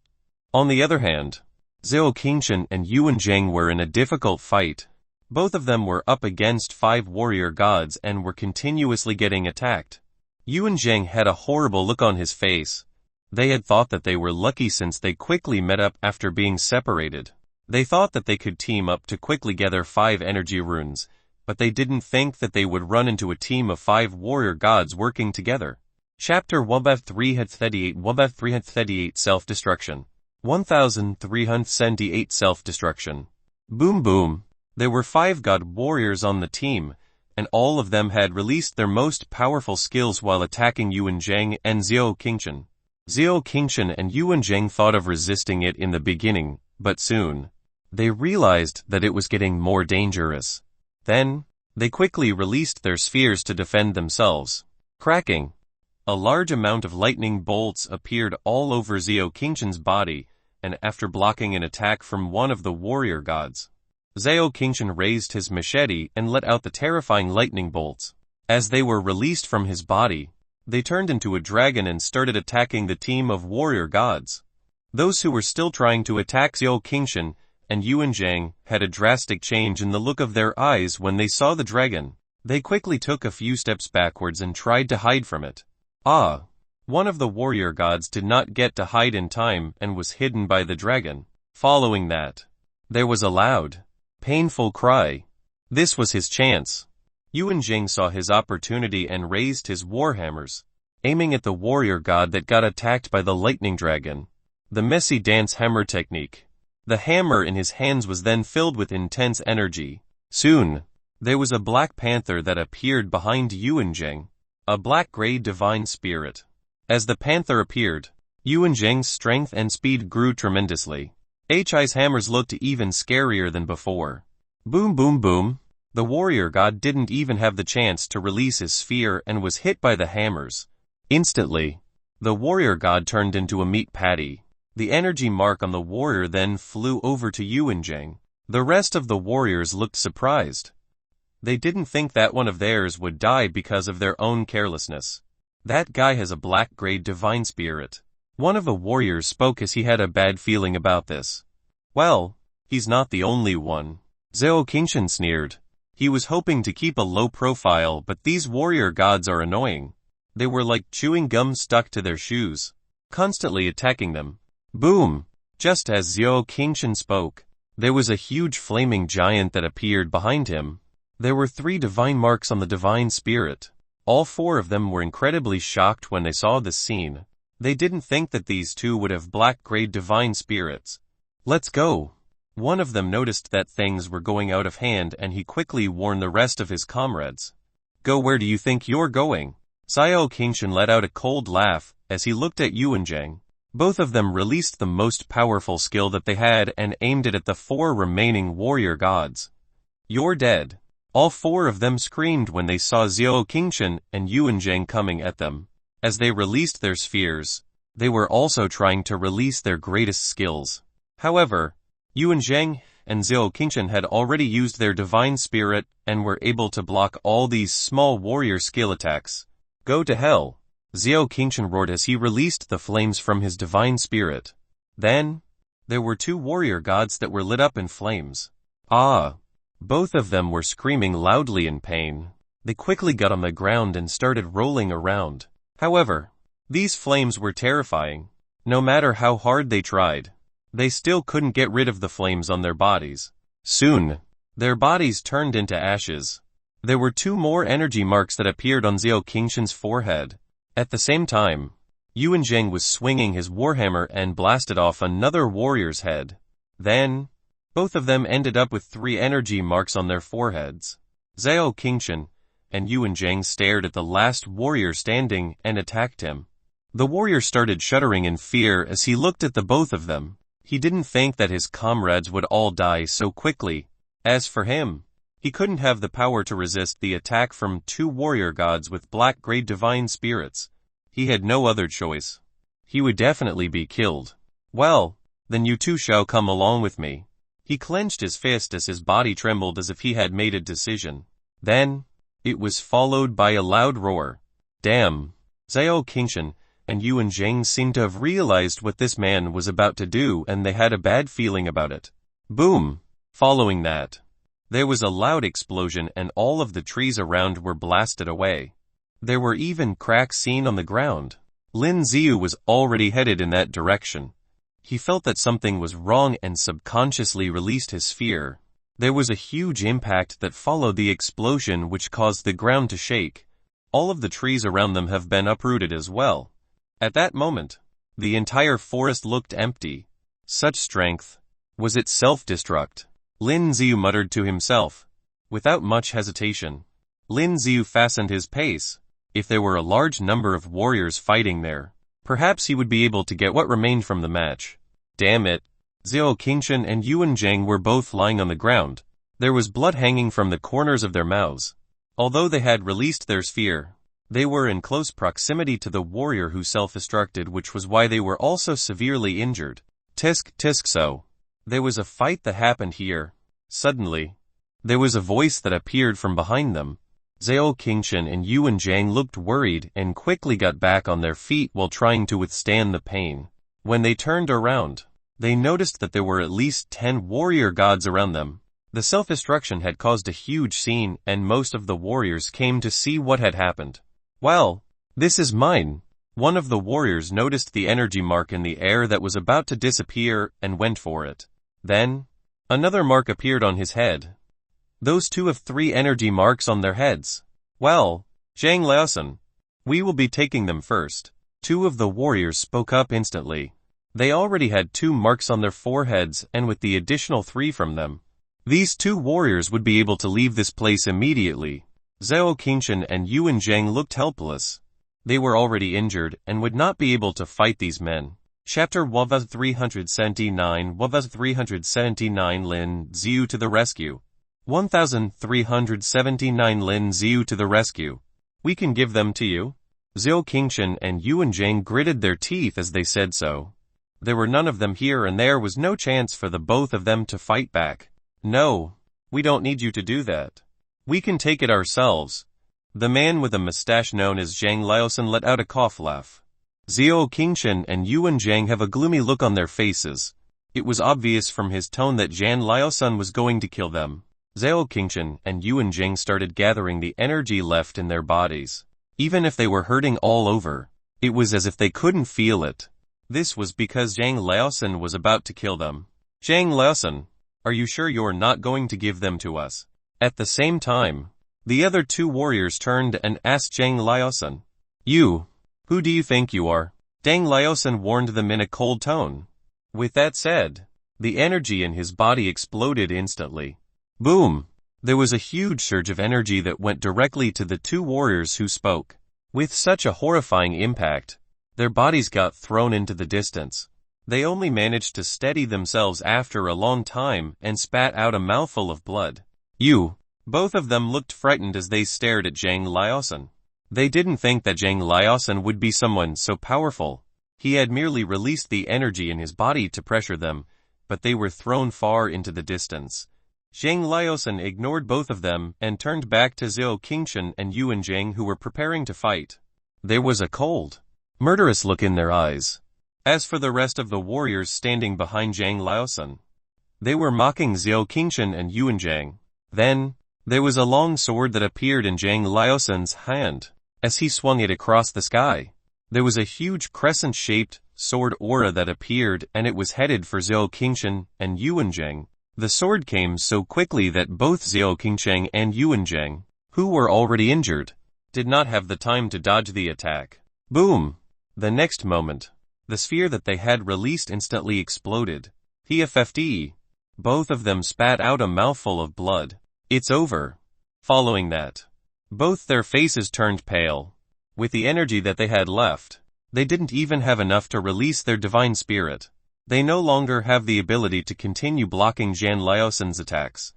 On the other hand, Zhao Qingshan and Yuan Zheng were in a difficult fight. Both of them were up against 5 warrior gods and were continuously getting attacked. Yuan Zheng had a horrible look on his face. They had thought that they were lucky since they quickly met up after being separated. They thought that they could team up to quickly gather 5 energy runes, but they didn't think that they would run into a team of 5 warrior gods working together. Chapter 1338 Self-Destruction 1378 Self-Destruction. Boom boom. There were 5 god warriors on the team, and all of them had released their most powerful skills while attacking Yuan Zheng and Zhao Qingshan. Zhao Qingshan and Yuan Zheng thought of resisting it in the beginning, but soon, they realized that it was getting more dangerous. Then, they quickly released their spheres to defend themselves. Cracking. A large amount of lightning bolts appeared all over Zhao Qingshan's body, and after blocking an attack from one of the warrior gods, Zhao Qingshan raised his machete and let out the terrifying lightning bolts. As they were released from his body, they turned into a dragon and started attacking the team of warrior gods. Those who were still trying to attack Xiao Qingshan and Yuan Zhang had a drastic change in the look of their eyes when they saw the dragon. They quickly took a few steps backwards and tried to hide from it. One of the warrior gods did not get to hide in time and was hidden by the dragon. Following that, there was a loud, painful cry. This was his chance. Yuan Zhang saw his opportunity and raised his warhammers, aiming at the warrior god that got attacked by the lightning dragon. The messy dance hammer technique. The hammer in his hands was then filled with intense energy. Soon, there was a black panther that appeared behind Yuan Zhang, a black-gray divine spirit. As the panther appeared, Yuan Zhang's strength and speed grew tremendously. Hi's hammers looked even scarier than before. Boom boom boom. The warrior god didn't even have the chance to release his sphere and was hit by the hammers. Instantly, the warrior god turned into a meat patty. The energy mark on the warrior then flew over to Yuan Zhang. The rest of the warriors looked surprised. They didn't think that one of theirs would die because of their own carelessness. That guy has a black-gray divine spirit. One of the warriors spoke as he had a bad feeling about this. Well, he's not the only one. Xiao Qingshan sneered. He was hoping to keep a low profile, but these warrior gods are annoying. They were like chewing gum stuck to their shoes, constantly attacking them. Boom! Just as Xiao Qingshan spoke, there was a huge flaming giant that appeared behind him. There were 3 divine marks on the divine spirit. All 4 of them were incredibly shocked when they saw this scene. They didn't think that these 2 would have black-gray divine spirits. Let's go! One of them noticed that things were going out of hand and he quickly warned the rest of his comrades. Go, where do you think you're going? Xiao Qingshan let out a cold laugh as he looked at Yuan Zhang. Both of them released the most powerful skill that they had and aimed it at the 4 remaining warrior gods. You're dead. All 4 of them screamed when they saw Xiao Qingshan and Yuan Zhang coming at them. As they released their spheres, they were also trying to release their greatest skills. However, Yuan Zhang and Xiao Qingshan had already used their divine spirit and were able to block all these small warrior skill attacks. Go to hell! Xiao Qingshan roared as he released the flames from his divine spirit. Then, there were 2 warrior gods that were lit up in flames. Both of them were screaming loudly in pain. They quickly got on the ground and started rolling around. However, these flames were terrifying. No matter how hard they tried, they still couldn't get rid of the flames on their bodies. Soon, their bodies turned into ashes. There were 2 more energy marks that appeared on Xiao Qingshan's forehead. At the same time, Yuan Zhang was swinging his warhammer and blasted off another warrior's head. Then, both of them ended up with 3 energy marks on their foreheads. Xiao Qingshan and Yuan Zhang stared at the last warrior standing and attacked him. The warrior started shuddering in fear as he looked at the both of them. He didn't think that his comrades would all die so quickly. As for him, he couldn't have the power to resist the attack from 2 warrior gods with black-gray divine spirits. He had no other choice. He would definitely be killed. Well, then you 2 shall come along with me. He clenched his fist as his body trembled as if he had made a decision. Then, it was followed by a loud roar. Damn! Xiao Qingshan and Yuan Zhang seemed to have realized what this man was about to do and they had a bad feeling about it. Boom! Following that, there was a loud explosion and all of the trees around were blasted away. There were even cracks seen on the ground. Lin Ziyu was already headed in that direction. He felt that something was wrong and subconsciously released his fear. There was a huge impact that followed the explosion which caused the ground to shake. All of the trees around them have been uprooted as well. At that moment, the entire forest looked empty. Such strength. Was it self-destruct? Lin Ziyu muttered to himself. Without much hesitation, Lin Ziyu fastened his pace. If there were a large number of warriors fighting there, perhaps he would be able to get what remained from the match. Damn it! Xiao Qingshan and Yuan Zhang were both lying on the ground. There was blood hanging from the corners of their mouths. Although they had released their sphere, they were in close proximity to the warrior who self-destructed, which was why they were also severely injured. Tisk tisk so. There was a fight that happened here. Suddenly, there was a voice that appeared from behind them. Xiao Qingshan and Yuan Zhang looked worried and quickly got back on their feet while trying to withstand the pain. When they turned around, they noticed that there were at least 10 warrior gods around them. The self-destruction had caused a huge scene, and most of the warriors came to see what had happened. Well, this is mine. One of the warriors noticed the energy mark in the air that was about to disappear and went for it. Then, another mark appeared on his head. Those two have 3 energy marks on their heads. Well, Zhang Laosan, we will be taking them first. 2 of the warriors spoke up instantly. They already had 2 marks on their foreheads, and with the additional 3 from them, these 2 warriors would be able to leave this place immediately. Zhao Qingshan and Yuan Zhang looked helpless. They were already injured and would not be able to fight these men. Chapter 1379 Lin Xiu to the rescue. 1379 Lin Xiu to the rescue. We can give them to you. Zhao Qingshan and Yuan Zhang gritted their teeth as they said so. There were none of them here and there was no chance for the both of them to fight back. No, we don't need you to do that. We can take it ourselves. The man with a mustache known as Zhang Laosan let out a cough laugh. Zhao Qingshan and Yuan Zhang have a gloomy look on their faces. It was obvious from his tone that Zhang Laosan was going to kill them. Zhao Qingshan and Yuan Zhang started gathering the energy left in their bodies. Even if they were hurting all over, it was as if they couldn't feel it. This was because Zhang Laosan was about to kill them. Zhang Laosan, are you sure you're not going to give them to us? At the same time, the other 2 warriors turned and asked Zhang Laosan, You, who do you think you are? Zhang Laosan warned them in a cold tone. With that said, the energy in his body exploded instantly. Boom! There was a huge surge of energy that went directly to the 2 warriors who spoke. With such a horrifying impact, their bodies got thrown into the distance. They only managed to steady themselves after a long time and spat out a mouthful of blood. Both of them looked frightened as they stared at Zhang Laosan. They didn't think that Zhang Laosan would be someone so powerful. He had merely released the energy in his body to pressure them, but they were thrown far into the distance. Zhang Laosan ignored both of them and turned back to Zhao Qingshan and Yuan Zhang who were preparing to fight. There was a cold, murderous look in their eyes. As for the rest of the warriors standing behind Zhang Laosan, they were mocking Zhao Qingshan and Yuan Zhang. Then, there was a long sword that appeared in Zhang Laosan's hand. As he swung it across the sky, there was a huge crescent-shaped sword aura that appeared and it was headed for Zhao Qingshan and Yuan Zhang. The sword came so quickly that both Zhao Qingshan and Yuan Zhang, who were already injured, did not have the time to dodge the attack. Boom! The next moment, the sphere that they had released instantly exploded. PFFD. Both of them spat out a mouthful of blood. It's over. Following that, both their faces turned pale. With the energy that they had left, they didn't even have enough to release their divine spirit. They no longer have the ability to continue blocking Zhang Laosan's attacks.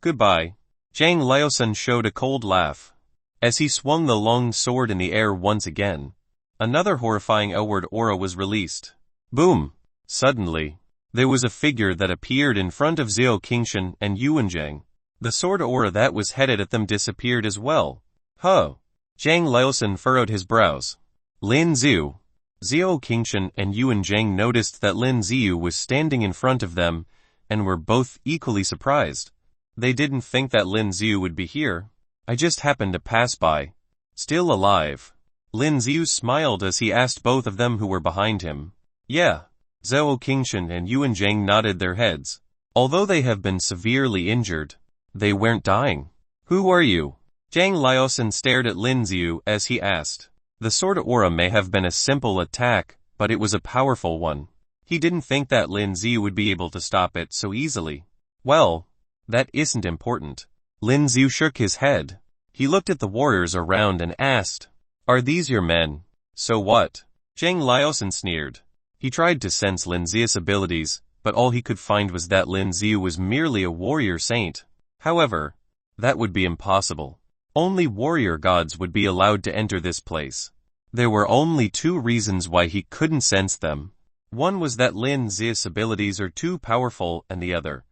Goodbye. Zhang Laosan showed a cold laugh. As he swung the long sword in the air once again, another horrifying outward aura was released. Boom! Suddenly, there was a figure that appeared in front of Zhao Qingshan and Yuan Zhang. The sword aura that was headed at them disappeared as well. Huh! Zhang Laosan furrowed his brows. Lin Xiu. Zhao Qingshan and Yuan Zhang noticed that Lin Xiu was standing in front of them, and were both equally surprised. They didn't think that Lin Xiu would be here. I just happened to pass by. Still alive. Lin Xiu smiled as he asked both of them who were behind him. Yeah. Zhao Qingshan and Yuan Zhang nodded their heads. Although they have been severely injured, they weren't dying. Who are you? Zhang Laosan stared at Lin Xiu as he asked. The sword aura may have been a simple attack, but it was a powerful one. He didn't think that Lin Xiu would be able to stop it so easily. Well, that isn't important. Lin Xiu shook his head. He looked at the warriors around and asked, Are these your men? So what? Zhang Laosan sneered. He tried to sense Lin Xiu's abilities, but all he could find was that Lin Xiu was merely a warrior saint. However, that would be impossible. Only warrior gods would be allowed to enter this place. There were only 2 reasons why he couldn't sense them. One was that Lin Xiu's abilities are too powerful, and the other,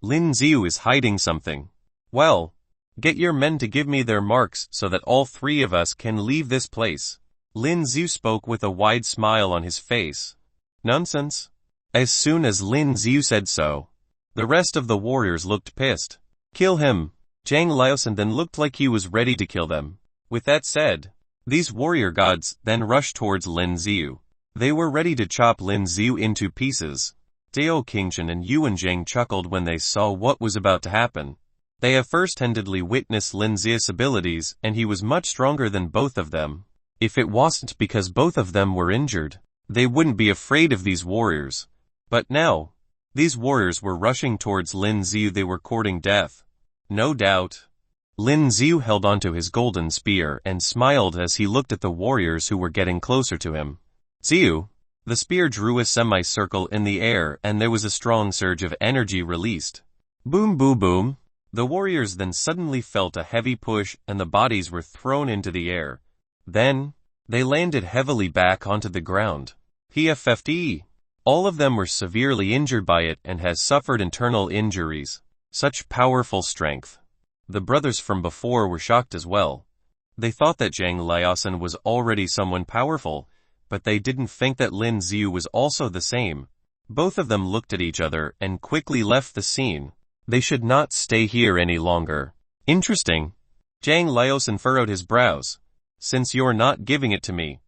Lin Xiu is hiding something. Well, get your men to give me their marks so that all 3 of us can leave this place. Lin Xiu spoke with a wide smile on his face. Nonsense. As soon as Lin Xiu said so, the rest of the warriors looked pissed. Kill him. Zhang Liaosan then looked like he was ready to kill them. With that said, these warrior gods then rushed towards Lin Xiu. They were ready to chop Lin Xiu into pieces. Dao Qingshan and Yuan Zhang chuckled when they saw what was about to happen. They have first-handedly witnessed Lin Xiu's abilities, and he was much stronger than both of them. If it wasn't because both of them were injured, they wouldn't be afraid of these warriors. But now, these warriors were rushing towards Lin Xiu. They were courting death. No doubt. Lin Xiu held onto his golden spear and smiled as he looked at the warriors who were getting closer to him. Xiu. The spear drew a semicircle in the air and there was a strong surge of energy released. Boom boom boom. The warriors then suddenly felt a heavy push and the bodies were thrown into the air. Then, they landed heavily back onto the ground. PFFT. All of them were severely injured by it and has suffered internal injuries. Such powerful strength. The brothers from before were shocked as well. They thought that Zhang Liaosan was already someone powerful, but they didn't think that Lin Xiu was also the same. Both of them looked at each other and quickly left the scene. They should not stay here any longer. Interesting. Zhang Liaosan furrowed his brows. Since you're not giving it to me,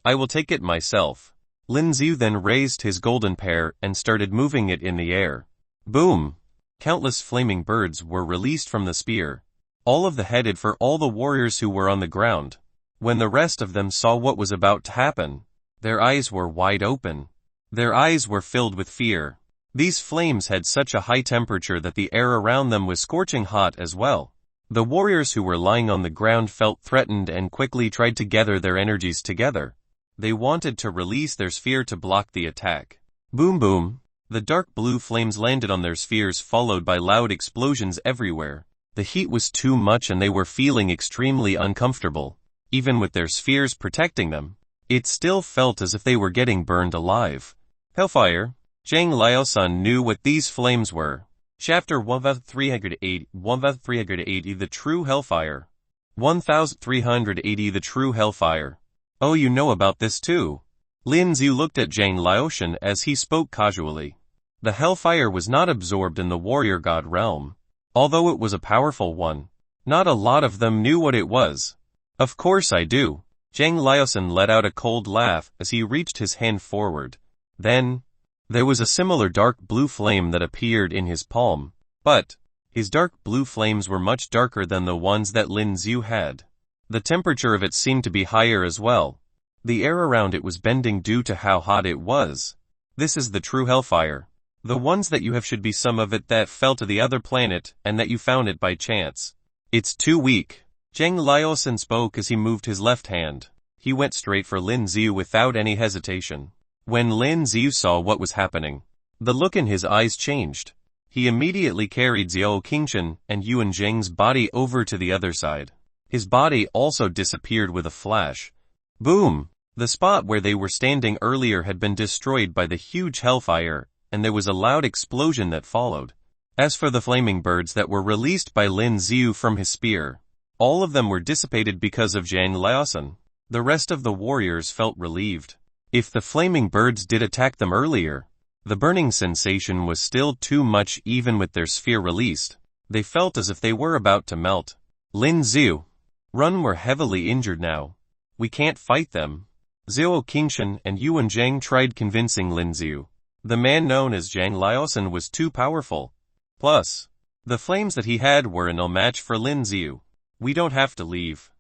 I will take it myself. Lin Xiu then raised his golden pear and started moving it in the air. Boom! Countless flaming birds were released from the spear. All of them headed for all the warriors who were on the ground. When the rest of them saw what was about to happen, their eyes were wide open. Their eyes were filled with fear. These flames had such a high temperature that the air around them was scorching hot as well. The warriors who were lying on the ground felt threatened and quickly tried to gather their energies together. They wanted to release their sphere to block the attack. Boom boom. The dark blue flames landed on their spheres followed by loud explosions everywhere. The heat was too much and they were feeling extremely uncomfortable. Even with their spheres protecting them, it still felt as if they were getting burned alive. Hellfire. Zhang Liaosan knew what these flames were. Chapter 1380 The True Hellfire. 1380 The True Hellfire. Oh, you know about this too. Lin Xiu looked at Zhang Liaosan as he spoke casually. The hellfire was not absorbed in the warrior god realm. Although it was a powerful one, not a lot of them knew what it was. Of course I do. Zhang Liaosan let out a cold laugh as he reached his hand forward. Then, there was a similar dark blue flame that appeared in his palm, but his dark blue flames were much darker than the ones that Lin Xiu had. The temperature of it seemed to be higher as well. The air around it was bending due to how hot it was. This is the true hellfire. The ones that you have should be some of it that fell to the other planet and that you found it by chance. It's too weak. Zhang Liaosan spoke as he moved his left hand. He went straight for Lin Xiu without any hesitation. When Lin Xiu saw what was happening, the look in his eyes changed. He immediately carried Dao Qingshan and Yuan Zhang's body over to the other side. His body also disappeared with a flash. Boom! The spot where they were standing earlier had been destroyed by the huge hellfire, and there was a loud explosion that followed. As for the flaming birds that were released by Lin Xiu from his spear, all of them were dissipated because of Zhang Liaosan. The rest of the warriors felt relieved. If the flaming birds did attack them earlier, the burning sensation was still too much even with their sphere released. They felt as if they were about to melt. Lin Xiu. Run, were heavily injured now. We can't fight them. Dao Qingshan and Yuan Zhang tried convincing Lin Xiu. The man known as Zhang Liaosan was too powerful. Plus, the flames that he had were no match for Lin Xiu. We don't have to leave.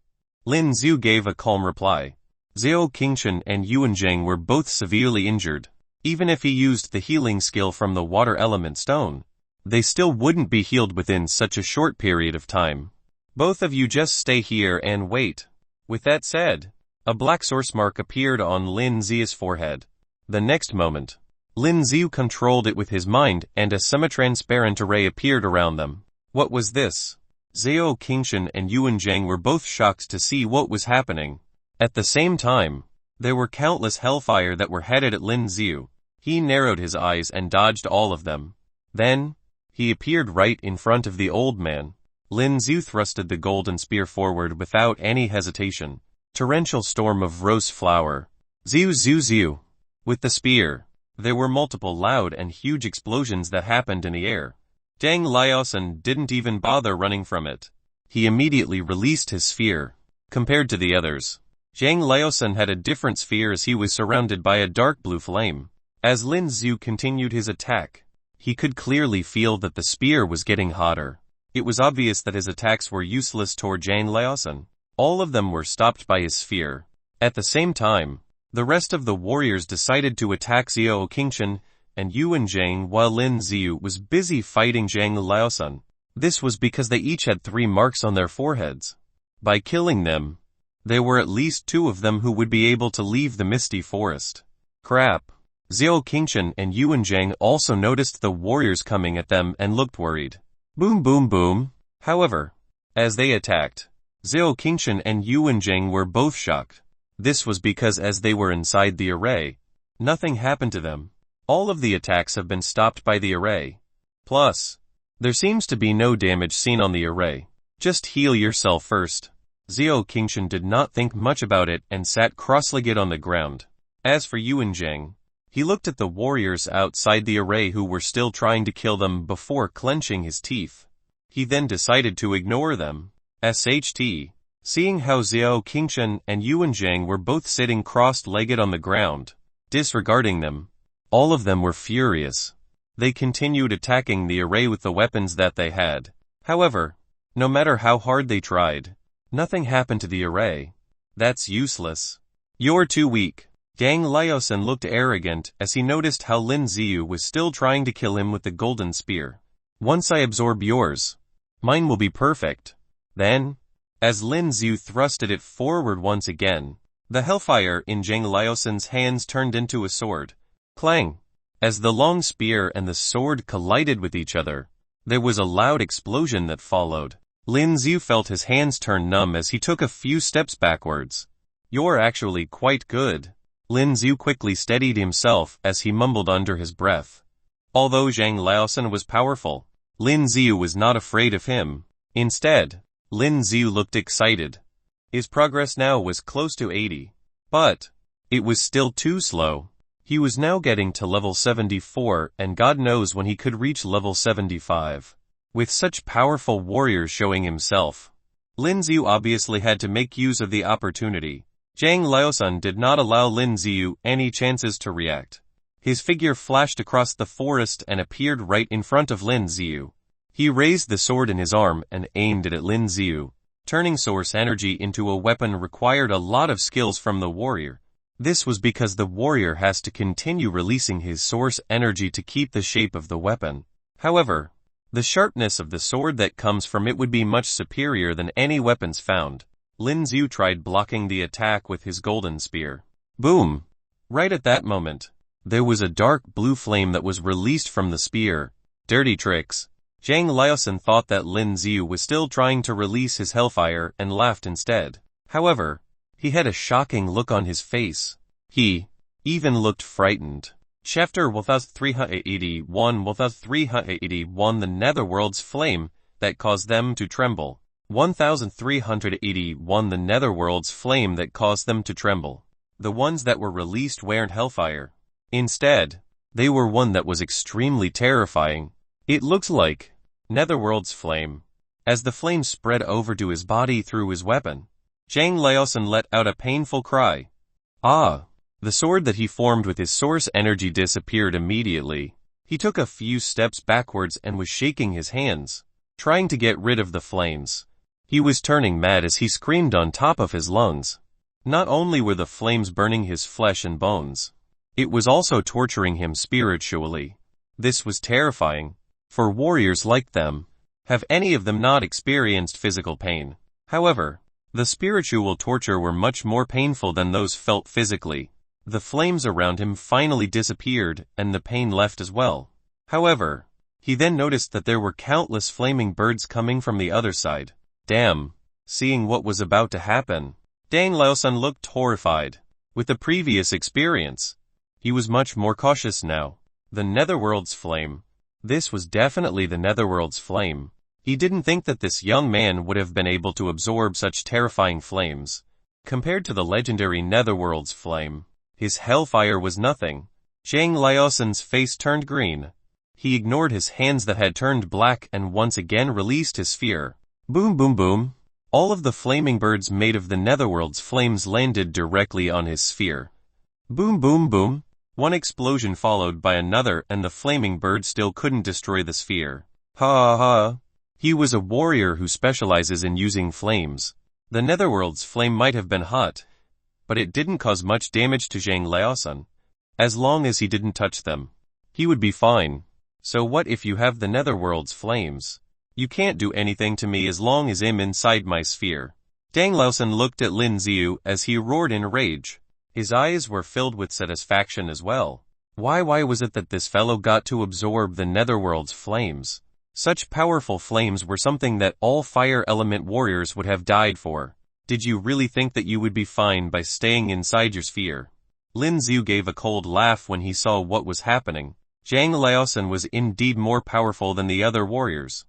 Lin Xiu gave a calm reply. Dao Qingshan and Yuan Zhang were both severely injured. Even if he used the healing skill from the water element stone, they still wouldn't be healed within such a short period of time. Both of you just stay here and wait. With that said, a black source mark appeared on Lin Xiu's forehead. The next moment, Lin Xiu controlled it with his mind and a semi-transparent array appeared around them. What was this? Dao Qingshan and Yuan Zhang were both shocked to see what was happening. At the same time, there were countless hellfire that were headed at Lin Xiu. He narrowed his eyes and dodged all of them. Then, he appeared right in front of the old man. Lin Xiu thrusted the golden spear forward without any hesitation. Torrential storm of rose flower. Xiu Xiu Xiu. With the spear, There were multiple loud and huge explosions that happened in the air. Zhang Liaosan didn't even bother running from it. He immediately released his sphere. Compared to the others, Zhang Liaosan had a different sphere as he was surrounded by a dark blue flame. As Lin Zhu continued his attack, he could clearly feel that the spear was getting hotter. It was obvious that his attacks were useless toward Zhang Liaosan. All of them were stopped by his sphere. At the same time, the rest of the warriors decided to attack Xiao Qingshan and Yuan Zhang while Lin Ziyu was busy fighting Zhang Liaosan. This was because they each had 3 marks on their foreheads. By killing them, there were at least 2 of them who would be able to leave the Misty Forest. Crap. Xiao Qingshan and Yuan Zhang also noticed the warriors coming at them and looked worried. Boom boom boom. However, as they attacked, Xiao Qingshan and Yuan Zhang were both shocked. This was because as they were inside the array, nothing happened to them. All of the attacks have been stopped by the array. Plus, there seems to be no damage seen on the array. Just heal yourself first. Xiao Qingshan did not think much about it and sat cross-legged on the ground. As for Yuan Zhang, he looked at the warriors outside the array who were still trying to kill them before clenching his teeth. He then decided to ignore them. SHT. Seeing how Xiao Qingshan and Yuan Zhang were both sitting cross-legged on the ground, disregarding them, all of them were furious. They continued attacking the array with the weapons that they had. However, no matter how hard they tried, nothing happened to the array. That's useless. You're too weak. Zhang Liaosan looked arrogant as he noticed how Lin Ziyu was still trying to kill him with the golden spear. Once I absorb yours, mine will be perfect. Then, as Lin Ziyu thrusted it forward once again, the hellfire in Zhang Liaosan's hands turned into a sword. Clang! As the long spear and the sword collided with each other, there was a loud explosion that followed. Lin Ziyu felt his hands turn numb as he took a few steps backwards. You're actually quite good. Lin Ziyu quickly steadied himself as he mumbled under his breath. Although Zhang Liaosan was powerful, Lin Ziyu was not afraid of him. Instead, Lin Ziyu looked excited. His progress now was close to 80. But it was still too slow. He was now getting to level 74 and God knows when he could reach level 75. With such powerful warriors showing himself, Lin Ziyu obviously had to make use of the opportunity. Zhang Liaosan did not allow Lin Ziyu any chances to react. His figure flashed across the forest and appeared right in front of Lin Ziyu. He raised the sword in his arm and aimed it at Lin Ziyu. Turning source energy into a weapon required a lot of skills from the warrior. This was because the warrior has to continue releasing his source energy to keep the shape of the weapon. However, the sharpness of the sword that comes from it would be much superior than any weapons found. Lin Ziyu tried blocking the attack with his golden spear. Boom! Right at that moment, there was a dark blue flame that was released from the spear. Dirty tricks. Zhang Liaosan thought that Lin Ziyu was still trying to release his hellfire and laughed instead. However, he had a shocking look on his face. He even looked frightened. Chapter 1381 The Netherworld's Flame that caused them to tremble. 1381 The Netherworld's flame that caused them to tremble. The ones that were released weren't hellfire. Instead, they were one that was extremely terrifying. It looked like Netherworld's flame. As the flame spread over to his body through his weapon, Zhang Liaosan let out a painful cry. Ah! The sword that he formed with his source energy disappeared immediately. He took a few steps backwards and was shaking his hands, trying to get rid of the flames. He was turning mad as he screamed on top of his lungs. Not only were the flames burning his flesh and bones, it was also torturing him spiritually. This was terrifying. For warriors like them, have any of them not experienced physical pain? However, the spiritual torture were much more painful than those felt physically. The flames around him finally disappeared and the pain left as well. However, he then noticed that there were countless flaming birds coming from the other side. Damn! Seeing what was about to happen, Zhang Liaosan looked horrified. With the previous experience, he was much more cautious now. The Netherworld's flame. This was definitely the Netherworld's flame. He didn't think that this young man would have been able to absorb such terrifying flames. Compared to the legendary Netherworld's flame, his hellfire was nothing. Zhang Liaosan's face turned green. He ignored his hands that had turned black and once again released his sphere. Boom boom boom. All of the flaming birds made of the Netherworld's flames landed directly on his sphere. Boom boom boom. One explosion followed by another and the flaming bird still couldn't destroy the sphere. Ha ha. He was a warrior who specializes in using flames. The Netherworld's flame might have been hot, but it didn't cause much damage to Zhang Liaosan. As long as he didn't touch them, he would be fine. So what if you have the Netherworld's flames? You can't do anything to me as long as I'm inside my sphere. Zhang Liaosan looked at Lin Xiu as he roared in rage. His eyes were filled with satisfaction as well. Why was it that this fellow got to absorb the Netherworld's flames? Such powerful flames were something that all fire element warriors would have died for. Did you really think that you would be fine by staying inside your sphere? Lin Xiu gave a cold laugh when he saw what was happening. Zhang Liaosan was indeed more powerful than the other warriors.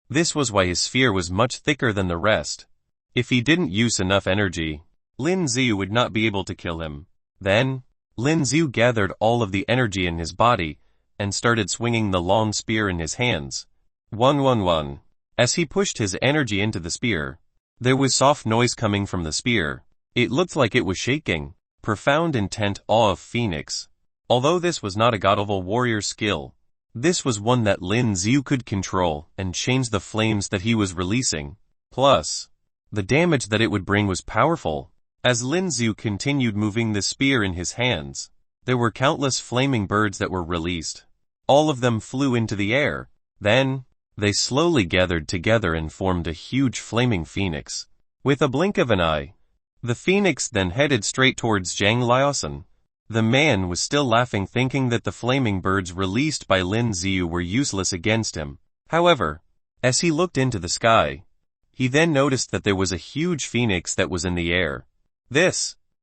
This was why his sphere was much thicker than the rest. If he didn't use enough energy, Lin Xiu would not be able to kill him. Then, Lin Xiu gathered all of the energy in his body, and started swinging the long spear in his hands. 111. As he pushed his energy into the spear, there was soft noise coming from the spear. It looked like it was shaking. Profound intent awe of Phoenix. Although this was not a god-level warrior skill, this was one that Lin Xiu could control and change the flames that he was releasing. Plus, the damage that it would bring was powerful. As Lin Xiu continued moving the spear in his hands, there were countless flaming birds that were released. All of them flew into the air. Then, they slowly gathered together and formed a huge flaming phoenix. With a blink of an eye, the phoenix then headed straight towards Zhang Liaosan. The man was still laughing, thinking that the flaming birds released by Lin Xiu were useless against him. However, as he looked into the sky, he then noticed that there was a huge phoenix that was in the air.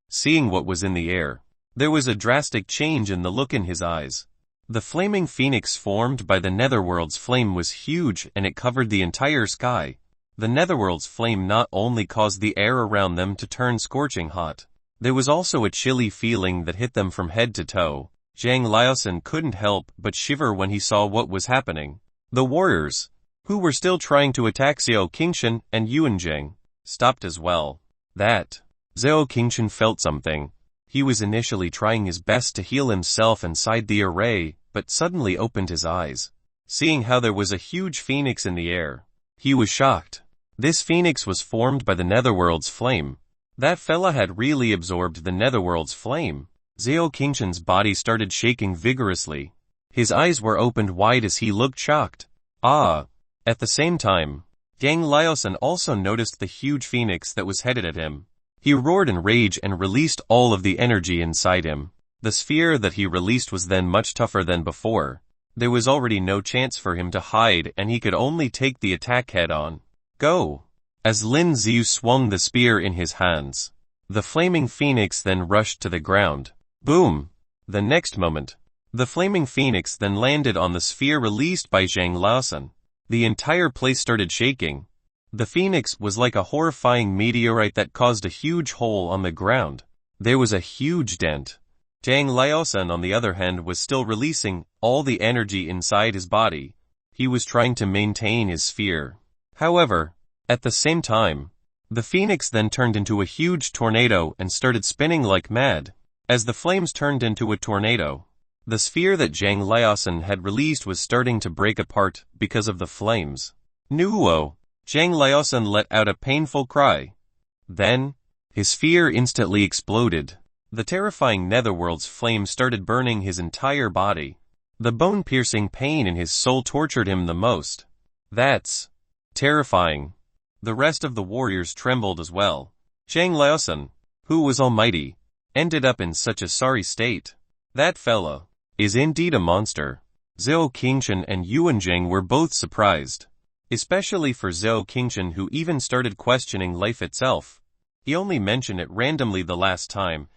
Seeing what was in the air, there was a drastic change in the look in his eyes. The flaming phoenix formed by the Netherworld's flame was huge and it covered the entire sky. The Netherworld's flame not only caused the air around them to turn scorching hot, there was also a chilly feeling that hit them from head to toe. Zhang Liaosan couldn't help but shiver when he saw what was happening. The warriors, who were still trying to attack Zhao Qingshan and Yuanzheng, stopped as well. Zhao Qingshan felt something. He was initially trying his best to heal himself inside the array, but suddenly opened his eyes, seeing how there was a huge phoenix in the air. He was shocked. This phoenix was formed by the Netherworld's flame. That fella had really absorbed the Netherworld's flame. Zhao Qingshan's body started shaking vigorously. His eyes were opened wide as he looked shocked. At the same time, Zhang Liaosan also noticed the huge phoenix that was headed at him. He roared in rage and released all of the energy inside him. The sphere that he released was then much tougher than before. There was already no chance for him to hide and he could only take the attack head on. Go! As Lin Xiu swung the spear in his hands, the flaming phoenix then rushed to the ground. Boom! The next moment, the flaming phoenix then landed on the sphere released by Zhang Liaosan. The entire place started shaking. The phoenix was like a horrifying meteorite that caused a huge hole on the ground. There was a huge dent. Zhang Liaosan, on the other hand, was still releasing all the energy inside his body. He was trying to maintain his sphere. However, at the same time, the phoenix then turned into a huge tornado and started spinning like mad. As the flames turned into a tornado, the sphere that Zhang Liaosan had released was starting to break apart because of the flames. Nuo! Zhang Liaosan let out a painful cry. Then, his sphere instantly exploded. The terrifying Netherworld's flame started burning his entire body. The bone-piercing pain in his soul tortured him the most. That's terrifying. The rest of the warriors trembled as well. Zhang Liaosan, who was almighty, ended up in such a sorry state. That fella is indeed a monster. Zhao Qingshan and Yuanzheng were both surprised. Especially for Zhao Qingshan, who even started questioning life itself. He only mentioned it randomly the last time,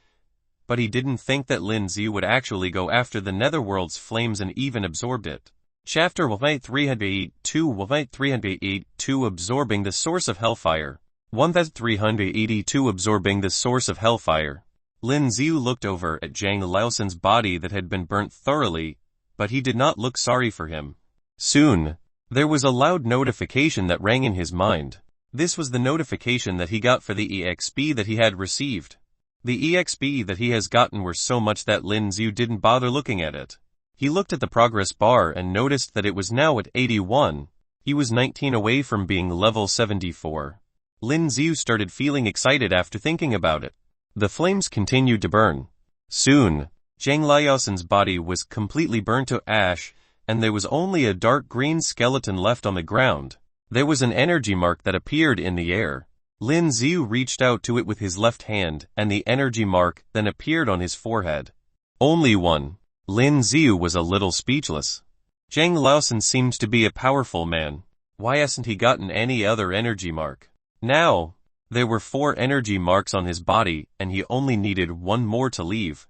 but he didn't think that Lin Xiu would actually go after the Netherworld's flames and even absorbed it. Chapter 1382 Absorbing the Source of Hellfire. 1382 Absorbing the Source of Hellfire. Lin Xiu looked over at Zhang Liaosan's body that had been burnt thoroughly, but he did not look sorry for him. Soon, there was a loud notification that rang in his mind. This was the notification that he got for the EXP that he had received. The EXP that he has gotten were so much that Lin Xiu didn't bother looking at it. He looked at the progress bar and noticed that it was now at 81. He was 19 away from being level 74. Lin Xiu started feeling excited after thinking about it. The flames continued to burn. Soon, Zhang Liaosan's body was completely burnt to ash, and there was only a dark green skeleton left on the ground. There was an energy mark that appeared in the air. Lin Xiu reached out to it with his left hand, and the energy mark then appeared on his forehead. Only one. Lin Xiu was a little speechless. Zhang Liaosan seemed to be a powerful man. Why hasn't he gotten any other energy mark? Now, there were 4 energy marks on his body, and he only needed one more to leave.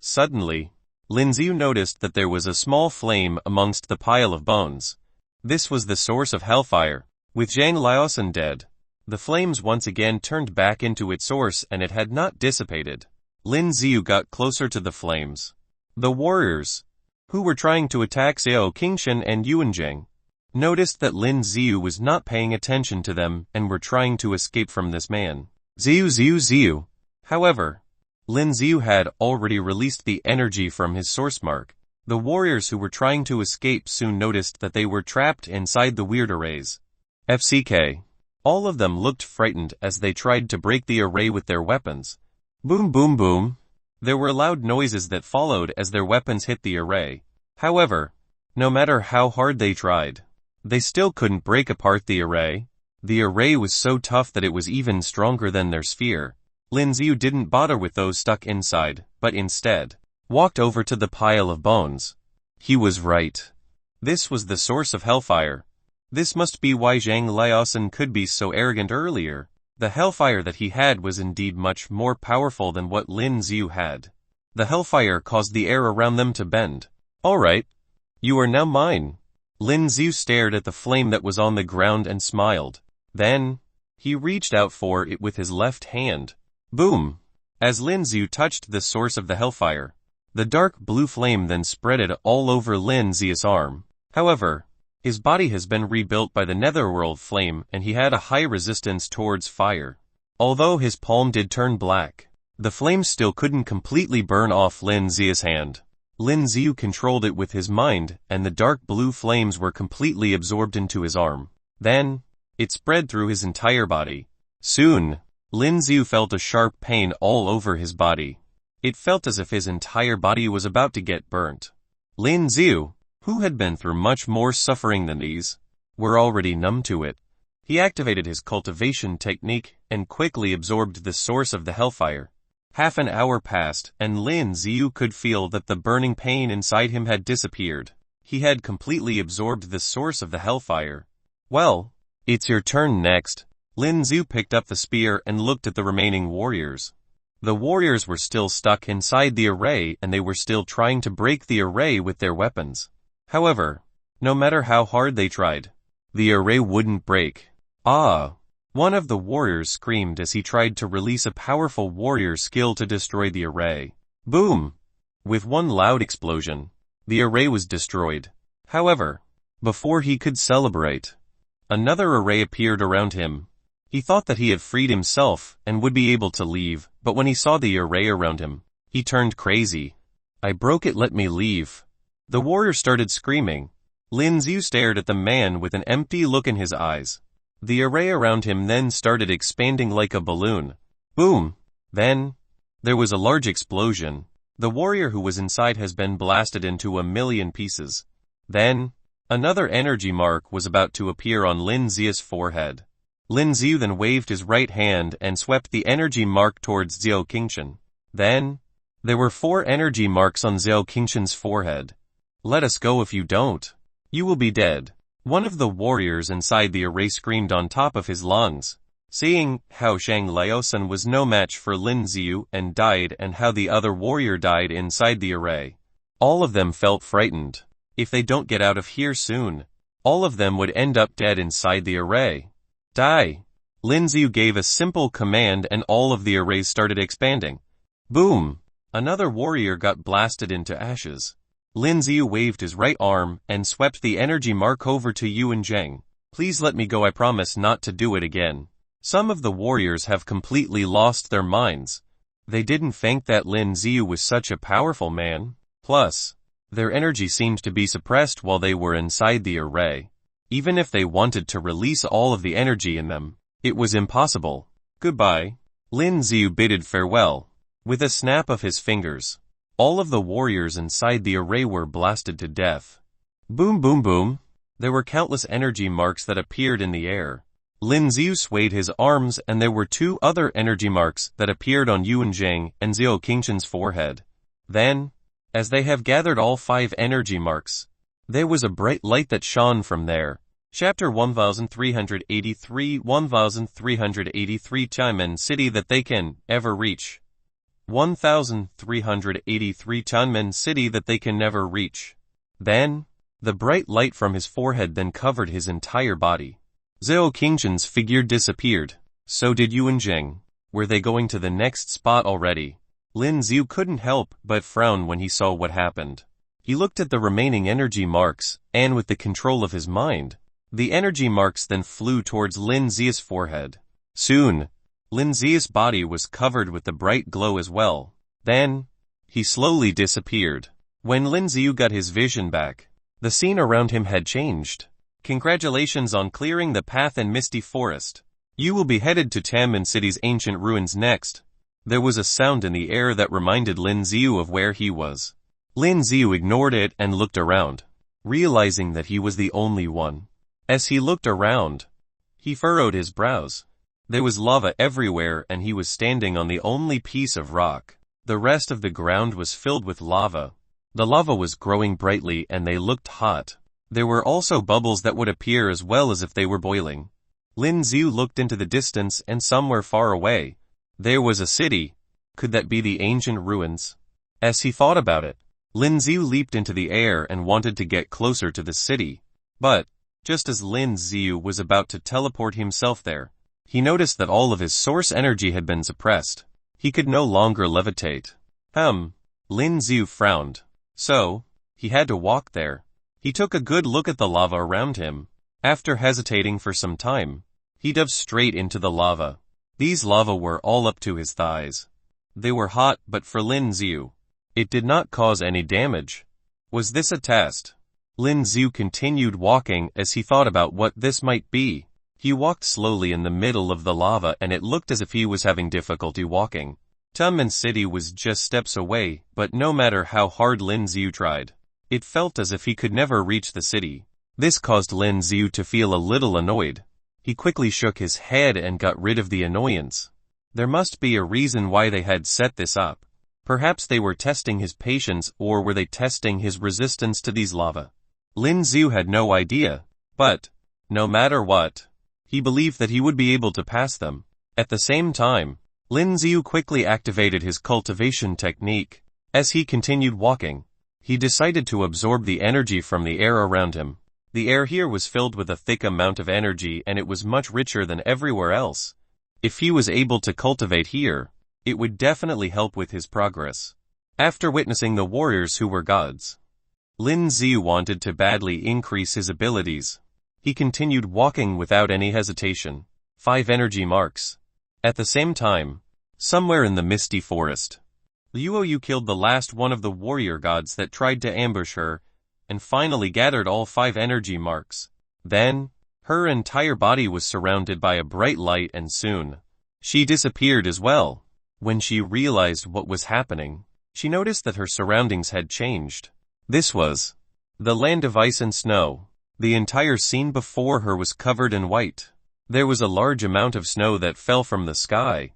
Suddenly, Lin Xiu noticed that there was a small flame amongst the pile of bones. This was the source of hellfire. With Zhang Liaosan dead, the flames once again turned back into its source and it had not dissipated. Lin Xiu got closer to the flames. The warriors, who were trying to attack Xiao Qingshan and Yuanzheng, noticed that Lin Xiu was not paying attention to them and were trying to escape from this man. Xiu. However, Lin Xiu had already released the energy from his source mark. The warriors who were trying to escape soon noticed that they were trapped inside the weird arrays. FCK. All of them looked frightened as they tried to break the array with their weapons. Boom boom boom. There were loud noises that followed as their weapons hit the array. However, no matter how hard they tried, they still couldn't break apart the array. The array was so tough that it was even stronger than their sphere. Lin Xiu didn't bother with those stuck inside, but instead walked over to the pile of bones. He was right. This was the source of hellfire. This must be why Zhang Liaosan could be so arrogant earlier. The hellfire that he had was indeed much more powerful than what Lin Xiu had. The hellfire caused the air around them to bend. Alright. You are now mine. Lin Xiu stared at the flame that was on the ground and smiled. Then, he reached out for it with his left hand. Boom! As Lin Xiu touched the source of the hellfire, the dark blue flame then spreaded all over Lin Xiu's arm. However, his body has been rebuilt by the Netherworld flame and he had a high resistance towards fire. Although his palm did turn black, the flame still couldn't completely burn off Lin Xiu's hand. Lin Xiu controlled it with his mind, and the dark blue flames were completely absorbed into his arm. Then, it spread through his entire body. Soon, Lin Xiu felt a sharp pain all over his body. It felt as if his entire body was about to get burnt. Lin Xiu, who had been through much more suffering than these, were already numb to it. He activated his cultivation technique and quickly absorbed the source of the hellfire. Half an hour passed, and Lin Xiu could feel that the burning pain inside him had disappeared. He had completely absorbed the source of the hellfire. Well, it's your turn next. Lin Xiu picked up the spear and looked at the remaining warriors. The warriors were still stuck inside the array and they were still trying to break the array with their weapons. However, no matter how hard they tried, the array wouldn't break. One of the warriors screamed as he tried to release a powerful warrior skill to destroy the array. Boom! With one loud explosion, the array was destroyed. However, before he could celebrate, another array appeared around him. He thought that he had freed himself and would be able to leave, but when he saw the array around him, he turned crazy. I broke it, let me leave. The warrior started screaming. Lin Xiu stared at the man with an empty look in his eyes. The array around him then started expanding like a balloon. Boom! Then, there was a large explosion. The warrior who was inside has been blasted into 1,000,000 pieces. Then, another energy mark was about to appear on Lin Xiu's forehead. Lin Xiu then waved his right hand and swept the energy mark towards Xiao Qingshan. Then, there were 4 energy marks on Xiao Qingshan's forehead. Let us go, if you don't, you will be dead. One of the warriors inside the array screamed on top of his lungs. Seeing how Zhang Liaosan was no match for Lin Xiu and died and how the other warrior died inside the array, all of them felt frightened. If they don't get out of here soon, all of them would end up dead inside the array. Die! Lin Xiu gave a simple command and all of the arrays started expanding. Boom! Another warrior got blasted into ashes. Lin Ziyu waved his right arm and swept the energy mark over to Yuan Zheng. Please let me go, I promise not to do it again. Some of the warriors have completely lost their minds. They didn't think that Lin Ziyu was such a powerful man. Plus, their energy seemed to be suppressed while they were inside the array. Even if they wanted to release all of the energy in them, it was impossible. Goodbye. Lin Ziyu bidded farewell. With a snap of his fingers, all of the warriors inside the array were blasted to death. Boom boom boom. There were countless energy marks that appeared in the air. Lin Ziyu swayed his arms and there were two other energy marks that appeared on Yuan Zheng and Xiao Qingshan's forehead. Then, as they have gathered all 5 energy marks, there was a bright light that shone from there. Chapter 1383 1383 Tianmen City that they can ever reach. 1383 tianmen city that they can never reach. Then, the bright light from his forehead then covered his entire body. Xiao Qingshan's figure disappeared. So did Yuan Zheng. Were they going to the next spot already? Lin Ziyu couldn't help but frown when he saw what happened. He looked at the remaining energy marks, and with the control of his mind, the energy marks then flew towards Lin Ziyu's forehead. Soon, Lin Ziyu's body was covered with the bright glow as well. Then, he slowly disappeared. When Lin Ziyu got his vision back, the scene around him had changed. Congratulations on clearing the path in Misty Forest. You will be headed to Tianmen City's ancient ruins next. There was a sound in the air that reminded Lin Ziyu of where he was. Lin Ziyu ignored it and looked around, realizing that he was the only one. As he looked around, he furrowed his brows. There was lava everywhere and he was standing on the only piece of rock. The rest of the ground was filled with lava. The lava was growing brightly and they looked hot. There were also bubbles that would appear as well as if they were boiling. Lin Ziyu looked into the distance and somewhere far away, there was a city. Could that be the ancient ruins? As he thought about it, Lin Ziyu leaped into the air and wanted to get closer to the city. But, just as Lin Ziyu was about to teleport himself there, he noticed that all of his source energy had been suppressed. He could no longer levitate. Lin Ziyu frowned. So, he had to walk there. He took a good look at the lava around him. After hesitating for some time, he dove straight into the lava. These lava were all up to his thighs. They were hot, but for Lin Ziyu, it did not cause any damage. Was this a test? Lin Ziyu continued walking as he thought about what this might be. He walked slowly in the middle of the lava and it looked as if he was having difficulty walking. Tianmen City was just steps away, but no matter how hard Lin Ziyu tried, it felt as if he could never reach the city. This caused Lin Ziyu to feel a little annoyed. He quickly shook his head and got rid of the annoyance. There must be a reason why they had set this up. Perhaps they were testing his patience, or were they testing his resistance to these lava? Lin Ziyu had no idea, but, no matter what, he believed that he would be able to pass them. At the same time, Lin Ziyu quickly activated his cultivation technique. As he continued walking, he decided to absorb the energy from the air around him. The air here was filled with a thick amount of energy and it was much richer than everywhere else. If he was able to cultivate here, it would definitely help with his progress. After witnessing the warriors who were gods, Lin Ziyu wanted to badly increase his abilities. He continued walking without any hesitation. 5 energy marks. At the same time, somewhere in the Misty Forest, Liuoyu killed the last one of the warrior gods that tried to ambush her, and finally gathered all 5 energy marks. Then, her entire body was surrounded by a bright light and soon, she disappeared as well. When she realized what was happening, she noticed that her surroundings had changed. This was the land of ice and snow. The entire scene before her was covered in white. There was a large amount of snow that fell from the sky.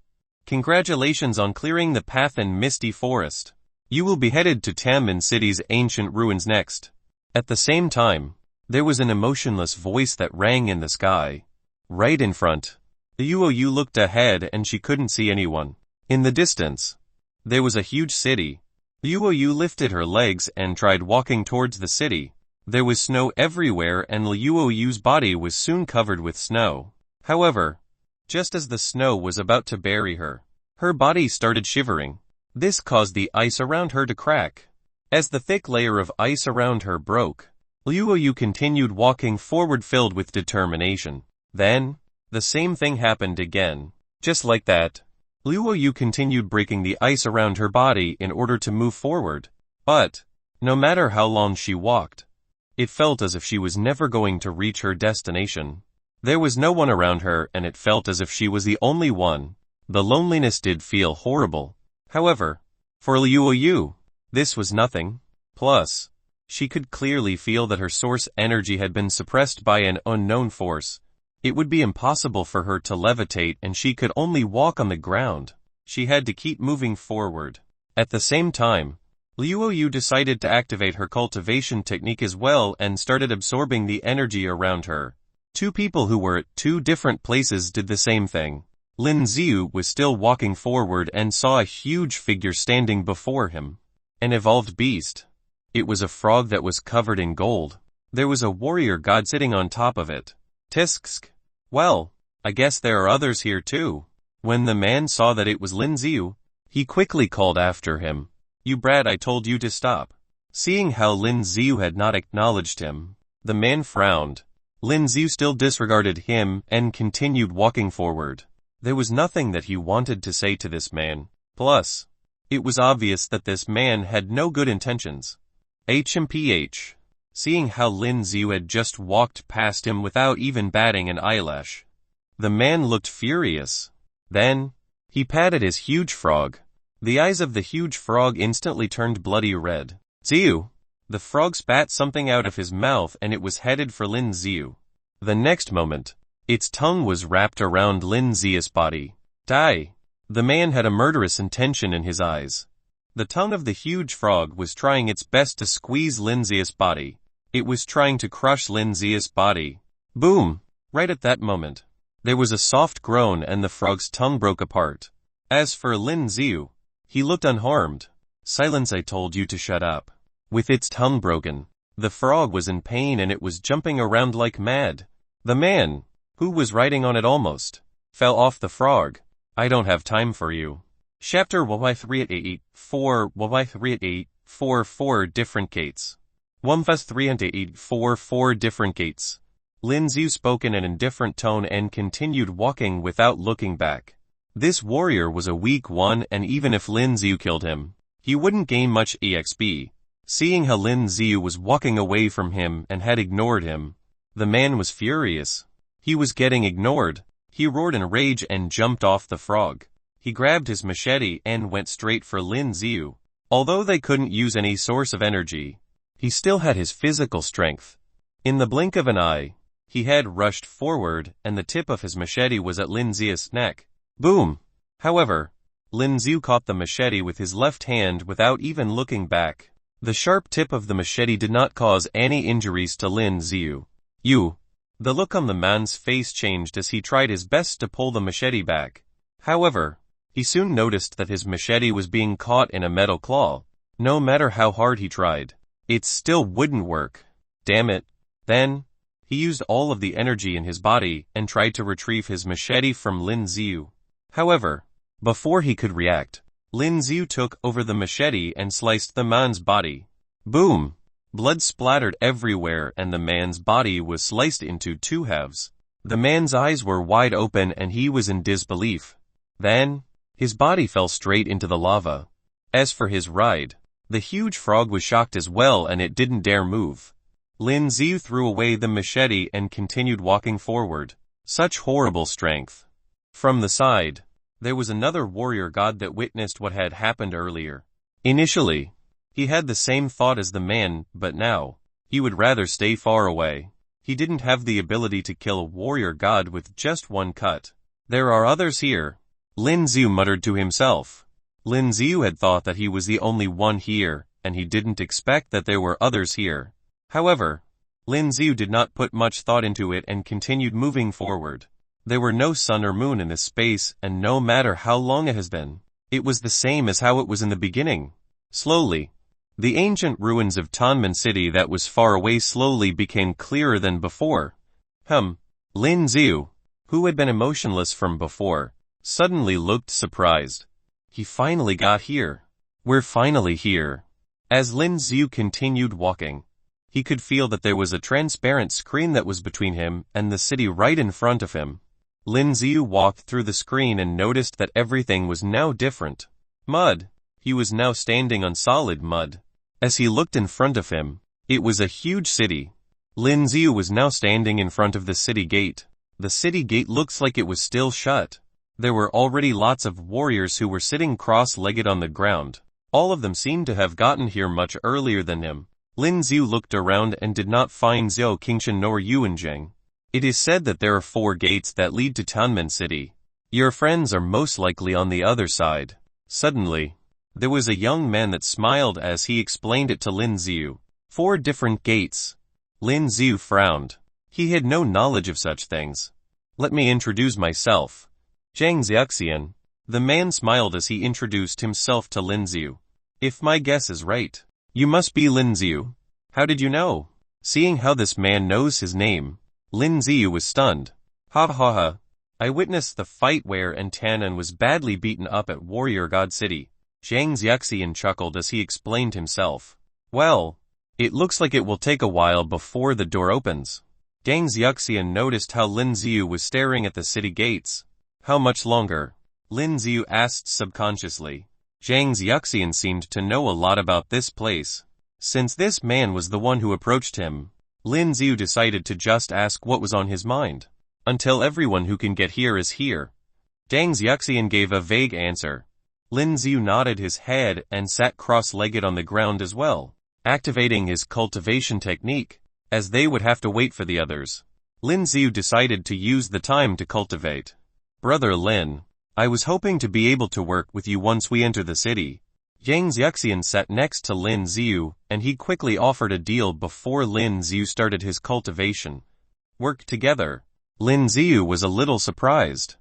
Congratulations on clearing the path in Misty Forest. You will be headed to Tianmen City's ancient ruins next. At the same time, there was an emotionless voice that rang in the sky. Right in front. Liuoyu looked ahead and she couldn't see anyone. In the distance, there was a huge city. Liuoyu lifted her legs and tried walking towards the city. There was snow everywhere and Liuoyu's body was soon covered with snow. However, just as the snow was about to bury her, her body started shivering. This caused the ice around her to crack. As the thick layer of ice around her broke, Liu Yu continued walking forward filled with determination. Then, the same thing happened again. Just like that, Liu Yu continued breaking the ice around her body in order to move forward. But, no matter how long she walked, it felt as if she was never going to reach her destination. There was no one around her and it felt as if she was the only one. The loneliness did feel horrible. However, for Liu Yu, this was nothing. Plus, she could clearly feel that her source energy had been suppressed by an unknown force. It would be impossible for her to levitate and she could only walk on the ground. She had to keep moving forward. At the same time, Liu Yu decided to activate her cultivation technique as well and started absorbing the energy around her. Two people who were at two different places did the same thing. Lin Ziyu was still walking forward and saw a huge figure standing before him. An evolved beast. It was a frog that was covered in gold. There was a warrior god sitting on top of it. Tisk. Well, I guess there are others here too. When the man saw that it was Lin Ziyu, he quickly called after him. You brat, I told you to stop. Seeing how Lin Ziyu had not acknowledged him, the man frowned. Lin Ziyu still disregarded him and continued walking forward. There was nothing that he wanted to say to this man. Plus, it was obvious that this man had no good intentions. HMPH. Seeing how Lin Ziyu had just walked past him without even batting an eyelash, the man looked furious. Then, he patted his huge frog. The eyes of the huge frog instantly turned bloody red. Ziyu! The frog spat something out of his mouth and it was headed for Lin Ziyu. The next moment, its tongue was wrapped around Lin Ziyu's body. Die! The man had a murderous intention in his eyes. The tongue of the huge frog was trying its best to squeeze Lin Ziyu's body. It was trying to crush Lin Ziyu's body. Boom! Right at that moment, there was a soft groan and the frog's tongue broke apart. As for Lin Ziyu, he looked unharmed. Silence, I told you to shut up. With its tongue broken, the frog was in pain and it was jumping around like mad. The man, who was riding on it almost, fell off the frog. I don't have time for you. Chapter Y384 Y384 4 different gates. 1+384 4 different gates. Lin Ziyu spoke in an indifferent tone and continued walking without looking back. This warrior was a weak one and even if Lin Ziyu killed him, he wouldn't gain much EXP. Seeing how Lin Ziyu was walking away from him and had ignored him, the man was furious. He was getting ignored. He roared in rage and jumped off the frog. He grabbed his machete and went straight for Lin Ziyu. Although they couldn't use any source of energy, he still had his physical strength. In the blink of an eye, he had rushed forward and the tip of his machete was at Lin Ziyu's neck. Boom! However, Lin Ziyu caught the machete with his left hand without even looking back. The sharp tip of the machete did not cause any injuries to Lin Ziyu. The look on the man's face changed as he tried his best to pull the machete back. However, he soon noticed that his machete was being caught in a metal claw. No matter how hard he tried, it still wouldn't work. Damn it. Then, he used all of the energy in his body and tried to retrieve his machete from Lin Ziyu. However, before he could react, Lin Ziyu took over the machete and sliced the man's body. Boom! Blood splattered everywhere and the man's body was sliced into two halves. The man's eyes were wide open and he was in disbelief. Then, his body fell straight into the lava. As for his ride, the huge frog was shocked as well and it didn't dare move. Lin Ziyu threw away the machete and continued walking forward. Such horrible strength. From the side, there was another warrior god that witnessed what had happened earlier. Initially, he had the same thought as the man, but now, he would rather stay far away. He didn't have the ability to kill a warrior god with just one cut. There are others here, Lin Ziyu muttered to himself. Lin Ziyu had thought that he was the only one here, and he didn't expect that there were others here. However, Lin Ziyu did not put much thought into it and continued moving forward. There were no sun or moon in this space, and no matter how long it has been, it was the same as how it was in the beginning. Slowly, the ancient ruins of Tianmen City that was far away slowly became clearer than before. Lin Ziyu, who had been emotionless from before, suddenly looked surprised. He finally got here. We're finally here. As Lin Xiu continued walking, he could feel that there was a transparent screen that was between him and the city right in front of him. Lin Xiu walked through the screen and noticed that everything was now different. Mud. He was now standing on solid mud. As he looked in front of him, it was a huge city. Lin Xiu was now standing in front of the city gate. The city gate looks like it was still shut. There were already lots of warriors who were sitting cross-legged on the ground. All of them seemed to have gotten here much earlier than him. Lin Xiu looked around and did not find Zhou Qingshan nor Yuanzheng. It is said that there are 4 gates that lead to Tianmen City. Your friends are most likely on the other side. Suddenly, there was a young man that smiled as he explained it to Lin Xiu. 4 different gates. Lin Xiu frowned. He had no knowledge of such things. Let me introduce myself. Zhang Xiaxian. The man smiled as he introduced himself to Lin Xiu. If my guess is right, you must be Lin Xiu. How did you know? Seeing how this man knows his name, Lin Xiu was stunned. Ha ha ha. I witnessed the fight where Tianmen was badly beaten up at Warrior God City. Zhang Xiaxian chuckled as he explained himself. Well, it looks like it will take a while before the door opens. Zhang Xiaxian noticed how Lin Xiu was staring at the city gates. How much longer? Lin Xiu asked subconsciously. Zhang Xiaxian seemed to know a lot about this place. Since this man was the one who approached him, Lin Xiu decided to just ask what was on his mind. Until everyone who can get here is here. Zhang Xiaxian gave a vague answer. Lin Xiu nodded his head and sat cross-legged on the ground as well, activating his cultivation technique, as they would have to wait for the others. Lin Xiu decided to use the time to cultivate. Brother Lin, I was hoping to be able to work with you once we enter the city. Zhang Xiaxian sat next to Lin Xiu, and he quickly offered a deal before Lin Xiu started his cultivation. Work together. Lin Xiu was a little surprised.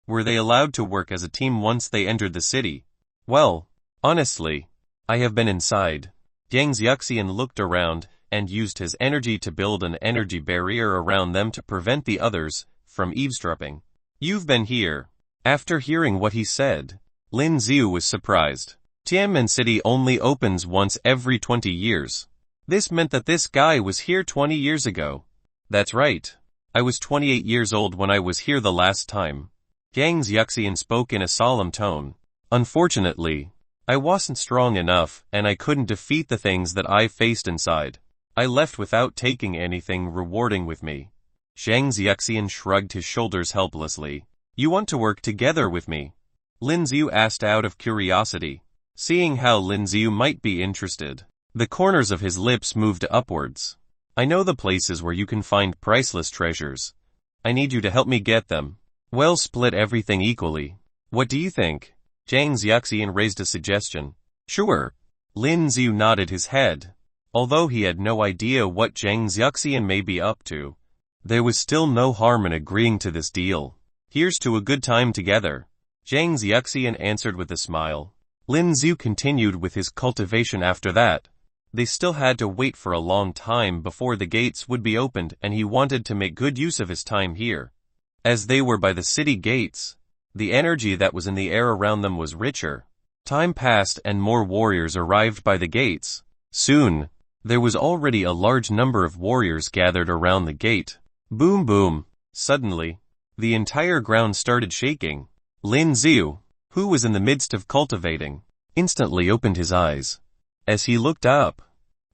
Were they allowed to work as a team once they entered the city? Well, honestly, I have been inside. Zhang Xiaxian looked around and used his energy to build an energy barrier around them to prevent the others from eavesdropping. You've been here. After hearing what he said, Lin Xiu was surprised. Tianmen City only opens once every 20 years. This meant that this guy was here 20 years ago. That's right. I was 28 years old when I was here the last time. Zhang Xiaxian spoke in a solemn tone. Unfortunately, I wasn't strong enough and I couldn't defeat the things that I faced inside. I left without taking anything rewarding with me. Zhang Xiaxian shrugged his shoulders helplessly. You want to work together with me? Lin Xiu asked out of curiosity. Seeing how Lin Xiu might be interested, the corners of his lips moved upwards. I know the places where you can find priceless treasures. I need you to help me get them. We'll split everything equally. What do you think? Zhang Xiaxian raised a suggestion. Sure. Lin Xiu nodded his head. Although he had no idea what Zhang Xiaxian may be up to, there was still no harm in agreeing to this deal. Here's to a good time together. Zhang Xiaxian answered with a smile. Lin Xiu continued with his cultivation after that. They still had to wait for a long time before the gates would be opened, and he wanted to make good use of his time here. As they were by the city gates, the energy that was in the air around them was richer. Time passed and more warriors arrived by the gates. Soon, there was already a large number of warriors gathered around the gate. Boom boom. Suddenly, the entire ground started shaking. Lin Xiu, who was in the midst of cultivating, instantly opened his eyes. As he looked up,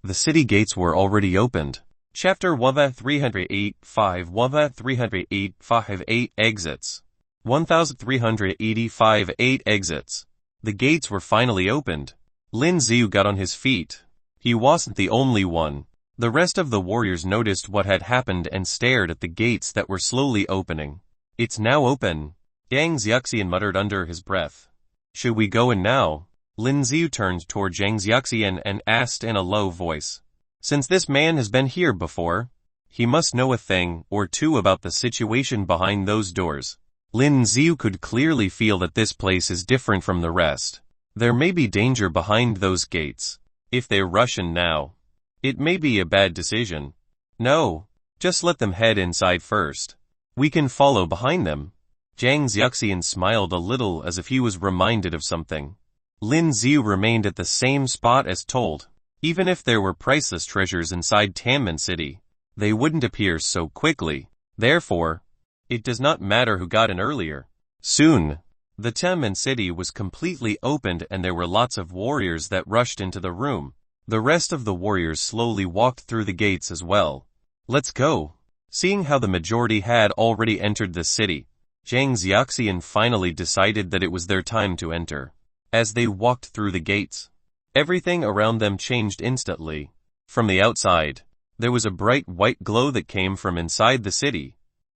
the city gates were already opened. Chapter 1385 1385 8 exits. 1385 8 exits. The gates were finally opened. Lin Xiu got on his feet. He wasn't the only one. The rest of the warriors noticed what had happened and stared at the gates that were slowly opening. It's now open. Zhang Xiaxian muttered under his breath. Should we go in now? Lin Xiu turned toward Zhang Xiaxian and asked in a low voice. Since this man has been here before, he must know a thing or two about the situation behind those doors. Lin Xiu could clearly feel that this place is different from the rest. There may be danger behind those gates. If they rush in now, it may be a bad decision. No, just let them head inside first. We can follow behind them. Zhang Xiaxian smiled a little as if he was reminded of something. Lin Xiu remained at the same spot as told. Even if there were priceless treasures inside Tianmen City, they wouldn't appear so quickly. Therefore, it does not matter who got in earlier. Soon, the Tianmen City was completely opened and there were lots of warriors that rushed into the room. The rest of the warriors slowly walked through the gates as well. Let's go. Seeing how the majority had already entered the city, Zhang Xiaxian finally decided that it was their time to enter. As they walked through the gates, everything around them changed instantly. From the outside, there was a bright white glow that came from inside the city.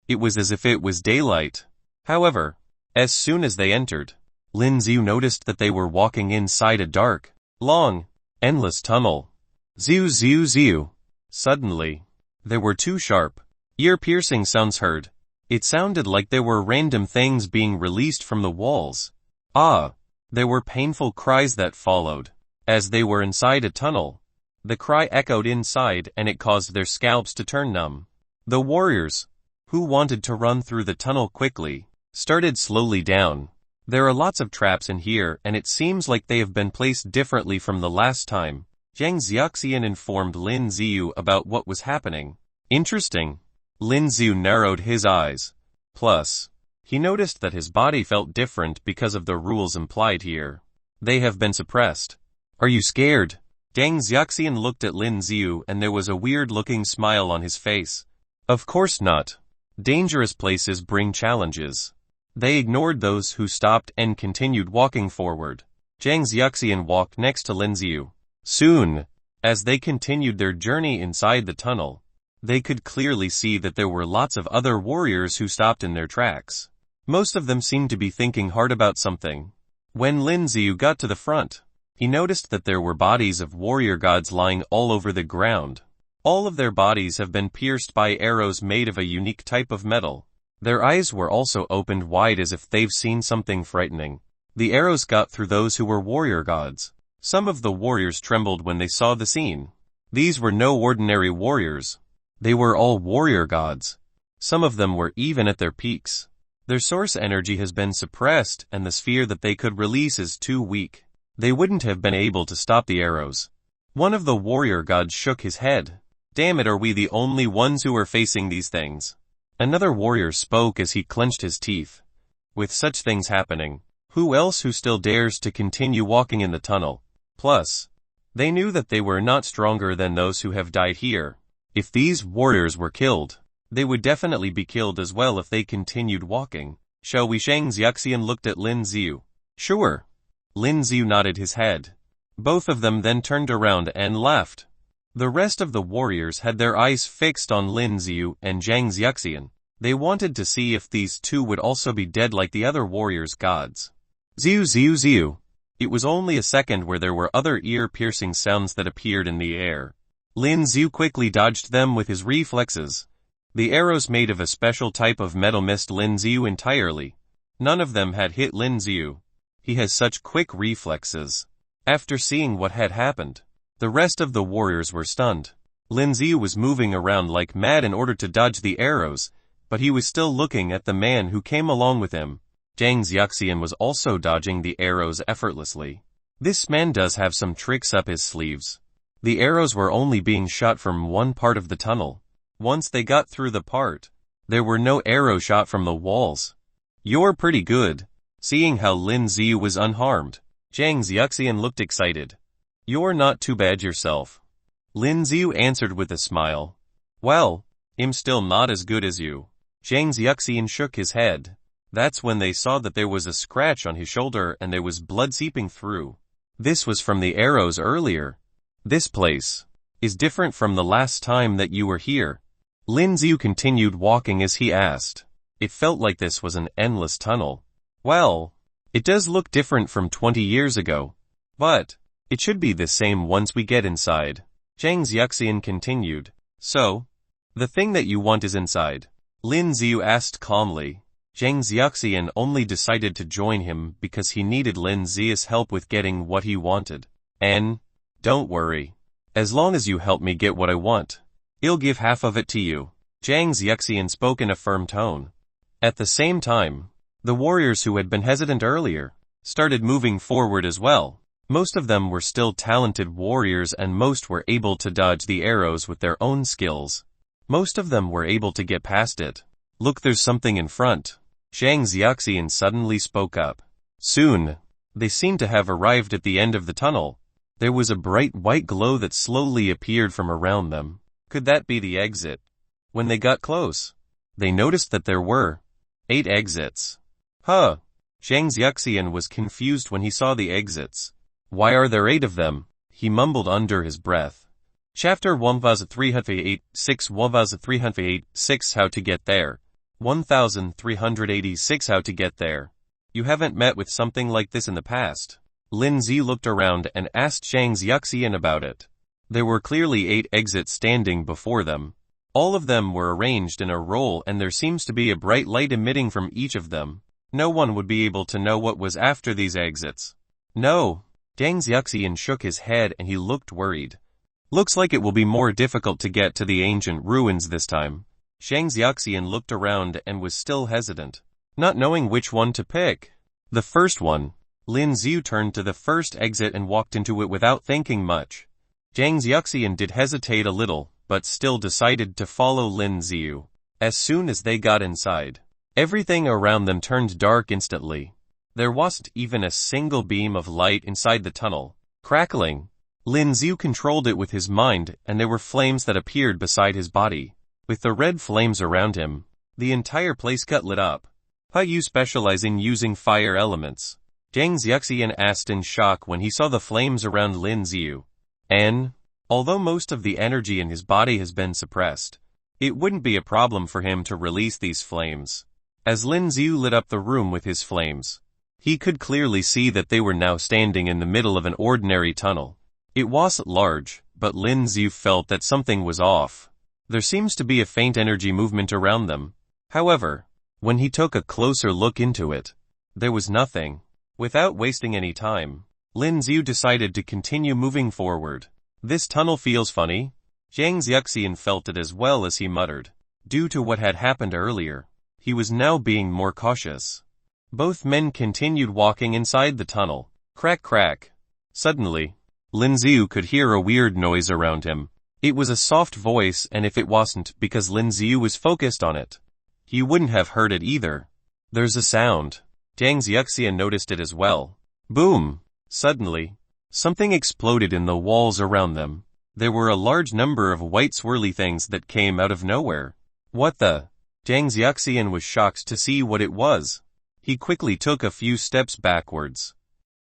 It was as if it was daylight. However, as soon as they entered, Lin Xiu noticed that they were walking inside a dark, long, endless tunnel. Xiu xiu xiu. Suddenly, there were two sharp, ear-piercing sounds heard. It sounded like there were random things being released from the walls. There were painful cries that followed. As they were inside a tunnel, the cry echoed inside and it caused their scalps to turn numb. The warriors, who wanted to run through the tunnel quickly, started slowly down. There are lots of traps in here and it seems like they have been placed differently from the last time. Zhang Xiaxian informed Lin Xiu about what was happening. Interesting. Lin Xiu narrowed his eyes. Plus, he noticed that his body felt different because of the rules implied here. They have been suppressed. Are you scared? Zhang Xiaxian looked at Lin Xiu and there was a weird-looking smile on his face. Of course not. Dangerous places bring challenges. They ignored those who stopped and continued walking forward. Zhang Xiaxian walked next to Lin Xiu. Soon, as they continued their journey inside the tunnel, they could clearly see that there were lots of other warriors who stopped in their tracks. Most of them seemed to be thinking hard about something. When Lin Xiu got to the front, he noticed that there were bodies of warrior gods lying all over the ground. All of their bodies have been pierced by arrows made of a unique type of metal. Their eyes were also opened wide as if they've seen something frightening. The arrows got through those who were warrior gods. Some of the warriors trembled when they saw the scene. These were no ordinary warriors. They were all warrior gods. Some of them were even at their peaks. Their source energy has been suppressed and the sphere that they could release is too weak. They wouldn't have been able to stop the arrows. One of the warrior gods shook his head. Damn it, are we the only ones who are facing these things? Another warrior spoke as he clenched his teeth. With such things happening, who else who still dares to continue walking in the tunnel? Plus, they knew that they were not stronger than those who have died here. If these warriors were killed, they would definitely be killed as well if they continued walking. Shall we? Zhang Xiaxian looked at Lin Xiu. Sure. Lin Xiu nodded his head. Both of them then turned around and left. The rest of the warriors had their eyes fixed on Lin Xiu and Zhang Xiaxian. They wanted to see if these two would also be dead like the other warriors' gods. Xiu xiu xiu. It was only a second where there were other ear-piercing sounds that appeared in the air. Lin Xiu quickly dodged them with his reflexes. The arrows made of a special type of metal missed Lin Xiu entirely. None of them had hit Lin Xiu. He has such quick reflexes. After seeing what had happened, the rest of the warriors were stunned. Lin Xiu was moving around like mad in order to dodge the arrows, but he was still looking at the man who came along with him. Zhang Xiaxian was also dodging the arrows effortlessly. This man does have some tricks up his sleeves. The arrows were only being shot from one part of the tunnel. Once they got through the part, there were no arrow shot from the walls. You're pretty good. Seeing how Lin Xiu was unharmed, Zhang Xiaxian looked excited. You're not too bad yourself. Lin Xiu answered with a smile. Well, I'm still not as good as you. Zhang Xiaxian shook his head. That's when they saw that there was a scratch on his shoulder and there was blood seeping through. This was from the arrows earlier. This place is different from the last time that you were here. Lin Xiu continued walking as he asked. It felt like this was an endless tunnel. Well, it does look different from 20 years ago. But it should be the same once we get inside. Zhang Xiaxian continued. So, the thing that you want is inside? Lin Xiu asked calmly. Zhang Xiaxian only decided to join him because he needed Lin Xiu's help with getting what he wanted. And, don't worry. As long as you help me get what I want, I'll give half of it to you. Zhang Xiaxian spoke in a firm tone. At the same time, The warriors who had been hesitant earlier started moving forward as well. Most of them were still talented warriors and most were able to dodge the arrows with their own skills. Most of them were able to get past it. Look, there's something in front. Zhang Xiaxian suddenly spoke up. Soon, they seemed to have arrived at the end of the tunnel. There was a bright white glow that slowly appeared from around them. Could that be the exit? When they got close, they noticed that there were 8 exits. Huh. Zhang Xiaxian was confused when he saw the exits. Why are there 8 of them? He mumbled under his breath. Chapter 1386 How to Get There. 1386 How to Get There. You haven't met with something like this in the past. Lin Zi looked around and asked Zhang Xiaxian about it. There were clearly 8 exits standing before them. All of them were arranged in a row and there seems to be a bright light emitting from each of them. No one would be able to know what was after these exits. No. Zhang Xiaxian shook his head and he looked worried. Looks like it will be more difficult to get to the ancient ruins this time. Zhang Xiaxian looked around and was still hesitant, not knowing which one to pick. The first one. Lin Zi turned to the first exit and walked into it without thinking much. Zhang Xiaxian did hesitate a little, but still decided to follow Lin Zi. As soon as they got inside, everything around them turned dark instantly. There wasn't even a single beam of light inside the tunnel. Crackling. Lin Zi controlled it with his mind and there were flames that appeared beside his body. With the red flames around him, the entire place got lit up. How you specialize in using fire elements? Zhang Xiaxian asked in shock when he saw the flames around Lin Zi. Although most of the energy in his body has been suppressed, it wouldn't be a problem for him to release these flames. As Lin Zi lit up the room with his flames, he could clearly see that they were now standing in the middle of an ordinary tunnel. It wasn't large, but Lin Zi felt that something was off. There seems to be a faint energy movement around them. However, when he took a closer look into it, there was nothing. Without wasting any time, Lin Zi decided to continue moving forward. This tunnel feels funny. Zhang Xiaxian felt it as well as he muttered. Due to what had happened earlier, he was now being more cautious. Both men continued walking inside the tunnel. Crack crack. Suddenly, Lin Zi could hear a weird noise around him. It was a soft voice and if it wasn't because Lin Zi was focused on it, he wouldn't have heard it either. There's a sound. Zhang Xiaxian noticed it as well. Boom! Suddenly, something exploded in the walls around them. There were a large number of white swirly things that came out of nowhere. What the? Zhang Xiaxian was shocked to see what it was. He quickly took a few steps backwards.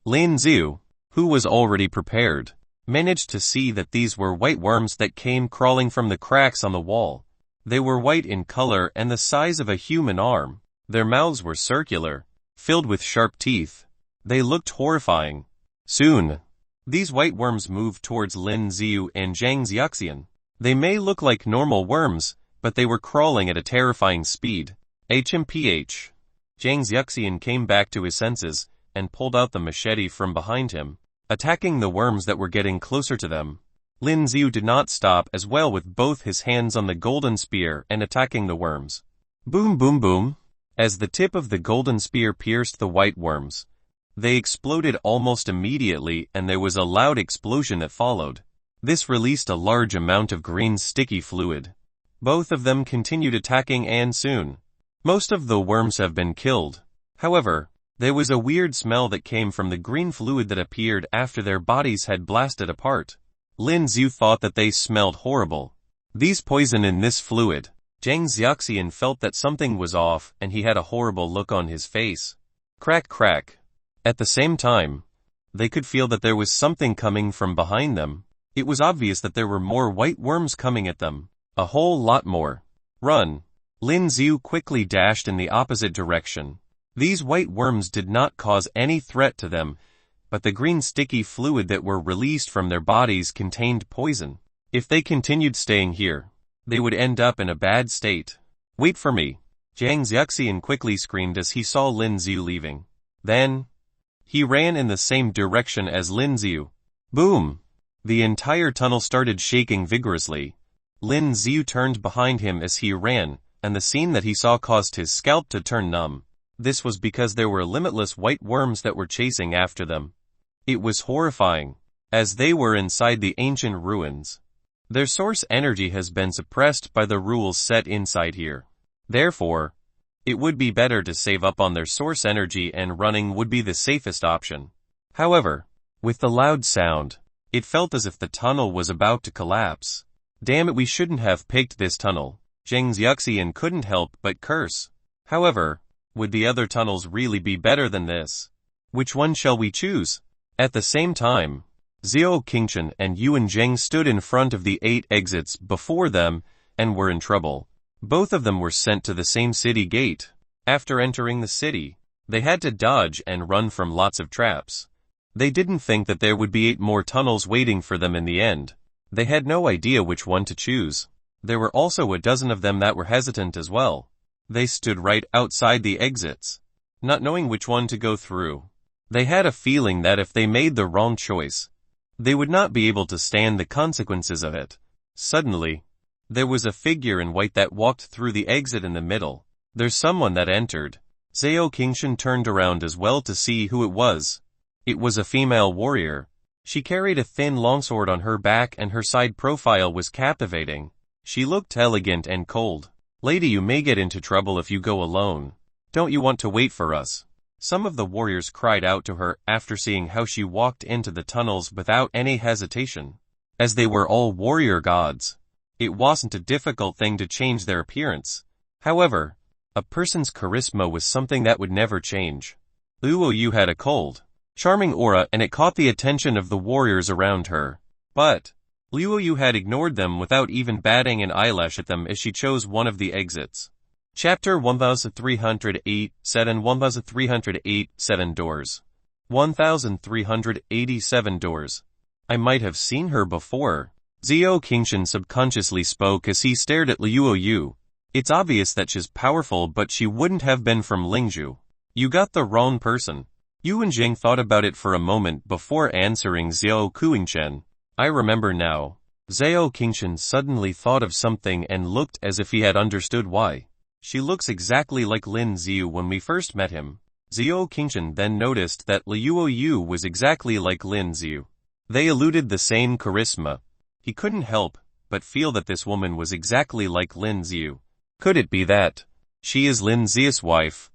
Lin Zi, who was already prepared, managed to see that these were white worms that came crawling from the cracks on the wall. They were white in color and the size of a human arm. Their mouths were circular, filled with sharp teeth. They looked horrifying. Soon, these white worms moved towards Lin Zi and Zhang Xiaxian. They may look like normal worms, but they were crawling at a terrifying speed. HMPH. Zhang Xiaxian came back to his senses and pulled out the machete from behind him, attacking the worms that were getting closer to them. Lin Zi did not stop as well with both his hands on the golden spear and attacking the worms. Boom boom boom. As the tip of the golden spear pierced the white worms, they exploded almost immediately and there was a loud explosion that followed. This released a large amount of green sticky fluid. Both of them continued attacking and soon, most of the worms have been killed. However, there was a weird smell that came from the green fluid that appeared after their bodies had blasted apart. Lin Zi thought that they smelled horrible. These poison in this fluid. Zhang Xiaxian felt that something was off and he had a horrible look on his face. Crack crack. At the same time, they could feel that there was something coming from behind them. It was obvious that there were more white worms coming at them. A whole lot more. Run. Lin Zi quickly dashed in the opposite direction. These white worms did not cause any threat to them, but the green sticky fluid that were released from their bodies contained poison. If they continued staying here, they would end up in a bad state. Wait for me. Zhang Xiaxian quickly screamed as he saw Lin Zi leaving. Then, he ran in the same direction as Lin Zi. Boom! The entire tunnel started shaking vigorously. Lin Zi turned behind him as he ran, and the scene that he saw caused his scalp to turn numb. This was because there were limitless white worms that were chasing after them. It was horrifying, as they were inside the ancient ruins. Their source energy has been suppressed by the rules set inside here. Therefore, it would be better to save up on their source energy, and running would be the safest option. However, with the loud sound, it felt as if the tunnel was about to collapse. Damn it, we shouldn't have picked this tunnel. Zhang Xiaxian couldn't help but curse. However, would the other tunnels really be better than this? Which one shall we choose? At the same time, Xiao Qingchen and Yuan Zheng stood in front of the 8 exits before them and were in trouble. Both of them were sent to the same city gate. After entering the city, they had to dodge and run from lots of traps. They didn't think that there would be 8 more tunnels waiting for them in the end. They had no idea which one to choose. There were also a dozen of them that were hesitant as well. They stood right outside the exits, not knowing which one to go through. They had a feeling that if they made the wrong choice, they would not be able to stand the consequences of it. Suddenly, there was a figure in white that walked through the exit in the middle. There's someone that entered. Xiao Qingchen turned around as well to see who it was. It was a female warrior. She carried a thin longsword on her back and her side profile was captivating. She looked elegant and cold. Lady, you may get into trouble if you go alone. Don't you want to wait for us? Some of the warriors cried out to her after seeing how she walked into the tunnels without any hesitation. As they were all warrior gods, it wasn't a difficult thing to change their appearance. However, a person's charisma was something that would never change. Luo Yu had a cold, charming aura and it caught the attention of the warriors around her. But Luo Yu had ignored them without even batting an eyelash at them as she chose one of the exits. Chapter 1308, set in 1308, set doors. 1387 doors. I might have seen her before. Xiao Qingchen subconsciously spoke as he stared at Luo Yu. It's obvious that she's powerful, but she wouldn't have been from Lingzhou. You got the wrong person. Yuan Jing thought about it for a moment before answering Xiao Qingchen. I remember now. Xiao Qingchen suddenly thought of something and looked as if he had understood why. She looks exactly like Lin Xiu when we first met him. Xiao Qingchen then noticed that Luo Yu was exactly like Lin Xiu. They eluded the same charisma. He couldn't help but feel that this woman was exactly like Lin Xiu. Could it be that she is Lin Xiu's wife?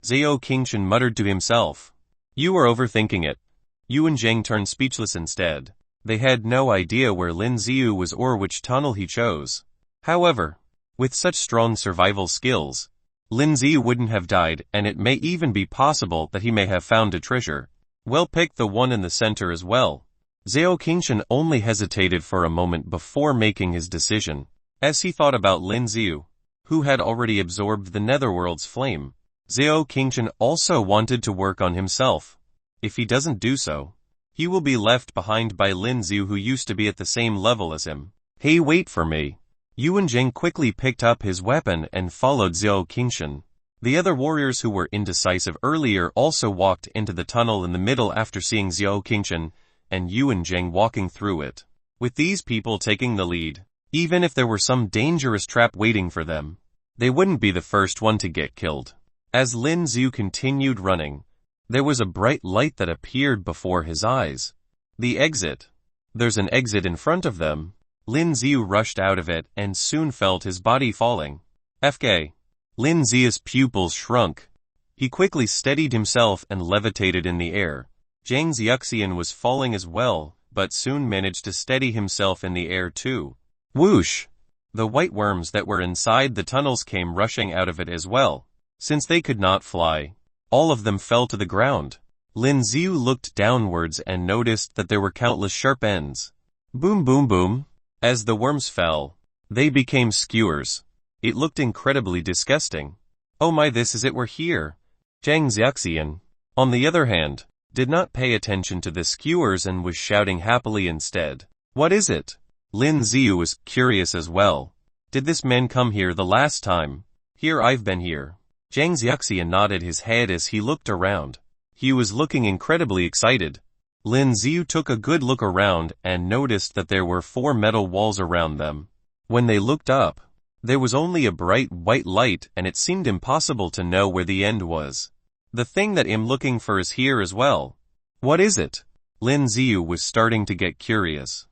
Xiao Qingchen muttered to himself. You are overthinking it. Yuan Zheng turned speechless instead. They had no idea where Lin Xiu was or which tunnel he chose. However, with such strong survival skills, Lin Xiu wouldn't have died, and it may even be possible that he may have found a treasure. Well, pick the one in the center as well. Xiao Qingchen only hesitated for a moment before making his decision. As he thought about Lin Xiu, who had already absorbed the Netherworld's flame, Xiao Qingchen also wanted to work on himself. If he doesn't do so, he will be left behind by Lin Xiu, who used to be at the same level as him. Hey, wait for me. Yuan Jing quickly picked up his weapon and followed Xiao Qingchen. The other warriors who were indecisive earlier also walked into the tunnel in the middle after seeing Xiao Qingchen and Yuan Jing walking through it. With these people taking the lead, even if there were some dangerous trap waiting for them, they wouldn't be the first one to get killed. As Lin Xiu continued running, there was a bright light that appeared before his eyes. The exit. There's an exit in front of them. Lin Xiu rushed out of it and soon felt his body falling. FK. Lin Xiu's pupils shrunk. He quickly steadied himself and levitated in the air. Zhang Xiaxian was falling as well, but soon managed to steady himself in the air too. Whoosh! The white worms that were inside the tunnels came rushing out of it as well. Since they could not fly, all of them fell to the ground. Lin Xiu looked downwards and noticed that there were countless sharp ends. Boom boom boom. As the worms fell, they became skewers. It looked incredibly disgusting. Oh my, this is it, we're here. Zhang Xiaxian, on the other hand, did not pay attention to the skewers and was shouting happily instead. What is it? Lin Xiu was curious as well. Did this man come here the last time? Here, I've been here. Zhang Xiaxian nodded his head as he looked around. He was looking incredibly excited. Lin Xiu took a good look around and noticed that there were 4 metal walls around them. When they looked up, There was only a bright white light and it seemed impossible to know where the end was. The thing that I'm looking for is here as well. What is it? Lin Ziyu was starting to get curious.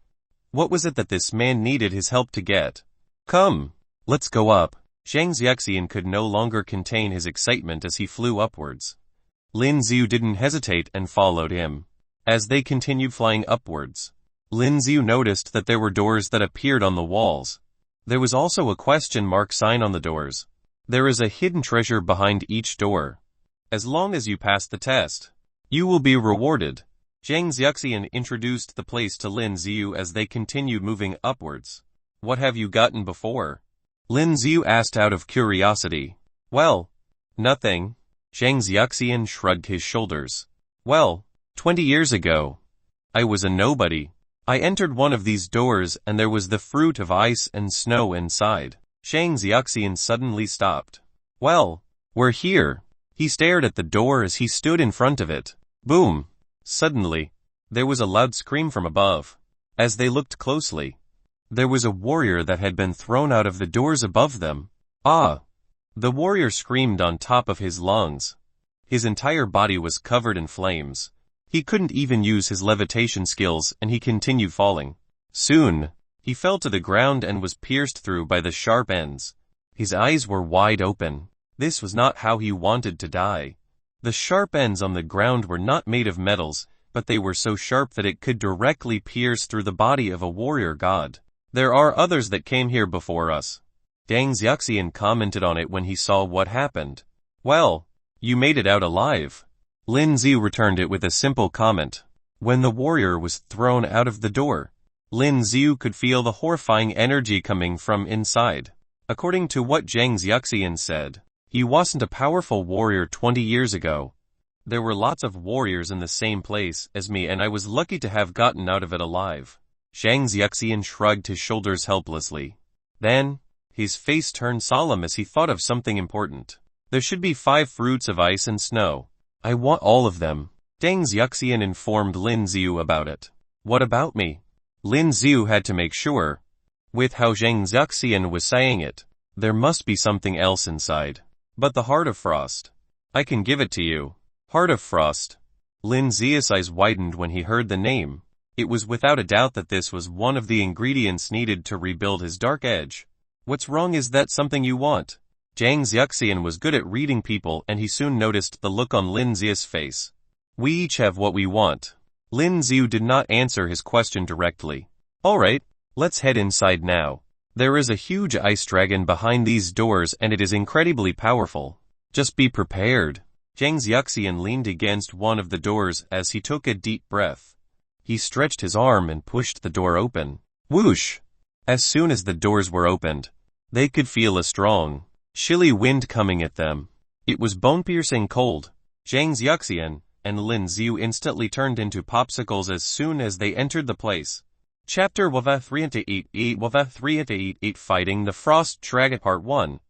What was it that this man needed his help to get? Come, let's go up. Zhang Xiaxian could no longer contain his excitement as he flew upwards. Lin Ziyu didn't hesitate and followed him. As they continued flying upwards, Lin Ziyu noticed that there were doors that appeared on the walls. There was also a question mark sign on the doors. There is a hidden treasure behind each door. As long as you pass the test, you will be rewarded. Zhang Xiaxian introduced the place to Lin Ziyu as they continued moving upwards. What have you gotten before? Lin Ziyu asked out of curiosity. Well, nothing. Zhang Xiaxian shrugged his shoulders. Well, 20 years ago, I was a nobody. I entered one of these doors and there was the fruit of ice and snow inside. Zhang Xiaxian suddenly stopped. Well, we're here. He stared at the door as he stood in front of it. Boom! Suddenly, there was a loud scream from above. As they looked closely, there was a warrior that had been thrown out of the doors above them. Ah! The warrior screamed on top of his lungs. His entire body was covered in flames. He couldn't even use his levitation skills and he continued falling. Soon, he fell to the ground and was pierced through by the sharp ends. His eyes were wide open. This was not how he wanted to die. The sharp ends on the ground were not made of metals, but they were so sharp that it could directly pierce through the body of a warrior god. There are others that came here before us. Zhang Xiaxian commented on it when he saw what happened. Well, you made it out alive. Lin Ziyu returned it with a simple comment. When the warrior was thrown out of the door, Lin Ziyu could feel the horrifying energy coming from inside. According to what Zhang Xiaxian said, he wasn't a powerful warrior 20 years ago. There were lots of warriors in the same place as me and I was lucky to have gotten out of it alive. Zhang Xiaxian shrugged his shoulders helplessly. Then, his face turned solemn as he thought of something important. There should be 5 fruits of ice and snow. I want all of them. Zhang Xiaxian informed Lin Ziyu about it. What about me? Lin Ziyu had to make sure. With how Zhang Xiaxian was saying it, there must be something else inside. But the Heart of Frost. I can give it to you. Heart of Frost. Lin Ziyu's eyes widened when he heard the name. It was without a doubt that this was one of the ingredients needed to rebuild his dark edge. What's wrong? Is that something you want? Zhang Xiaxian was good at reading people and he soon noticed the look on Lin Ziyu's face. We each have what we want. Lin Ziyu did not answer his question directly. Alright, let's head inside now. There is a huge ice dragon behind these doors and it is incredibly powerful. Just be prepared. Zhang Xiaxian leaned against one of the doors as he took a deep breath. He stretched his arm and pushed the door open. Whoosh! As soon as the doors were opened, they could feel a strong, chilly wind coming at them. It was bone-piercing cold. Zhang Xiaxian and Lin Ziyu instantly turned into popsicles as soon as they entered the place. Chapter 1388 Fighting the Frost Dragon Part 1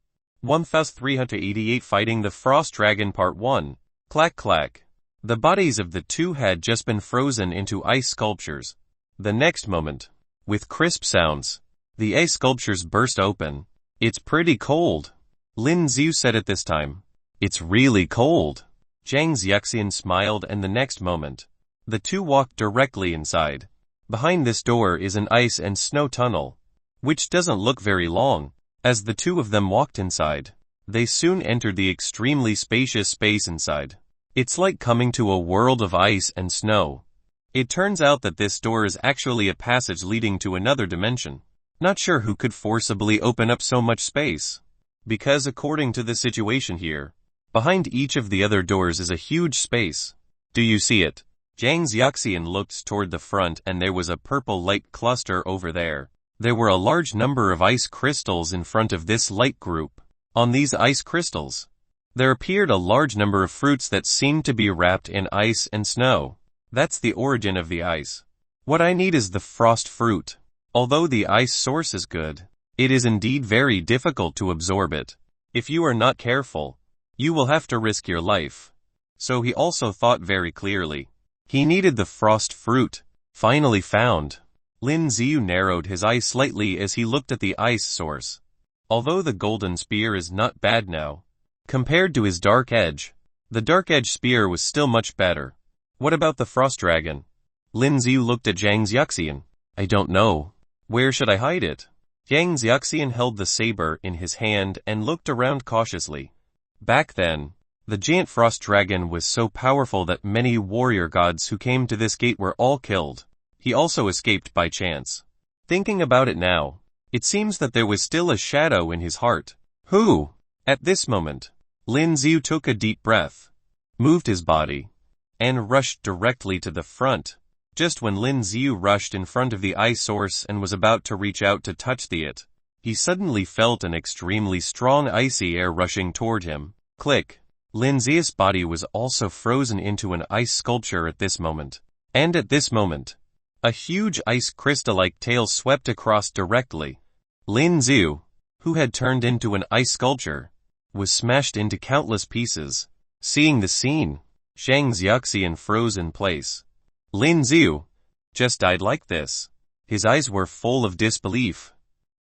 1388 Fighting the Frost Dragon Part 1 Clack clack. The bodies of the two had just been frozen into ice sculptures. The next moment, with crisp sounds, the ice sculptures burst open. It's pretty cold. Lin Ziyu said at this time. It's really cold. Zhang Xiaxian smiled and the next moment, the two walked directly inside. Behind this door is an ice and snow tunnel, which doesn't look very long. As the two of them walked inside, they soon entered the extremely spacious space inside. It's like coming to a world of ice and snow. It turns out that this door is actually a passage leading to another dimension. Not sure who could forcibly open up so much space. Because according to the situation here, behind each of the other doors is a huge space. Do you see it? Zhang Xiaxian looked toward the front and there was a purple light cluster over there. There were a large number of ice crystals in front of this light group. On these ice crystals, there appeared a large number of fruits that seemed to be wrapped in ice and snow. That's the origin of the ice. What I need is the frost fruit. Although the ice source is good, it is indeed very difficult to absorb it. If you are not careful, you will have to risk your life. So he also thought very clearly. He needed the frost fruit. Finally found. Lin Ziyu narrowed his eyes slightly as he looked at the ice source. Although the golden spear is not bad now, compared to his dark edge, the dark edge spear was still much better. What about the frost dragon? Lin Xiu looked at Zhang Xiaxian. I don't know. Where should I hide it? Zhang Xiaxian held the saber in his hand and looked around cautiously. Back then, the giant frost dragon was so powerful that many warrior gods who came to this gate were all killed. He also escaped by chance. Thinking about it now, it seems that there was still a shadow in his heart. Who? At this moment, Lin Xiu took a deep breath, moved his body, and rushed directly to the front. Just when Lin Xiu rushed in front of the ice source and was about to reach out to touch it, he suddenly felt an extremely strong icy air rushing toward him. Click. Lin Xiu's body was also frozen into an ice sculpture at this moment. And at this moment, a huge ice crystal-like tail swept across directly. Lin Xiu, who had turned into an ice sculpture, was smashed into countless pieces. Seeing the scene, Zhang Xiaxian froze in place. Lin Xiu just died like this. His eyes were full of disbelief.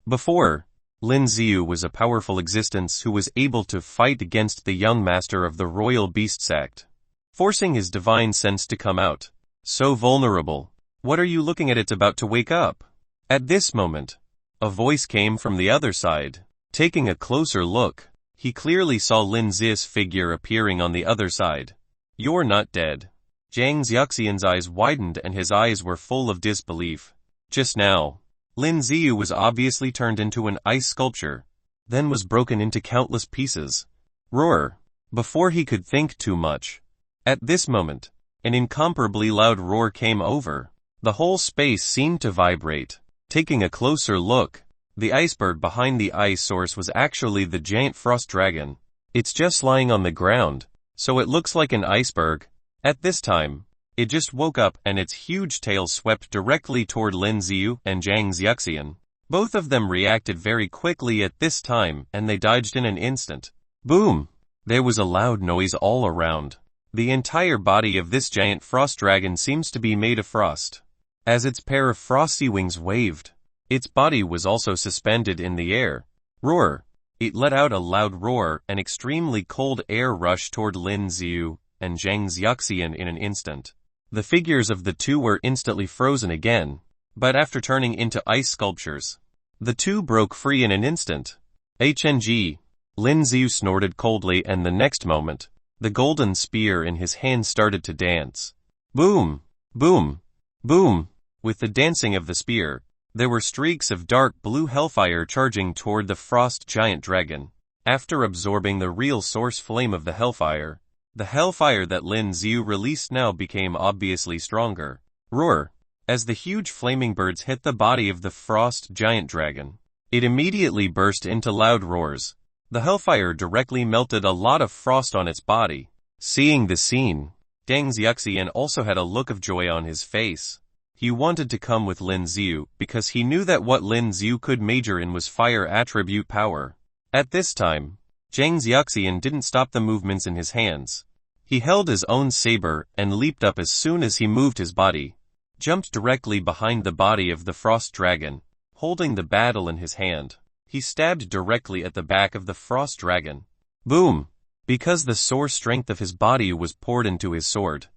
Before, Lin Xiu was a powerful existence who was able to fight against the young master of the Royal Beast sect, forcing his divine sense to come out. So vulnerable. What are you looking at? It's about to wake up. At this moment, a voice came from the other side. Taking a closer look, he clearly saw Lin Xiu's figure appearing on the other side. You're not dead. Zhang Xiaxian's eyes widened and his eyes were full of disbelief. Just now, Lin Xiu was obviously turned into an ice sculpture, then was broken into countless pieces. Roar! Before he could think too much. At this moment, an incomparably loud roar came over. The whole space seemed to vibrate. Taking a closer look, the iceberg behind the ice source was actually the giant frost dragon. It's just lying on the ground, so it looks like an iceberg. At this time, it just woke up and its huge tail swept directly toward Lin Xiu and Zhang Xiaxian. Both of them reacted very quickly at this time and they dodged in an instant. Boom! There was a loud noise all around. The entire body of this giant frost dragon seems to be made of frost. As its pair of frosty wings waved, its body was also suspended in the air. Roar! It let out a loud roar and extremely cold air rushed toward Lin Xiu and Zhang Xiaxian in an instant. The figures of the two were instantly frozen again, but after turning into ice sculptures, the two broke free in an instant. HNG. Lin Xiu snorted coldly and the next moment, the golden spear in his hand started to dance. Boom! Boom! Boom! With the dancing of the spear, there were streaks of dark blue hellfire charging toward the frost giant dragon. After absorbing the real source flame of the hellfire that Lin Xiu released now became obviously stronger. Roar! As the huge flaming birds hit the body of the frost giant dragon, it immediately burst into loud roars. The hellfire directly melted a lot of frost on its body. Seeing the scene, Zhang Xiaxian also had a look of joy on his face. He wanted to come with Lin Xiu because he knew that what Lin Xiu could major in was fire attribute power. At this time, Zhang Xiaxian didn't stop the movements in his hands. He held his own saber and leaped up as soon as he moved his body, jumped directly behind the body of the frost dragon, holding the battle in his hand. He stabbed directly at the back of the frost dragon. Boom! Because the sore strength of his body was poured into his sword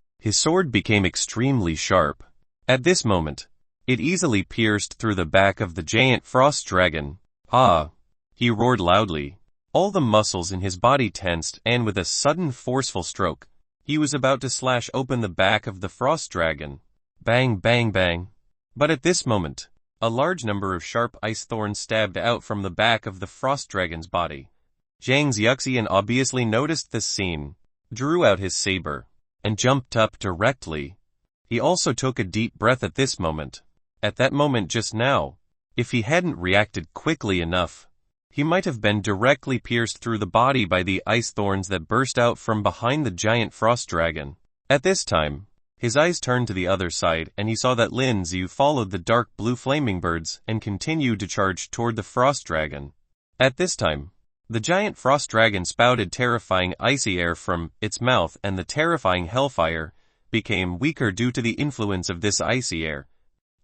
became extremely sharp. At this moment, it easily pierced through the back of the giant frost dragon. Ah! He roared loudly. All the muscles in his body tensed and with a sudden forceful stroke, he was about to slash open the back of the frost dragon. Bang, bang, bang. But at this moment, a large number of sharp ice thorns stabbed out from the back of the frost dragon's body. Zhang Xiaxian obviously noticed this scene, drew out his saber, and jumped up directly. He also took a deep breath at this moment. At that moment just now, if he hadn't reacted quickly enough, he might have been directly pierced through the body by the ice thorns that burst out from behind the giant frost dragon. At this time, his eyes turned to the other side and he saw that Lin Xiu followed the dark blue flaming birds and continued to charge toward the frost dragon. At this time, the giant frost dragon spouted terrifying icy air from its mouth and the terrifying hellfire became weaker due to the influence of this icy air.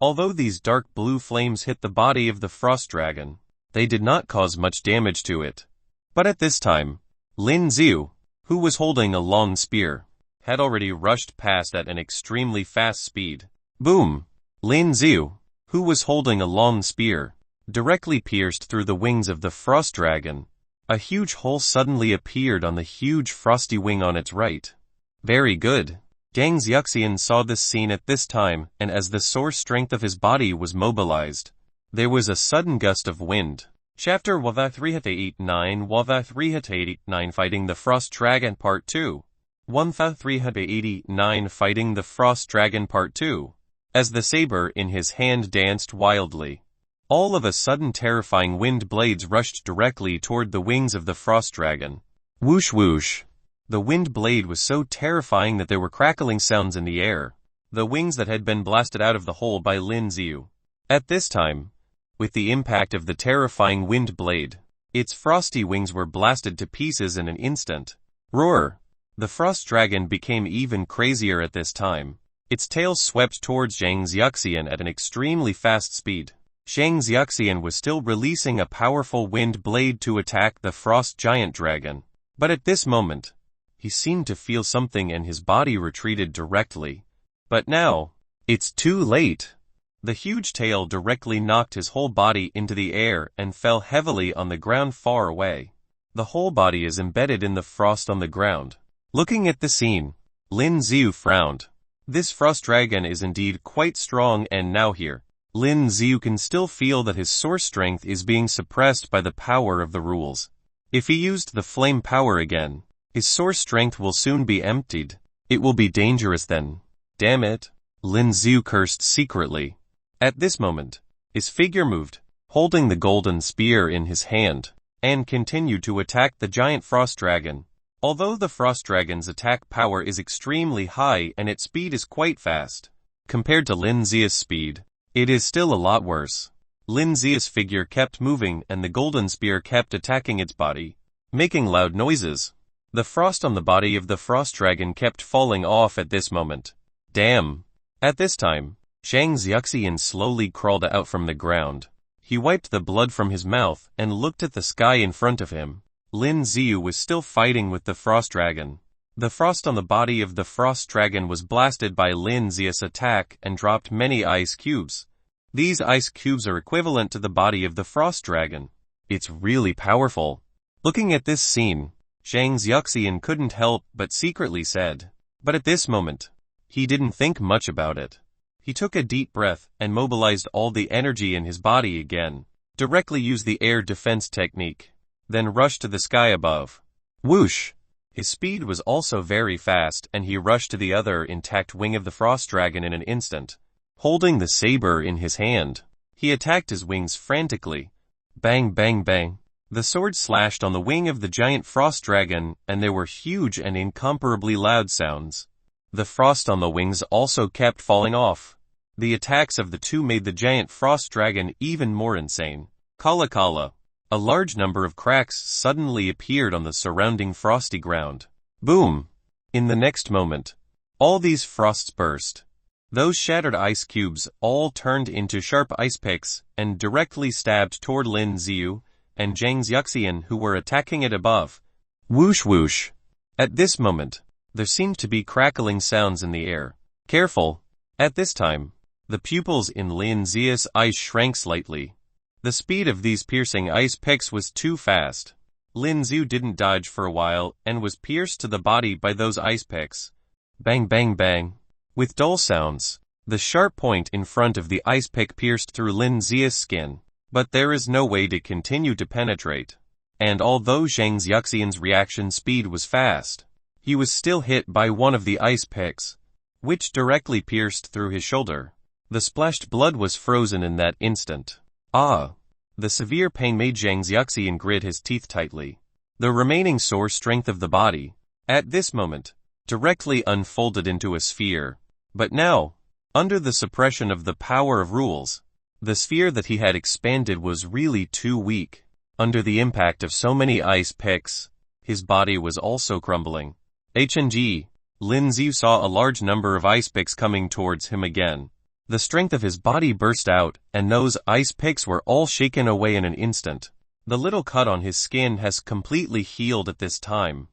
Although these dark blue flames hit the body of the frost dragon, they did not cause much damage to it. But at this time, Lin Xiu, who was holding a long spear, had already rushed past at an extremely fast speed. Boom! Lin Xiu, who was holding a long spear, directly pierced through the wings of the frost dragon. A huge hole suddenly appeared on the huge frosty wing on its right. Very good. Zhang Xiaxian saw this scene at this time, and as the source strength of his body was mobilized, there was a sudden gust of wind. Chapter 1389 Fighting the Frost Dragon Part 2 1389 Fighting the Frost Dragon Part 2. As the saber in his hand danced wildly, all of a sudden terrifying wind blades rushed directly toward the wings of the frost dragon. Whoosh whoosh. The wind blade was so terrifying that there were crackling sounds in the air. The wings that had been blasted out of the hole by Lin Xiu. At this time, with the impact of the terrifying wind blade, its frosty wings were blasted to pieces in an instant. Roar! The frost dragon became even crazier at this time. Its tail swept towards Zhang Xiaxian at an extremely fast speed. Zhang Xiaxian was still releasing a powerful wind blade to attack the frost giant dragon. But at this moment, he seemed to feel something and his body retreated directly. But now, it's too late. The huge tail directly knocked his whole body into the air and fell heavily on the ground far away. The whole body is embedded in the frost on the ground. Looking at the scene, Lin Xiu frowned. This frost dragon is indeed quite strong, and now here, Lin Xiu can still feel that his source strength is being suppressed by the power of the rules. If he used the flame power again, his source strength will soon be emptied. It will be dangerous then. Damn it, Lin Xiu cursed secretly. At this moment, his figure moved, holding the golden spear in his hand, and continued to attack the giant frost dragon. Although the frost dragon's attack power is extremely high and its speed is quite fast, compared to Lin Xiu's speed, it is still a lot worse. Lin Xiu's figure kept moving and the golden spear kept attacking its body, making loud noises. The frost on the body of the frost dragon kept falling off at this moment. Damn! At this time, Zhang Xiaxian slowly crawled out from the ground. He wiped the blood from his mouth and looked at the sky in front of him. Lin Xiu was still fighting with the frost dragon. The frost on the body of the frost dragon was blasted by Lin Xiu's attack and dropped many ice cubes. These ice cubes are equivalent to the body of the frost dragon. It's really powerful. Looking at this scene, Zhang Xiaxian couldn't help but secretly said. But at this moment, he didn't think much about it. He took a deep breath and mobilized all the energy in his body again. Directly used the air defense technique, then rushed to the sky above. Whoosh! His speed was also very fast and he rushed to the other intact wing of the frost dragon in an instant. Holding the saber in his hand, he attacked his wings frantically. Bang bang bang. The sword slashed on the wing of the giant frost dragon and there were huge and incomparably loud sounds. The frost on the wings also kept falling off. The attacks of the two made the giant frost dragon even more insane. Kala kala. A large number of cracks suddenly appeared on the surrounding frosty ground. Boom! In the next moment, all these frosts burst. Those shattered ice cubes all turned into sharp ice picks and directly stabbed toward Lin Xiu and Zhang Xiaxian who were attacking it above. Whoosh whoosh! At this moment, there seemed to be crackling sounds in the air. Careful! At this time, the pupils in Lin Xiu's eyes shrank slightly. The speed of these piercing ice picks was too fast. Lin Xiu didn't dodge for a while and was pierced to the body by those ice picks. Bang bang bang. With dull sounds, the sharp point in front of the ice pick pierced through Lin Xiu's skin. But there is no way to continue to penetrate. And although Zhang Xiaxian's reaction speed was fast, he was still hit by one of the ice picks, which directly pierced through his shoulder. The splashed blood was frozen in that instant. Ah! The severe pain made Zhang Xiaxian grit his teeth tightly. The remaining sore strength of the body, at this moment, directly unfolded into a sphere. But now, under the suppression of the power of rules, the sphere that he had expanded was really too weak. Under the impact of so many ice picks, his body was also crumbling. HNG, Lin Xiu saw a large number of ice picks coming towards him again. The strength of his body burst out, and those ice picks were all shaken away in an instant. The little cut on his skin has completely healed at this time.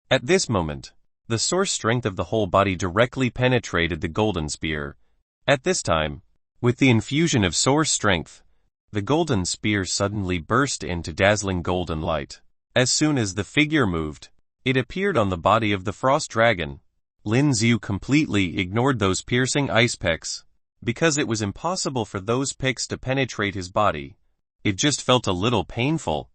At this moment, the source strength of the whole body directly penetrated the golden spear. At this time, with the infusion of source strength, the golden spear suddenly burst into dazzling golden light. As soon as the figure moved, it appeared on the body of the frost dragon. Lin Xiu completely ignored those piercing ice picks. Because it was impossible for those picks to penetrate his body, it just felt a little painful.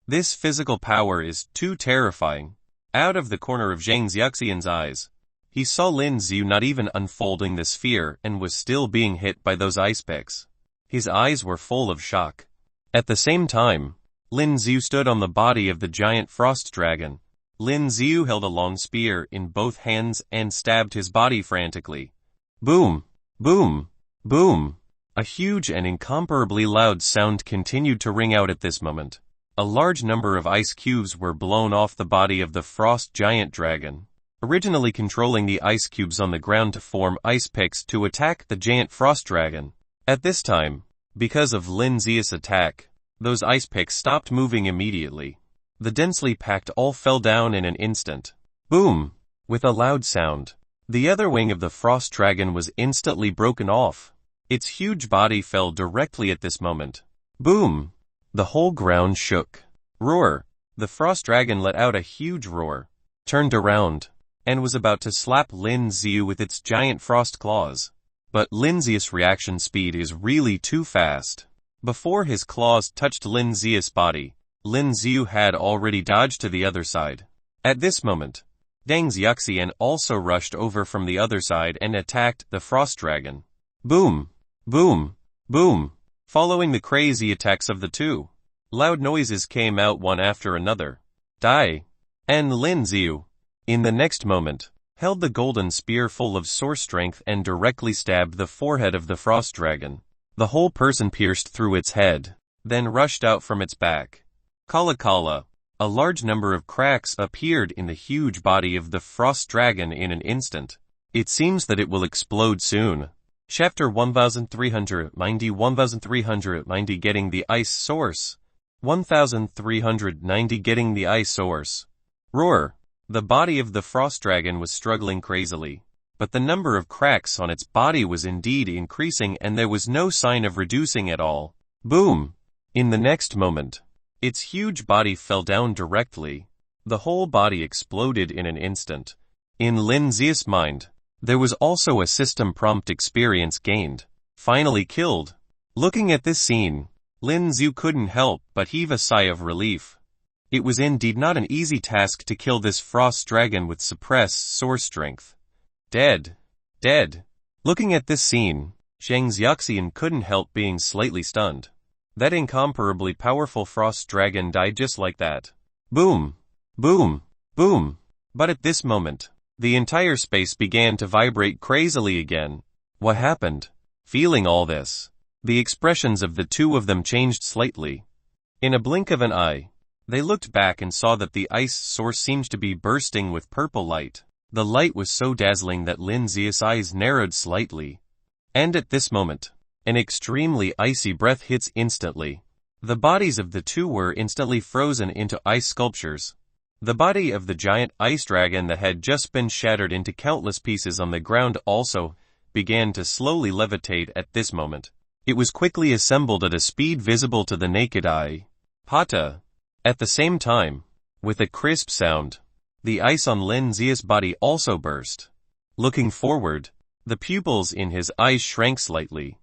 This physical power is too terrifying. Out of the corner of Zhang Xiaoxian's eyes, he saw Lin Xiu not even unfolding the sphere and was still being hit by those ice picks. His eyes were full of shock. At the same time, Lin Xiu stood on the body of the giant frost dragon. Lin Xiu held a long spear in both hands and stabbed his body frantically. Boom! Boom! Boom! A huge and incomparably loud sound continued to ring out at this moment. A large number of ice cubes were blown off the body of the frost giant dragon, originally controlling the ice cubes on the ground to form ice picks to attack the giant frost dragon. At this time, because of Lin Xiu's attack, those ice picks stopped moving immediately. The densely packed all fell down in an instant. Boom! With a loud sound, the other wing of the frost dragon was instantly broken off. Its huge body fell directly at this moment. Boom! The whole ground shook. Roar! The frost dragon let out a huge roar, turned around, and was about to slap Lin Xiu with its giant frost claws. But Lin Xiu's reaction speed is really too fast. Before his claws touched Lin Xiu's body, Lin Xiu had already dodged to the other side. At this moment, Zhang Xiaoxian also rushed over from the other side and attacked the frost dragon. Boom! Boom! Boom! Following the crazy attacks of the two, loud noises came out one after another. Die! And Lin Xiu, in the next moment, held the golden spear full of source strength and directly stabbed the forehead of the frost dragon. The whole person pierced through its head, then rushed out from its back. Kala Kala! A large number of cracks appeared in the huge body of the frost dragon in an instant. It seems that it will explode soon. Chapter 1390 Getting the Ice Source. 1390 Getting the Ice Source. Roar! The body of the frost dragon was struggling crazily, but the number of cracks on its body was indeed increasing and there was no sign of reducing at all. Boom! In the next moment, its huge body fell down directly. The whole body exploded in an instant. In Lin Xiu's mind, there was also a system prompt experience gained. Finally killed. Looking at this scene, Lin Xiu couldn't help but heave a sigh of relief. It was indeed not an easy task to kill this frost dragon with suppressed source strength. Dead. Dead. Looking at this scene, Zhang Xiaoxian couldn't help being slightly stunned. That incomparably powerful frost dragon died just like that. Boom. Boom. Boom. But at this moment, the entire space began to vibrate crazily again. What happened? Feeling all this, the expressions of the two of them changed slightly. In a blink of an eye, they looked back and saw that the ice source seemed to be bursting with purple light. The light was so dazzling that Lin Xiu's eyes narrowed slightly. And at this moment, an extremely icy breath hits instantly. The bodies of the two were instantly frozen into ice sculptures. The body of the giant ice dragon that had just been shattered into countless pieces on the ground also began to slowly levitate at this moment. It was quickly assembled at a speed visible to the naked eye. Pata! At the same time, with a crisp sound, the ice on Lin Xiu's body also burst. Looking forward, the pupils in his eyes shrank slightly.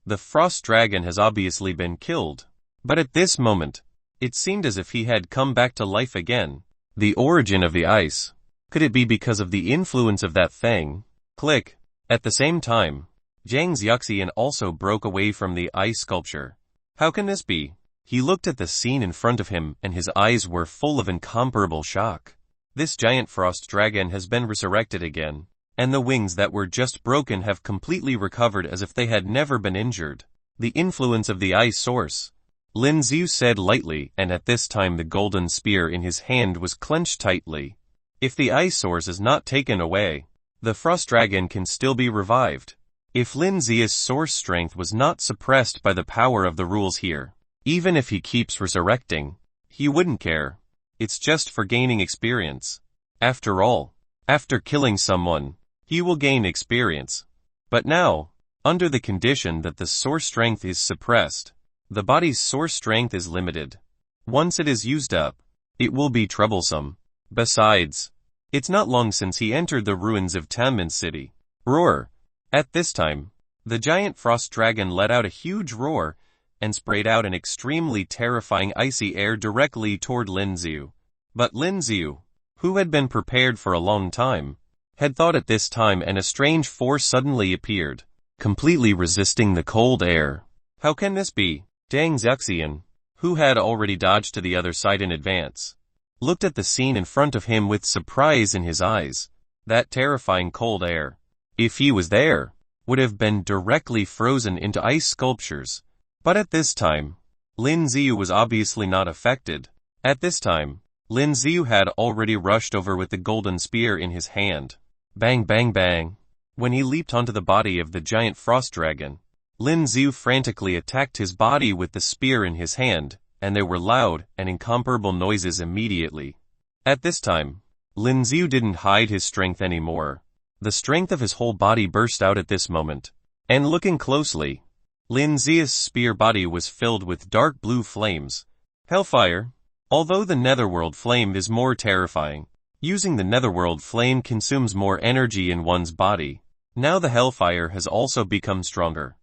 The frost dragon has obviously been killed. But at this moment, it seemed as if he had come back to life again. The origin of the ice. Could it be because of the influence of that thing? Click. At the same time, Zhang Xiaoxian also broke away from the ice sculpture. How can this be? He looked at the scene in front of him and his eyes were full of incomparable shock. This giant frost dragon has been resurrected again, and the wings that were just broken have completely recovered as if they had never been injured. The influence of the ice source. Lin Xiu said lightly, and at this time the golden spear in his hand was clenched tightly. If the ice source is not taken away, the frost dragon can still be revived. If Lin Zia's source strength was not suppressed by the power of the rules here, even if he keeps resurrecting, he wouldn't care. It's just for gaining experience. After all, after killing someone, he will gain experience. But now, under the condition that the source strength is suppressed, the body's source strength is limited. Once it is used up, it will be troublesome. Besides, it's not long since he entered the ruins of Lynan City. Roar! At this time, the giant frost dragon let out a huge roar and sprayed out an extremely terrifying icy air directly toward Lin Ziu. But Lin Ziu, who had been prepared for a long time, had thought at this time, and a strange force suddenly appeared, completely resisting the cold air. How can this be? Zhang Xiaxian, who had already dodged to the other side in advance, looked at the scene in front of him with surprise in his eyes. That terrifying cold air, if he was there, would have been directly frozen into ice sculptures. But at this time, Lin Ziu was obviously not affected. At this time, Lin Ziu had already rushed over with the golden spear in his hand. Bang bang bang. When he leaped onto the body of the giant frost dragon, Lin Ziu frantically attacked his body with the spear in his hand, and there were loud and incomparable noises immediately. At this time, Lin Ziu didn't hide his strength anymore. The strength of his whole body burst out at this moment. And looking closely, Lin Zia's spear body was filled with dark blue flames. Hellfire. Although the Netherworld flame is more terrifying, using the Netherworld flame consumes more energy in one's body. Now the hellfire has also become stronger.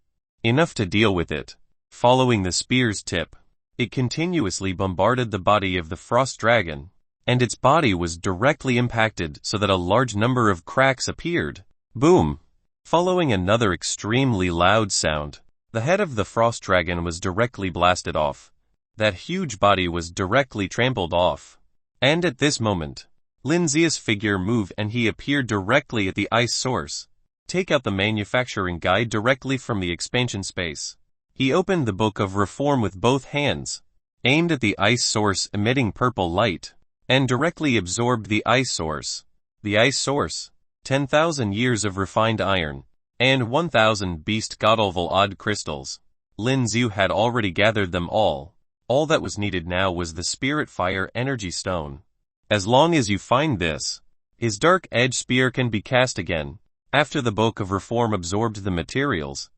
Enough to deal with it. Following the spear's tip, it continuously bombarded the body of the frost dragon, and its body was directly impacted so that a large number of cracks appeared. Boom! Following another extremely loud sound, the head of the frost dragon was directly blasted off. That huge body was directly trampled off. And at this moment, Lin Zia's figure moved and he appeared directly at the ice source. Take out the manufacturing guide directly from the expansion space. He opened the Book of Reform with both hands, aimed at the ice source emitting purple light, and directly absorbed the ice source. The ice source, 10,000 years of refined iron, and 1,000 beast godlevel odd crystals. Lin Ziu had already gathered them all. All that was needed now was the Spirit Fire Energy Stone. As long as you find this, his dark edge spear can be cast again. After the Book of Reform absorbed the materials,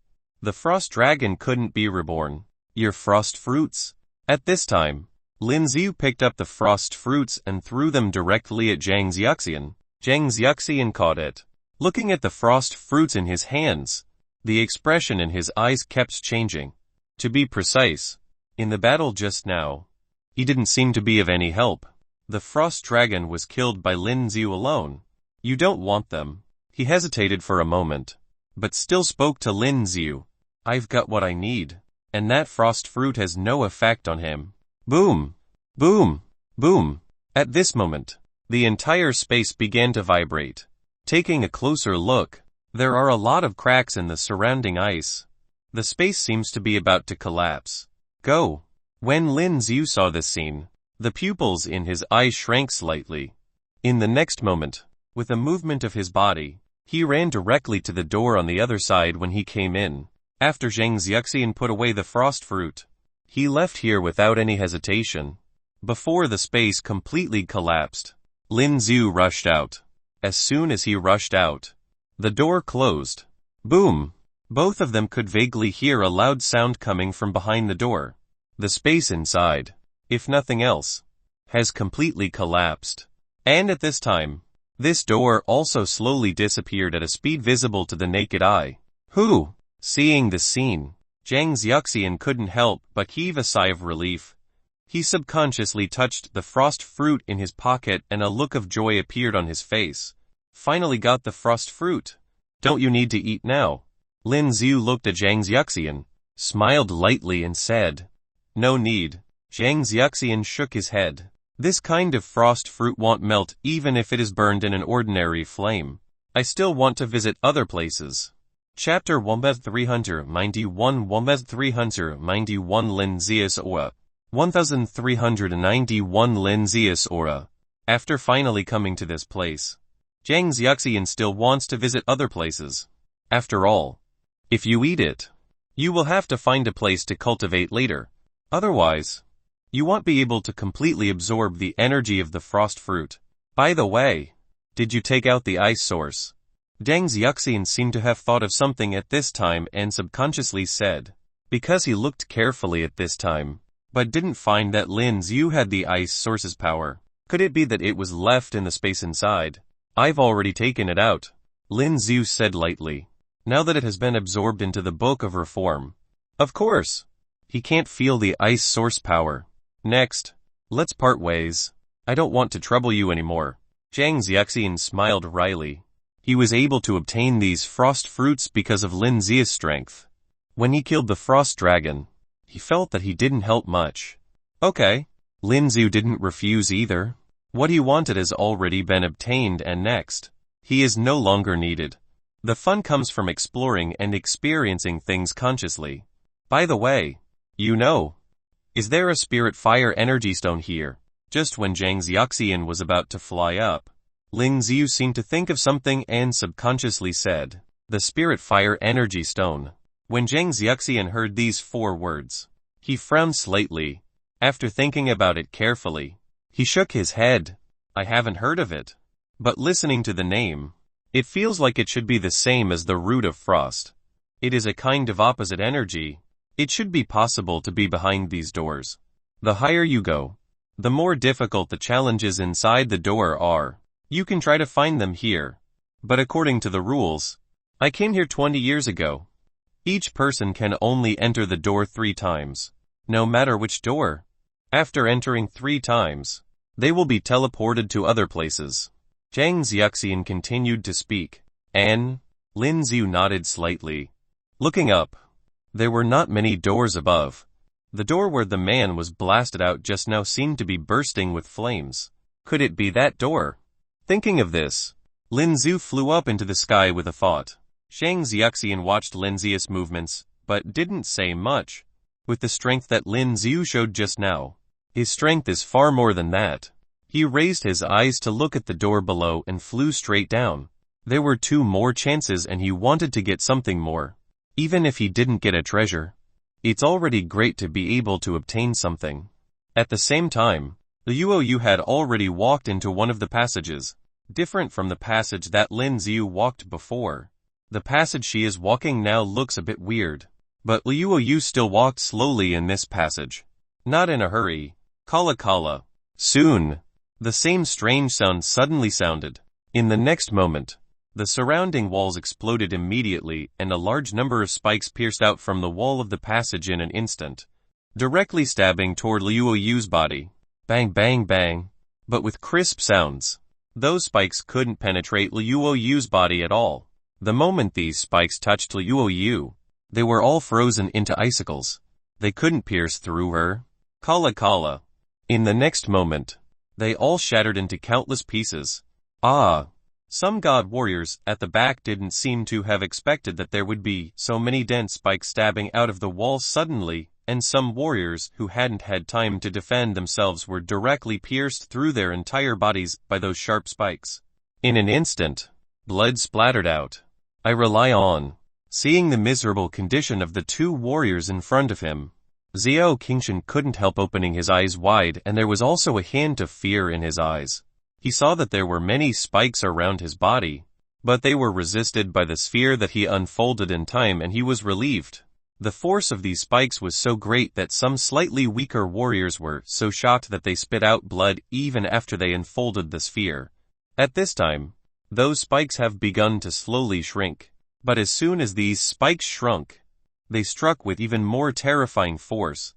the frost dragon couldn't be reborn. Your frost fruits? At this time, Lin Ziu picked up the frost fruits and threw them directly at Zhang Xiaxian. Zhang Xiaxian caught it. Looking at the frost fruits in his hands, the expression in his eyes kept changing. To be precise, in the battle just now, he didn't seem to be of any help. The frost dragon was killed by Lin Ziu alone. You don't want them. He hesitated for a moment, but still spoke to Lin Ziu. I've got what I need, and that frost fruit has no effect on him. Boom! Boom! Boom! At this moment, the entire space began to vibrate. Taking a closer look, there are a lot of cracks in the surrounding ice. The space seems to be about to collapse. Go! When Lin Ziu saw this scene, the pupils in his eyes shrank slightly. In the next moment, with a movement of his body, he ran directly to the door on the other side. When he came in, after Zhang Xiaxian put away the frost fruit, he left here without any hesitation. Before the space completely collapsed, Lin Ziu rushed out. As soon as he rushed out, the door closed. Boom! Both of them could vaguely hear a loud sound coming from behind the door. The space inside, if nothing else, has completely collapsed. And at this time, this door also slowly disappeared at a speed visible to the naked eye. Who? Seeing the scene, Zhang Xiaxian couldn't help but heave a sigh of relief. He subconsciously touched the frost fruit in his pocket and a look of joy appeared on his face. Finally got the frost fruit. Don't you need to eat now? Lin Ziu looked at Zhang Xiaxian, smiled lightly and said, No need. Zhang Xiaxian shook his head. This kind of frost fruit won't melt even if it is burned in an ordinary flame. I still want to visit other places. Chapter 1391 1391 Lin Zia's Aura 1391 Lin Zia's Aura. After finally coming to this place, Zhang Xiaxian still wants to visit other places. After all, If you eat it, you will have to find a place to cultivate later. Otherwise, you won't be able to completely absorb the energy of the frost fruit. By the way, did you take out the ice source? Deng Xiaoxian seemed to have thought of something at this time and subconsciously said, because he looked carefully at this time, but didn't find that Lin Xiu had the ice source's power. Could it be that it was left in the space inside? I've already taken it out, Lin Xiu said lightly, now that it has been absorbed into the Book of Reform. Of course, he can't feel the ice source power. Next, let's part ways. I don't want to trouble you anymore. Zhang Xiaoxian smiled wryly. He was able to obtain these frost fruits because of Lin Xiu's strength. When he killed the frost dragon, he felt that he didn't help much. Okay. Lin Xiu didn't refuse either. What he wanted has already been obtained, and next, he is no longer needed. The fun comes from exploring and experiencing things consciously. By the way, is there a spirit fire energy stone here? Just when Zhang Xiaoxian was about to fly up, Lin Xiu seemed to think of something and subconsciously said, the spirit fire energy stone. When Zhang Xiaoxian heard these 4 words, he frowned slightly. After thinking about it carefully, he shook his head. I haven't heard of it. But listening to the name, it feels like it should be the same as the root of frost. It is a kind of opposite energy. It should be possible to be behind these doors. The higher you go, the more difficult the challenges inside the door are. You can try to find them here. But according to the rules, I came here 20 years ago. Each person can only enter the door 3 times. No matter which door. After entering 3 times, they will be teleported to other places. Zhang Xiaoxian continued to speak. Lin Xiu nodded slightly. Looking up, there were not many doors above. The door where the man was blasted out just now seemed to be bursting with flames. Could it be that door? Thinking of this, Lin Xiu flew up into the sky with a thought. Zhang Xiaoxian watched Lin Xiu's movements, but didn't say much. With the strength that Lin Xiu showed just now, his strength is far more than that. He raised his eyes to look at the door below and flew straight down. There were 2 more chances and he wanted to get something more. Even if he didn't get a treasure, it's already great to be able to obtain something. At the same time, Liu Yu had already walked into one of the passages, different from the passage that Lin Xiu walked before. The passage she is walking now looks a bit weird, but Liu Yu still walked slowly in this passage. Not in a hurry. Kala kala. Soon, the same strange sound suddenly sounded. In the next moment, the surrounding walls exploded immediately and a large number of spikes pierced out from the wall of the passage in an instant, directly stabbing toward Liu Yu's body. Bang bang bang. But with crisp sounds. Those spikes couldn't penetrate Liu Yu's body at all. The moment these spikes touched Liu Yu, they were all frozen into icicles. They couldn't pierce through her. Kala kala. In the next moment, they all shattered into countless pieces. Some god warriors at the back didn't seem to have expected that there would be so many dense spikes stabbing out of the wall suddenly, and some warriors who hadn't had time to defend themselves were directly pierced through their entire bodies by those sharp spikes. In an instant, blood splattered out. I rely on. Seeing the miserable condition of the 2 warriors in front of him, Xiao Qingshan couldn't help opening his eyes wide, and there was also a hint of fear in his eyes. He saw that there were many spikes around his body, but they were resisted by the sphere that he unfolded in time, and he was relieved. The force of these spikes was so great that some slightly weaker warriors were so shocked that they spit out blood even after they unfolded the sphere. At this time, those spikes have begun to slowly shrink. But as soon as these spikes shrunk, they struck with even more terrifying force.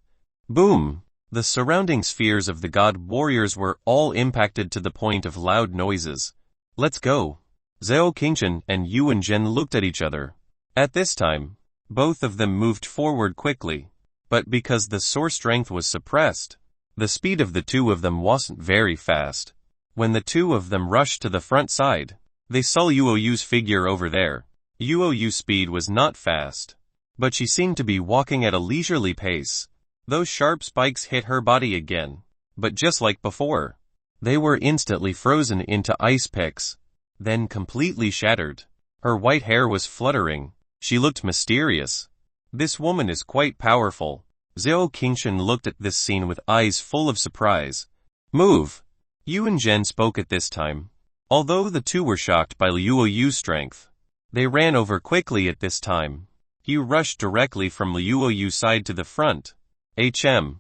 Boom! The surrounding spheres of the god warriors were all impacted to the point of loud noises. Let's go. Zhao Qingshan and Yuan Zhen looked at each other. At this time, both of them moved forward quickly, but because the source strength was suppressed, the speed of the 2 of them wasn't very fast. When the 2 of them rushed to the front side, they saw Liu Yu's figure over there. Liu Yu's speed was not fast, but she seemed to be walking at a leisurely pace. Those sharp spikes hit her body again, but just like before, they were instantly frozen into ice picks, then completely shattered. Her white hair was fluttering, She looked mysterious. This woman is quite powerful. Zhao Qingshan looked at this scene with eyes full of surprise. Move! Yuan Zhen spoke at this time. Although the two were shocked by Luo Yu's strength, they ran over quickly at this time. He rushed directly from Luo Yu's side to the front. Luo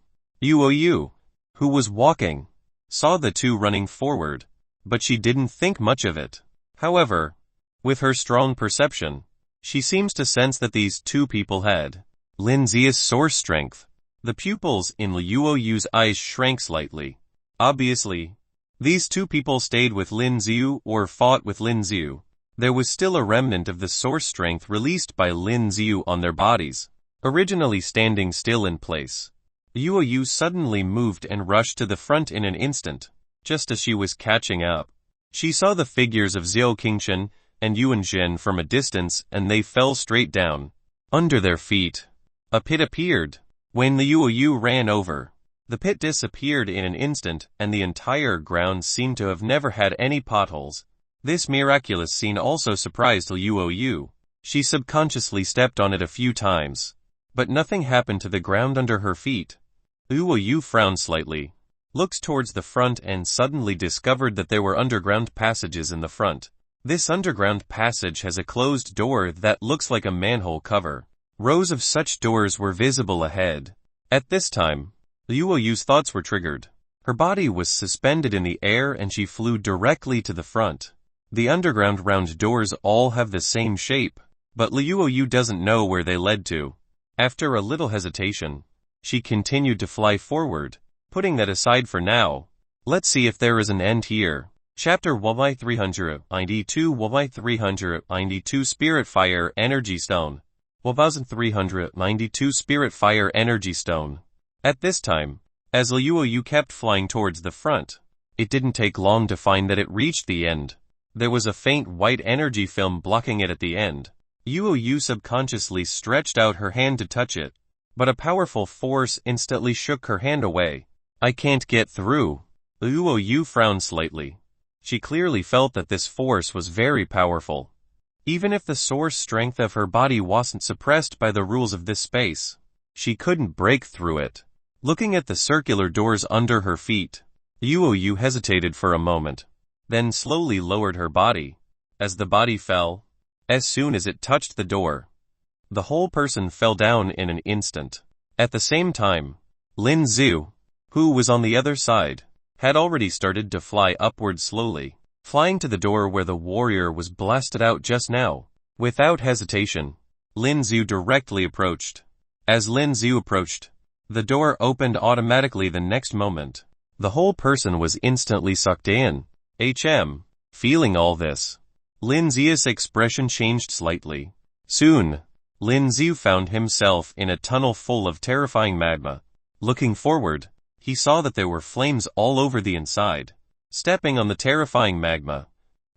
Yu, who was walking, saw the two running forward, but she didn't think much of it. However, with her strong perception, she seems to sense that these two people had Lin Zia's source strength. The pupils in Luo Yu's eyes shrank slightly. Obviously, these two people stayed with Lin Ziu or fought with Lin Ziu. There was still a remnant of the source strength released by Lin Ziu on their bodies, originally standing still in place. Luo Yu suddenly moved and rushed to the front in an instant. Just as she was catching up, she saw the figures of Zhao Qingshan and Yuan Zhen from a distance, and they fell straight down. Under their feet, a pit appeared. When Luo Yu ran over, the pit disappeared in an instant, and the entire ground seemed to have never had any potholes. This miraculous scene also surprised Luo Yu. She subconsciously stepped on it a few times, but nothing happened to the ground under her feet. Luo Yu frowned slightly, looked towards the front, and suddenly discovered that there were underground passages in the front. This underground passage has a closed door that looks like a manhole cover. Rows of such doors were visible ahead. At this time, Luo Yu's thoughts were triggered. Her body was suspended in the air and she flew directly to the front. The underground round doors all have the same shape, but Luo Yu doesn't know where they led to. After a little hesitation, she continued to fly forward. Putting that aside for now, let's see if there is an end here. Chapter Y 392 Y 392 Spirit Fire Energy Stone. 1392 Spirit Fire Energy Stone. At this time, as Luo Yu kept flying towards the front, it didn't take long to find that it reached the end. There was a faint white energy film blocking it at the end. Luo Yu subconsciously stretched out her hand to touch it, but a powerful force instantly shook her hand away. I can't get through. Luo Yu frowned slightly. She clearly felt that this force was very powerful. Even if the source strength of her body wasn't suppressed by the rules of this space, she couldn't break through it. Looking at the circular doors under her feet, Luo Yu hesitated for a moment, then slowly lowered her body. As the body fell, as soon as it touched the door, the whole person fell down in an instant. At the same time, Lin Ziu, who was on the other side, had already started to fly upward slowly, flying to the door where the warrior was blasted out just now. Without hesitation, Lin Ziu directly approached. As Lin Ziu approached, the door opened automatically the next moment. The whole person was instantly sucked in. Feeling all this, Lin Ziu's expression changed slightly. Soon, Lin Ziu found himself in a tunnel full of terrifying magma. Looking forward, he saw that there were flames all over the inside. Stepping on the terrifying magma,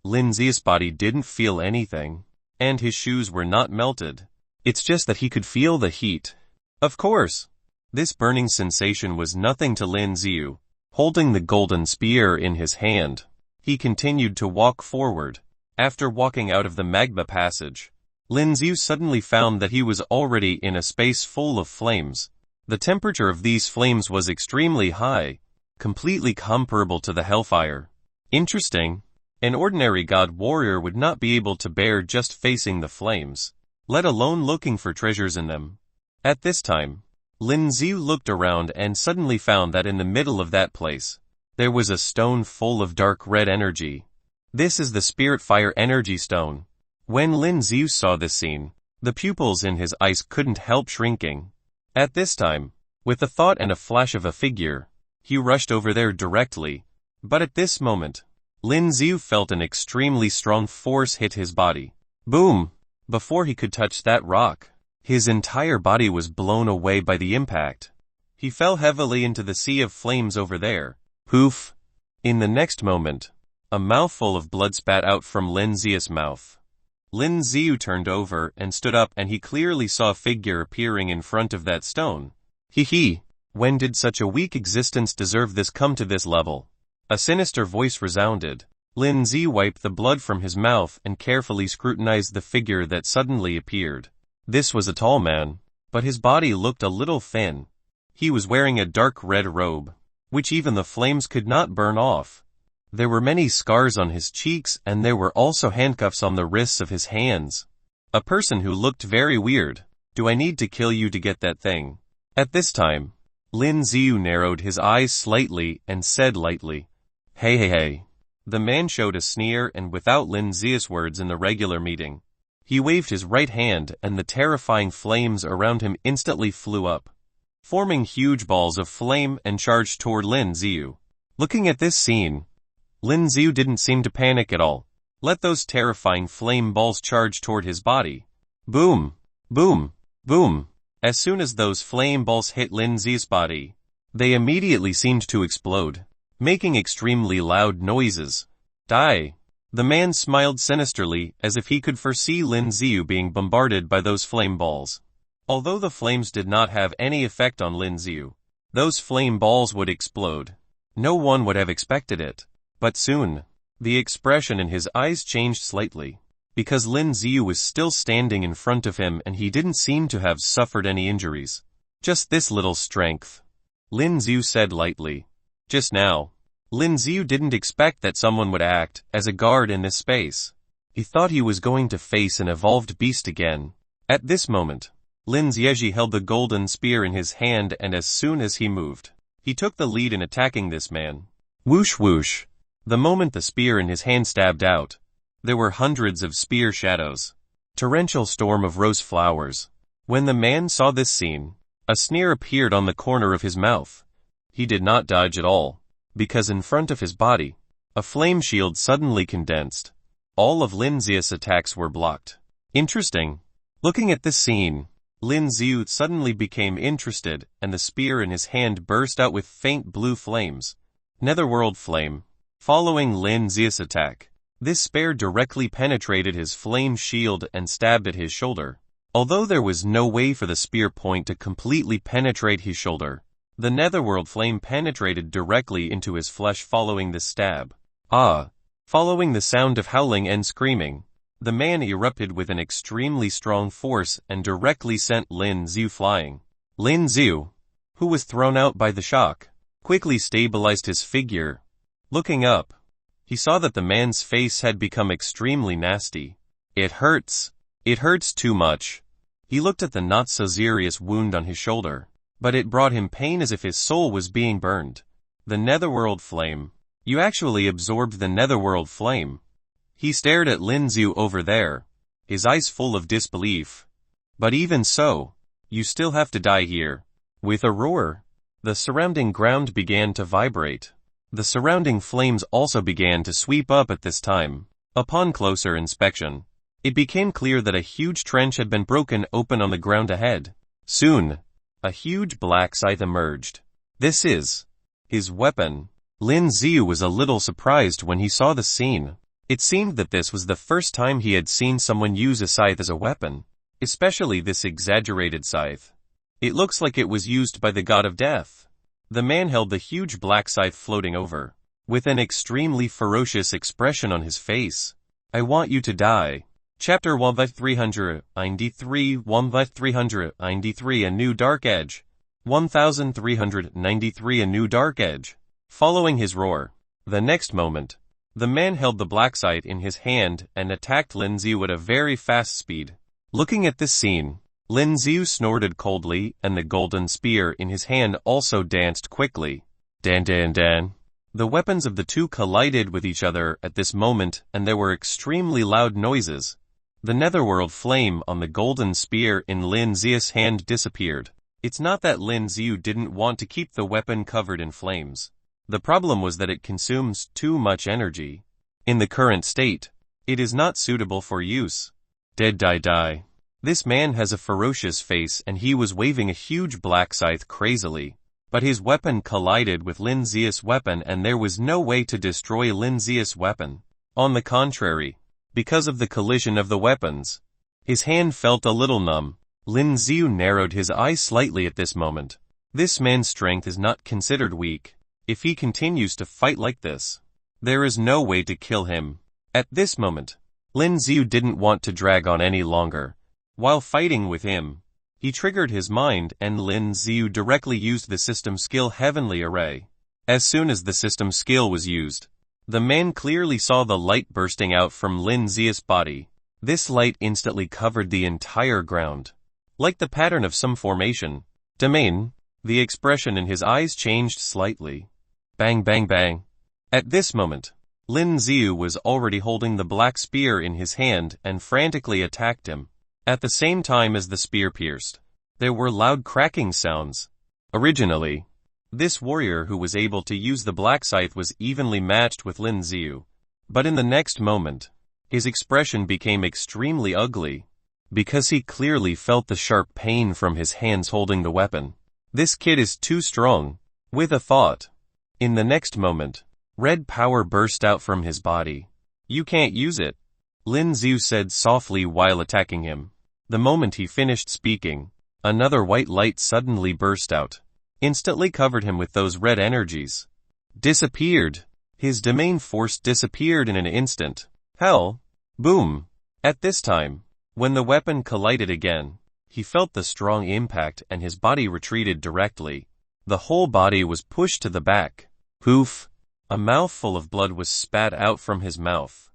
Lin Ziu's body didn't feel anything, and his shoes were not melted. It's just that he could feel the heat. Of course, this burning sensation was nothing to Lin Ziu. Holding the golden spear in his hand, he continued to walk forward. After walking out of the magma passage, Lin Ziu suddenly found that he was already in a space full of flames. The temperature of these flames was extremely high, completely comparable to the hellfire. Interesting. An ordinary god warrior would not be able to bear just facing the flames, let alone looking for treasures in them. At this time, Lin Ziu looked around and suddenly found that in the middle of that place, there was a stone full of dark red energy. This is the Spirit Fire Energy Stone. When Lin Ziu saw this scene, the pupils in his eyes couldn't help shrinking. At this time, with a thought and a flash of a figure, he rushed over there directly. But at this moment, Lin Ziu felt an extremely strong force hit his body. Boom! Before he could touch that rock, his entire body was blown away by the impact. He fell heavily into the sea of flames over there. Poof! In the next moment, a mouthful of blood spat out from Lin Ziu's mouth. Lin Ziu turned over and stood up, and he clearly saw a figure appearing in front of that stone. Hee. When did such a weak existence deserve this? Come to this level? A sinister voice resounded. Lin Ziu wiped the blood from his mouth and carefully scrutinized the figure that suddenly appeared. This was a tall man, but his body looked a little thin. He was wearing a dark red robe, which even the flames could not burn off. There were many scars on his cheeks and there were also handcuffs on the wrists of his hands. A person who looked very weird. Do I need to kill you to get that thing? At this time, Lin Ziyu narrowed his eyes slightly and said lightly, Hey hey hey. The man showed a sneer and without Lin Ziyu's words in the regular meeting, he waved his right hand and the terrifying flames around him instantly flew up, forming huge balls of flame and charged toward Lin Ziyu. Looking at this scene, Lin Ziyu didn't seem to panic at all. Let those terrifying flame balls charge toward his body. Boom, boom, boom. As soon as those flame balls hit Lin Ziyu's body, they immediately seemed to explode, making extremely loud noises. Die. The man smiled sinisterly as if he could foresee Lin Ziyu being bombarded by those flame balls. Although the flames did not have any effect on Lin Ziyu, those flame balls would explode. No one would have expected it. But soon, the expression in his eyes changed slightly, because Lin Ziyu was still standing in front of him and he didn't seem to have suffered any injuries. Just this little strength. Lin Ziyu said lightly. Just now, Lin Ziyu didn't expect that someone would act as a guard in this space. He thought he was going to face an evolved beast again. At this moment, Lin Ziyu held the golden spear in his hand and as soon as he moved, he took the lead in attacking this man. Whoosh whoosh. The moment the spear in his hand stabbed out, there were hundreds of spear shadows. Torrential storm of rose flowers. When the man saw this scene, a sneer appeared on the corner of his mouth. He did not dodge at all, because in front of his body, a flame shield suddenly condensed. All of Lin Ziyu's attacks were blocked. Interesting. Looking at this scene, Lin Ziyu suddenly became interested and the spear in his hand burst out with faint blue flames. Netherworld flame. Following Lin Ziyu's attack, this spear directly penetrated his flame shield and stabbed at his shoulder. Although there was no way for the spear point to completely penetrate his shoulder, the Netherworld flame penetrated directly into his flesh following this stab. Following the sound of howling and screaming, the man erupted with an extremely strong force and directly sent Lin Ziyu flying. Lin Ziyu, who was thrown out by the shock, quickly stabilized his figure. Looking up, he saw that the man's face had become extremely nasty. It hurts. It hurts too much. He looked at the not so serious wound on his shoulder, but it brought him pain as if his soul was being burned. The Netherworld flame. You actually absorbed the Netherworld flame. He stared at Lin Ziyu over there, his eyes full of disbelief. But even so, you still have to die here. With a roar, the surrounding ground began to vibrate. The surrounding flames also began to sweep up at this time. Upon closer inspection, it became clear that a huge trench had been broken open on the ground ahead. Soon, a huge black scythe emerged. This is his weapon. Lin Ziyu was a little surprised when he saw the scene. It seemed that this was the first time he had seen someone use a scythe as a weapon, especially this exaggerated scythe. It looks like it was used by the god of death. The man held the huge black scythe floating over, with an extremely ferocious expression on his face. I want you to die. Chapter 1393 1393 A New Dark Edge 1393 A New Dark Edge. Following his roar, the next moment, the man held the black scythe in his hand and attacked Lin Ziyu at a very fast speed. Looking at this scene, Lin Ziyu snorted coldly and the golden spear in his hand also danced quickly. Dan dan dan. The weapons of the two collided with each other at this moment and there were extremely loud noises. The Netherworld flame on the golden spear in Lin Ziyu's hand disappeared. It's not that Lin Ziyu didn't want to keep the weapon covered in flames. The problem was that it consumes too much energy. In the current state, it is not suitable for use. Dead die die. This man has a ferocious face and he was waving a huge black scythe crazily. But his weapon collided with Lin Ziyu's weapon and there was no way to destroy Lin Ziyu's weapon. On the contrary, because of the collision of the weapons, his hand felt a little numb. Lin Ziyu narrowed his eyes slightly at this moment. This man's strength is not considered weak. If he continues to fight like this, there is no way to kill him. At this moment, Lin Ziyu didn't want to drag on any longer. While fighting with him, he triggered his mind and Lin Xiu directly used the system skill Heavenly Array. As soon as the system skill was used, the man clearly saw the light bursting out from Lin Xiu's body. This light instantly covered the entire ground. Like the pattern of some formation, domain, the expression in his eyes changed slightly. Bang bang bang. At this moment, Lin Xiu was already holding the black spear in his hand and frantically attacked him. At the same time as the spear pierced, there were loud cracking sounds. Originally, this warrior who was able to use the black scythe was evenly matched with Lin Xiu, but in the next moment, his expression became extremely ugly, because he clearly felt the sharp pain from his hands holding the weapon. This kid is too strong. With a thought, in the next moment, red power burst out from his body. You can't use it, Lin Xiu said softly while attacking him. The moment he finished speaking, another white light suddenly burst out, instantly covered him with those red energies. Disappeared. His domain force disappeared in an instant. Hell. Boom. At this time, when the weapon collided again, he felt the strong impact and his body retreated directly. The whole body was pushed to the back. Poof. A mouthful of blood was spat out from his mouth.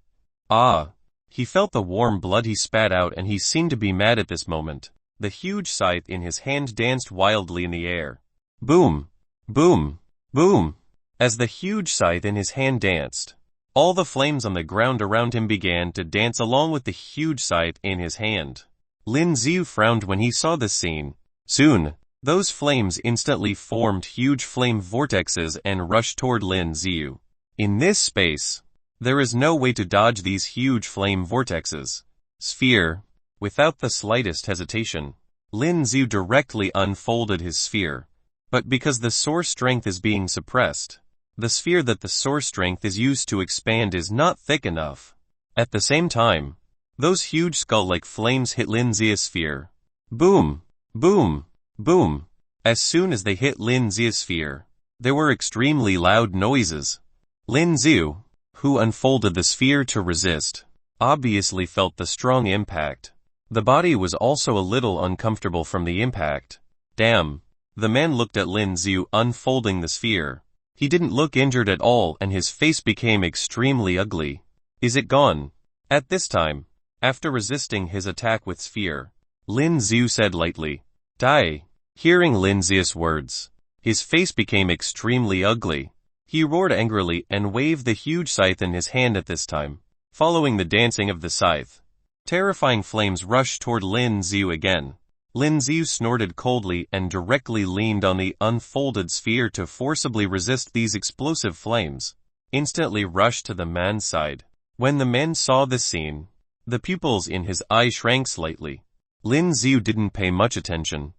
Ah. He felt the warm blood he spat out and he seemed to be mad at this moment. The huge scythe in his hand danced wildly in the air. Boom. Boom. Boom. As the huge scythe in his hand danced, all the flames on the ground around him began to dance along with the huge scythe in his hand. Lin Xiu frowned when he saw this scene. Soon, those flames instantly formed huge flame vortexes and rushed toward Lin Xiu. In this space, there is no way to dodge these huge flame vortexes. Sphere. Without the slightest hesitation, Lin Xiu directly unfolded his sphere. But because the source strength is being suppressed, the sphere that the source strength is used to expand is not thick enough. At the same time, those huge skull-like flames hit Lin Xiu's sphere. Boom. Boom. Boom. As soon as they hit Lin Xiu's sphere, there were extremely loud noises. Lin Xiu, who unfolded the sphere to resist, obviously felt the strong impact. The body was also a little uncomfortable from the impact. Damn. The man looked at Lin Xiu unfolding the sphere. He didn't look injured at all and his face became extremely ugly. Is it gone? At this time, after resisting his attack with sphere, Lin Xiu said lightly, Die. Hearing Lin Xiu's words, his face became extremely ugly. He roared angrily and waved the huge scythe in his hand at this time. Following the dancing of the scythe, terrifying flames rushed toward Lin Xiu again. Lin Xiu snorted coldly and directly leaned on the unfolded sphere to forcibly resist these explosive flames. Instantly rushed to the man's side. When the man saw this scene, the pupils in his eye shrank slightly. Lin Xiu didn't pay much attention.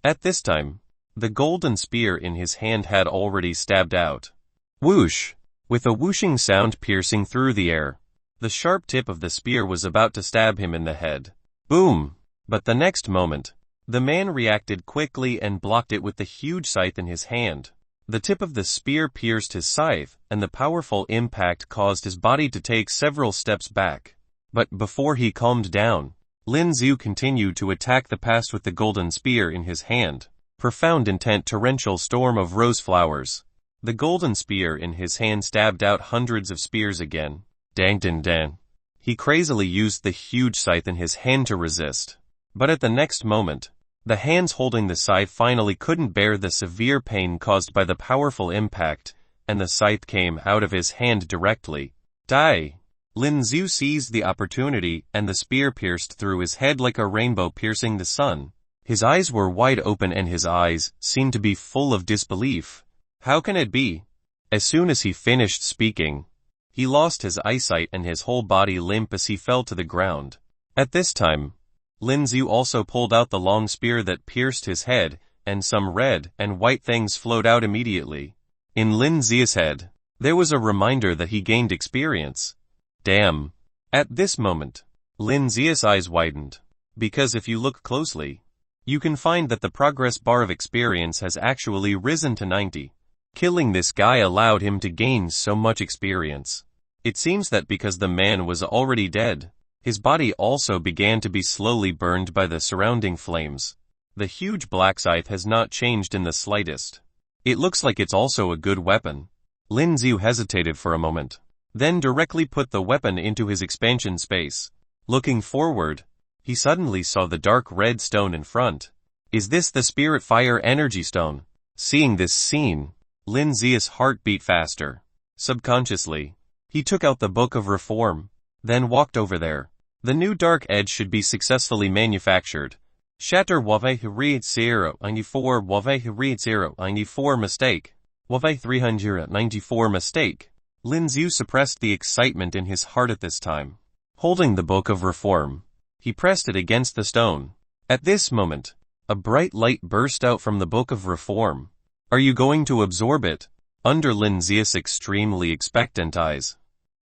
At this time, the golden spear in his hand had already stabbed out. Whoosh! With a whooshing sound piercing through the air, the sharp tip of the spear was about to stab him in the head. Boom! But the next moment, the man reacted quickly and blocked it with the huge scythe in his hand. The tip of the spear pierced his scythe, and the powerful impact caused his body to take several steps back. But before he calmed down, Lin Xiu continued to attack the past with the golden spear in his hand. Profound intent torrential storm of rose flowers. The golden spear in his hand stabbed out hundreds of spears again. Dang din dan. He crazily used the huge scythe in his hand to resist. But at the next moment, the hands holding the scythe finally couldn't bear the severe pain caused by the powerful impact, and the scythe came out of his hand directly. Die! Lin Xiu seized the opportunity and the spear pierced through his head like a rainbow piercing the sun. His eyes were wide open and his eyes seemed to be full of disbelief. How can it be? As soon as he finished speaking, he lost his eyesight and his whole body limp as he fell to the ground. At this time, Lin Xiu also pulled out the long spear that pierced his head, and some red and white things flowed out immediately. In Lin Xiu's head, there was a reminder that he gained experience. Damn. At this moment, Lin Xiu's eyes widened, because if you look closely, you can find that the progress bar of experience has actually risen to 90. Killing this guy allowed him to gain so much experience. It seems that because the man was already dead, His body also began to be slowly burned by the surrounding flames. The huge black scythe has not changed in the slightest. It looks like it's also a good weapon. Lin Xiu hesitated for a moment, then directly put the weapon into his expansion space. Looking forward, he suddenly saw the dark red stone in front. Is this the spirit fire energy stone? Seeing this scene, Lin Xiu's heart beat faster. Subconsciously, he took out the Book of Reform, then walked over there. The new dark edge should be successfully manufactured. Shatter Wave Read 094 Wave Read 094 mistake. Wave 394 mistake. Lin Xiu suppressed the excitement in his heart at this time. Holding the Book of Reform, he pressed it against the stone. At this moment, a bright light burst out from the Book of Reform. Are you going to absorb it? Under Lin Xiu's extremely expectant eyes,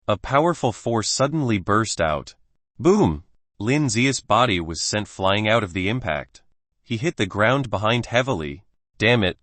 a powerful force suddenly burst out. Boom! Lin Xiu's body was sent flying out of the impact. He hit the ground behind heavily. Damn it!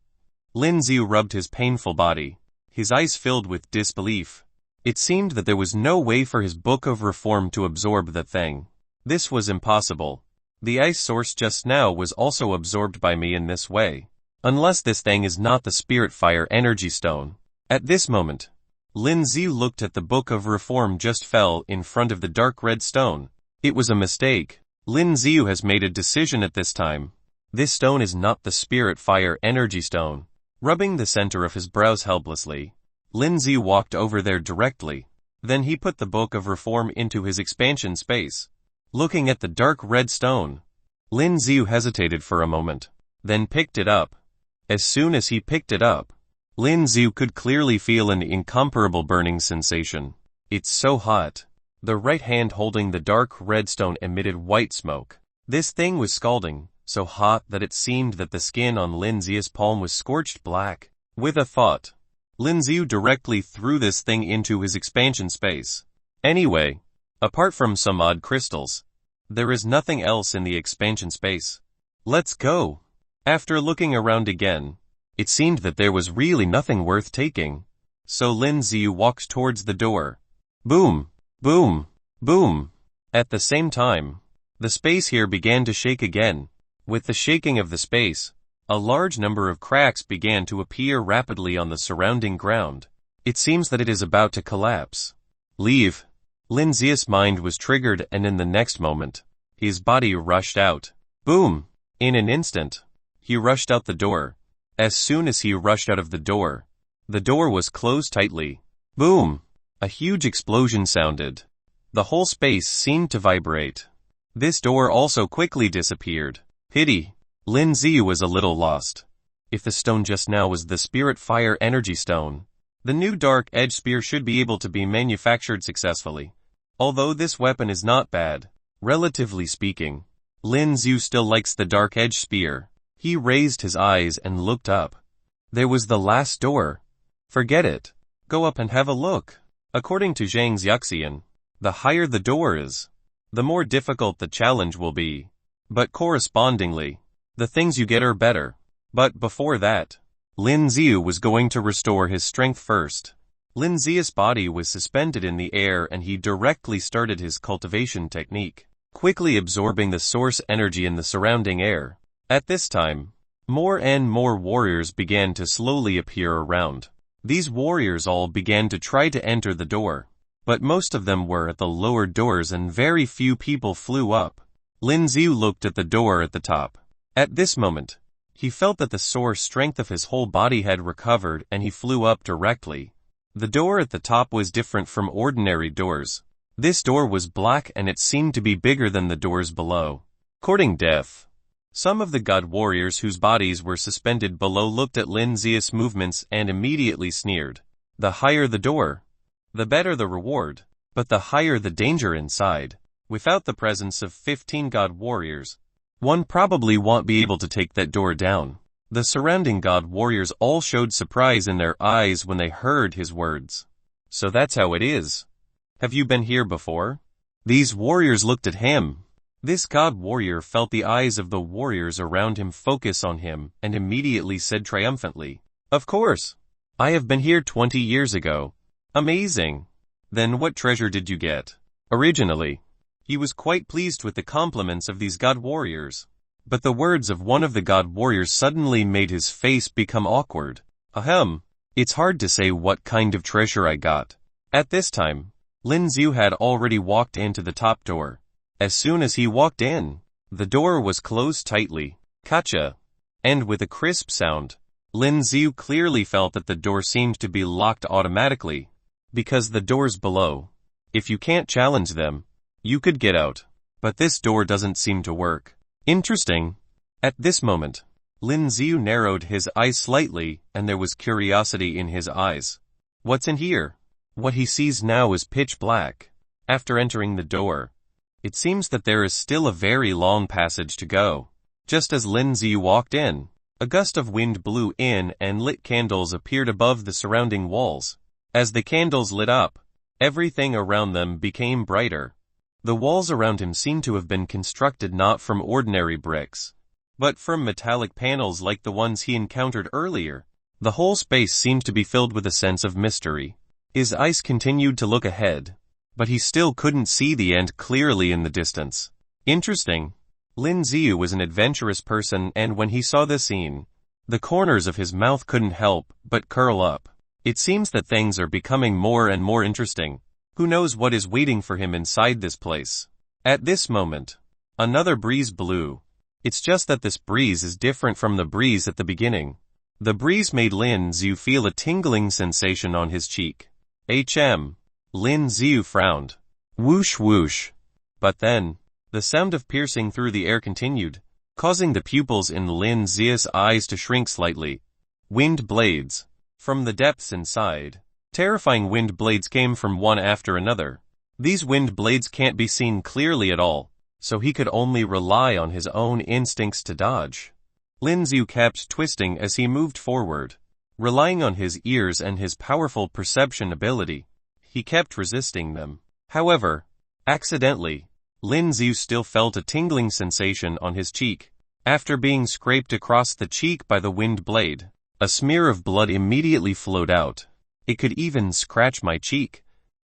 Lin Xiu rubbed his painful body. His eyes filled with disbelief. It seemed that there was no way for his Book of Reform to absorb the thing. This was impossible. The ice source just now was also absorbed by me in this way. Unless this thing is not the spirit fire energy stone. At this moment, Lin Xiu looked at the Book of Reform just fell in front of the dark red stone. It was a mistake. Lin Xiu has made a decision at this time. This stone is not the spirit fire energy stone. Rubbing the center of his brows helplessly, Lin Xiu walked over there directly. Then he put the Book of Reform into his expansion space. Looking at the dark red stone, Lin Xiu hesitated for a moment, then picked it up. As soon as he picked it up, Lin Xiu could clearly feel an incomparable burning sensation. It's so hot. The right hand holding the dark red stone emitted white smoke. This thing was scalding, so hot that it seemed that the skin on Lin Xiu's palm was scorched black. With a thought, Lin Xiu directly threw this thing into his expansion space. Anyway, apart from some odd crystals, there is nothing else in the expansion space. Let's go. After looking around again, it seemed that there was really nothing worth taking. So Lin Xiu walked towards the door. Boom, boom, boom. At the same time, the space here began to shake again. With the shaking of the space, a large number of cracks began to appear rapidly on the surrounding ground. It seems that it is about to collapse. Leave. Lin Xiu's mind was triggered, and in the next moment, his body rushed out. Boom! In an instant, he rushed out the door. As soon as he rushed out of the door was closed tightly. Boom! A huge explosion sounded. The whole space seemed to vibrate. This door also quickly disappeared. Pity. Lin Xiu was a little lost. If the stone just now was the spirit fire energy stone, the new dark edge spear should be able to be manufactured successfully. Although this weapon is not bad, relatively speaking, Lin Xiu still likes the dark edge spear. He raised his eyes and looked up. There was the last door. Forget it. Go up and have a look. According to Zhang's Yuxian, the higher the door is, the more difficult the challenge will be. But correspondingly, the things you get are better. But before that, Lin Xiu was going to restore his strength first. Lin Xiu's body was suspended in the air and he directly started his cultivation technique, quickly absorbing the source energy in the surrounding air. At this time, more and more warriors began to slowly appear around. These warriors all began to try to enter the door, but most of them were at the lower doors and very few people flew up. Lin Xiu looked at the door at the top. At this moment, he felt that the source strength of his whole body had recovered and he flew up directly. The door at the top was different from ordinary doors. This door was black and it seemed to be bigger than the doors below. Courting death. Some of the god warriors whose bodies were suspended below looked at Lin Xiu's movements and immediately sneered. The higher the door, the better the reward, but the higher the danger inside. Without the presence of 15 god warriors, one probably won't be able to take that door down. The surrounding god warriors all showed surprise in their eyes when they heard his words. So that's how it is. Have you been here before? These warriors looked at him. This god warrior felt the eyes of the warriors around him focus on him and immediately said triumphantly, "Of course. I have been here 20 years ago. Amazing. Then what treasure did you get?" Originally, He was quite pleased with the compliments of these god warriors. But the words of one of the god warriors suddenly made his face become awkward. Ahem. It's hard to say what kind of treasure I got. At this time, Lin Xiu had already walked into the top door. As soon as he walked in, the door was closed tightly. Gotcha. And with a crisp sound, Lin Xiu clearly felt that the door seemed to be locked automatically. Because the doors below, if you can't challenge them, you could get out. But this door doesn't seem to work. Interesting. At this moment, Lin Xiu narrowed his eyes slightly, and there was curiosity in his eyes. What's in here? What he sees now is pitch black. After entering the door, it seems that there is still a very long passage to go. Just as Lin Xiu walked in, a gust of wind blew in and lit candles appeared above the surrounding walls. As the candles lit up, everything around them became brighter. The walls around him seemed to have been constructed not from ordinary bricks, but from metallic panels like the ones he encountered earlier. The whole space seemed to be filled with a sense of mystery. His eyes continued to look ahead, but he still couldn't see the end clearly in the distance. Interesting. Lin Xiu was an adventurous person, and when he saw this scene, the corners of his mouth couldn't help but curl up. It seems that things are becoming more and more interesting. Who knows what is waiting for him inside this place? At this moment, another breeze blew. It's just that this breeze is different from the breeze at the beginning. The breeze made Lin Xiu feel a tingling sensation on his cheek. Lin Xiu frowned. Whoosh whoosh. But then, the sound of piercing through the air continued, causing the pupils in Lin Xiu's eyes to shrink slightly. Wind blades. From the depths inside, terrifying wind blades came from one after another. These wind blades can't be seen clearly at all, so he could only rely on his own instincts to dodge. Lin Xiu kept twisting as he moved forward. Relying on his ears and his powerful perception ability, he kept resisting them. However, accidentally, Lin Xiu still felt a tingling sensation on his cheek. After being scraped across the cheek by the wind blade, a smear of blood immediately flowed out. It could even scratch my cheek.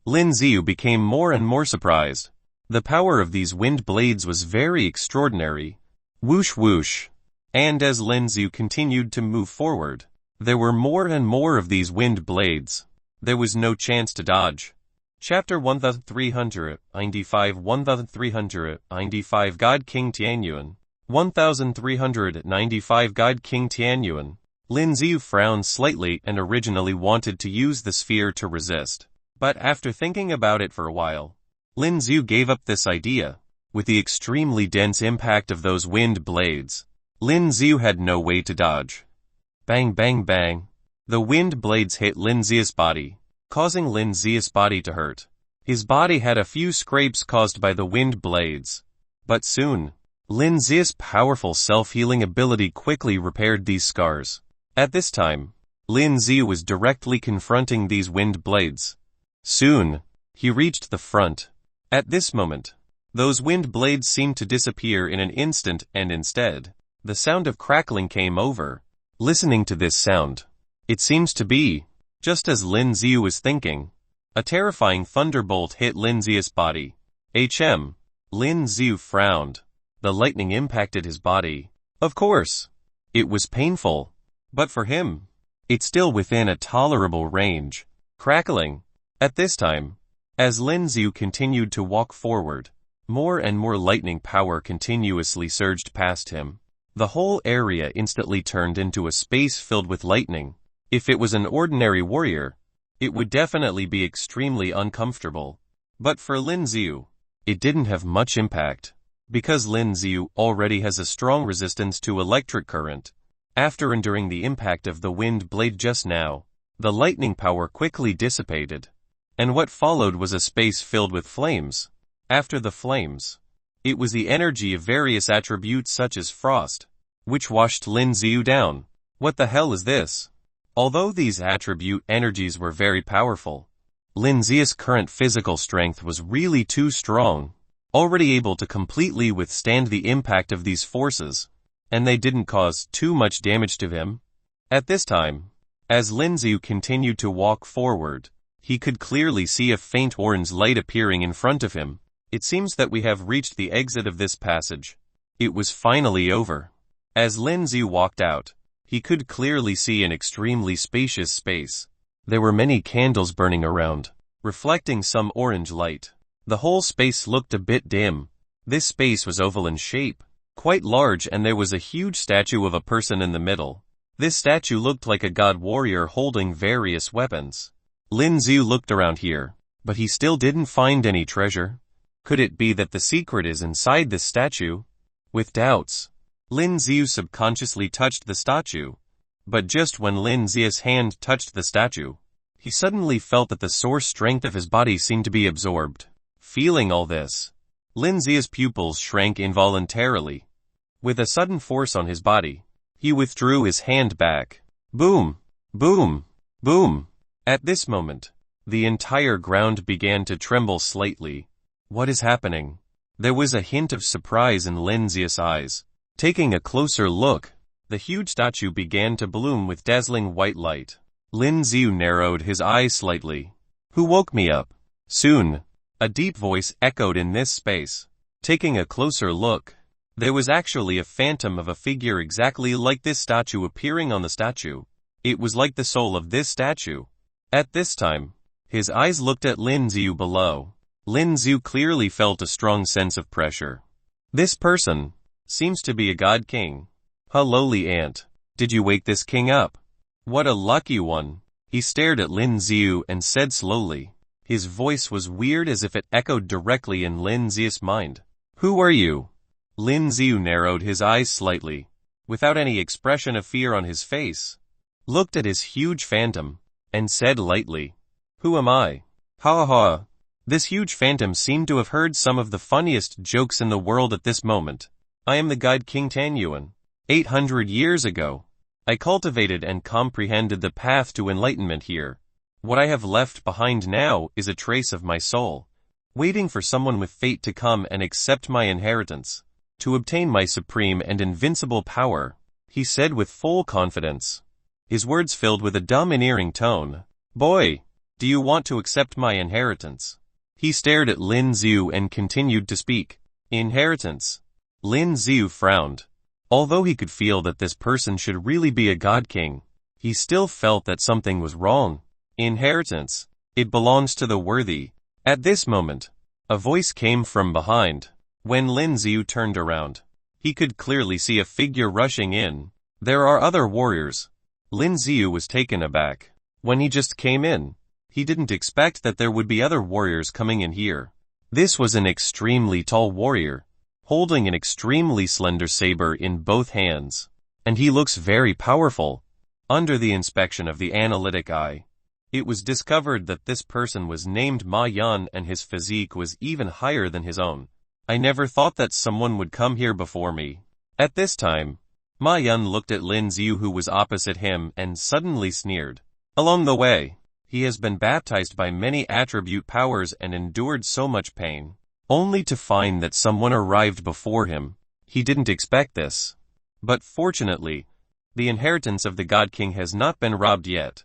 Lin Xiu became more and more surprised. The power of these wind blades was very extraordinary. Whoosh whoosh. And as Lin Xiu continued to move forward, there were more and more of these wind blades. There was no chance to dodge. Chapter 1395 1395 God King Tianyuan 1395 God King Tianyuan. Lin Xiu frowned slightly and originally wanted to use the sphere to resist. But after thinking about it for a while, Lin Xiu gave up this idea. With the extremely dense impact of those wind blades, Lin Xiu had no way to dodge. Bang bang bang. The wind blades hit Lin Xiu's body, causing Lin Xiu's body to hurt. His body had a few scrapes caused by the wind blades. But soon, Lin Xiu's powerful self-healing ability quickly repaired these scars. At this time, Lin Xiu was directly confronting these wind blades. Soon, he reached the front. At this moment, those wind blades seemed to disappear in an instant, and instead, the sound of crackling came over. Listening to this sound, it seems to be, just as Lin Xiu was thinking, a terrifying thunderbolt hit Lin Xiu's body. Lin Xiu frowned. The lightning impacted his body. Of course, it was painful. But for him, it's still within a tolerable range. Crackling. At this time, as Lin Xiu continued to walk forward, more and more lightning power continuously surged past him. The whole area instantly turned into a space filled with lightning. If it was an ordinary warrior, it would definitely be extremely uncomfortable. But for Lin Xiu, it didn't have much impact. Because Lin Xiu already has a strong resistance to electric current. After enduring the impact of the wind blade just now, the lightning power quickly dissipated. And what followed was a space filled with flames. After the flames, it was the energy of various attributes such as frost, which washed Lin Xiu down. What the hell is this? Although these attribute energies were very powerful, Lin Xiu's current physical strength was really too strong, already able to completely withstand the impact of these forces, and they didn't cause too much damage to him. At this time, as Lin Xiu continued to walk forward, he could clearly see a faint orange light appearing in front of him. It seems that we have reached the exit of this passage. It was finally over. As Lin Zi walked out, he could clearly see an extremely spacious space. There were many candles burning around, reflecting some orange light. The whole space looked a bit dim. This space was oval in shape, quite large, and there was a huge statue of a person in the middle. This statue looked like a god warrior holding various weapons. Lin Zi looked around here, but he still didn't find any treasure. Could it be that the secret is inside this statue? With doubts, Lin Zi subconsciously touched the statue. But just when Lin Zi's hand touched the statue, he suddenly felt that the source strength of his body seemed to be absorbed. Feeling all this, Lin Zi's pupils shrank involuntarily. With a sudden force on his body, he withdrew his hand back. Boom! Boom! Boom! At this moment, the entire ground began to tremble slightly. What is happening? There was a hint of surprise in Lin Zi's eyes. Taking a closer look, the huge statue began to bloom with dazzling white light. Lin Zi narrowed his eyes slightly. Who woke me up? Soon, a deep voice echoed in this space. Taking a closer look, there was actually a phantom of a figure exactly like this statue appearing on the statue. It was like the soul of this statue. At this time, his eyes looked at Lin Zi below. Lin Zi clearly felt a strong sense of pressure. This person seems to be a god king. A lowly ant. Did you wake this king up? What a lucky one. He stared at Lin Zi and said slowly. His voice was weird, as if it echoed directly in Lin Zi's mind. Who are you? Lin Zi narrowed his eyes slightly, without any expression of fear on his face, looked at his huge phantom, and said lightly, Who am I? Ha ha. This huge phantom seemed to have heard some of the funniest jokes in the world at this moment. I am the god King Tanyuan. 800 years ago, I cultivated and comprehended the path to enlightenment here. What I have left behind now is a trace of my soul, waiting for someone with fate to come and accept my inheritance, to obtain my supreme and invincible power, he said with full confidence. His words filled with a domineering tone. Boy, do you want to accept my inheritance? He stared at Lin Zi and continued to speak. Inheritance. Lin Zi frowned. Although he could feel that this person should really be a god king, he still felt that something was wrong. Inheritance. It belongs to the worthy. At this moment, a voice came from behind. When Lin Zi turned around, he could clearly see a figure rushing in. There are other warriors. Lin Zi was taken aback. When he just came in, he didn't expect that there would be other warriors coming in here. This was an extremely tall warrior, holding an extremely slender saber in both hands. And he looks very powerful. Under the inspection of the analytic eye, it was discovered that this person was named Ma Yan, and his physique was even higher than his own. I never thought that someone would come here before me. At this time, Ma Yan looked at Lin Zi, who was opposite him, and suddenly sneered. Along the way, he has been baptized by many attribute powers and endured so much pain, only to find that someone arrived before him. He didn't expect this. But fortunately, the inheritance of the God King has not been robbed yet.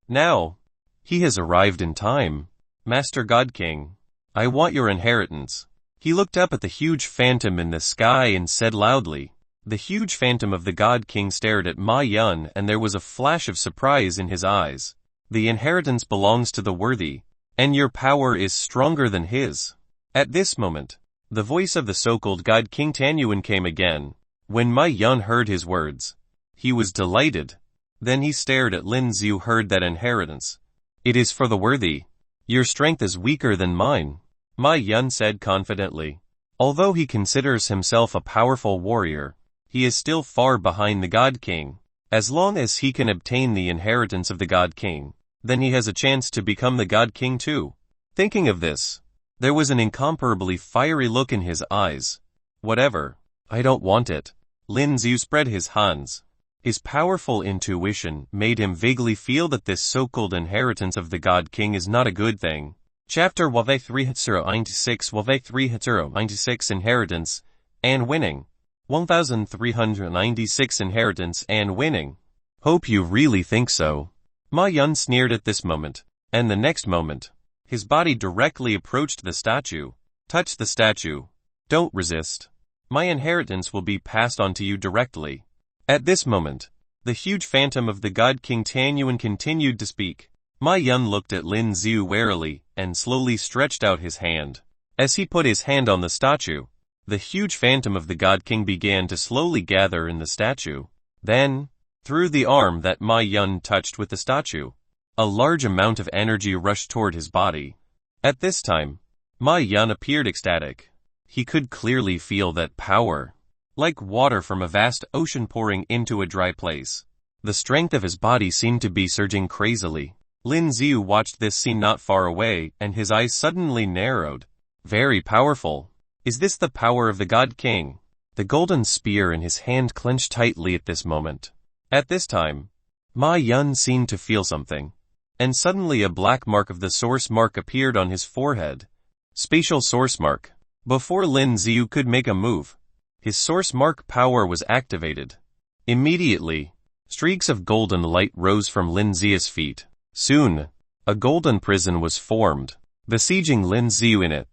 Now, he has arrived in time. Master God King, I want your inheritance. He looked up at the huge phantom in the sky and said loudly. The huge phantom of the God King stared at Ma Yan, and there was a flash of surprise in his eyes. The inheritance belongs to the worthy, and your power is stronger than his. At this moment, the voice of the so-called God King Tanyuan came again. When Ma Yan heard his words, he was delighted. Then he stared at Lin Zi, who heard that inheritance. It is for the worthy. Your strength is weaker than mine, Ma Yan said confidently. Although he considers himself a powerful warrior, he is still far behind the God King. As long as he can obtain the inheritance of the God King, then he has a chance to become the God King too. Thinking of this, there was an incomparably fiery look in his eyes. Whatever. I don't want it. Lin Zi spread his hands. His powerful intuition made him vaguely feel that this so-called inheritance of the God King is not a good thing. Chapter 1396 1396 Inheritance and Winning. 1396 Inheritance and Winning. Hope you really think so. Ma Yan sneered at this moment, and the next moment, his body directly approached the statue. Touch the statue. Don't resist. My inheritance will be passed on to you directly. At this moment, the huge phantom of the god King Tianyuan continued to speak. Ma Yun looked at Lin Xiu warily and slowly stretched out his hand. As he put his hand on the statue, the huge phantom of the god king began to slowly gather in the statue. Then, through the arm that Ma Yun touched with the statue, a large amount of energy rushed toward his body. At this time, Ma Yun appeared ecstatic. He could clearly feel that power, like water from a vast ocean pouring into a dry place. The strength of his body seemed to be surging crazily. Lin Xiu watched this scene not far away, and his eyes suddenly narrowed. Very powerful. Is this the power of the God King? The golden spear in his hand clenched tightly at this moment. At this time, Ma Yun seemed to feel something, and suddenly a black mark of the source mark appeared on his forehead. Spatial source mark. Before Lin Xiu could make a move, his source mark power was activated. Immediately, streaks of golden light rose from Lin Xiu's feet. Soon, a golden prison was formed, besieging Lin Xiu in it.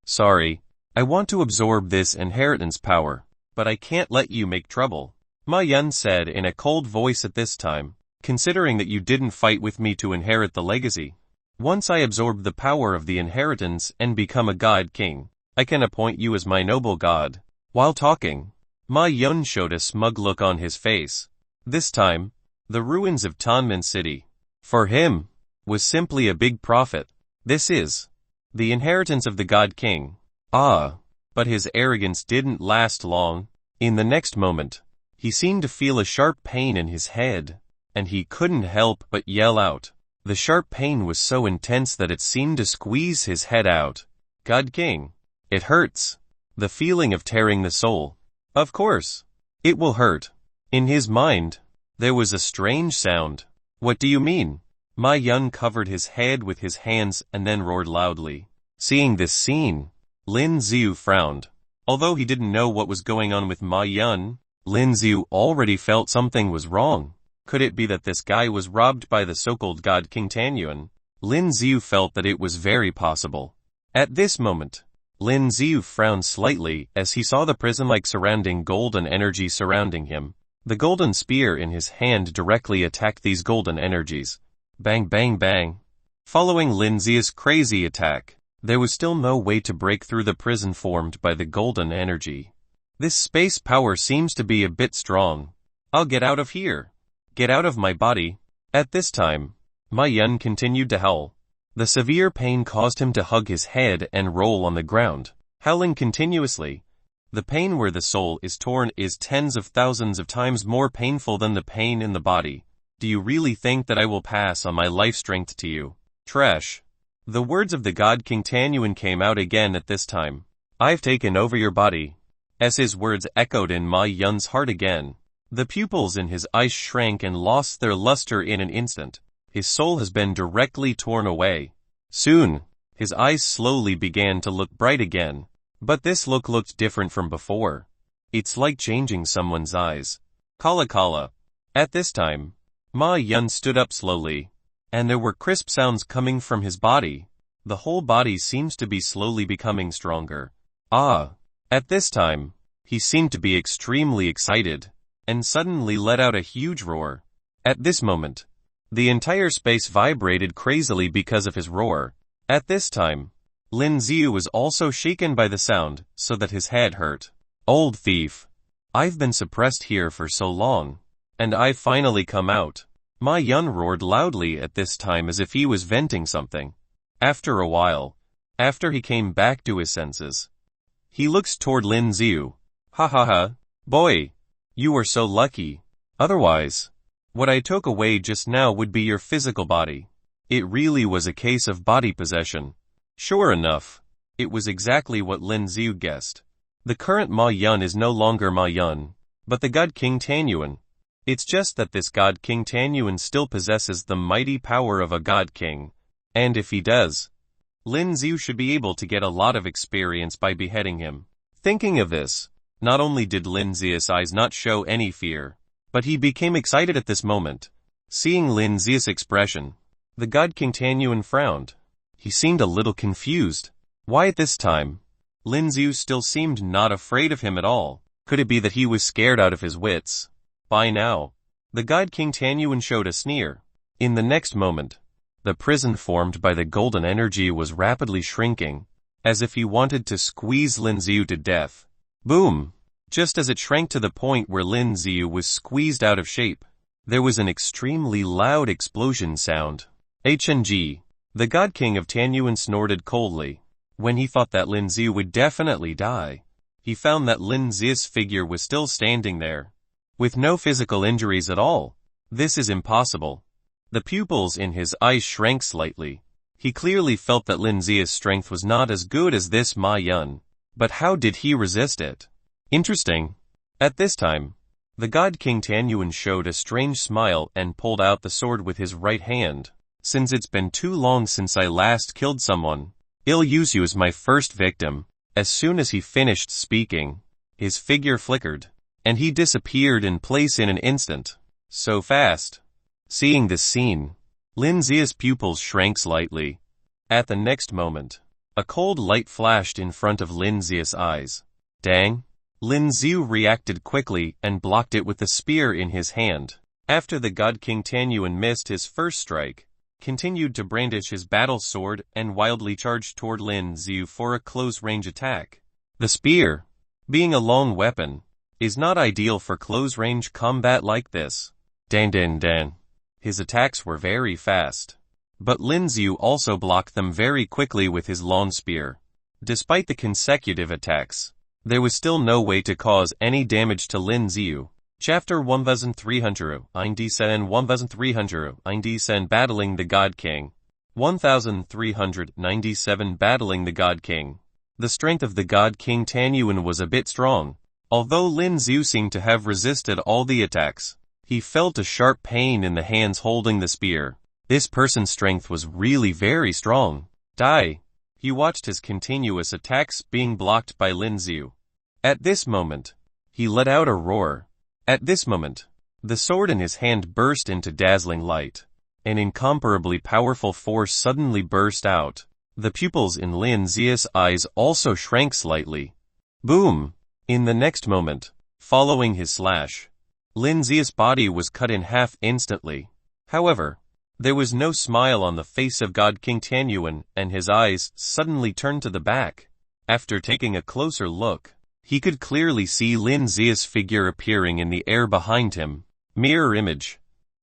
Sorry, I want to absorb this inheritance power, but I can't let you make trouble, Ma Yun said in a cold voice at this time, considering that you didn't fight with me to inherit the legacy. Once I absorb the power of the inheritance and become a god king, I can appoint you as my noble god. While talking, Ma Yun showed a smug look on his face. This time, the ruins of Tianmen City, for him, was simply a big profit. This is the inheritance of the God King. Ah, but his arrogance didn't last long. In the next moment, he seemed to feel a sharp pain in his head, and he couldn't help but yell out. The sharp pain was so intense that it seemed to squeeze his head out. God King, it hurts. The feeling of tearing the soul. Of course, it will hurt. In his mind, there was a strange sound. What do you mean? Ma Yun covered his head with his hands and then roared loudly. Seeing this scene, Lin Xiu frowned. Although he didn't know what was going on with Ma Yun, Lin Xiu already felt something was wrong. Could it be that this guy was robbed by the so-called God King Tianyuan? Lin Xiu felt that it was very possible. At this moment, Lin Xiu frowned slightly as he saw the prison-like surrounding golden energy surrounding him. The golden spear in his hand directly attacked these golden energies. Bang bang bang. Following Lin Xiu's crazy attack, there was still no way to break through the prison formed by the golden energy. This space power seems to be a bit strong. I'll get out of here. Get out of my body. At this time, Ma Yun continued to howl. The severe pain caused him to hug his head and roll on the ground, howling continuously. The pain where the soul is torn is tens of thousands of times more painful than the pain in the body. Do you really think that I will pass on my life strength to you? Trash. The words of the God King Tianyuan came out again at this time. I've taken over your body. As his words echoed in Ma Yun's heart again, the pupils in his eyes shrank and lost their luster in an instant. His soul has been directly torn away. Soon, his eyes slowly began to look bright again. But this look looked different from before. It's like changing someone's eyes. Kala Kala. At this time, Ma Yun stood up slowly, and there were crisp sounds coming from his body. The whole body seems to be slowly becoming stronger. Ah! At this time, he seemed to be extremely excited, and suddenly let out a huge roar. At this moment, the entire space vibrated crazily because of his roar. At this time, Lin Xiu was also shaken by the sound, so that his head hurt. Old thief. I've been suppressed here for so long, and I've finally come out. Ma Yun roared loudly at this time as if he was venting something. After a while, after he came back to his senses, he looks toward Lin Xiu. Ha ha ha, boy, you are so lucky. Otherwise, what I took away just now would be your physical body. It really was a case of body possession. Sure enough, it was exactly what Lin Xiu guessed. The current Ma Yun is no longer Ma Yun, but the God King Tianyuan. It's just that this God King Tianyuan still possesses the mighty power of a God King, and if he does, Lin Xiu should be able to get a lot of experience by beheading him. Thinking of this, not only did Lin Xiu's eyes not show any fear, but he became excited at this moment. Seeing Lin Xiu's expression, the God King Tianyuan frowned. He seemed a little confused. Why at this time? Lin Xiu still seemed not afraid of him at all. Could it be that he was scared out of his wits? By now, the God King Tianyuan showed a sneer. In the next moment, the prison formed by the golden energy was rapidly shrinking, as if he wanted to squeeze Lin Xiu to death. Boom! Just as it shrank to the point where Lin Xiu was squeezed out of shape, there was an extremely loud explosion sound. HNG. The God King of Tianyuan snorted coldly. When he thought that Lin Xiu would definitely die, he found that Lin Xiu's figure was still standing there, with no physical injuries at all. This is impossible. The pupils in his eyes shrank slightly. He clearly felt that Lin Xiu's strength was not as good as this Ma Yun. But how did he resist it? Interesting. At this time, the God King Tianyuan showed a strange smile and pulled out the sword with his right hand. Since it's been too long since I last killed someone, I'll use you as my first victim. As soon as he finished speaking, his figure flickered, and he disappeared in place in an instant. So fast. Seeing this scene, Lin Xiu's pupils shrank slightly. At the next moment, a cold light flashed in front of Lin Xiu's eyes. Dang! Lin Xiu reacted quickly and blocked it with the spear in his hand. After the God King Tianyuan missed his first strike, continued to brandish his battle sword and wildly charged toward Lin Xiu for a close-range attack. The spear, being a long weapon, is not ideal for close-range combat like this. Dan dan dan. His attacks were very fast, but Lin Xiu also blocked them very quickly with his long spear. Despite the consecutive attacks, there was still no way to cause any damage to Lin Xiu. Chapter 1397 Battling the God King. 1397 Battling the God King. The strength of the God King Tianyuan was a bit strong. Although Lin Xiu seemed to have resisted all the attacks, he felt a sharp pain in the hands holding the spear. This person's strength was really very strong. Die! He watched his continuous attacks being blocked by Lin Xiu. At this moment, he let out a roar. At this moment, the sword in his hand burst into dazzling light. An incomparably powerful force suddenly burst out. The pupils in Lin Xiu's eyes also shrank slightly. Boom! In the next moment, following his slash, Lin Xiu's body was cut in half instantly. However, there was no smile on the face of God King Tianyuan, and his eyes suddenly turned to the back. After taking a closer look, he could clearly see Lin Xiu's figure appearing in the air behind him. Mirror image.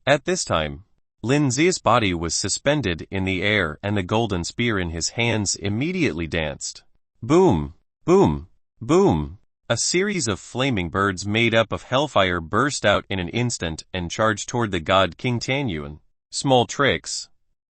At this time, Lin Xiu's body was suspended in the air and the golden spear in his hands immediately danced. Boom! Boom! Boom! A series of flaming birds made up of hellfire burst out in an instant and charged toward the God King Tianyuan. Small tricks.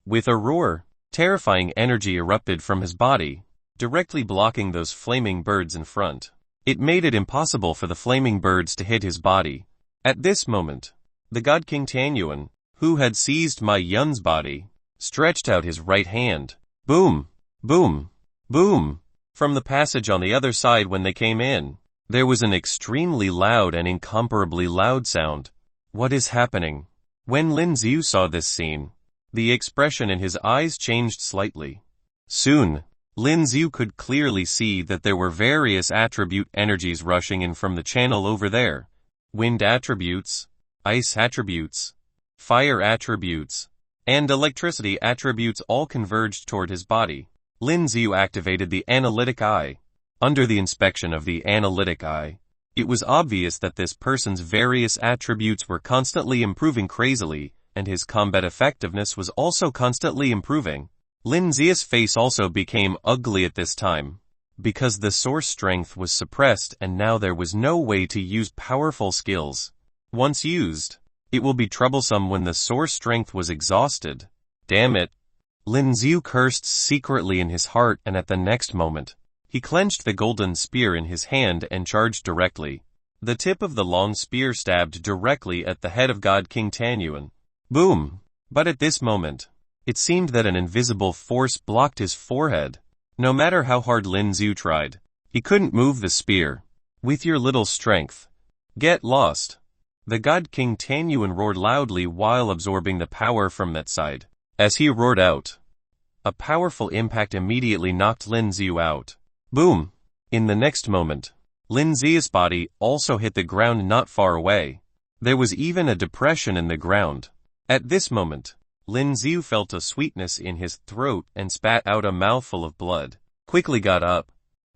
With a roar, terrifying energy erupted from his body, directly blocking those flaming birds in front. It made it impossible for the flaming birds to hit his body. At this moment, the God King Tianyuan, who had seized Ma Yun's body, stretched out his right hand. Boom! Boom! Boom! From the passage on the other side when they came in, there was an extremely loud and incomparably loud sound. What is happening? When Lin Xiu saw this scene, the expression in his eyes changed slightly. Soon, Lin Xiu could clearly see that there were various attribute energies rushing in from the channel over there. Wind attributes, ice attributes, fire attributes, and electricity attributes all converged toward his body. Lin Xiu activated the analytic eye. Under the inspection of the analytic eye, it was obvious that this person's various attributes were constantly improving crazily, and his combat effectiveness was also constantly improving. Lin Xiu's face also became ugly at this time, because the source strength was suppressed and now there was no way to use powerful skills. Once used, it will be troublesome when the source strength was exhausted. Damn it! Lin Xiu cursed secretly in his heart, and at the next moment, he clenched the golden spear in his hand and charged directly. The tip of the long spear stabbed directly at the head of God King Tianyuan. Boom! But at this moment, it seemed that an invisible force blocked his forehead. No matter how hard Lin Xiu tried, he couldn't move the spear. With your little strength, get lost. The God King Tianyuan roared loudly while absorbing the power from that side. As he roared out, a powerful impact immediately knocked Lin Xiu out. Boom! In the next moment, Lin Zia's body also hit the ground not far away. There was even a depression in the ground. At this moment, Lin Ziu felt a sweetness in his throat and spat out a mouthful of blood. Quickly got up,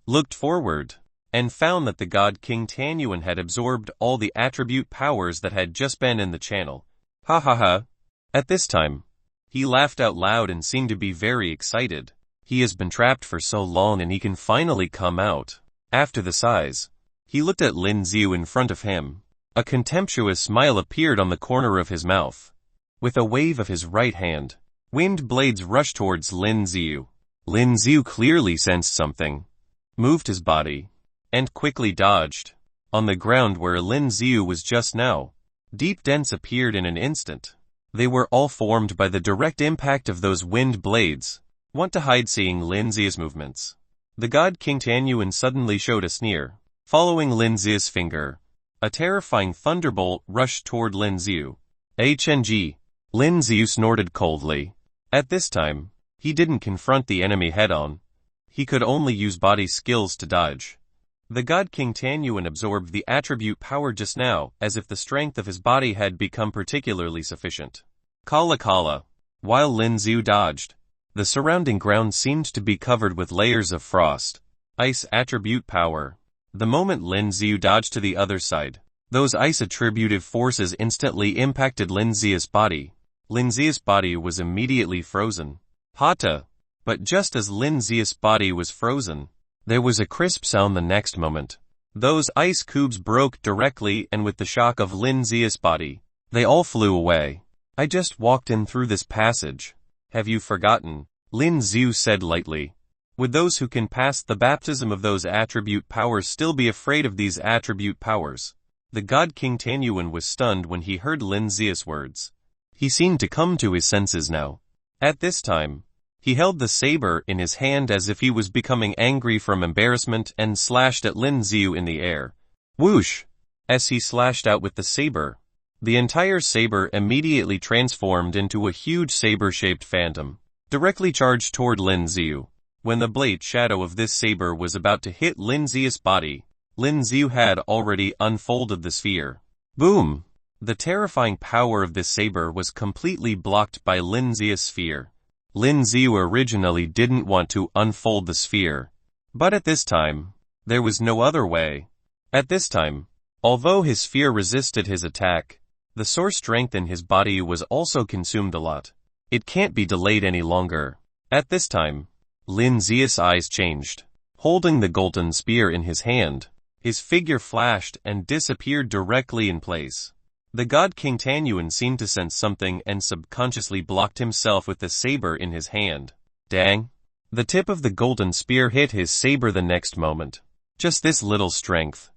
looked forward, and found that the god King Tianyuan had absorbed all the attribute powers that had just been in the channel. Ha ha ha. At this time, he laughed out loud and seemed to be very excited. He has been trapped for so long and he can finally come out. After the sighs, he looked at Lin Ziu in front of him. A contemptuous smile appeared on the corner of his mouth. With a wave of his right hand, wind blades rushed towards Lin Ziu. Lin Ziu clearly sensed something, moved his body, and quickly dodged. On the ground where Lin Ziu was just now, deep dents appeared in an instant. They were all formed by the direct impact of those wind blades. Want to hide seeing Lin Ziu's movements. The god King Tianyuan suddenly showed a sneer. Following Lin Ziu's finger, a terrifying thunderbolt rushed toward Lin Ziu. HNG. Lin Ziu snorted coldly. At this time, he didn't confront the enemy head-on. He could only use body skills to dodge. The god King Tianyuan absorbed the attribute power just now, as if the strength of his body had become particularly sufficient. Kala Kala. While Lin Ziu dodged, the surrounding ground seemed to be covered with layers of frost. Ice attribute power. The moment Lin Ziu dodged to the other side, those ice attributive forces instantly impacted Lin Zia's body. Lin Zia's body was immediately frozen. Hata. But just as Lin Zia's body was frozen, there was a crisp sound the next moment. Those ice cubes broke directly and with the shock of Lin Zia's body, they all flew away. I just walked in through this passage. Have you forgotten? Lin Ziu said lightly. Would those who can pass the baptism of those attribute powers still be afraid of these attribute powers? The god King Tianyuan was stunned when he heard Lin Zia's words. He seemed to come to his senses now. At this time, he held the saber in his hand as if he was becoming angry from embarrassment and slashed at Lin Ziu in the air. Whoosh! As he slashed out with the saber, the entire saber immediately transformed into a huge saber-shaped phantom, directly charged toward Lin Ziu. When the blade shadow of this saber was about to hit Lin Zia's body, Lin Ziu had already unfolded the sphere. Boom! The terrifying power of this saber was completely blocked by Lin Zia's sphere. Lin Ziu originally didn't want to unfold the sphere, but at this time, there was no other way. At this time, although his sphere resisted his attack, the source strength in his body was also consumed a lot. It can't be delayed any longer. At this time, Lin Zia's eyes changed. Holding the golden spear in his hand, his figure flashed and disappeared directly in place. The god King Tianyuan seemed to sense something and subconsciously blocked himself with the saber in his hand. Dang! The tip of the golden spear hit his saber the next moment. Just this little strength.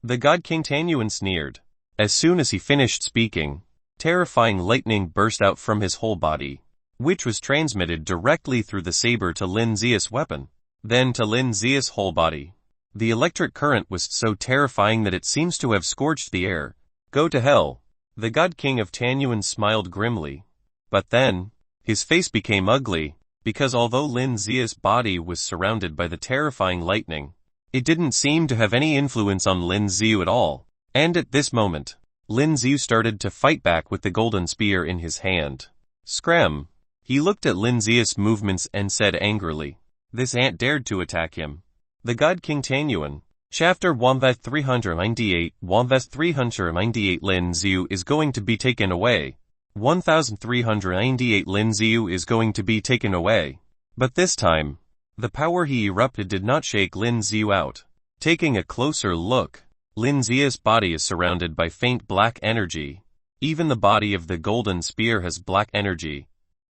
The god King Tianyuan sneered. As soon as he finished speaking, terrifying lightning burst out from his whole body, which was transmitted directly through the saber to Lin Zia's weapon, then to Lin Zia's whole body. The electric current was so terrifying that it seems to have scorched the air. Go to hell. The god king of Tianyuan smiled grimly. But then, his face became ugly, because although Lin Zia's body was surrounded by the terrifying lightning, it didn't seem to have any influence on Lin Ziu at all. And at this moment, Lin Ziu started to fight back with the golden spear in his hand. Scram! He looked at Lin Zia's movements and said angrily, this ant dared to attack him. The god King Tianyuan. Chapter 1398 1398 Lin Ziu is going to be taken away. 1398 Lin Ziu is going to be taken away. But this time, the power he erupted did not shake Lin Ziu out. Taking a closer look, Lin Zia's body is surrounded by faint black energy. Even the body of the golden spear has black energy.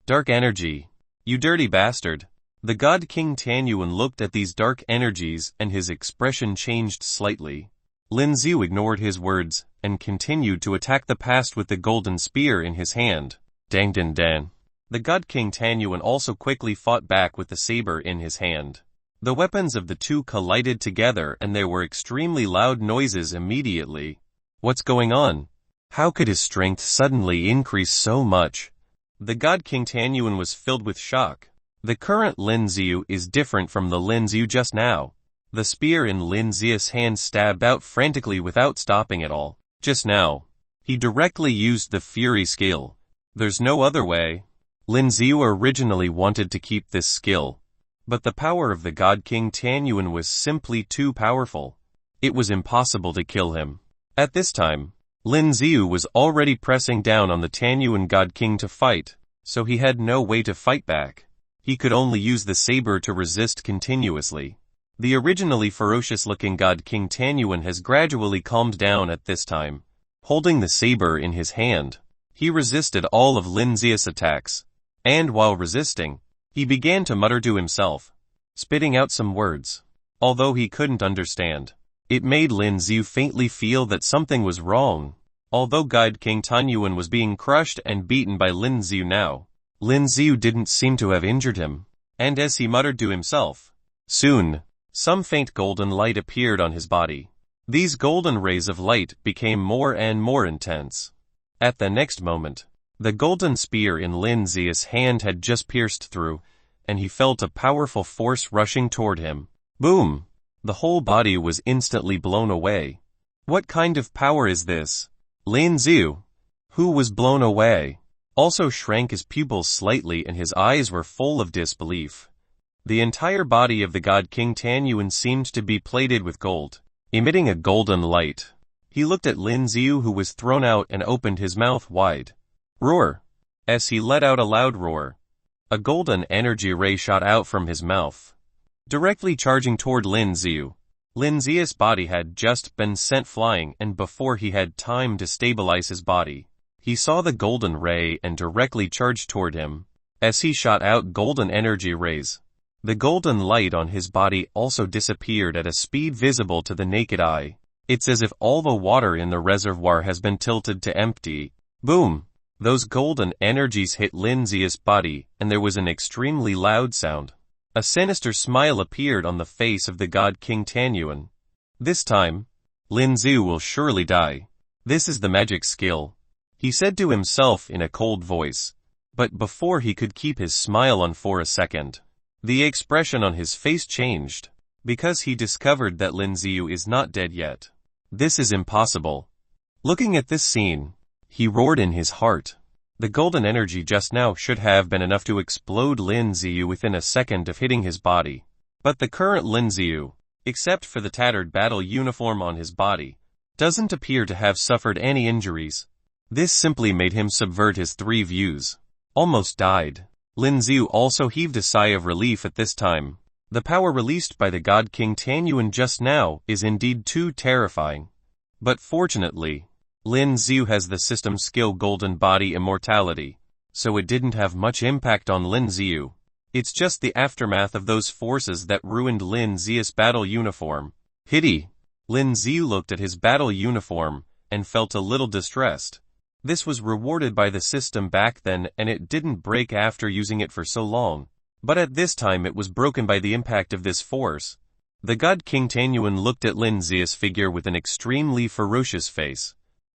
Dark energy. You dirty bastard. The god King Tianyuan looked at these dark energies and his expression changed slightly. Lin Ziu ignored his words and continued to attack the past with the golden spear in his hand. Dang din dan. The god King Tianyuan also quickly fought back with the saber in his hand. The weapons of the two collided together and there were extremely loud noises immediately. What's going on? How could his strength suddenly increase so much? The god King Tianyuan was filled with shock. The current Lin Ziu is different from the Lin Ziu just now. The spear in Lin Zia's hand stabbed out frantically without stopping at all. Just now, he directly used the fury skill. There's no other way. Lin Ziu originally wanted to keep this skill, but the power of the God King Tianyuan was simply too powerful. It was impossible to kill him. At this time, Lin Ziu was already pressing down on the Tianyuan God King to fight, so he had no way to fight back. He could only use the saber to resist continuously. The originally ferocious-looking God King Tianyuan has gradually calmed down at this time. Holding the saber in his hand, he resisted all of Lin Zia's attacks, and while resisting, he began to mutter to himself, spitting out some words. Although he couldn't understand, it made Lin Ziu faintly feel that something was wrong. Although God King Tianyuan was being crushed and beaten by Lin Ziu now, Lin Ziu didn't seem to have injured him, and as he muttered to himself, soon, some faint golden light appeared on his body. These golden rays of light became more and more intense. At the next moment, the golden spear in Lin Zia's hand had just pierced through, and he felt a powerful force rushing toward him. Boom! The whole body was instantly blown away. What kind of power is this? Lin Ziu, who was blown away, also shrank his pupils slightly and his eyes were full of disbelief. The entire body of the God King Tianyuan seemed to be plated with gold, emitting a golden light. He looked at Lin Ziu, who was thrown out, and opened his mouth wide. Roar! As he let out a loud roar, a golden energy ray shot out from his mouth, directly charging toward Lin Ziu. Lin Zia's body had just been sent flying, and before he had time to stabilize his body, he saw the golden ray and directly charged toward him. As he shot out golden energy rays, the golden light on his body also disappeared at a speed visible to the naked eye. It's as if all the water in the reservoir has been tilted to empty. Boom! Those golden energies hit Lin Zia's body, and there was an extremely loud sound. A sinister smile appeared on the face of the God King Tianyuan. This time, Lin Ziu will surely die. This is the magic skill, he said to himself in a cold voice. But before he could keep his smile on for a second, the expression on his face changed, because he discovered that Lin Ziu is not dead yet. This is impossible. Looking at this scene, he roared in his heart. The golden energy just now should have been enough to explode Lin Ziu within a second of hitting his body. But the current Lin Ziu, except for the tattered battle uniform on his body, doesn't appear to have suffered any injuries. This simply made him subvert his three views. Almost died. Lin Ziu also heaved a sigh of relief at this time. The power released by the God King Tianyuan just now is indeed too terrifying. But fortunately, Lin Ziu has the system skill Golden Body Immortality, so it didn't have much impact on Lin Ziu. It's just the aftermath of those forces that ruined Lin Zia's battle uniform. Pity. Lin Ziu looked at his battle uniform and felt a little distressed. This was rewarded by the system back then, and it didn't break after using it for so long. But at this time it was broken by the impact of this force. The God King Tianyuan looked at Lin Zia's figure with an extremely ferocious face.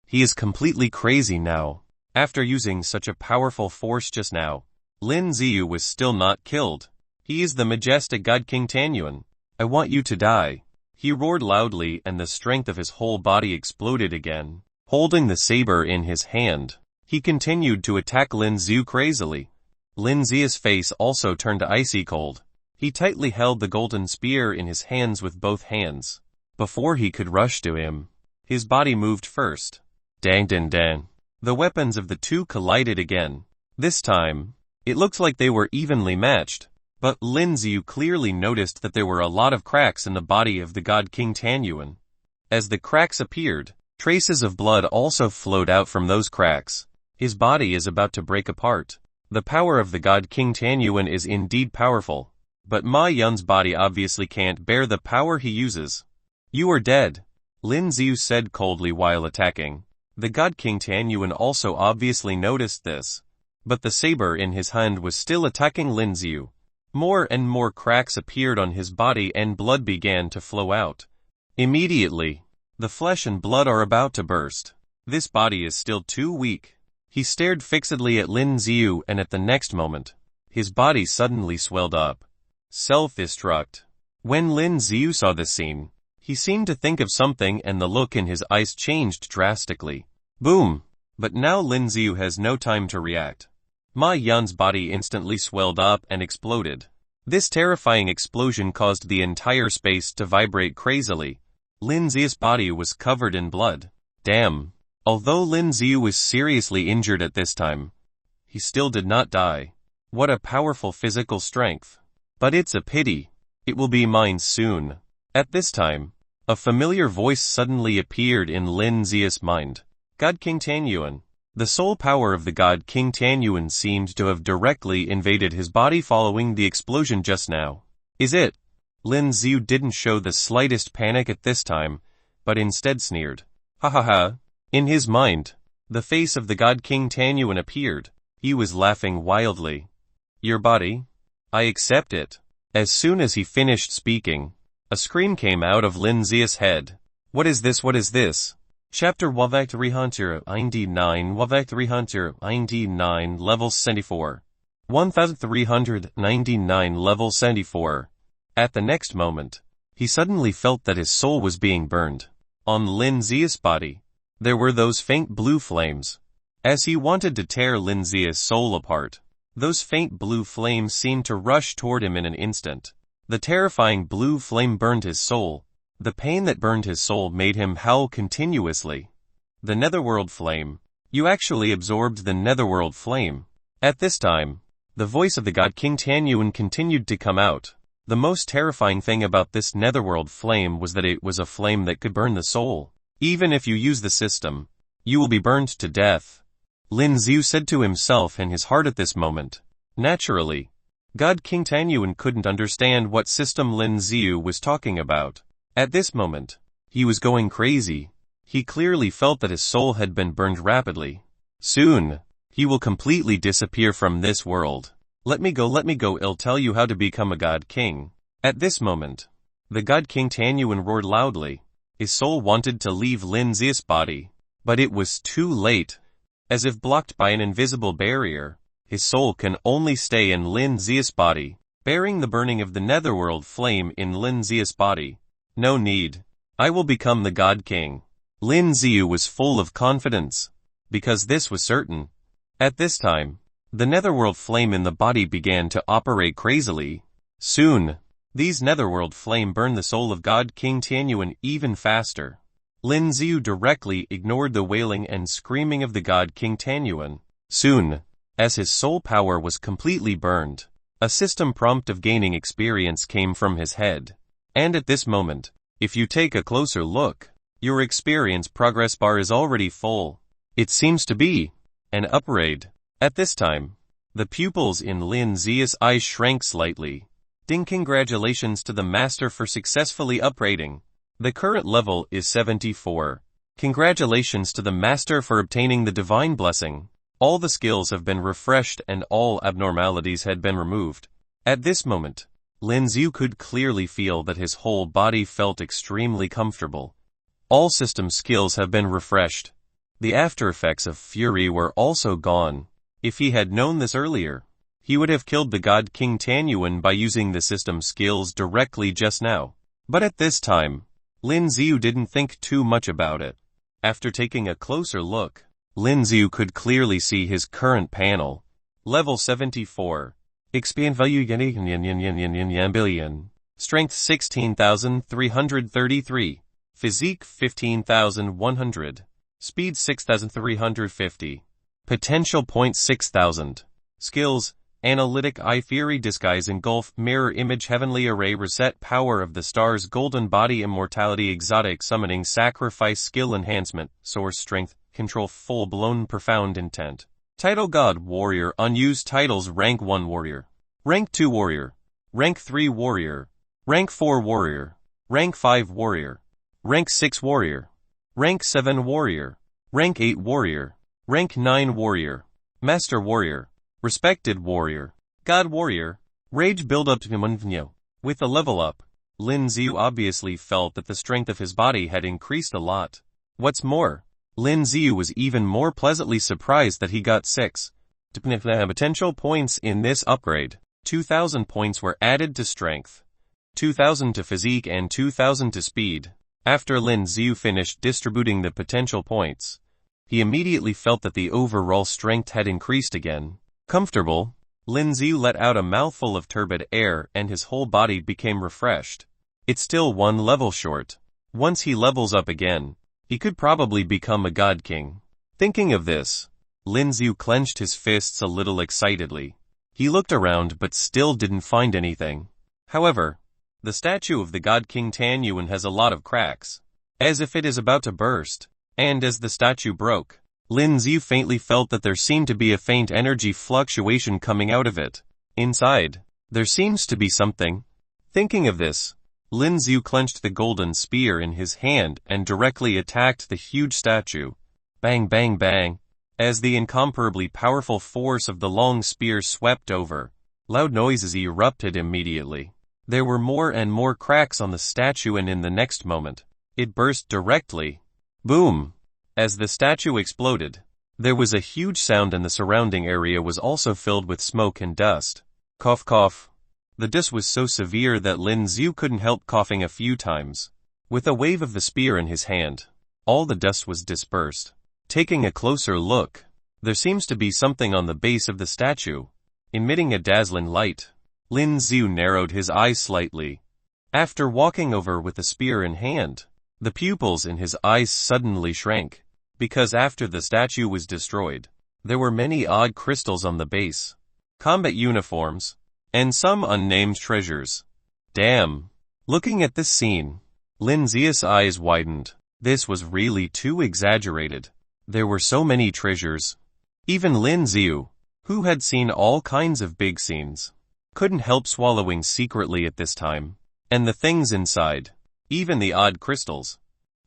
He is completely crazy now. After using such a powerful force just now, Lin Ziu was still not killed. He is the majestic God King Tianyuan. I want you to die. He roared loudly, and the strength of his whole body exploded again. Holding the saber in his hand, he continued to attack Lin Ziu crazily. Lin Zia's face also turned icy cold. He tightly held the golden spear in his hands with both hands. Before he could rush to him, his body moved first. Dang dang dang. The weapons of the two collided again. This time, it looked like they were evenly matched, but Lin Ziu clearly noticed that there were a lot of cracks in the body of the God King Tianyuan. As the cracks appeared, traces of blood also flowed out from those cracks. His body is about to break apart. The power of the God King Tianyuan is indeed powerful, but Ma Yun's body obviously can't bear the power he uses. You are dead, Lin Ziu said coldly while attacking. The God King Tianyuan also obviously noticed this, but the saber in his hand was still attacking Lin Ziu. More and more cracks appeared on his body and blood began to flow out. Immediately, the flesh and blood are about to burst. This body is still too weak. He stared fixedly at Lin Ziu, and at the next moment, his body suddenly swelled up. Self-destruct. When Lin Xiu saw this scene, he seemed to think of something and the look in his eyes changed drastically. Boom! But now Lin Xiu has no time to react. Ma Yan's body instantly swelled up and exploded. This terrifying explosion caused the entire space to vibrate crazily. Lin Xiu's body was covered in blood. Damn. Although Lin Xiu was seriously injured at this time, he still did not die. What a powerful physical strength. But it's a pity. It will be mine soon. At this time, a familiar voice suddenly appeared in Lin Xiu's mind. God King Tianyuan. The soul power of the god King Tianyuan seemed to have directly invaded his body following the explosion just now. Is it? Lin Xiu didn't show the slightest panic at this time, but instead sneered. Ha ha ha. In his mind, the face of the god King Tianyuan appeared. He was laughing wildly. Your body? I accept it. As soon as he finished speaking, a scream came out of Lin Xiu's head. What is this? What is this? Chapter Wavak 399 Wavak 399 Level 74. 1399 Level 74. At the next moment, he suddenly felt that his soul was being burned. On Lin Xiu's body, there were those faint blue flames. As he wanted to tear Lin Xiu's soul apart, those faint blue flames seemed to rush toward him in an instant. The terrifying blue flame burned his soul. The pain that burned his soul made him howl continuously. The Netherworld flame. You actually absorbed the Netherworld flame. At this time, the voice of the god King Tianyuan continued to come out. The most terrifying thing about this Netherworld flame was that it was a flame that could burn the soul. Even if you use the system, you will be burned to death. Lin Xiu said to himself in his heart at this moment. Naturally, God King Tianyuan couldn't understand what system Lin Xiu was talking about. At this moment, he was going crazy. He clearly felt that his soul had been burned rapidly. Soon, he will completely disappear from this world. Let me go, I'll tell you how to become a god king. At this moment, the god King Tianyuan roared loudly. His soul wanted to leave Lin Xiu's body, but it was too late. As if blocked by an invisible barrier, his soul can only stay in Lin Xiu's body, bearing the burning of the Netherworld flame in Lin Xiu's body. No need. I will become the God King. Lin Xiu was full of confidence, because this was certain. At this time, the Netherworld flame in the body began to operate crazily. Soon, these Netherworld flame burned the soul of God King Tianyuan even faster. Lin Xiu directly ignored the wailing and screaming of the god King Tianyuan. Soon, as his soul power was completely burned, a system prompt of gaining experience came from his head. And at this moment, if you take a closer look, your experience progress bar is already full. It seems to be an upgrade. At this time, the pupils in Lin Xiu's eyes shrank slightly. Ding! Congratulations to the master for successfully upgrading. The current level is 74. Congratulations to the master for obtaining the divine blessing. All the skills have been refreshed and all abnormalities had been removed. At this moment, Lin Xiu could clearly feel that his whole body felt extremely comfortable. All system skills have been refreshed. The after effects of fury were also gone. If he had known this earlier, he would have killed the god King Tianyuan by using the system skills directly just now. But at this time, Lin Xiu didn't think too much about it. After taking a closer look, Lin Xiu could clearly see his current panel. Level 74. Expand value billion. Strength 16,333. Physique 15,100. Speed 6,350. Potential point 6,000. Skills: Analytic Eye, Fury, Disguise, Engulf, Mirror Image, Heavenly Array, Reset, Power of the Stars, Golden Body, Immortality, Exotic Summoning, Sacrifice, Skill Enhancement, Source Strength, Control, Full-Blown Profound Intent. Title: God Warrior. Unused titles: Rank 1 Warrior, Rank 2 Warrior, Rank 3 Warrior, Rank 4 Warrior, Rank 5 Warrior, Rank 6 Warrior, Rank 7 Warrior, Rank 8 Warrior, Rank 9 Warrior, Master Warrior, Respected Warrior, God Warrior. Rage Build-Up to Munvnyo. With the level up, Lin Xiu obviously felt that the strength of his body had increased a lot. What's more, Lin Xiu was even more pleasantly surprised that he got 6 potential points in this upgrade. 2,000 points were added to strength. 2,000 to physique and 2,000 to speed. After Lin Xiu finished distributing the potential points, he immediately felt that the overall strength had increased again. Comfortable, Lin Xiu let out a mouthful of turbid air and his whole body became refreshed. It's still one level short. Once he levels up again, he could probably become a god king. Thinking of this, Lin Xiu clenched his fists a little excitedly. He looked around but still didn't find anything. However, the statue of the god king Tianyuan has a lot of cracks, as if it is about to burst, and as the statue broke, Lin Xiu faintly felt that there seemed to be a faint energy fluctuation coming out of it. Inside, there seems to be something. Thinking of this, Lin Xiu clenched the golden spear in his hand and directly attacked the huge statue. Bang bang bang. As the incomparably powerful force of the long spear swept over, loud noises erupted immediately. There were more and more cracks on the statue and in the next moment, it burst directly. Boom! As the statue exploded, there was a huge sound and the surrounding area was also filled with smoke and dust. Cough cough. The dust was so severe that Lin Xiu couldn't help coughing a few times. With a wave of the spear in his hand, all the dust was dispersed. Taking a closer look, there seems to be something on the base of the statue, emitting a dazzling light. Lin Xiu narrowed his eyes slightly. After walking over with the spear in hand, the pupils in his eyes suddenly shrank, because after the statue was destroyed, there were many odd crystals on the base, combat uniforms, and some unnamed treasures. Damn! Looking at this scene, Lin Xiu's eyes widened. This was really too exaggerated. There were so many treasures. Even Lin Xiu, who had seen all kinds of big scenes, couldn't help swallowing secretly at this time. And the things inside, even the odd crystals,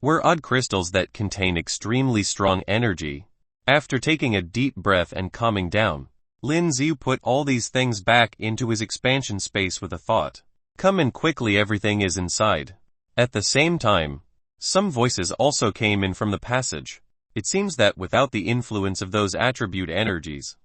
were odd crystals that contain extremely strong energy. After taking a deep breath and calming down, Lin Xiu put all these things back into his expansion space with a thought. Come in quickly, everything is inside. At the same time, some voices also came in from the passage. It seems that without the influence of those attribute energies,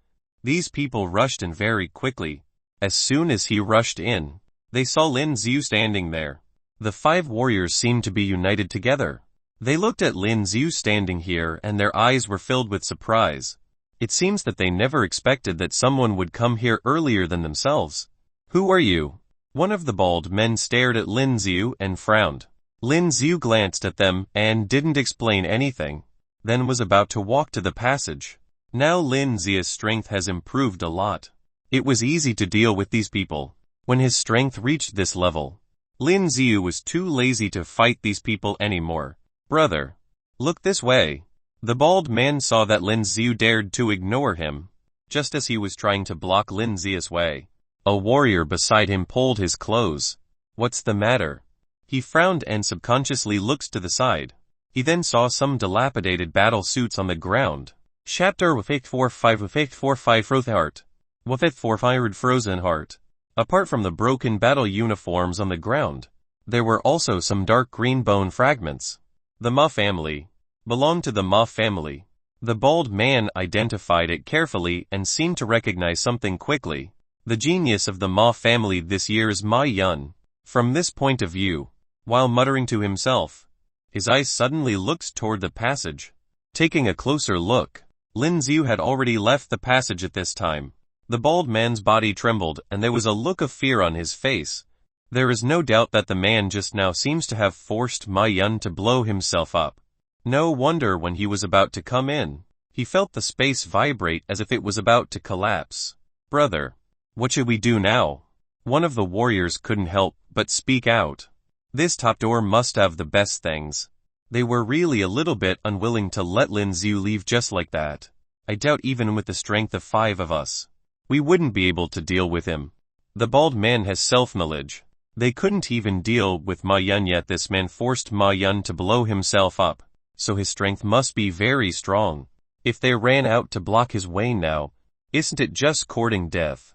these people rushed in very quickly. As soon as he rushed in, they saw Lin Xiu standing there. The 5 warriors seemed to be united together. They looked at Lin Xiu standing here and their eyes were filled with surprise. It seems that they never expected that someone would come here earlier than themselves. Who are you? One of the bald men stared at Lin Xiu and frowned. Lin Xiu glanced at them and didn't explain anything, then was about to walk to the passage. Now Lin Xiu's strength has improved a lot. It was easy to deal with these people. When his strength reached this level, Lin Xiu was too lazy to fight these people anymore. Brother, look this way. The bald man saw that Lin Xiu dared to ignore him, just as he was trying to block Lin Xiu's way. A warrior beside him pulled his clothes. What's the matter? He frowned and subconsciously looked to the side. He then saw some dilapidated battle suits on the ground. Chapter with 845 Frozen Heart. With 845 Frozen Heart. Apart from the broken battle uniforms on the ground, there were also some dark green bone fragments. The Ma family belonged to the Ma family. The bald man identified it carefully and seemed to recognize something quickly. The genius of the Ma family this year is Ma Yun. From this point of view, while muttering to himself, his eyes suddenly looked toward the passage. Taking a closer look, Lin Xiu had already left the passage at this time. The bald man's body trembled and there was a look of fear on his face. There is no doubt that the man just now seems to have forced Ma Yun to blow himself up. No wonder when he was about to come in, he felt the space vibrate as if it was about to collapse. Brother, what should we do now? One of the warriors couldn't help but speak out. This top door must have the best things. They were really a little bit unwilling to let Lin Xiu leave just like that. I doubt even with the strength of 5 of us, we wouldn't be able to deal with him. The bald man has self-knowledge. They couldn't even deal with Ma Yun yet. This man forced Ma Yun to blow himself up, so his strength must be very strong. If they ran out to block his way now, isn't it just courting death?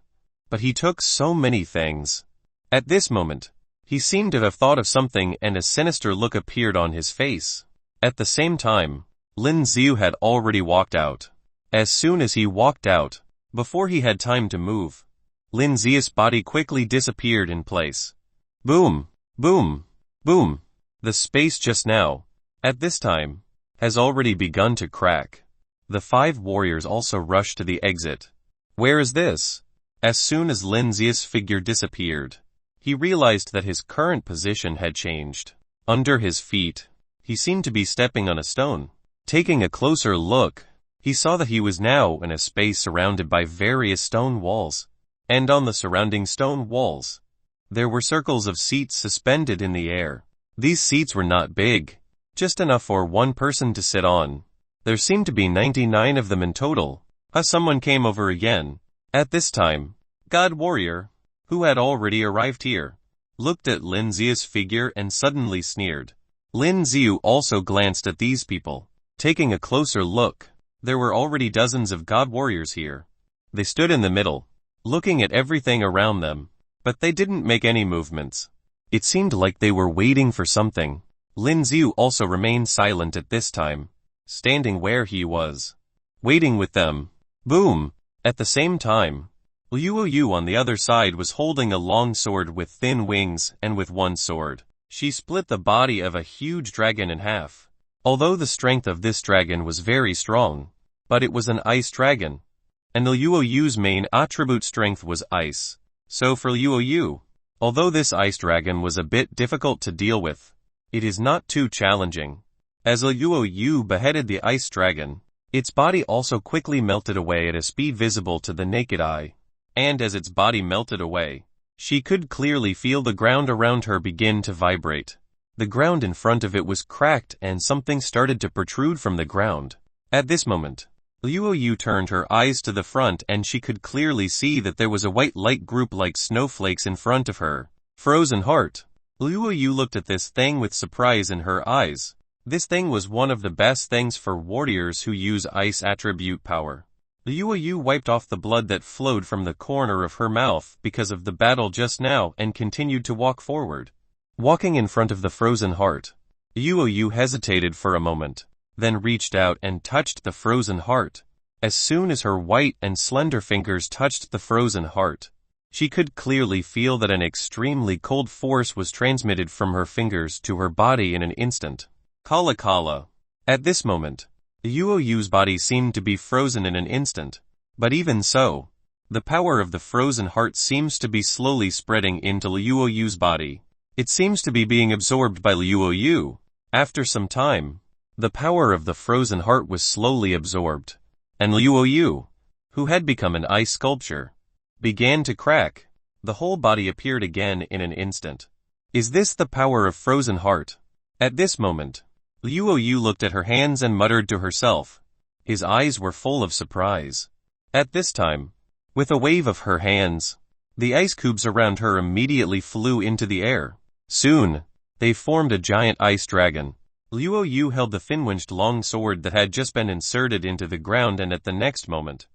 But he took so many things. At this moment, he seemed to have thought of something and a sinister look appeared on his face. At the same time, Lin Xiu had already walked out. As soon as he walked out, before he had time to move, Lin Xiu's body quickly disappeared in place. Boom, boom, boom. The space just now, at this time, has already begun to crack. The 5 warriors also rushed to the exit. Where is this? As soon as Lin Zia's figure disappeared, he realized that his current position had changed. Under his feet, he seemed to be stepping on a stone. Taking a closer look, he saw that he was now in a space surrounded by various stone walls. And on the surrounding stone walls, there were circles of seats suspended in the air. These seats were not big, just enough for one person to sit on. There seemed to be 99 of them in total. Someone came over again. At this time, God Warrior, who had already arrived here, looked at Lin Zia's figure and suddenly sneered. Lin Ziu also glanced at these people. Taking a closer look, there were already dozens of God Warriors here. They stood in the middle, looking at everything around them, but they didn't make any movements. It seemed like they were waiting for something. Lin Ziu also remained silent at this time, standing where he was, waiting with them. Boom! At the same time, Liu Yu on the other side was holding a long sword with thin wings, and with one sword, she split the body of a huge dragon in half. Although the strength of this dragon was very strong, but it was an ice dragon, and Liu Yu's main attribute strength was ice. So for Liu Yu, although this ice dragon was a bit difficult to deal with, it is not too challenging. As Liu Yu beheaded the ice dragon, its body also quickly melted away at a speed visible to the naked eye. And as its body melted away, she could clearly feel the ground around her begin to vibrate. The ground in front of it was cracked and something started to protrude from the ground. At this moment, Liu Yu turned her eyes to the front and she could clearly see that there was a white light group like snowflakes in front of her. Frozen heart. Liu Yu looked at this thing with surprise in her eyes. This thing was one of the best things for warriors who use ice attribute power. Liu Yu wiped off the blood that flowed from the corner of her mouth because of the battle just now and continued to walk forward. Walking in front of the frozen heart, Liu Yu hesitated for a moment, then reached out and touched the frozen heart. As soon as her white and slender fingers touched the frozen heart, she could clearly feel that an extremely cold force was transmitted from her fingers to her body in an instant. Kala Kala. At this moment, Liu Yu's body seemed to be frozen in an instant, but even so, the power of the frozen heart seems to be slowly spreading into Liu Yu's body. It seems to be being absorbed by Liu Yu. After some time, the power of the frozen heart was slowly absorbed, and Liu Yu, who had become an ice sculpture, began to crack. The whole body appeared again in an instant. Is this the power of frozen heart? At this moment, Liu Yu looked at her hands and muttered to herself. His eyes were full of surprise. At this time, with a wave of her hands, the ice cubes around her immediately flew into the air. Soon, they formed a giant ice dragon. Liu Yu held the fin-winged long sword that had just been inserted into the ground and at the next moment,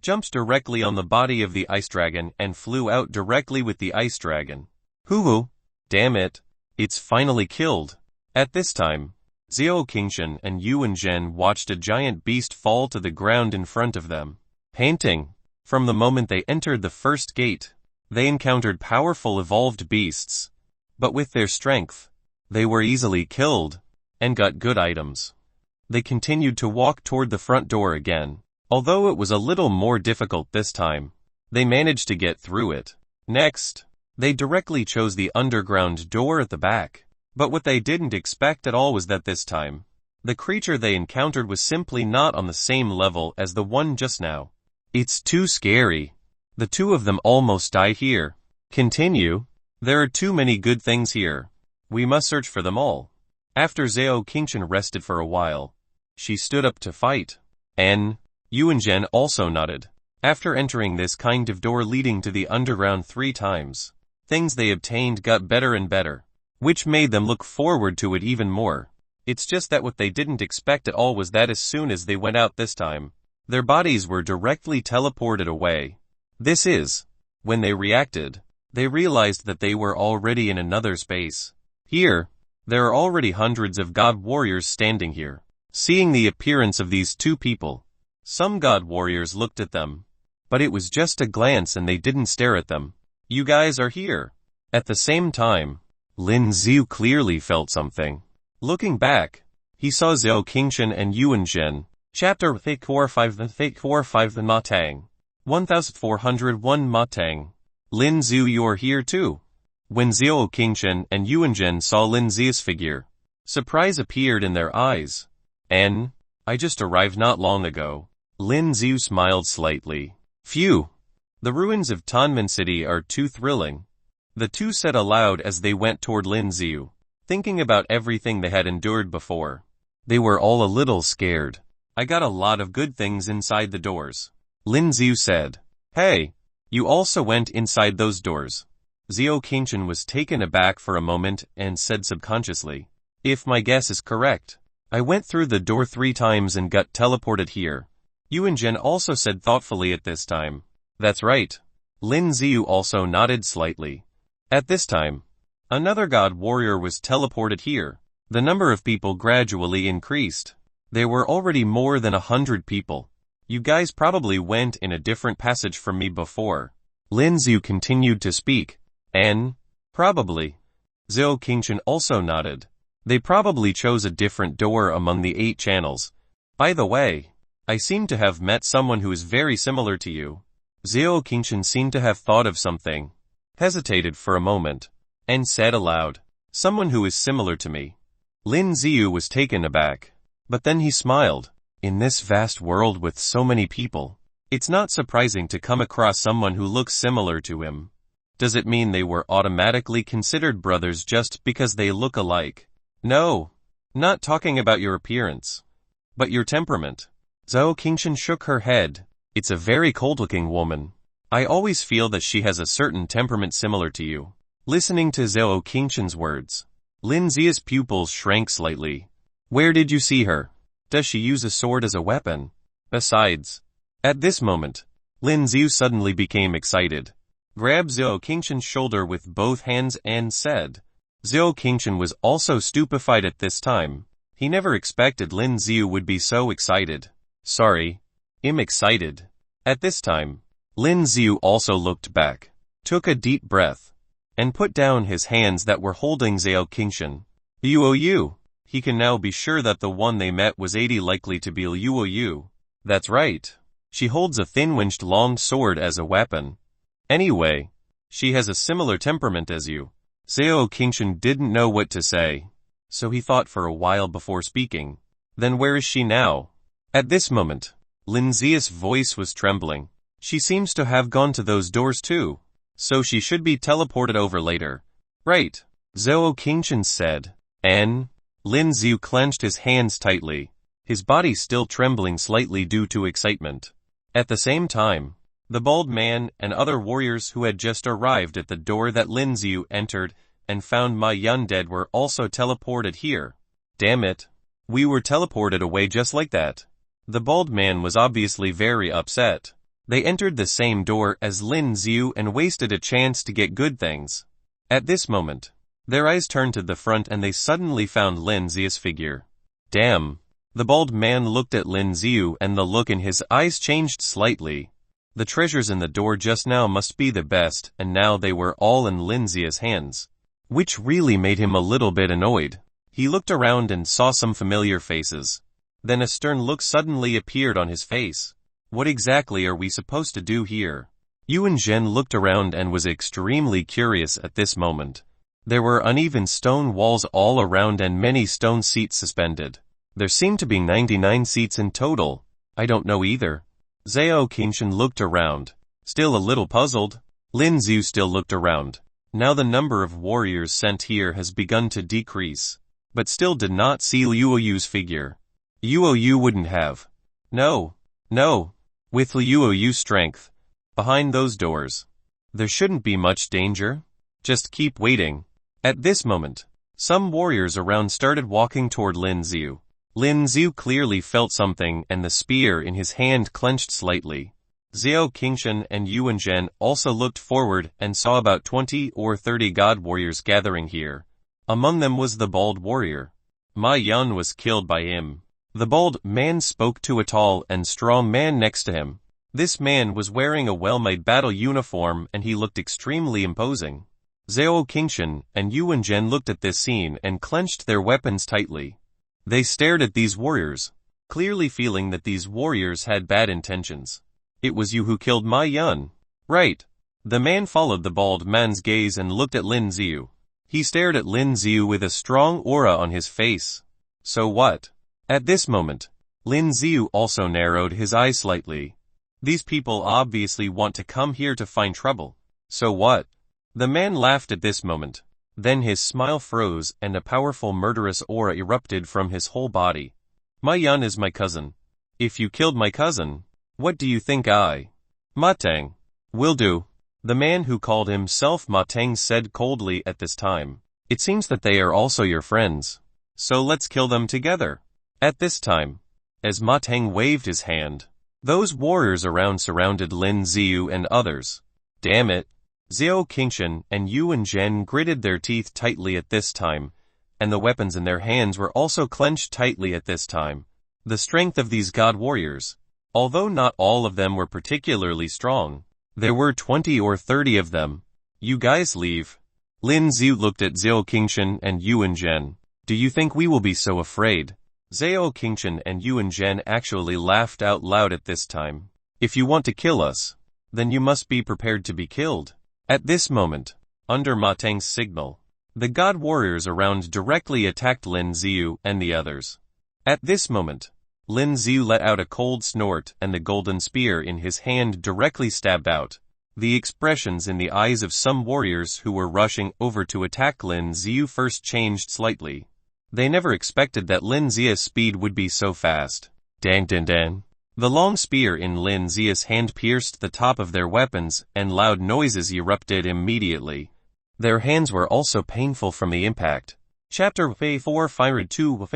jumped directly on the body of the ice dragon and flew out directly with the ice dragon. Hoo-hoo! Damn it! It's finally killed! At this time, Xiao Qingshan and Yuan Zhen watched a giant beast fall to the ground in front of them. Panting. From the moment they entered the first gate, they encountered powerful evolved beasts. But with their strength, they were easily killed, and got good items. They continued to walk toward the front door again. Although it was a little more difficult this time, they managed to get through it. Next, they directly chose the underground door at the back. But what they didn't expect at all was that this time, the creature they encountered was simply not on the same level as the one just now. It's too scary. The two of them almost die here. Continue. There are too many good things here. We must search for them all. After Xiao Qingshan rested for a while, she stood up to fight. Yuan Zhen also nodded. After entering this kind of door leading to the underground 3 times, things they obtained got better and better, which made them look forward to it even more. It's just that what they didn't expect at all was that as soon as they went out this time, their bodies were directly teleported away. This is, when they reacted, they realized that they were already in another space. Here, there are already hundreds of god warriors standing here. Seeing the appearance of these 2 people, some god warriors looked at them, but it was just a glance and they didn't stare at them. You guys are here. At the same time, Lin Xiu clearly felt something. Looking back, he saw Zhao Qingshan and Yuan Zhen. Chapter 5 The Matang. 1401 Matang. Lin Xiu, you're here too. When Zhao Qingshan and Yuan Zhen saw Lin Xiu's figure, surprise appeared in their eyes. I just arrived not long ago. Lin Xiu smiled slightly. Phew. The ruins of Tianmen City are too thrilling. The two said aloud as they went toward Lin Xiu, thinking about everything they had endured before. They were all a little scared. I got a lot of good things inside the doors. Lin Xiu said. Hey, you also went inside those doors. Zhao Qingshan was taken aback for a moment and said subconsciously. If my guess is correct, I went through the door 3 times and got teleported here. Yuan Zhen also said thoughtfully at this time. That's right. Lin Xiu also nodded slightly. At this time, another god warrior was teleported here. The number of people gradually increased. There were already more than 100 people. You guys probably went in a different passage from me before. Lin Xiu continued to speak. Probably. Zhao Qingshan also nodded. They probably chose a different door among the 8 channels. By the way, I seem to have met someone who is very similar to you. Zhao Qingshan seemed to have thought of something, hesitated for a moment, and said aloud, someone who is similar to me. Lin Xiu was taken aback, but then he smiled. In this vast world with so many people, it's not surprising to come across someone who looks similar to him. Does it mean they were automatically considered brothers just because they look alike? No, not talking about your appearance, but your temperament. Zhao Qingshan shook her head. It's a very cold-looking woman. I always feel that she has a certain temperament similar to you. Listening to Zhao Qingshan's words, Lin Xiu's pupils shrank slightly. Where did you see her? Does she use a sword as a weapon? Besides, at this moment, Lin Xiu suddenly became excited, grabbed Zhao Qingshan's shoulder with both hands and said. Zhao Qingshan was also stupefied at this time. He never expected Lin Xiu would be so excited. Sorry. I'm excited. At this time, Lin Xiu also looked back, took a deep breath, and put down his hands that were holding Zhao Qingshan. Yu. He can now be sure that the one they met was 80 likely to be Yu. That's right. She holds a thin-winged long sword as a weapon. Anyway, she has a similar temperament as you. Zhao Qingshan didn't know what to say, so he thought for a while before speaking. Then where is she now? At this moment, Lin Xiu's voice was trembling. She seems to have gone to those doors too, so she should be teleported over later. Right, Zhao Qingshan said. Lin Xiu clenched his hands tightly, his body still trembling slightly due to excitement. At the same time, the bald man and other warriors who had just arrived at the door that Lin Xiu entered and found Ma Yun dead were also teleported here. Damn it. We were teleported away just like that. The bald man was obviously very upset. They entered the same door as Lin Xiu and wasted a chance to get good things. At this moment, their eyes turned to the front and they suddenly found Lin Xiu's figure. Damn. The bald man looked at Lin Xiu and the look in his eyes changed slightly. The treasures in the door just now must be the best, and now they were all in Lin Xiu's hands, which really made him a little bit annoyed. He looked around and saw some familiar faces. Then a stern look suddenly appeared on his face. What exactly are we supposed to do here? Yuan Zhen looked around and was extremely curious at this moment. There were uneven stone walls all around and many stone seats suspended. There seemed to be 99 seats in total. I don't know either. Zhao Qingshan looked around, still a little puzzled. Lin Xiu still looked around. Now the number of warriors sent here has begun to decrease, but still did not see Yu's figure. Yu wouldn't have. No. With Yu's strength, behind those doors, there shouldn't be much danger. Just keep waiting. At this moment, some warriors around started walking toward Lin Xiu. Lin Xiu clearly felt something and the spear in his hand clenched slightly. Zhao Qingshan and Yuan Zhen also looked forward and saw about 20 or 30 god warriors gathering here. Among them was the bald warrior. Ma Yun was killed by him. The bald man spoke to a tall and strong man next to him. This man was wearing a well-made battle uniform and he looked extremely imposing. Zhao Qingshan and Yuan Zhen looked at this scene and clenched their weapons tightly. They stared at these warriors, clearly feeling that these warriors had bad intentions. It was you who killed Ma Yun. Right. The man followed the bald man's gaze and looked at Lin Xiu. He stared at Lin Xiu with a strong aura on his face. So what? At this moment, Lin Xiu also narrowed his eyes slightly. These people obviously want to come here to find trouble. So what? The man laughed at this moment. Then his smile froze and a powerful murderous aura erupted from his whole body. Ma Yun is my cousin. If you killed my cousin, what do you think Matang will do? The man who called himself Matang said coldly at this time. It seems that they are also your friends. So let's kill them together. At this time, as Matang waved his hand, those warriors around surrounded Lin Xiu and others. Damn it. Zhao Qingshan and Yuan Zhen gritted their teeth tightly at this time, and the weapons in their hands were also clenched tightly at this time. The strength of these god warriors, although not all of them were particularly strong, there were 20 or 30 of them. You guys leave. Lin Xiu looked at Zhao Qingshan and Yuan Zhen. Do you think we will be so afraid? Zhao Qingshan and Yuan Zhen actually laughed out loud at this time. If you want to kill us, then you must be prepared to be killed. At this moment, under Matang's signal, the god warriors around directly attacked Lin Xiu and the others. At this moment, Lin Xiu let out a cold snort and the golden spear in his hand directly stabbed out. The expressions in the eyes of some warriors who were rushing over to attack Lin Xiu first changed slightly. They never expected that Lin Xiu's speed would be so fast. Dang dang dang. The long spear in Lin Xiu's hand pierced the top of their weapons and loud noises erupted immediately. Their hands were also painful from the impact. Chapter 402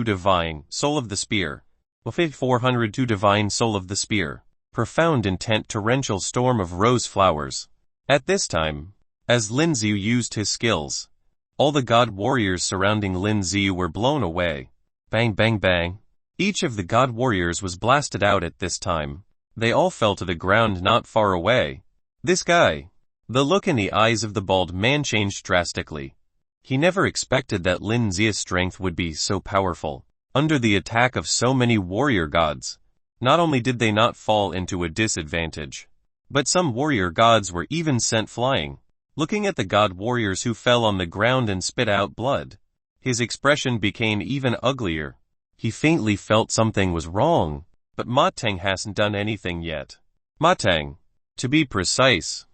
Divine Soul of the Spear. 402 Divine Soul of the Spear. Profound intent torrential storm of rose flowers. At this time, as Lin Xiu used his skills, all the god warriors surrounding Lin Xiu were blown away. Bang bang bang. Each of the god warriors was blasted out at this time. They all fell to the ground not far away. This guy. The look in the eyes of the bald man changed drastically. He never expected that Lin Xiu's strength would be so powerful. Under the attack of so many warrior gods, not only did they not fall into a disadvantage, but some warrior gods were even sent flying. Looking at the god warriors who fell on the ground and spit out blood, his expression became even uglier. He faintly felt something was wrong, but Matang hasn't done anything yet. Matang, to be precise,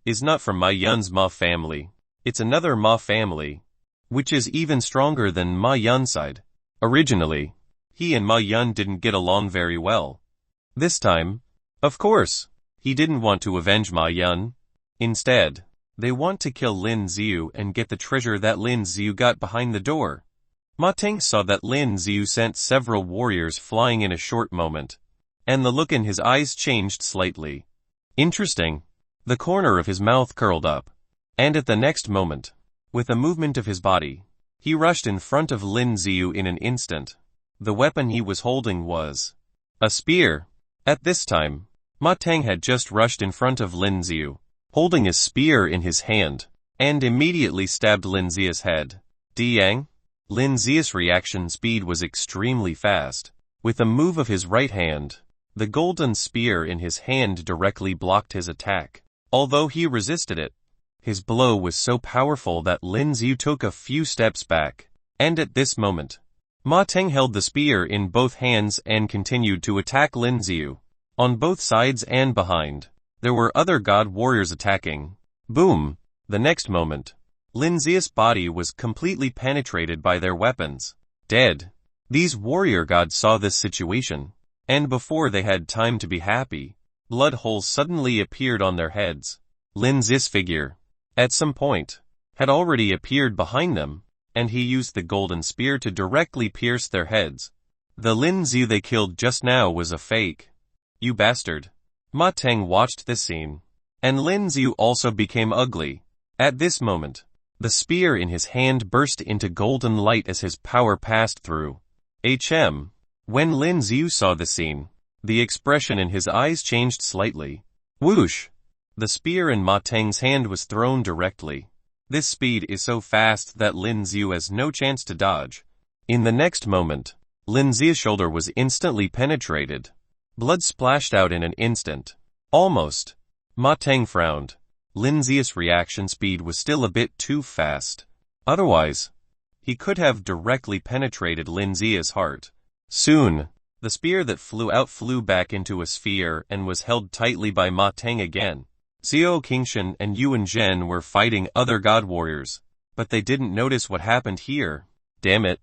is not from Ma Yun's Ma family. It's another Ma family, which is even stronger than Ma Yun's side. Originally, he and Ma Yun didn't get along very well. This time, of course, he didn't want to avenge Ma Yun. Instead, they want to kill Lin Xiu and get the treasure that Lin Xiu got behind the door. Matang saw that Lin Xiu sent several warriors flying in a short moment, and the look in his eyes changed slightly. Interesting. The corner of his mouth curled up, and at the next moment, with a movement of his body, he rushed in front of Lin Xiu in an instant. The weapon he was holding was a spear. At this time, Matang had just rushed in front of Lin Xiu, holding a spear in his hand, and immediately stabbed Lin Xiu's head. Diang? Lin Xiu's reaction speed was extremely fast. With a move of his right hand, the golden spear in his hand directly blocked his attack. Although he resisted it, his blow was so powerful that Lin Xiu took a few steps back, and at this moment, Matang held the spear in both hands and continued to attack Lin Xiu. On both sides and behind, there were other god warriors attacking. Boom! The next moment, Lin Xiu's body was completely penetrated by their weapons. Dead. These warrior gods saw this situation, and before they had time to be happy, blood holes suddenly appeared on their heads. Lin Xiu's figure, at some point, had already appeared behind them, and he used the golden spear to directly pierce their heads. The Lin Xiu they killed just now was a fake. You bastard. Matang watched this scene, and Lin Xiu also became ugly. At this moment, the spear in his hand burst into golden light as his power passed through. When Lin Xiu saw the scene, the expression in his eyes changed slightly. Whoosh! The spear in Matang's hand was thrown directly. This speed is so fast that Lin Xiu has no chance to dodge. In the next moment, Lin Xiu's shoulder was instantly penetrated. Blood splashed out in an instant. Almost. Matang frowned. Lin Xiu's reaction speed was still a bit too fast. Otherwise, he could have directly penetrated Lin Xiu's heart. Soon, the spear that flew out flew back into a sphere and was held tightly by Matang again. Xiao Qingshan and Yuan Zhen were fighting other god warriors, but they didn't notice what happened here. Damn it.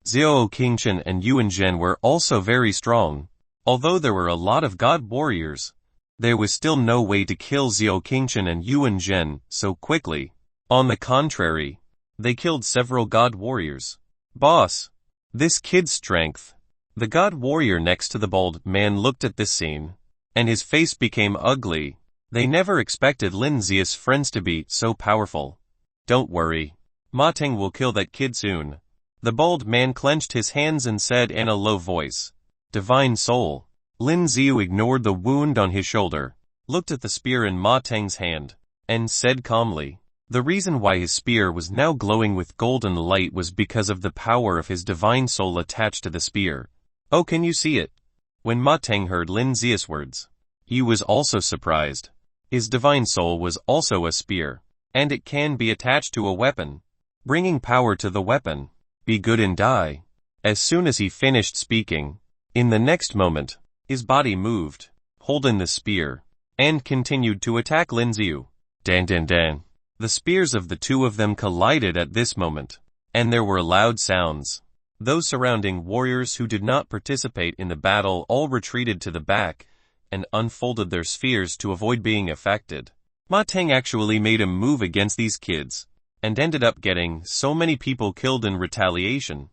Xiao Qingshan and Yuan Zhen were also very strong. Although there were a lot of god warriors, there was still no way to kill Xiao Qingshan and Yuan Zhen so quickly. On the contrary, they killed several god warriors. Boss, this kid's strength. The god warrior next to the bald man looked at this scene, and his face became ugly. They never expected Lin Xiu's friends to be so powerful. Don't worry. Matang will kill that kid soon. The bald man clenched his hands and said in a low voice, Divine Soul. Lin Xiu ignored the wound on his shoulder, looked at the spear in Matang's hand, and said calmly, the reason why his spear was now glowing with golden light was because of the power of his divine soul attached to the spear. Oh, can you see it? When Matang heard Lin Xiu's words, he was also surprised. His divine soul was also a spear, and it can be attached to a weapon, bringing power to the weapon. Be good and die. As soon as he finished speaking, in the next moment, his body moved, holding the spear, and continued to attack Lin Xiu. Dan dan dan. The spears of the two of them collided at this moment, and there were loud sounds. Those surrounding warriors who did not participate in the battle all retreated to the back and unfolded their spheres to avoid being affected. Matang actually made a move against these kids, and ended up getting so many people killed in retaliation.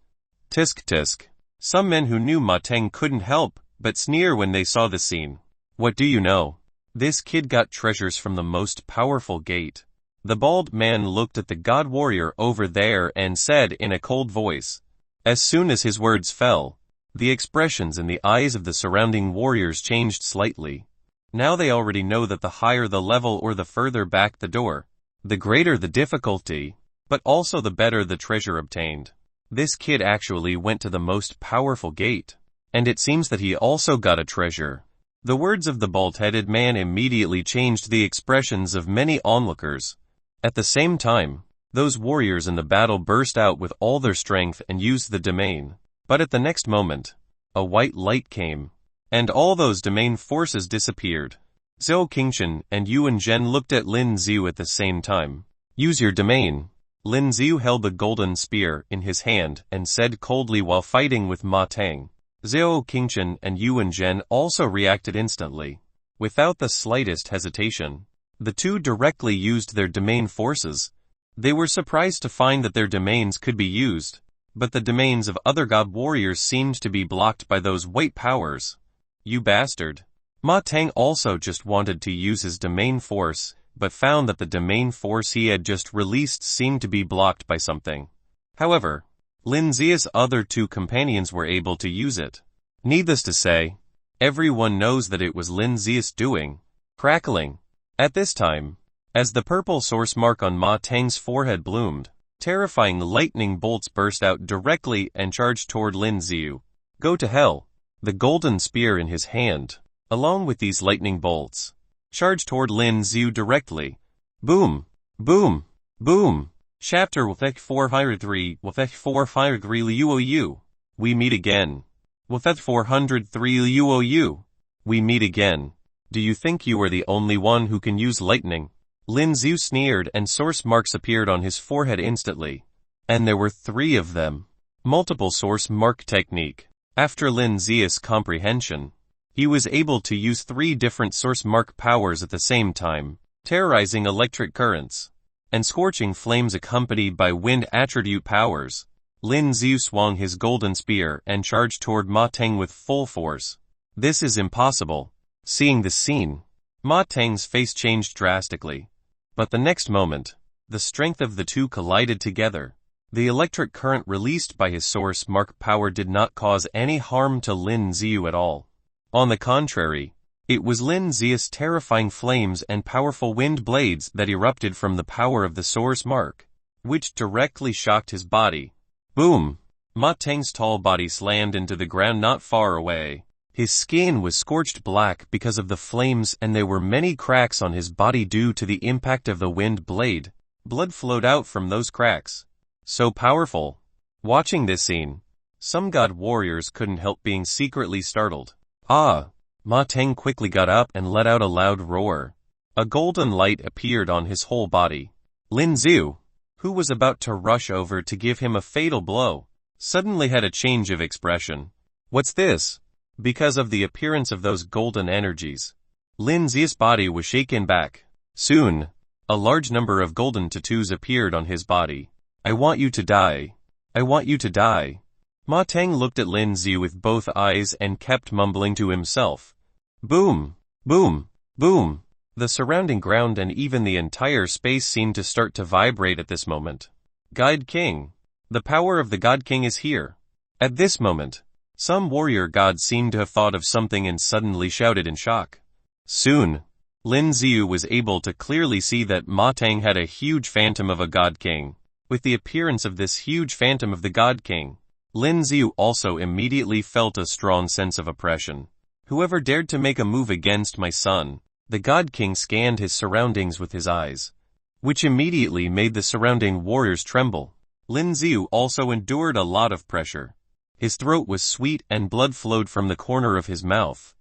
Tisk tisk. Some men who knew Matang couldn't help but sneer when they saw the scene. What do you know? This kid got treasures from the most powerful gate. The bald man looked at the god warrior over there and said in a cold voice. As soon as his words fell, the expressions in the eyes of the surrounding warriors changed slightly. Now they already know that the higher the level or the further back the door, the greater the difficulty, but also the better the treasure obtained. This kid actually went to the most powerful gate, and it seems that he also got a treasure. The words of the bald-headed man immediately changed the expressions of many onlookers. At the same time, those warriors in the battle burst out with all their strength and used the domain. But at the next moment, a white light came, and all those domain forces disappeared. Xiao Qingshan and Yuan Zhen looked at Lin Xiu at the same time. Use your domain. Lin Xiu held the golden spear in his hand and said coldly while fighting with Matang. Xiao Qingshan and Yuan Zhen also reacted instantly. Without the slightest hesitation, the two directly used their domain forces. They were surprised to find that their domains could be used, but the domains of other god warriors seemed to be blocked by those white powers. You bastard. Matang also just wanted to use his domain force, but found that the domain force he had just released seemed to be blocked by something. However, Lin Xiu's other two companions were able to use it. Needless to say, everyone knows that it was Lin Xiu's doing. Crackling. At this time, as the purple source mark on Matang's forehead bloomed, terrifying lightning bolts burst out directly and charged toward Lin Xiu. Go to hell. The golden spear in his hand, along with these lightning bolts, charged toward Lin Xiu directly. Boom! Boom! Boom! Chapter 403 403 Liuou. We meet again. 403 Liuou. We meet again. Do you think you are the only one who can use lightning? Lin Xiu sneered and source marks appeared on his forehead instantly. And there were 3 of them. Multiple source mark technique. After Lin Xiu's comprehension, he was able to use 3 different source mark powers at the same time, terrorizing electric currents and scorching flames accompanied by wind attribute powers. Lin Xiu swung his golden spear and charged toward Matang with full force. This is impossible. Seeing the scene, Matang's face changed drastically. But the next moment, the strength of the two collided together. The electric current released by his source mark power did not cause any harm to Lin Xiu at all. On the contrary, It was Lin Zia's terrifying flames and powerful wind blades that erupted from the power of the source mark, which directly shocked his body. Boom! Matang's tall body slammed into the ground not far away. His skin was scorched black because of the flames, and there were many cracks on his body due to the impact of the wind blade. Blood flowed out from those cracks. So powerful. Watching this scene, some god warriors couldn't help being secretly startled. Ah! Matang quickly got up and let out a loud roar. A golden light appeared on his whole body. Lin Ziu, who was about to rush over to give him a fatal blow, suddenly had a change of expression. What's this? Because of the appearance of those golden energies, Lin Zia's body was shaken back. Soon, a large number of golden tattoos appeared on his body. I want you to die. I want you to die. Matang looked at Lin Ziu with both eyes and kept mumbling to himself. Boom! Boom! Boom! The surrounding ground and even the entire space seemed to start to vibrate at this moment. God King! The power of the God King is here. At this moment, some warrior gods seemed to have thought of something and suddenly shouted in shock. Soon, Lin Ziu was able to clearly see that Matang had a huge phantom of a God King. With the appearance of this huge phantom of the God King, Lin Ziu also immediately felt a strong sense of oppression. Whoever dared to make a move against my son? The God King scanned his surroundings with his eyes, which immediately made the surrounding warriors tremble. Lin Ziu also endured a lot of pressure. His throat was sweet and blood flowed from the corner of his mouth.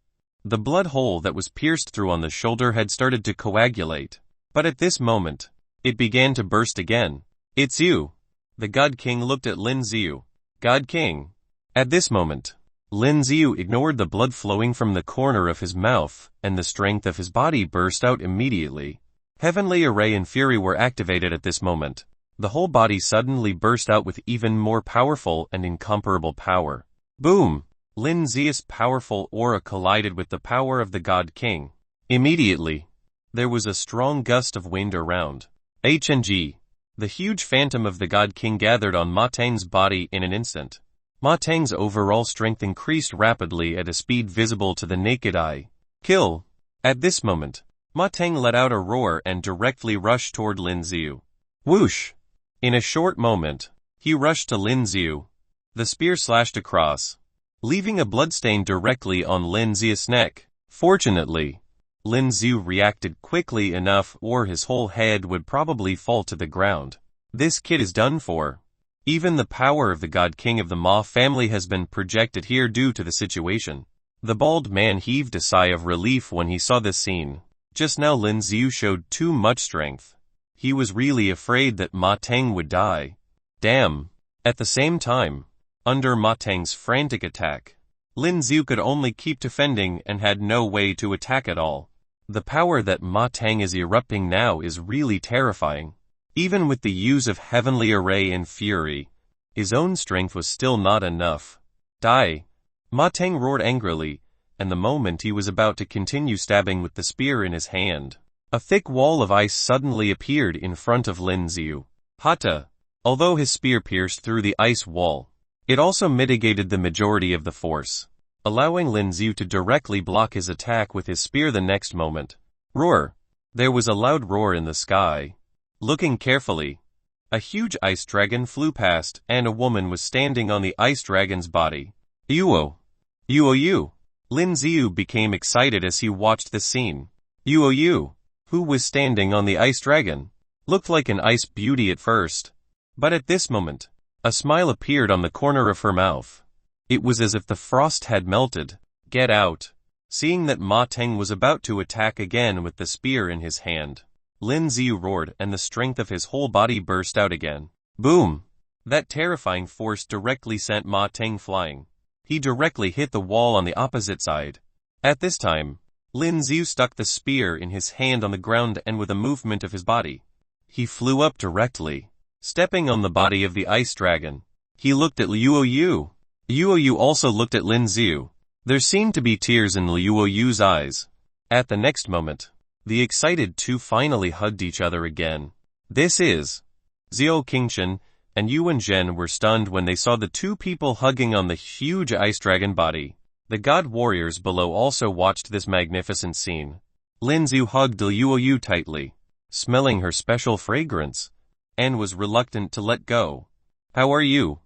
The blood hole that was pierced through on the shoulder had started to coagulate. But at this moment, it began to burst again. It's you. The God King looked at Lin Ziu. God King. At this moment, Lin Ziu ignored the blood flowing from the corner of his mouth, and the strength of his body burst out immediately. Heavenly Array and Fury were activated at this moment. The whole body suddenly burst out with even more powerful and incomparable power. Boom! Lin Zia's powerful aura collided with the power of the God King. Immediately, there was a strong gust of wind around. HNG. The huge phantom of the God King gathered on Matang's body in an instant. Matang's overall strength increased rapidly at a speed visible to the naked eye. Kill! At this moment, Matang let out a roar and directly rushed toward Lin Ziu. Whoosh! In a short moment, he rushed to Lin Ziu. The spear slashed across, leaving a bloodstain directly on Lin Zia's neck. Fortunately, Lin Ziu reacted quickly enough or his whole head would probably fall to the ground. This kid is done for. Even the power of the God King of the Ma family has been projected here due to the situation. The bald man heaved a sigh of relief when he saw this scene. Just now Lin Ziu showed too much strength. He was really afraid that Matang would die. Damn. At the same time, under Matang's frantic attack, Lin Ziu could only keep defending and had no way to attack at all. The power that Matang is erupting now is really terrifying. Even with the use of Heavenly Array and Fury, his own strength was still not enough. Die! Matang roared angrily, and the moment he was about to continue stabbing with the spear in his hand, a thick wall of ice suddenly appeared in front of Lin Ziu. Hata! Although his spear pierced through the ice wall, it also mitigated the majority of the force, allowing Lin Ziu to directly block his attack with his spear the next moment. Roar! There was a loud roar in the sky. Looking carefully, a huge ice dragon flew past and a woman was standing on the ice dragon's body. Yuo! Yuo! Lin Ziu became excited as he watched this scene. Yuo, who was standing on the ice dragon, looked like an ice beauty at first. But at this moment, a smile appeared on the corner of her mouth. It was as if the frost had melted. Get out! Seeing that Matang was about to attack again with the spear in his hand, Lin Ziu roared and the strength of his whole body burst out again. Boom! That terrifying force directly sent Matang flying. He directly hit the wall on the opposite side. At this time, Lin Ziu stuck the spear in his hand on the ground and with a movement of his body, he flew up directly, stepping on the body of the ice dragon. He looked at Luoyu. Luoyu also looked at Lin Ziu. There seemed to be tears in Luoyu's eyes. At the next moment, the excited two finally hugged each other again. This is. Xiao Qingshan and Yuan Zhen were stunned when they saw the two people hugging on the huge ice dragon body. The god warriors below also watched this magnificent scene. Lin Xiu hugged Luo Yu tightly, smelling her special fragrance, and was reluctant to let go. "How are you?"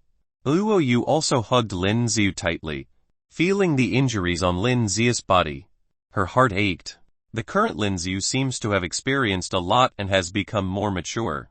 Luo Yu also hugged Lin Xiu tightly, feeling the injuries on Lin Xiu's body. Her heart ached. The current Lin Xiu seems to have experienced a lot and has become more mature.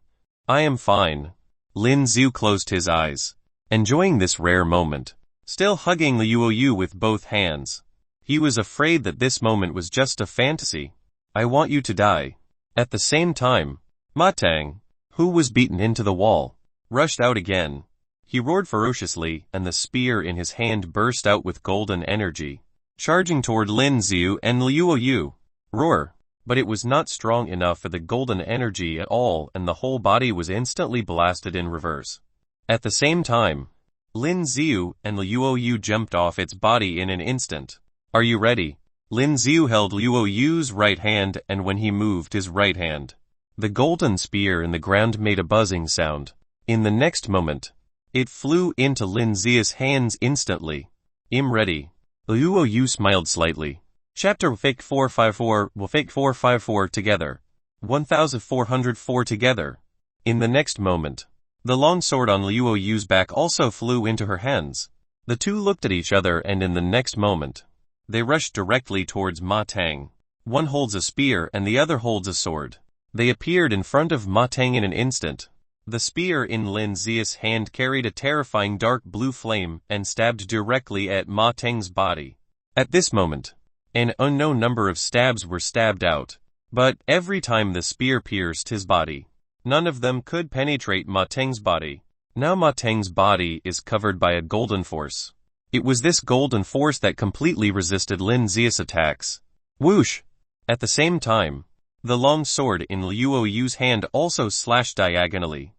"I am fine." Lin Xiu closed his eyes, enjoying this rare moment, still hugging Luo Yu with both hands. He was afraid that this moment was just a fantasy. "I want you to die." At the same time, Matang, who was beaten into the wall, rushed out again. He roared ferociously, and the spear in his hand burst out with golden energy, charging toward Lin Xiu and Luo Yu. Roar! But it was not strong enough for the golden energy at all, and the whole body was instantly blasted in reverse. At the same time, Lin Xiu and Luo Yu jumped off its body in an instant. "Are you ready?" Lin Xiu held Luo Yu's right hand, and when he moved his right hand, the golden spear in the ground made a buzzing sound. In the next moment, it flew into Lin Xiu's hands instantly. "I'm ready." Luo Yu smiled slightly. Chapter Fake 454 will Fake 454 together. 1404 together. In the next moment, the long sword on Luo Yu's back also flew into her hands. The two looked at each other, and in the next moment, they rushed directly towards Matang. One holds a spear and the other holds a sword. They appeared in front of Matang in an instant. The spear in Lin Xiu's hand carried a terrifying dark blue flame and stabbed directly at Matang's body. At this moment, an unknown number of stabs were stabbed out, but every time the spear pierced his body, none of them could penetrate Matang's body. Now Matang's body is covered by a golden force. It was this golden force that completely resisted Lin Xiu's attacks. Whoosh! At the same time, the long sword in Luo Yu's hand also slashed diagonally.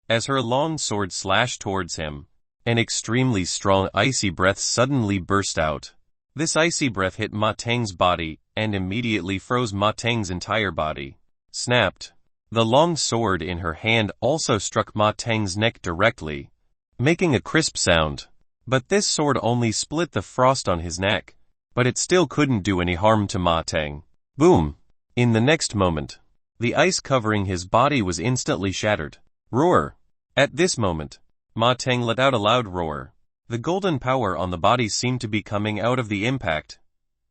As her long sword slashed towards him, an extremely strong icy breath suddenly burst out. This icy breath hit Matang's body, and immediately froze Matang's entire body. Snapped. The long sword in her hand also struck Matang's neck directly, making a crisp sound. But this sword only split the frost on his neck, but it still couldn't do any harm to Matang. Boom! In the next moment, the ice covering his body was instantly shattered. Roar! At this moment, Matang let out a loud roar. The golden power on the body seemed to be coming out of the impact,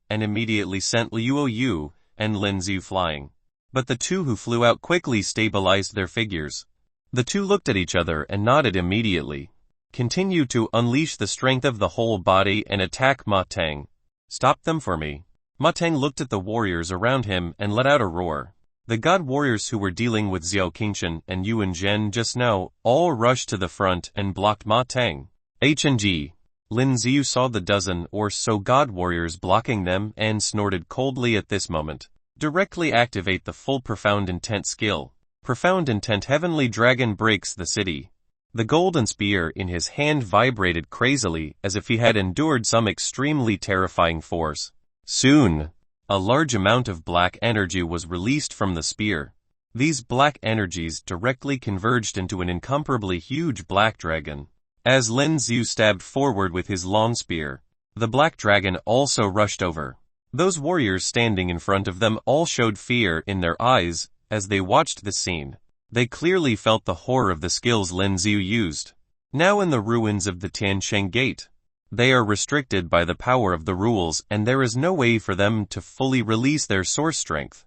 and immediately sent Luo Yu and Lin Xiu flying. But the two who flew out quickly stabilized their figures. The two looked at each other and nodded immediately. Continue to unleash the strength of the whole body and attack Matang. Stop them for me. Matang looked at the warriors around him and let out a roar. The god warriors who were dealing with Xiao Qingshan and Yuan Zhen just now all rushed to the front and blocked Matang. H&G. Lin Xiu saw the dozen or so god warriors blocking them and snorted coldly at this moment. Directly activate the full Profound Intent skill. Profound Intent Heavenly Dragon breaks the city. The golden spear in his hand vibrated crazily as if he had endured some extremely terrifying force. Soon, a large amount of black energy was released from the spear. These black energies directly converged into an incomparably huge black dragon. As Lin Xiu stabbed forward with his long spear, the black dragon also rushed over. Those warriors standing in front of them all showed fear in their eyes as they watched the scene. They clearly felt the horror of the skills Lin Xiu used. Now in the ruins of the Tiansheng Gate, they are restricted by the power of the rules, and there is no way for them to fully release their source strength.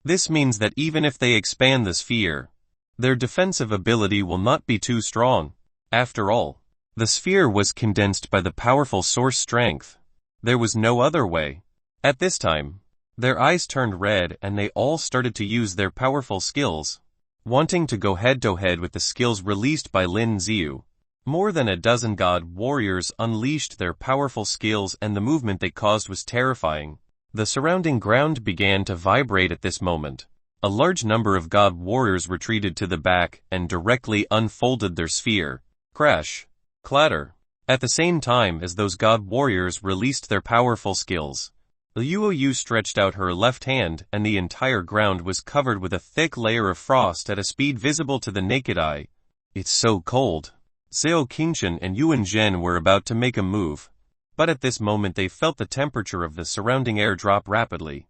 This means that even if they expand the sphere, their defensive ability will not be too strong. After all, the sphere was condensed by the powerful source strength. There was no other way. At this time, their eyes turned red and they all started to use their powerful skills, wanting to go head-to-head with the skills released by Lin Xiu. More than a dozen god warriors unleashed their powerful skills, and the movement they caused was terrifying. The surrounding ground began to vibrate at this moment. A large number of god warriors retreated to the back and directly unfolded their sphere. Crash. Clatter. At the same time as those god warriors released their powerful skills, Luo Yu stretched out her left hand and the entire ground was covered with a thick layer of frost at a speed visible to the naked eye. It's so cold. Xiao Qingshan and Yuan Zhen were about to make a move, But at this moment they felt the temperature of the surrounding air drop rapidly.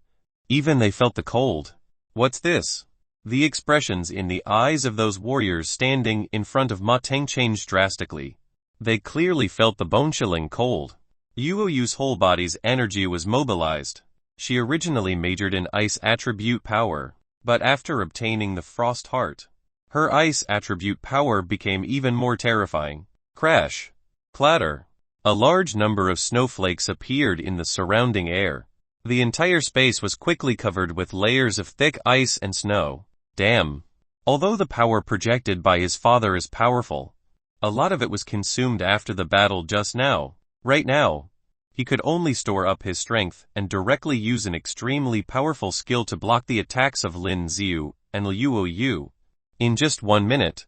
Even they felt the cold. What's this? The expressions in the eyes of those warriors standing in front of Matang changed drastically. They clearly felt the bone-chilling cold. Yuoyu's whole body's energy was mobilized. She originally majored in ice attribute power, but after obtaining the frost heart, her ice attribute power became even more terrifying. Crash. Clatter. A large number of snowflakes appeared in the surrounding air. The entire space was quickly covered with layers of thick ice and snow. Damn. Although the power projected by his father is powerful, a lot of it was consumed after the battle just now. Right now, he could only store up his strength and directly use an extremely powerful skill to block the attacks of Lin Xiu and Luo Yu. In just 1 minute,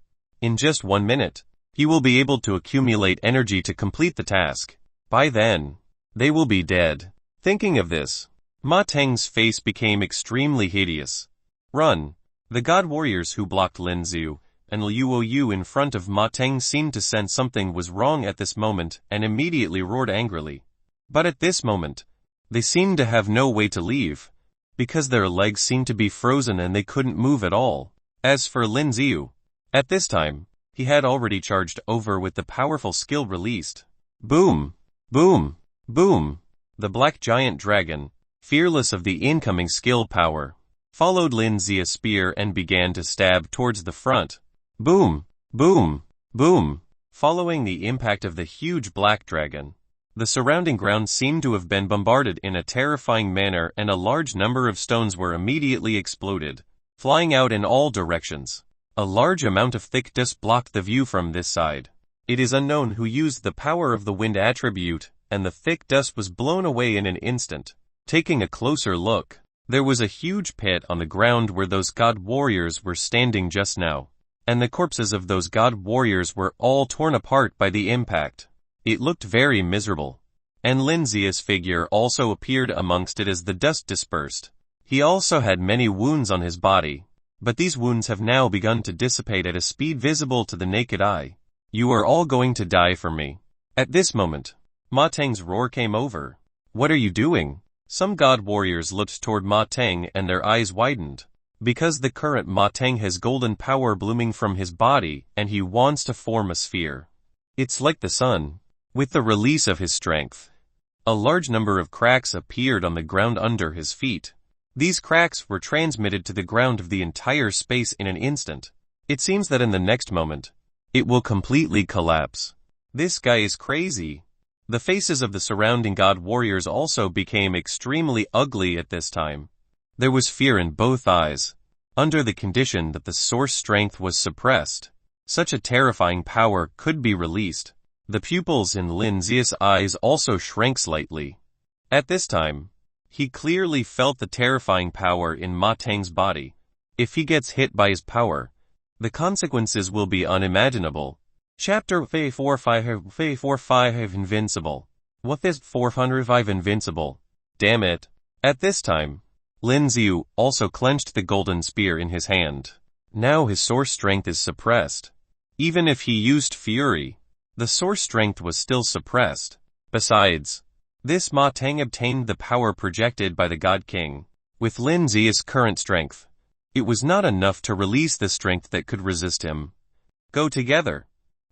he will be able to accumulate energy to complete the task. By then, they will be dead. Thinking of this, Matang's face became extremely hideous. Run! The god warriors who blocked Lin Xiu and Luo Yu in front of Matang seemed to sense something was wrong at this moment and immediately roared angrily. But at this moment, they seemed to have no way to leave, because their legs seemed to be frozen and they couldn't move at all. As for Lin Xiu, at this time, he had already charged over with the powerful skill released. Boom! Boom! Boom! The black giant dragon, fearless of the incoming skill power, followed Lin Xiu's spear and began to stab towards the front. Boom! Boom! Boom! Following the impact of the huge black dragon, the surrounding ground seemed to have been bombarded in a terrifying manner and a large number of stones were immediately exploded, flying out in all directions. A large amount of thick dust blocked the view from this side. It is unknown who used the power of the wind attribute, and the thick dust was blown away in an instant. Taking a closer look, there was a huge pit on the ground where those god warriors were standing just now, and the corpses of those god warriors were all torn apart by the impact. It looked very miserable, and Lin Xiu's figure also appeared amongst it as the dust dispersed. He also had many wounds on his body, but these wounds have now begun to dissipate at a speed visible to the naked eye. You are all going to die for me. At this moment, Matang's roar came over. What are you doing? Some god warriors looked toward Matang and their eyes widened, because the current Matang has golden power blooming from his body and he wants to form a sphere. It's like the sun. With the release of his strength, a large number of cracks appeared on the ground under his feet. These cracks were transmitted to the ground of the entire space in an instant. It seems that in the next moment, it will completely collapse. This guy is crazy. The faces of the surrounding god warriors also became extremely ugly at this time. There was fear in both eyes. Under the condition that the source strength was suppressed, such a terrifying power could be released. The pupils in Lin Xiu's eyes also shrank slightly. At this time, he clearly felt the terrifying power in Matang's body. If he gets hit by his power, the consequences will be unimaginable. Chapter 445 Invincible. What is 405 Invincible? Damn it. At this time, Lin Xiu also clenched the golden spear in his hand. Now his source strength is suppressed. Even if he used fury, the source strength was still suppressed. Besides, this Matang obtained the power projected by the God King. With Lin Xiu's current strength, it was not enough to release the strength that could resist him. Go together.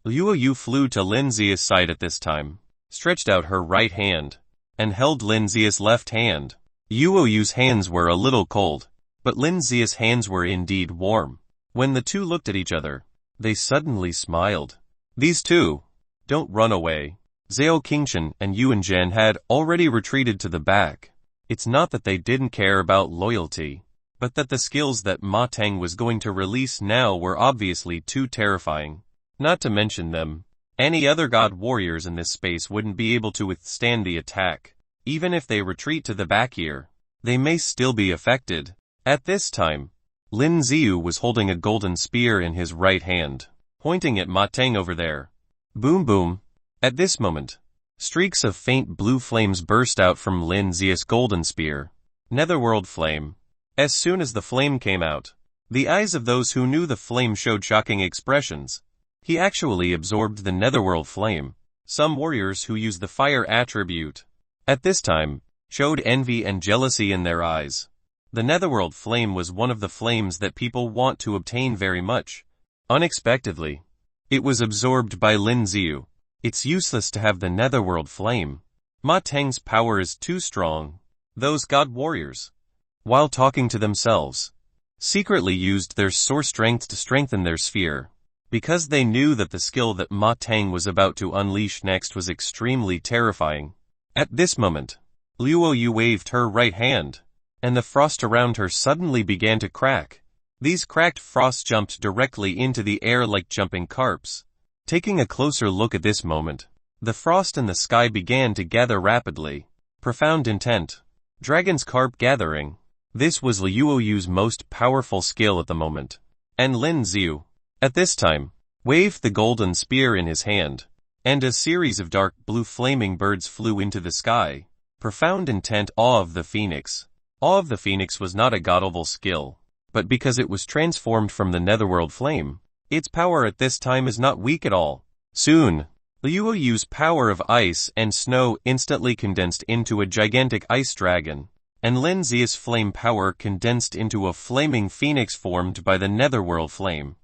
Luo Yu flew to Lin Xiu's side at this time, stretched out her right hand, and held Lin Xiu's left hand. Luo Yu's hands were a little cold, but Lin Xiu's hands were indeed warm. When the two looked at each other, they suddenly smiled. These two, don't run away. Zhao Qingshan and Yuan Zhen had already retreated to the back. It's not that they didn't care about loyalty, but that the skills that Matang was going to release now were obviously too terrifying. Not to mention them, any other god warriors in this space wouldn't be able to withstand the attack. Even if they retreat to the back here, they may still be affected. At this time, Lin Xiu was holding a golden spear in his right hand, pointing at Matang over there. Boom boom. At this moment, streaks of faint blue flames burst out from Lin Xiu's golden spear. Netherworld flame. As soon as the flame came out, the eyes of those who knew the flame showed shocking expressions. He actually absorbed the Netherworld flame. Some warriors who use the fire attribute, at this time, showed envy and jealousy in their eyes. The Netherworld flame was one of the flames that people want to obtain very much. Unexpectedly, it was absorbed by Lin Xiu. It's useless to have the Netherworld flame. Matang's power is too strong. Those god warriors, while talking to themselves, secretly used their source strength to strengthen their sphere. Because they knew that the skill that Matang was about to unleash next was extremely terrifying. At this moment, Luoyu waved her right hand, and the frost around her suddenly began to crack. These cracked frosts jumped directly into the air like jumping carps. Taking a closer look at this moment, the frost in the sky began to gather rapidly. Profound intent. Dragon's carp gathering. This was Luoyu's most powerful skill at the moment. And Lin Xiu, at this time, waved the golden spear in his hand, and a series of dark blue flaming birds flew into the sky. Profound intent. Awe of the Phoenix. Awe of the Phoenix was not a god-level skill, but because it was transformed from the Netherworld flame, its power at this time is not weak at all. Soon, Luoyu's power of ice and snow instantly condensed into a gigantic ice dragon, and Lin Xiu's flame power condensed into a flaming phoenix formed by the Netherworld flame.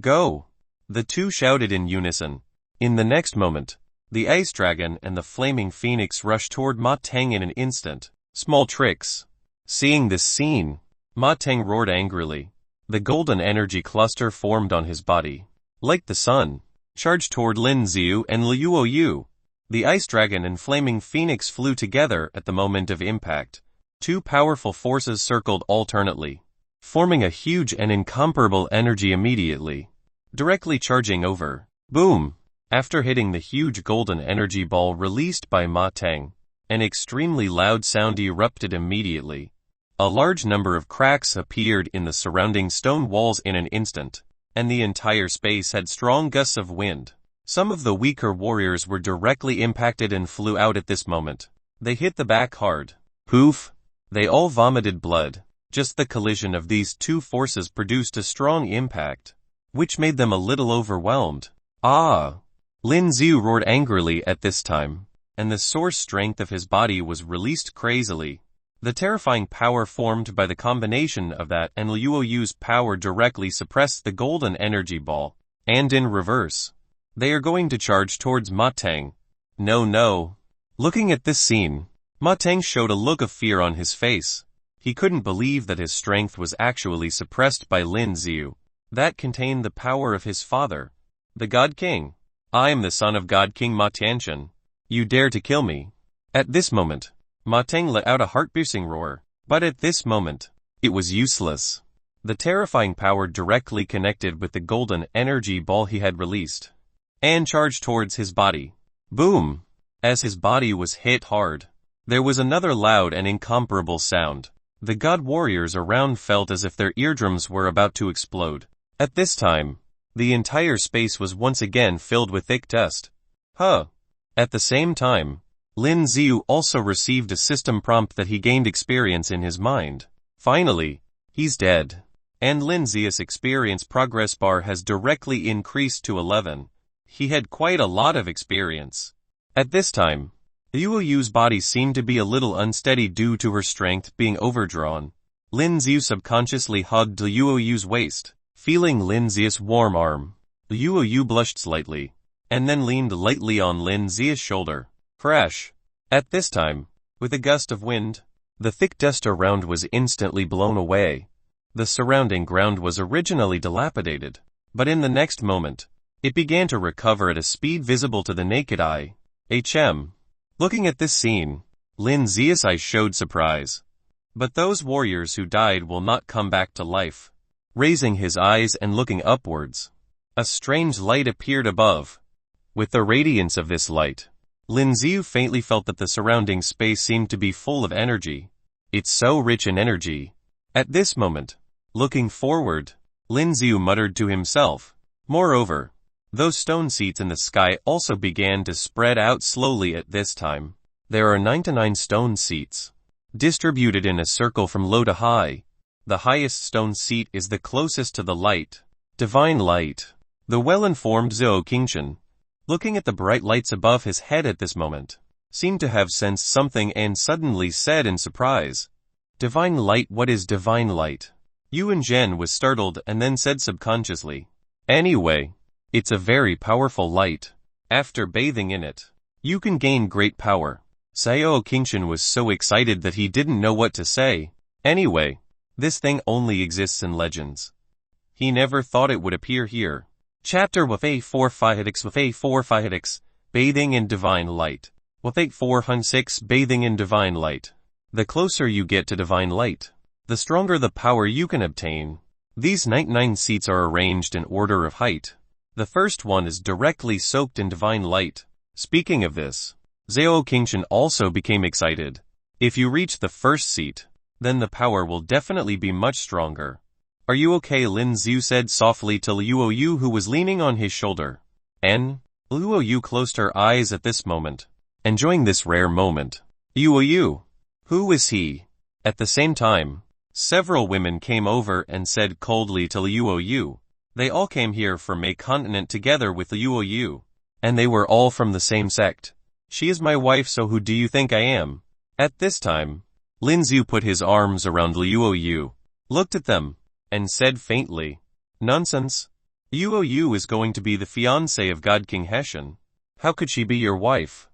Go! The two shouted in unison. In the next moment, the ice dragon and the flaming phoenix rushed toward Matang in an instant. Small tricks. Seeing this scene, Matang roared angrily. The golden energy cluster formed on his body, like the sun, charged toward Lin Xiu and Luoyu. The ice dragon and flaming phoenix flew together at the moment of impact. Two powerful forces circled alternately, forming a huge and incomparable energy immediately, directly charging over. Boom! After hitting the huge golden energy ball released by Matang, an extremely loud sound erupted immediately. A large number of cracks appeared in the surrounding stone walls in an instant, and the entire space had strong gusts of wind. Some of the weaker warriors were directly impacted and flew out at this moment. They hit the back hard. Poof! They all vomited blood. Just the collision of these two forces produced a strong impact, which made them a little overwhelmed. Ah! Lin Xiu roared angrily at this time, and the source strength of his body was released crazily. The terrifying power formed by the combination of that and Luoyu's power directly suppressed the golden energy ball. And in reverse, they are going to charge towards Matang. No. Looking at this scene, Matang showed a look of fear on his face. He couldn't believe that his strength was actually suppressed by Lin Xiu. That contained the power of his father, the God King. I am the son of God King Matanshan. You dare to kill me. At this moment, Matang let out a heart-piercing roar, but at this moment, it was useless. The terrifying power directly connected with the golden energy ball he had released, and charged towards his body. Boom! As his body was hit hard, there was another loud and incomparable sound. The god warriors around felt as if their eardrums were about to explode. At this time, the entire space was once again filled with thick dust. At the same time, Lin Xiu also received a system prompt that he gained experience in his mind. Finally, he's dead. And Lin Xiu's experience progress bar has directly increased to 11. He had quite a lot of experience. At this time, Luoyu's body seemed to be a little unsteady due to her strength being overdrawn. Lin Xiu subconsciously hugged Luoyu's waist. Feeling Lin Xiu's warm arm, Luoyu blushed slightly, and then leaned lightly on Lin Xiu's shoulder. Crash! At this time, with a gust of wind, the thick dust around was instantly blown away. The surrounding ground was originally dilapidated, but in the next moment, it began to recover at a speed visible to the naked eye. Looking at this scene, Lin Xiu's eyes showed surprise. But those warriors who died will not come back to life. Raising his eyes and looking upwards, a strange light appeared above. With the radiance of this light, Lin Xiu faintly felt that the surrounding space seemed to be full of energy. It's so rich in energy. At this moment, looking forward, Lin Xiu muttered to himself. Moreover, those stone seats in the sky also began to spread out slowly at this time. There are 99 stone seats, distributed in a circle from low to high. The highest stone seat is the closest to the light, divine light, the well-informed Zhou Qingshan. looking at the bright lights above his head at this moment, seemed to have sensed something and suddenly said in surprise, "Divine light, what is divine light?" Yuan Zhen was startled and then said subconsciously, "Anyway, it's a very powerful light. After bathing in it, you can gain great power." Xiao Qingshan was so excited that he didn't know what to say. Anyway, this thing only exists in legends. He never thought it would appear here. Chapter Wafei 4 Wafei Bathing in Divine Light. Wafei 406 Bathing in Divine Light. The closer you get to divine light, the stronger the power you can obtain. These 99 seats are arranged in order of height. The first one is directly soaked in divine light. Speaking of this, Xiao Qingshan also became excited. If you reach the first seat, then the power will definitely be much stronger. "Are you okay?" Lin Xiu said softly to Luo Yu, who was leaning on his shoulder. Luo Yu closed her eyes at this moment, enjoying this rare moment. "Luo Yu? Who is he?" At the same time, several women came over and said coldly to Luo Yu. They all came here from a continent together with Luo Yu, and they were all from the same sect. "She is my wife, so who do you think I am?" At this time, Lin Xiu put his arms around Luo Yu, looked at them, and said faintly, "Nonsense. Luo Yu is going to be the fiancé of God King Heshen. How could she be your wife?"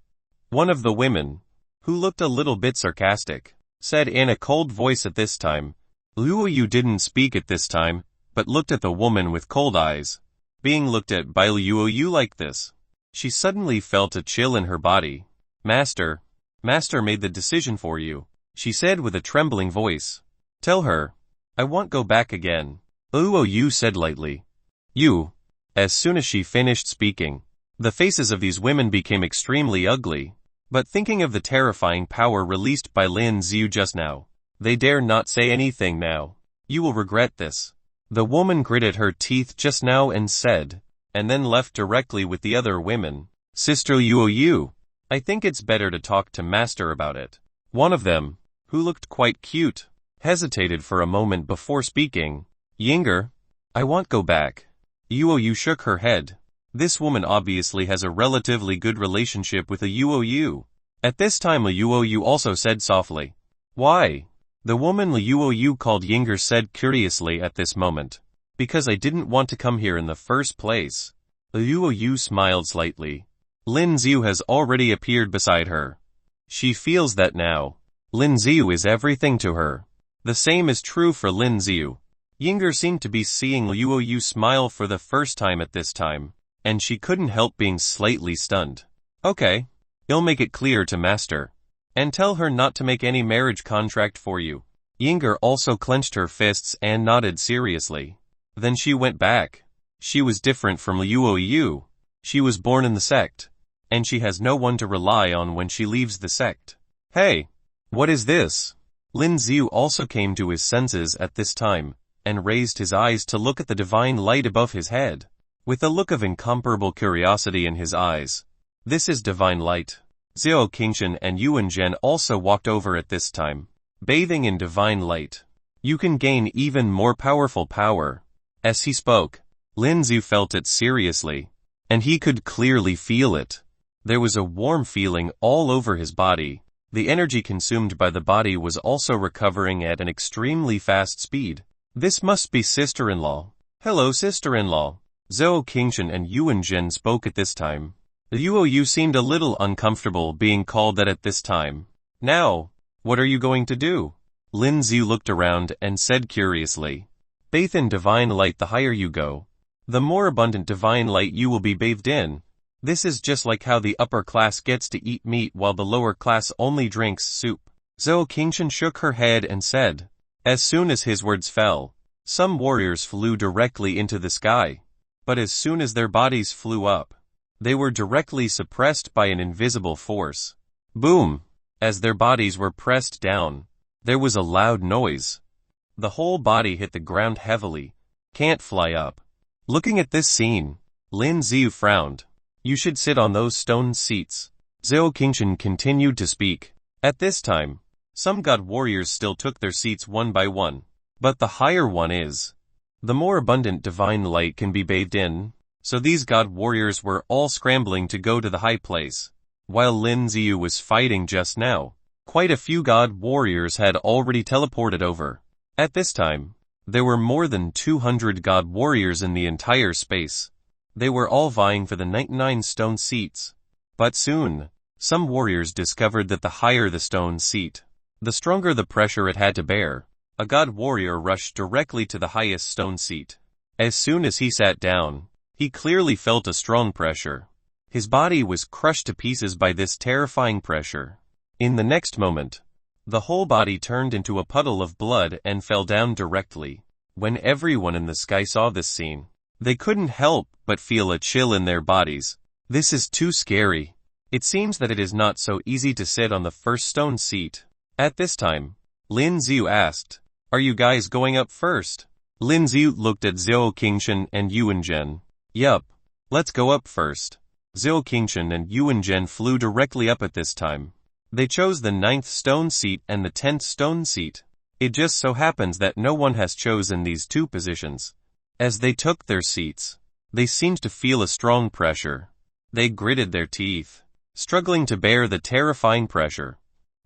One of the women, who looked a little bit sarcastic, said in a cold voice at this time. Luo Yu didn't speak at this time, but looked at the woman with cold eyes. Being looked at by Luo Yu like this, she suddenly felt a chill in her body. Master made the decision for you," she said with a trembling voice. "Tell her, I won't go back again," Luo Yu said lightly. "You." As soon as she finished speaking, the faces of these women became extremely ugly, but thinking of the terrifying power released by Lin Xiu just now, they dare not say anything now. "You will regret this." The woman gritted her teeth just now and said, and then left directly with the other women. "Sister Luo Yu, I think it's better to talk to Master about it." One of them, who looked quite cute, hesitated for a moment before speaking. "Yinger, I won't go back." Luo Yu shook her head. This woman obviously has a relatively good relationship with Luo Yu. At this time Luo Yu also said softly, "Why?" The woman Luo Yu called Yinger said curiously at this moment, "Because I didn't want to come here in the first place." Luo Yu smiled slightly. Lin Xiu has already appeared beside her. She feels that now. Lin Xiu is everything to her. The same is true for Lin Xiu. Yinger seemed to be seeing Luo Yu smile for the first time at this time, and she couldn't help being slightly stunned. "Okay. You'll make it clear to Master. And tell her not to make any marriage contract for you." Yinger also clenched her fists and nodded seriously. Then she went back. She was different from Luo Yu. She was born in the sect, and she has no one to rely on when she leaves the sect. "Hey, what is this?" Lin Xiu also came to his senses at this time, and raised his eyes to look at the divine light above his head, with a look of incomparable curiosity in his eyes. "This is divine light." Xiao Qingshan and Yuan Zhen also walked over at this time. "Bathing in divine light, you can gain even more powerful power." As he spoke, Lin Xiu felt it seriously, and he could clearly feel it. There was a warm feeling all over his body. The energy consumed by the body was also recovering at an extremely fast speed. "This must be sister-in-law." "Hello, sister-in-law." Xiao Qingshan and Yuan Zhen spoke at this time. Luo Yu seemed a little uncomfortable being called that at this time. "Now, what are you going to do?" Lin Xiu looked around and said curiously. "Bathe in divine light. The higher you go, the more abundant divine light you will be bathed in. This is just like how the upper class gets to eat meat while the lower class only drinks soup." Xiao Qingshan shook her head and said. As soon as his words fell, some warriors flew directly into the sky. But as soon as their bodies flew up, they were directly suppressed by an invisible force. Boom! As their bodies were pressed down, there was a loud noise. The whole body hit the ground heavily. "Can't fly up." Looking at this scene, Lin Xiu frowned. "You should sit on those stone seats." Xiao Qingshan continued to speak. At this time, some god warriors still took their seats one by one. But the higher one is, the more abundant divine light can be bathed in. So these god warriors were all scrambling to go to the high place. While Lin Xiu was fighting just now, quite a few god warriors had already teleported over. At this time, there were more than 200 god warriors in the entire space. They were all vying for the 99 stone seats. But soon, some warriors discovered that the higher the stone seat, the stronger the pressure it had to bear. A god warrior rushed directly to the highest stone seat. As soon as he sat down, he clearly felt a strong pressure. His body was crushed to pieces by this terrifying pressure. In the next moment, the whole body turned into a puddle of blood and fell down directly. When everyone in the sky saw this scene, they couldn't help but feel a chill in their bodies. This is too scary. It seems that it is not so easy to sit on the first stone seat. At this time, Lin Xiu asked, "Are you guys going up first?" Lin Xiu looked at Zhou Qingshan and Yuan Zhen. "Yup, let's go up first." Zhou Qingshan and Yuan Zhen flew directly up at this time. They chose the 9th stone seat and the 10th stone seat. It just so happens that no one has chosen these two positions. As they took their seats, they seemed to feel a strong pressure. They gritted their teeth, struggling to bear the terrifying pressure.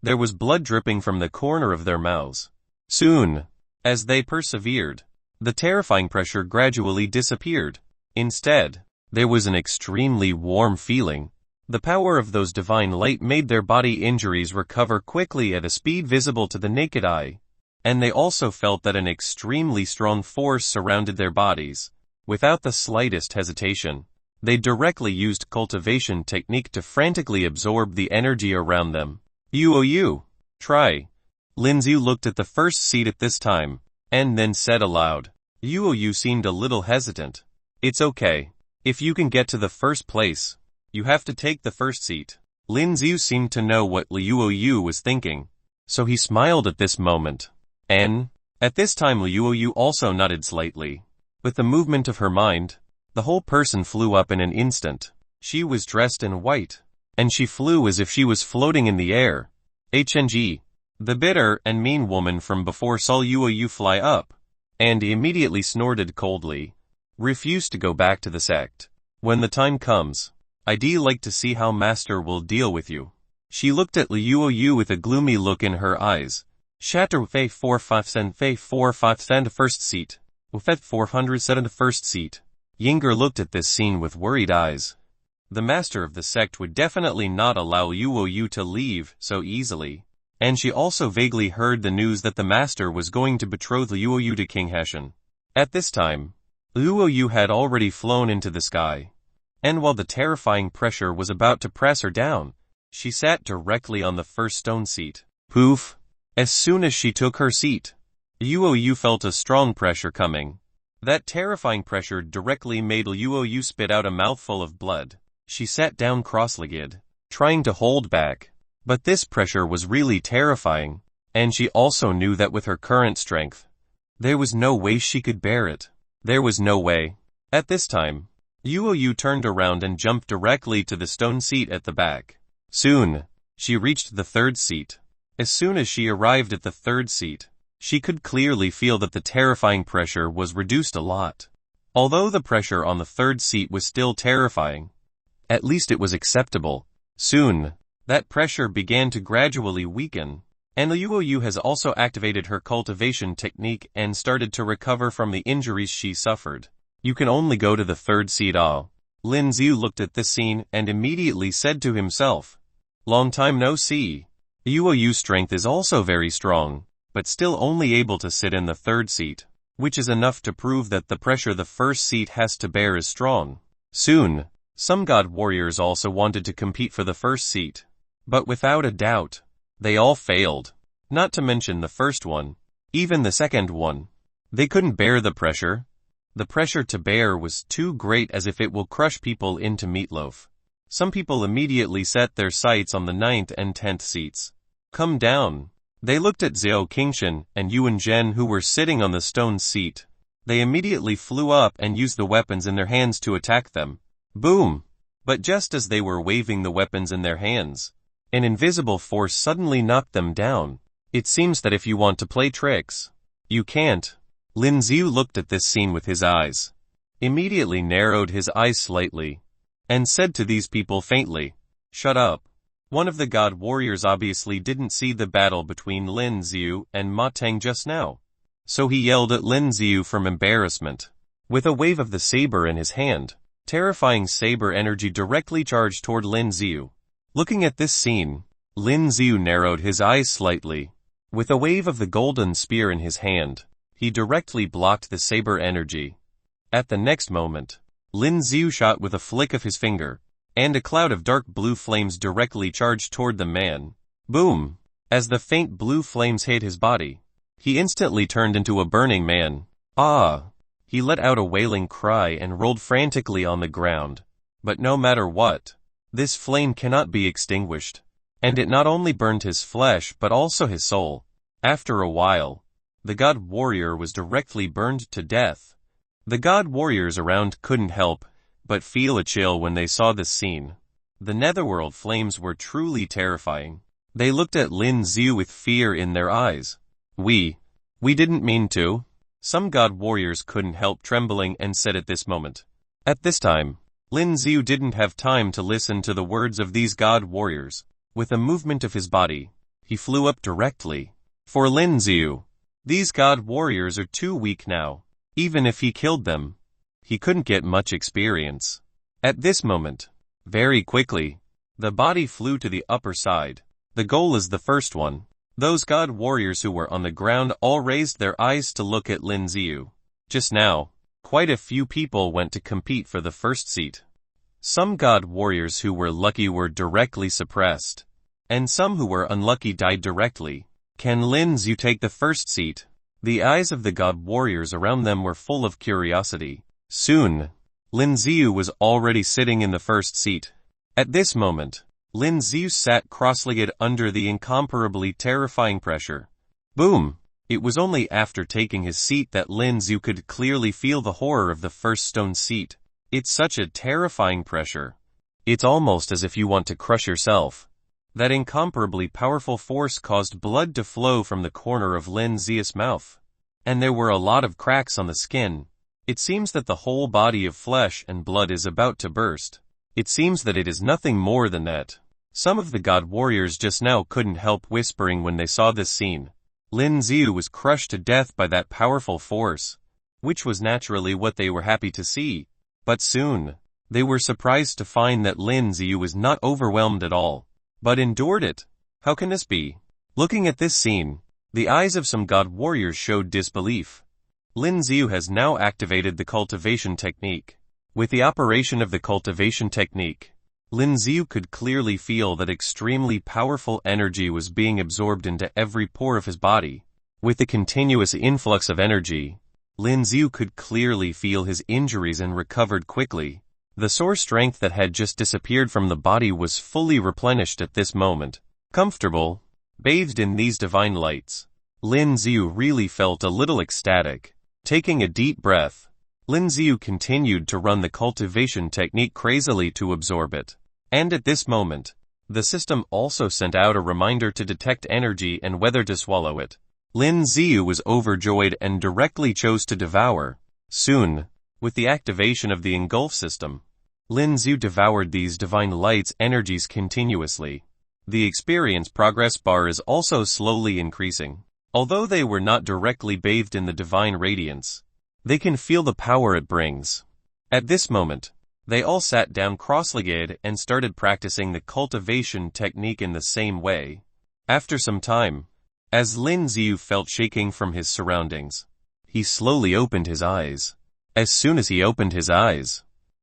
There was blood dripping from the corner of their mouths. Soon, as they persevered, the terrifying pressure gradually disappeared. Instead, there was an extremely warm feeling. The power of those divine light made their body injuries recover quickly at a speed visible to the naked eye. And they also felt that an extremely strong force surrounded their bodies. Without the slightest hesitation, they directly used cultivation technique to frantically absorb the energy around them. "You, try." Lin Xiu looked at the first seat at this time, and then said aloud. You seemed a little hesitant. "It's okay. If you can get to the first place, you have to take the first seat." Lin Xiu seemed to know what Liu was thinking, so he smiled at this moment. And, at this time Liu also nodded slightly. With the movement of her mind, the whole person flew up in an instant. She was dressed in white, and she flew as if she was floating in the air. HNG. The bitter and mean woman from before saw Liu fly up, and immediately snorted coldly. "Refuse to go back to the sect. When the time comes, I'd like to see how Master will deal with you." She looked at Liu with a gloomy look in her eyes. Shatter Fei 457 first seat. Ufet 407 first seat. Yinger looked at this scene with worried eyes. The master of the sect would definitely not allow Liu to leave so easily. And she also vaguely heard the news that the master was going to betroth Liu to King Heshen. At this time, Liu had already flown into the sky. And while the terrifying pressure was about to press her down, she sat directly on the first stone seat. Poof! As soon as she took her seat, Liu felt a strong pressure coming. That terrifying pressure directly made Liu spit out a mouthful of blood. She sat down cross-legged, trying to hold back. But this pressure was really terrifying, and she also knew that with her current strength, there was no way she could bear it. There was no way. At this time, Liu turned around and jumped directly to the stone seat at the back. Soon, she reached the third seat. As soon as she arrived at the third seat, she could clearly feel that the terrifying pressure was reduced a lot. Although the pressure on the third seat was still terrifying, at least it was acceptable. Soon, that pressure began to gradually weaken, and Liu has also activated her cultivation technique and started to recover from the injuries she suffered. "You can only go to the third seat." Lin Xiu looked at this scene and immediately said to himself, "Long time no see." Liu's strength is also very strong, but still only able to sit in the third seat, which is enough to prove that the pressure the first seat has to bear is strong. Soon, some god warriors also wanted to compete for the first seat, but without a doubt, they all failed. Not to mention the first one, even the second one. They couldn't bear the pressure. The pressure to bear was too great, as if it will crush people into meatloaf. Some people immediately set their sights on the 9th and 10th seats. "Come down." They looked at Zhou Qingshan and Yuan Zhen, who were sitting on the stone seat. They immediately flew up and used the weapons in their hands to attack them. Boom! But just as they were waving the weapons in their hands, an invisible force suddenly knocked them down. It seems that if you want to play tricks, you can't. Lin Xiu looked at this scene with his eyes. immediately narrowed his eyes slightly, and said to these people faintly, "Shut up." One of the god warriors obviously didn't see the battle between Lin Xiu and Matang just now, so he yelled at Lin Xiu from embarrassment. With a wave of the saber in his hand, terrifying saber energy directly charged toward Lin Xiu. Looking at this scene, Lin Xiu narrowed his eyes slightly. With a wave of the golden spear in his hand, he directly blocked the saber energy. At the next moment, Lin Xiu shot with a flick of his finger, and a cloud of dark blue flames directly charged toward the man. Boom! As the faint blue flames hit his body, he instantly turned into a burning man. Ah! He let out a wailing cry and rolled frantically on the ground. But no matter what, this flame cannot be extinguished. And it not only burned his flesh but also his soul. After a while, the god warrior was directly burned to death. The god warriors around couldn't help but feel a chill when they saw this scene. The Netherworld flames were truly terrifying. They looked at Lin Xiu with fear in their eyes. We didn't mean to. Some god warriors couldn't help trembling and said at this moment. At this time, Lin Xiu didn't have time to listen to the words of these god warriors. With a movement of his body, he flew up directly. For Lin Xiu, these god warriors are too weak now. Even if he killed them, he couldn't get much experience. At this moment, very quickly, the body flew to the upper side. The goal is the first one. Those god warriors who were on the ground all raised their eyes to look at Lin Xiu. Just now, quite a few people went to compete for the first seat. Some god warriors who were lucky were directly suppressed, and some who were unlucky died directly. Can Lin Xiu take the first seat? The eyes of the god warriors around them were full of curiosity. Soon, Lin Xiu was already sitting in the first seat. At this moment, Lin Xiu sat cross-legged under the incomparably terrifying pressure. Boom! It was only after taking his seat that Lin Xiu could clearly feel the horror of the first stone seat. It's such a terrifying pressure. It's almost as if you want to crush yourself. That incomparably powerful force caused blood to flow from the corner of Lin Xiu's mouth. And there were a lot of cracks on the skin. It seems that the whole body of flesh and blood is about to burst. It seems that it is nothing more than that. Some of the god warriors just now couldn't help whispering when they saw this scene. Lin Xiu was crushed to death by that powerful force, which was naturally what they were happy to see. But soon, they were surprised to find that Lin Xiu was not overwhelmed at all, but endured it. How can this be? Looking at this scene, the eyes of some god warriors showed disbelief. Lin Xiu has now activated the cultivation technique. With the operation of the cultivation technique, Lin Xiu could clearly feel that extremely powerful energy was being absorbed into every pore of his body. With the continuous influx of energy, Lin Xiu could clearly feel his injuries and recovered quickly. The sore strength that had just disappeared from the body was fully replenished at this moment. Comfortable, bathed in these divine lights, Lin Xiu really felt a little ecstatic. Taking a deep breath, Lin Xiu continued to run the cultivation technique crazily to absorb it. And at this moment, the system also sent out a reminder to detect energy and whether to swallow it. Lin Xiu was overjoyed and directly chose to devour. Soon, with the activation of the engulf system, Lin Xiu devoured these divine lights energies continuously. The experience progress bar is also slowly increasing. Although they were not directly bathed in the divine radiance, they can feel the power it brings. At this moment, they all sat down cross-legged and started practicing the cultivation technique in the same way. After some time, as Lin Xiu felt shaking from his surroundings, he slowly opened his eyes. As soon as he opened his eyes,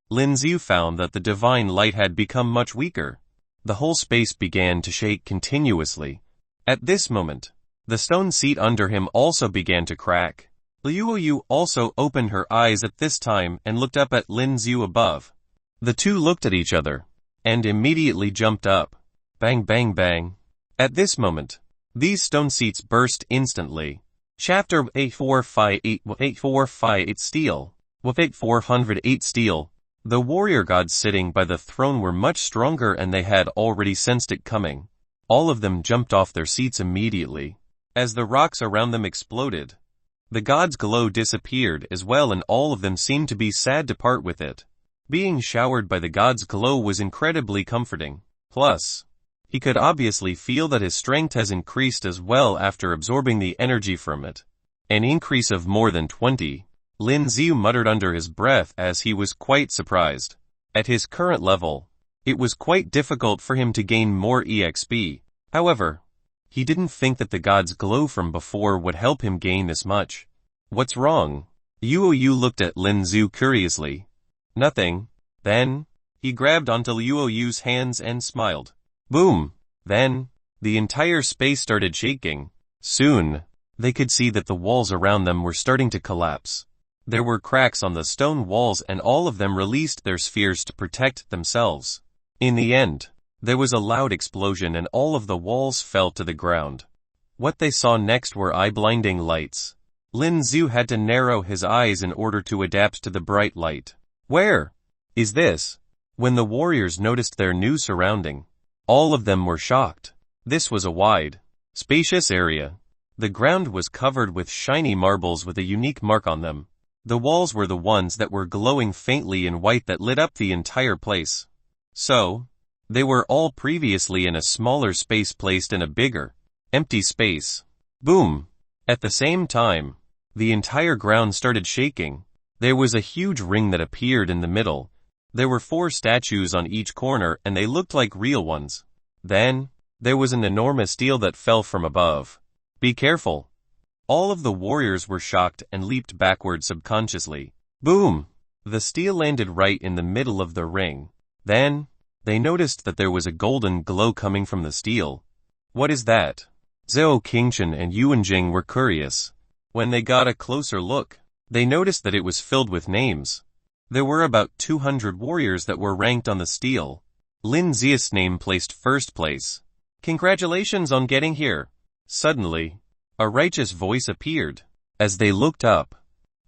Lin Xiu found that the divine light had become much weaker. The whole space began to shake continuously. At this moment, the stone seat under him also began to crack. Liu Yu also opened her eyes at this time and looked up at Lin Xiu above. The two looked at each other, and immediately jumped up. Bang bang bang. At this moment, these stone seats burst instantly. Chapter 8458 Steel. With 8408 Steel, the warrior gods sitting by the throne were much stronger and they had already sensed it coming. All of them jumped off their seats immediately. As the rocks around them exploded, The god's glow disappeared as well, and all of them seemed to be sad to part with it. Being showered by the god's glow was incredibly comforting. Plus, he could obviously feel that his strength has increased as well after absorbing the energy from it. An increase of more than 20. Lin Xiu muttered under his breath as he was quite surprised. At his current level, it was quite difficult for him to gain more EXP. However, he didn't think that the god's glow from before would help him gain this much. What's wrong? Yuoyu looked at Lin Xiu curiously. Nothing. Then, he grabbed onto Yuoyu's hands and smiled. Boom! Then, the entire space started shaking. Soon, they could see that the walls around them were starting to collapse. There were cracks on the stone walls, and all of them released their spheres to protect themselves. In the end, there was a loud explosion and all of the walls fell to the ground. What they saw next were eye-blinding lights. Lin Xiu had to narrow his eyes in order to adapt to the bright light. Where is this? When the warriors noticed their new surrounding, all of them were shocked. This was a wide, spacious area. The ground was covered with shiny marbles with a unique mark on them. The walls were the ones that were glowing faintly in white that lit up the entire place. So, they were all previously in a smaller space placed in a bigger, empty space. Boom! At the same time, the entire ground started shaking. There was a huge ring that appeared in the middle. There were 4 statues on each corner and they looked like real ones. Then, there was an enormous steel that fell from above. Be careful! All of the warriors were shocked and leaped backward subconsciously. Boom! The steel landed right in the middle of the ring. Then, they noticed that there was a golden glow coming from the steel. What is that? Zhao Qingchen and Yuan Jing were curious. When they got a closer look, they noticed that it was filled with names. There were about 200 warriors that were ranked on the steel. Lin Xiu's name placed first place. Congratulations on getting here. Suddenly, a righteous voice appeared. As they looked up,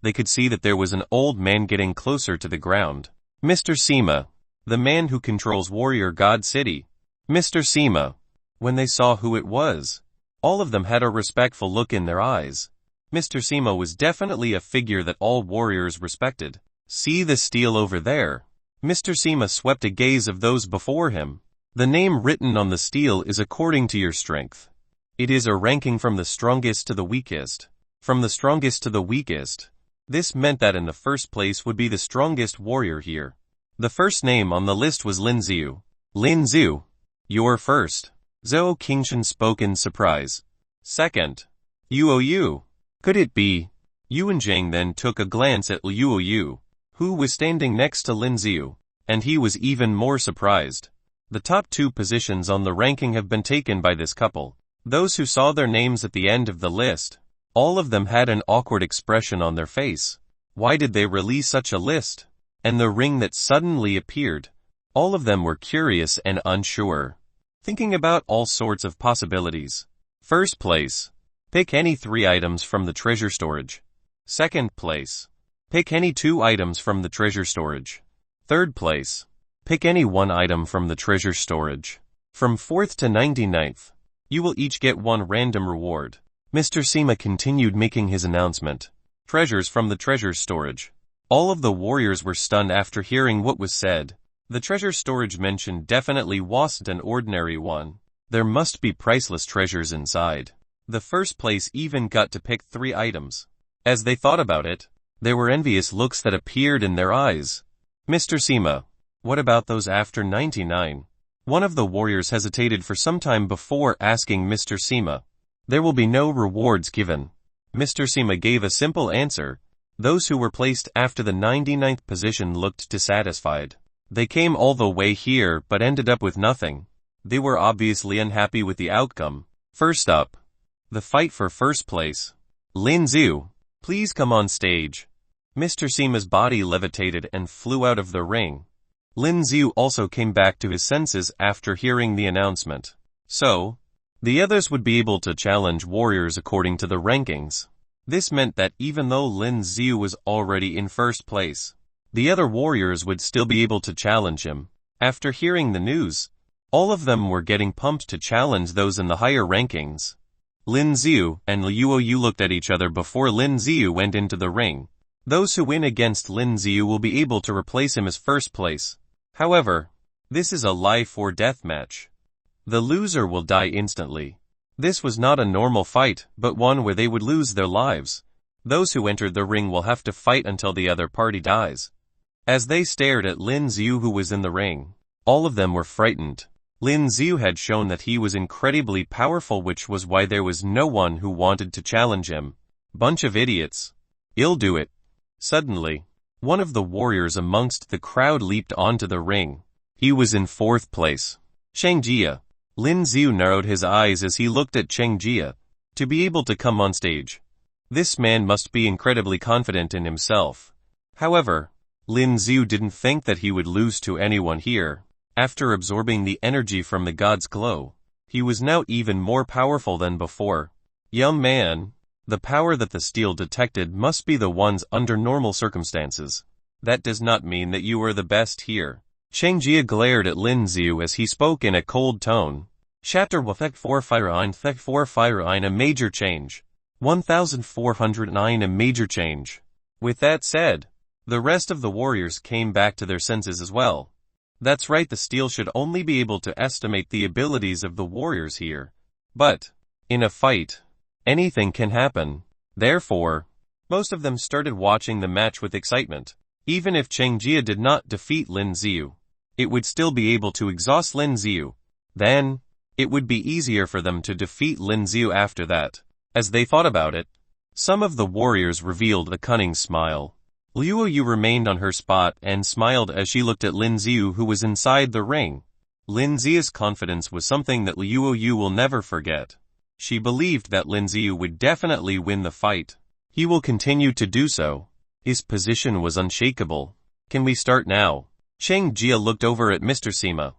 they could see that there was an old man getting closer to the ground. Mr. Sima, the man who controls Warrior God City. Mr. Sima. When they saw who it was, all of them had a respectful look in their eyes. Mr. Sima was definitely a figure that all warriors respected. See the steel over there? Mr. Sima swept a gaze of those before him. The name written on the steel is according to your strength. It is a ranking from the strongest to the weakest. From the strongest to the weakest. This meant that in the first place would be the strongest warrior here. The first name on the list was Lin Xiu. Lin Xiu, you're first. Zhao Qingchen spoke in surprise. Second, Yuoyu. Could it be? Yuan Jing then took a glance at Yuoyu, who was standing next to Lin Xiu, and he was even more surprised. The top 2 positions on the ranking have been taken by this couple. Those who saw their names at the end of the list, all of them had an awkward expression on their face. Why did they release such a list? And the ring that suddenly appeared, all of them were curious and unsure, thinking about all sorts of possibilities. First place. Pick any 3 items from the treasure storage. Second place. Pick any 2 items from the treasure storage. Third place. Pick any 1 item from the treasure storage. From 4th to 99th, you will each get 1 random reward. Mr. Sima continued making his announcement. Treasures from the treasure storage. All of the warriors were stunned after hearing what was said. The treasure storage mentioned definitely wasn't an ordinary one. There must be priceless treasures inside. The first place even got to pick 3 items. As they thought about it, there were envious looks that appeared in their eyes. Mr. Sima, what about those after 99? One of the warriors hesitated for some time before asking Mr. Sima. There will be no rewards given. Mr. Sima gave a simple answer. Those who were placed after the 99th position looked dissatisfied. They came all the way here but ended up with nothing. They were obviously unhappy with the outcome. First up, the fight for first place. Lin Xiu, please come on stage. Mr. Sima's body levitated and flew out of the ring. Lin Xiu also came back to his senses after hearing the announcement. So, the others would be able to challenge warriors according to the rankings. This meant that even though Lin Xiu was already in first place, the other warriors would still be able to challenge him. After hearing the news, all of them were getting pumped to challenge those in the higher rankings. Lin Xiu and Liu Yu looked at each other before Lin Xiu went into the ring. Those who win against Lin Xiu will be able to replace him as first place. However, this is a life or death match. The loser will die instantly. This was not a normal fight, but one where they would lose their lives. Those who entered the ring will have to fight until the other party dies. As they stared at Lin Xiu who was in the ring, all of them were frightened. Lin Xiu had shown that he was incredibly powerful, which was why there was no one who wanted to challenge him. Bunch of idiots. You'll do it. Suddenly, one of the warriors amongst the crowd leaped onto the ring. He was in fourth place. Cheng Jia. Lin Xiu narrowed his eyes as he looked at Cheng Jia. To be able to come on stage, this man must be incredibly confident in himself. However, Lin Xiu didn't think that he would lose to anyone here. After absorbing the energy from the god's glow, he was now even more powerful than before. Young man, the power that the steel detected must be the ones under normal circumstances. That does not mean that you are the best here. Cheng Jia glared at Lin Xiu as he spoke in a cold tone. Chapter Effect 4 Fire Ein Effect 4 Fire Ein a major change. 1409 a major change. With that said, the rest of the warriors came back to their senses as well. That's right, the steel should only be able to estimate the abilities of the warriors here. But, in a fight, anything can happen. Therefore, most of them started watching the match with excitement. Even if Cheng Jia did not defeat Lin Xiu, it would still be able to exhaust Lin Xiu. Then, it would be easier for them to defeat Lin Xiu after that. As they thought about it, some of the warriors revealed a cunning smile. Liu Yu remained on her spot and smiled as she looked at Lin Xiu who was inside the ring. Lin Xiu's confidence was something that Liu Yu will never forget. She believed that Lin Xiu would definitely win the fight. He will continue to do so. His position was unshakable. Can we start now? Cheng Jia looked over at Mr. Sima.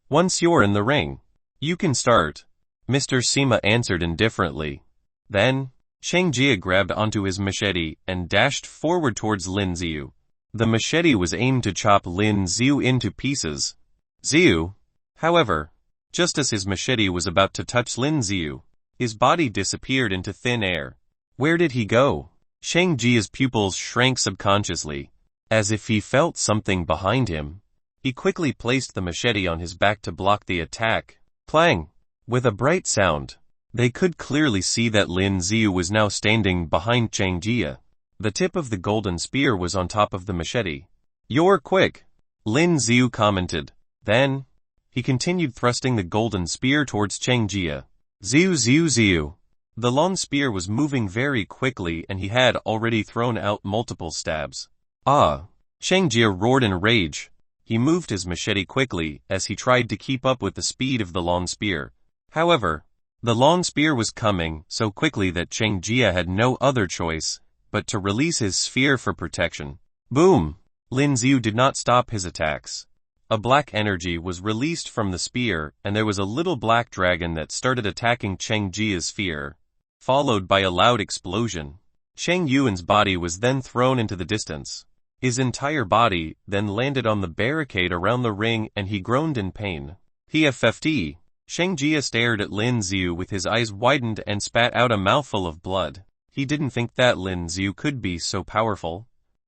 Once you're in the ring, you can start. Mr. Sima answered indifferently. Then, Cheng Jia grabbed onto his machete and dashed forward towards Lin Xiu. The machete was aimed to chop Lin Xiu into pieces. Xiu, however, just as his machete was about to touch Lin Xiu, his body disappeared into thin air. Where did he go? Cheng Jia's pupils shrank subconsciously, as if he felt something behind him. He quickly placed the machete on his back to block the attack. Clang! With a bright sound, they could clearly see that Lin Xiu was now standing behind Cheng Jia. The tip of the golden spear was on top of the machete. You're quick, Lin Xiu commented. Then, he continued thrusting the golden spear towards Cheng Jia. Xiu Xiu Xiu. The long spear was moving very quickly and he had already thrown out multiple stabs. Ah! Cheng Jia roared in rage. He moved his machete quickly as he tried to keep up with the speed of the long spear. However, the long spear was coming so quickly that Cheng Jia had no other choice but to release his sphere for protection. Boom! Lin Xiu did not stop his attacks. A black energy was released from the spear and there was a little black dragon that started attacking Cheng Jia's sphere, followed by a loud explosion. Cheng Yuan's body was then thrown into the distance. His entire body then landed on the barricade around the ring and he groaned in pain. PFFT. Cheng Jia stared at Lin Xiu with his eyes widened and spat out a mouthful of blood. He didn't think that Lin Xiu could be so powerful.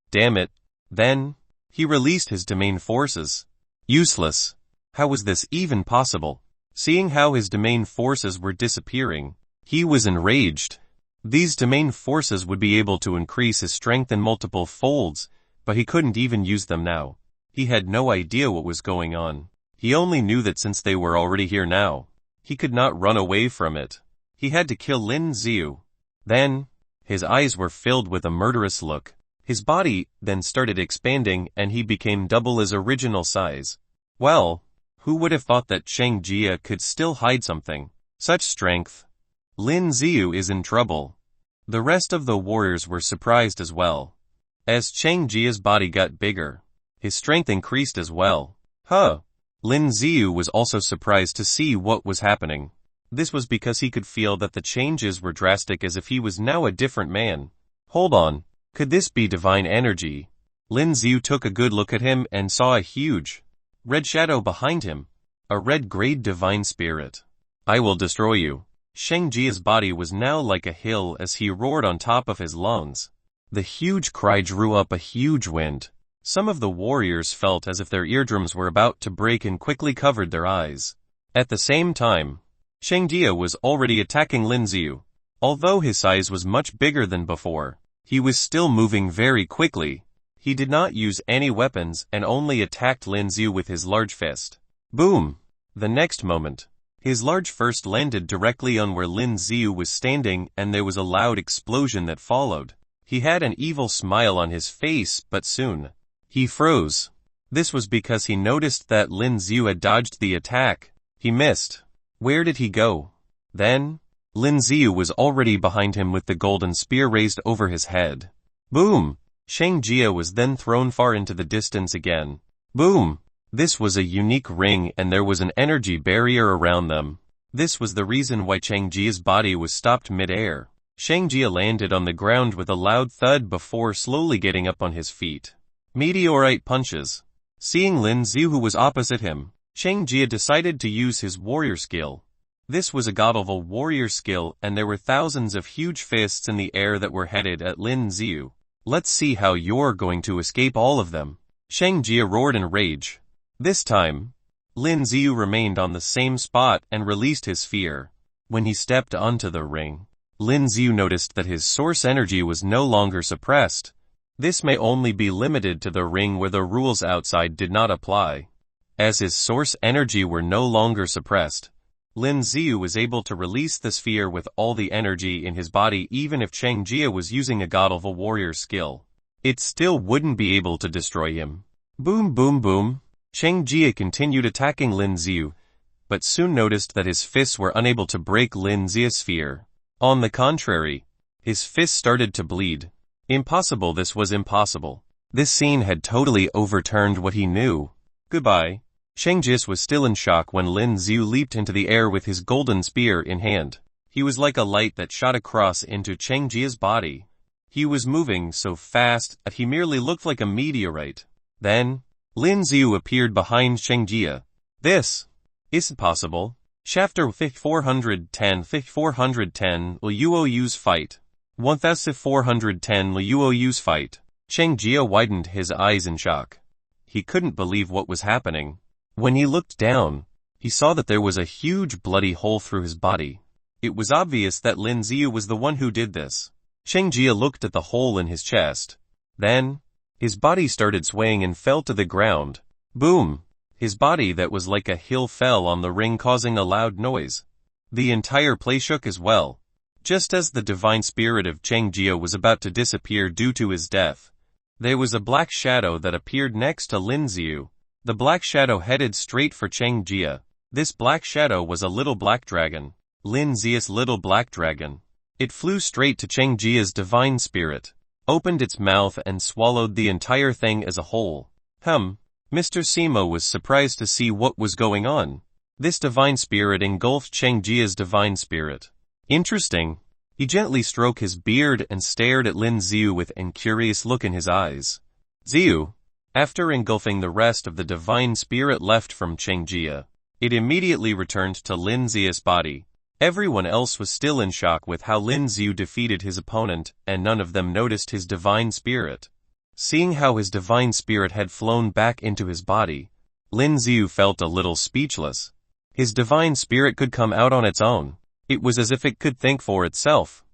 Damn it. Then, he released his domain forces. Useless. How was this even possible? Seeing how his domain forces were disappearing, he was enraged. These domain forces would be able to increase his strength in multiple folds, but he couldn't even use them now. He had no idea what was going on. He only knew that since they were already here now, he could not run away from it. He had to kill Lin Xiu. Then, his eyes were filled with a murderous look. His body then started expanding and he became double his original size. Well, who would have thought that Cheng Jia could still hide something? Such strength. Lin Xiu is in trouble. The rest of the warriors were surprised as well. As Cheng Jia's body got bigger, his strength increased as well. Huh! Lin Xiu was also surprised to see what was happening. This was because he could feel that the changes were drastic as if he was now a different man. Hold on, could this be divine energy? Lin Xiu took a good look at him and saw a huge, red shadow behind him. A red-grade divine spirit. I will destroy you. Sheng Jia's body was now like a hill as he roared on top of his lungs. The huge cry drew up a huge wind. Some of the warriors felt as if their eardrums were about to break and quickly covered their eyes. At the same time, Sheng Jia was already attacking Lin Xiu. Although his size was much bigger than before, he was still moving very quickly. He did not use any weapons and only attacked Lin Xiu with his large fist. Boom! The next moment, his large fist landed directly on where Lin Xiu was standing and there was a loud explosion that followed. He had an evil smile on his face, but soon, he froze. This was because he noticed that Lin Xiu had dodged the attack. He missed. Where did he go? Then, Lin Xiu was already behind him with the golden spear raised over his head. Boom! Sheng Jia was then thrown far into the distance again. Boom! This was a unique ring and there was an energy barrier around them. This was the reason why Sheng Jia's body was stopped mid-air. Sheng Jia landed on the ground with a loud thud before slowly getting up on his feet. Meteorite punches. Seeing Lin Xiu who was opposite him, Sheng Jia decided to use his warrior skill. This was a god-level warrior skill and there were thousands of huge fists in the air that were headed at Lin Xiu. Let's see how you're going to escape all of them. Sheng Jia roared in rage. This time, Lin Xiu remained on the same spot and released his sphere. When he stepped onto the ring, Lin Xiu noticed that his source energy was no longer suppressed. This may only be limited to the ring where the rules outside did not apply. As his source energy were no longer suppressed, Lin Xiu was able to release the sphere with all the energy in his body even if Sheng Jia was using a god-level warrior skill. It still wouldn't be able to destroy him. Boom boom boom. Sheng Jia continued attacking Lin Xiu, but soon noticed that his fists were unable to break Lin Xia's sphere. On the contrary, his fists started to bleed. Impossible, this was impossible. This scene had totally overturned what he knew. Goodbye. Sheng Jia was still in shock when Lin Xiu leaped into the air with his golden spear in hand. He was like a light that shot across into Sheng Jia's body. He was moving so fast that he merely looked like a meteorite. Then, Lin Xiu appeared behind Sheng Jia. This isn't possible. Chapter 410 Liuoyu's fight. 1410 Liuoyu's fight. Sheng Jia widened his eyes in shock. He couldn't believe what was happening. When he looked down, he saw that there was a huge bloody hole through his body. It was obvious that Lin Xiu was the one who did this. Sheng Jia looked at the hole in his chest. Then, his body started swaying and fell to the ground. Boom! His body that was like a hill fell on the ring causing a loud noise. The entire place shook as well. Just as the divine spirit of Sheng Jia was about to disappear due to his death, there was a black shadow that appeared next to Lin Xiu. The black shadow headed straight for Sheng Jia. This black shadow was a little black dragon. Lin Xia's little black dragon. It flew straight to Sheng Jia's divine spirit, opened its mouth and swallowed the entire thing as a whole. Mr. Simo was surprised to see what was going on. This divine spirit engulfed Sheng Jia's divine spirit. Interesting. He gently stroked his beard and stared at Lin Xiu with an curious look in his eyes. Xiu, after engulfing the rest of the divine spirit left from Sheng Jia, it immediately returned to Lin Xia's body. Everyone else was still in shock with how Lin Xiu defeated his opponent, and none of them noticed his divine spirit. Seeing how his divine spirit had flown back into his body, Lin Xiu felt a little speechless. His divine spirit could come out on its own. It was as if it could think for itself.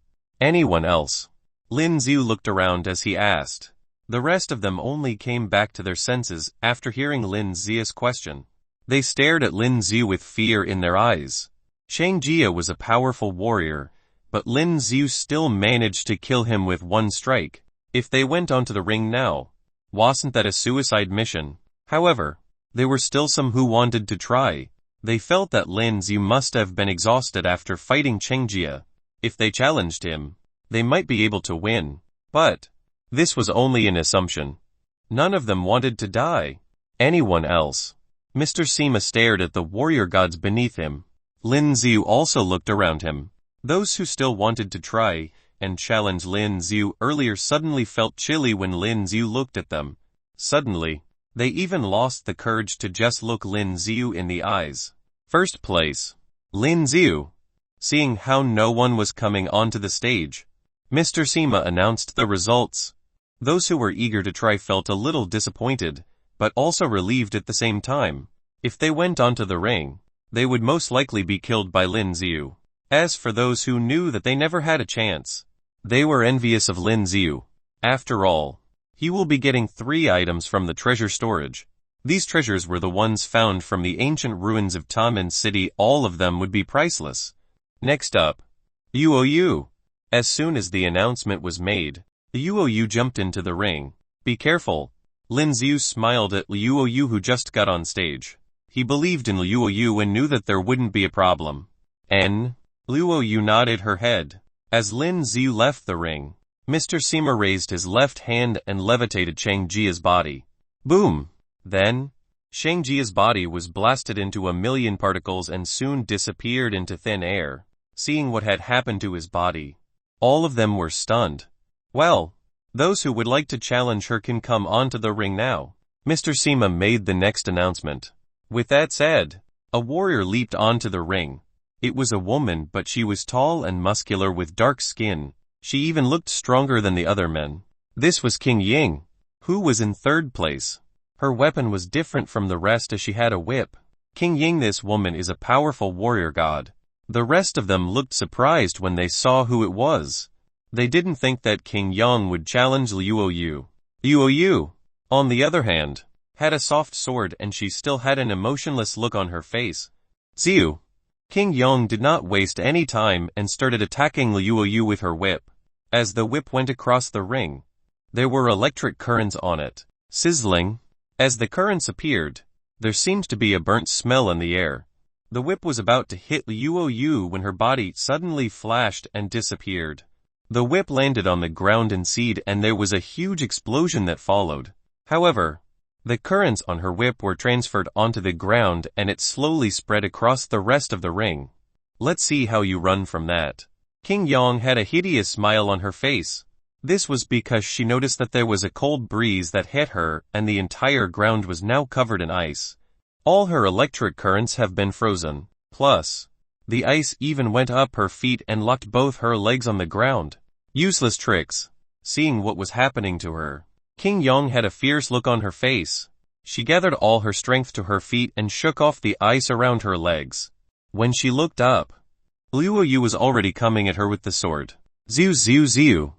Anyone else? Lin Xiu looked around as he asked. The rest of them only came back to their senses after hearing Lin Xia's question. They stared at Lin Xiu with fear in their eyes. Sheng Jia was a powerful warrior, but Lin Xiu still managed to kill him with one strike. If they went onto the ring now, wasn't that a suicide mission? However, there were still some who wanted to try. They felt that Lin Xiu must have been exhausted after fighting Sheng Jia. If they challenged him, they might be able to win. But this was only an assumption. None of them wanted to die. Anyone else? Mr. Sima stared at the warrior gods beneath him. Lin Xiu also looked around him. Those who still wanted to try and challenge Lin Xiu earlier suddenly felt chilly when Lin Xiu looked at them. Suddenly, they even lost the courage to just look Lin Xiu in the eyes. First place. Lin Xiu. Seeing how no one was coming onto the stage, Mr. Sima announced the results. Those who were eager to try felt a little disappointed, but also relieved at the same time. If they went onto the ring, they would most likely be killed by Lin Xiu. As for those who knew that they never had a chance, they were envious of Lin Xiu. After all, he will be getting 3 items from the treasure storage. These treasures were the ones found from the ancient ruins of Lynan City. All of them would be priceless. Next up, Yuoyu. As soon as the announcement was made, Yuoyu jumped into the ring. Be careful. Lin Xiu smiled at Yuoyu, who just got on stage. He believed in Yuoyu and knew that there wouldn't be a problem. Yuoyu nodded her head. As Lin Xiu left the ring, Mr. Sima raised his left hand and levitated Shang Jia's body. Boom! Then, Shang Jia's body was blasted into a million particles and soon disappeared into thin air. Seeing what had happened to his body, all of them were stunned. Well, those who would like to challenge her can come onto the ring now. Mr. Sima made the next announcement. With that said, a warrior leaped onto the ring. It was a woman, but she was tall and muscular with dark skin. She even looked stronger than the other men. This was King Ying, who was in 3rd place. Her weapon was different from the rest as she had a whip. King Ying, this woman is a powerful warrior god. The rest of them looked surprised when they saw who it was. They didn't think that King Yang would challenge Yuoyu. Yuoyu, on the other hand, had a soft sword and she still had an emotionless look on her face. Xiu. King Yang did not waste any time and started attacking Yuoyu with her whip. As the whip went across the ring, there were electric currents on it. Sizzling. As the currents appeared, there seemed to be a burnt smell in the air. The whip was about to hit Yuoyu when her body suddenly flashed and disappeared. The whip landed on the ground and seed, and there was a huge explosion that followed. However, the currents on her whip were transferred onto the ground and it slowly spread across the rest of the ring. Let's see how you run from that. King Yang had a hideous smile on her face. This was because she noticed that there was a cold breeze that hit her and the entire ground was now covered in ice. All her electric currents have been frozen. Plus, the ice even went up her feet and locked both her legs on the ground. Useless tricks. Seeing what was happening to her, King Yang had a fierce look on her face. She gathered all her strength to her feet and shook off the ice around her legs. When she looked up, Yuoyu was already coming at her with the sword. Ziu ziu ziu.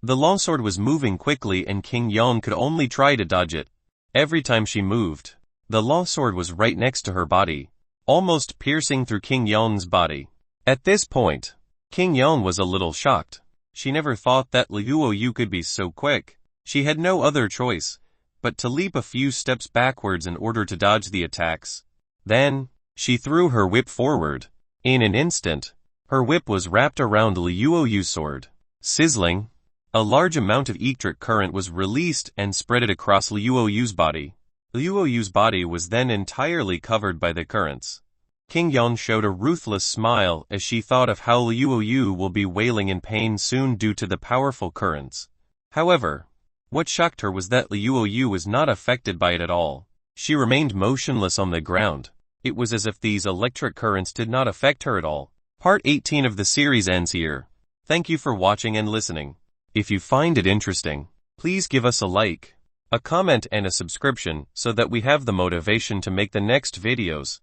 The longsword was moving quickly and King Yang could only try to dodge it. Every time she moved, the longsword was right next to her body, almost piercing through King Yang's body. At this point, King Yang was a little shocked. She never thought that Yuoyu could be so quick. She had no other choice but to leap a few steps backwards in order to dodge the attacks. Then, she threw her whip forward. In an instant, her whip was wrapped around Yuoyu's sword. Sizzling. A large amount of electric current was released and spread it across Yuoyu's body. Yuoyu's body was then entirely covered by the currents. King Yang showed a ruthless smile as she thought of how Yuoyu will be wailing in pain soon due to the powerful currents. However, what shocked her was that Yuoyu was not affected by it at all. She remained motionless on the ground. It was as if these electric currents did not affect her at all. Part 18 of the series ends here. Thank you for watching and listening. If you find it interesting, please give us a like, a comment and a subscription so that we have the motivation to make the next videos.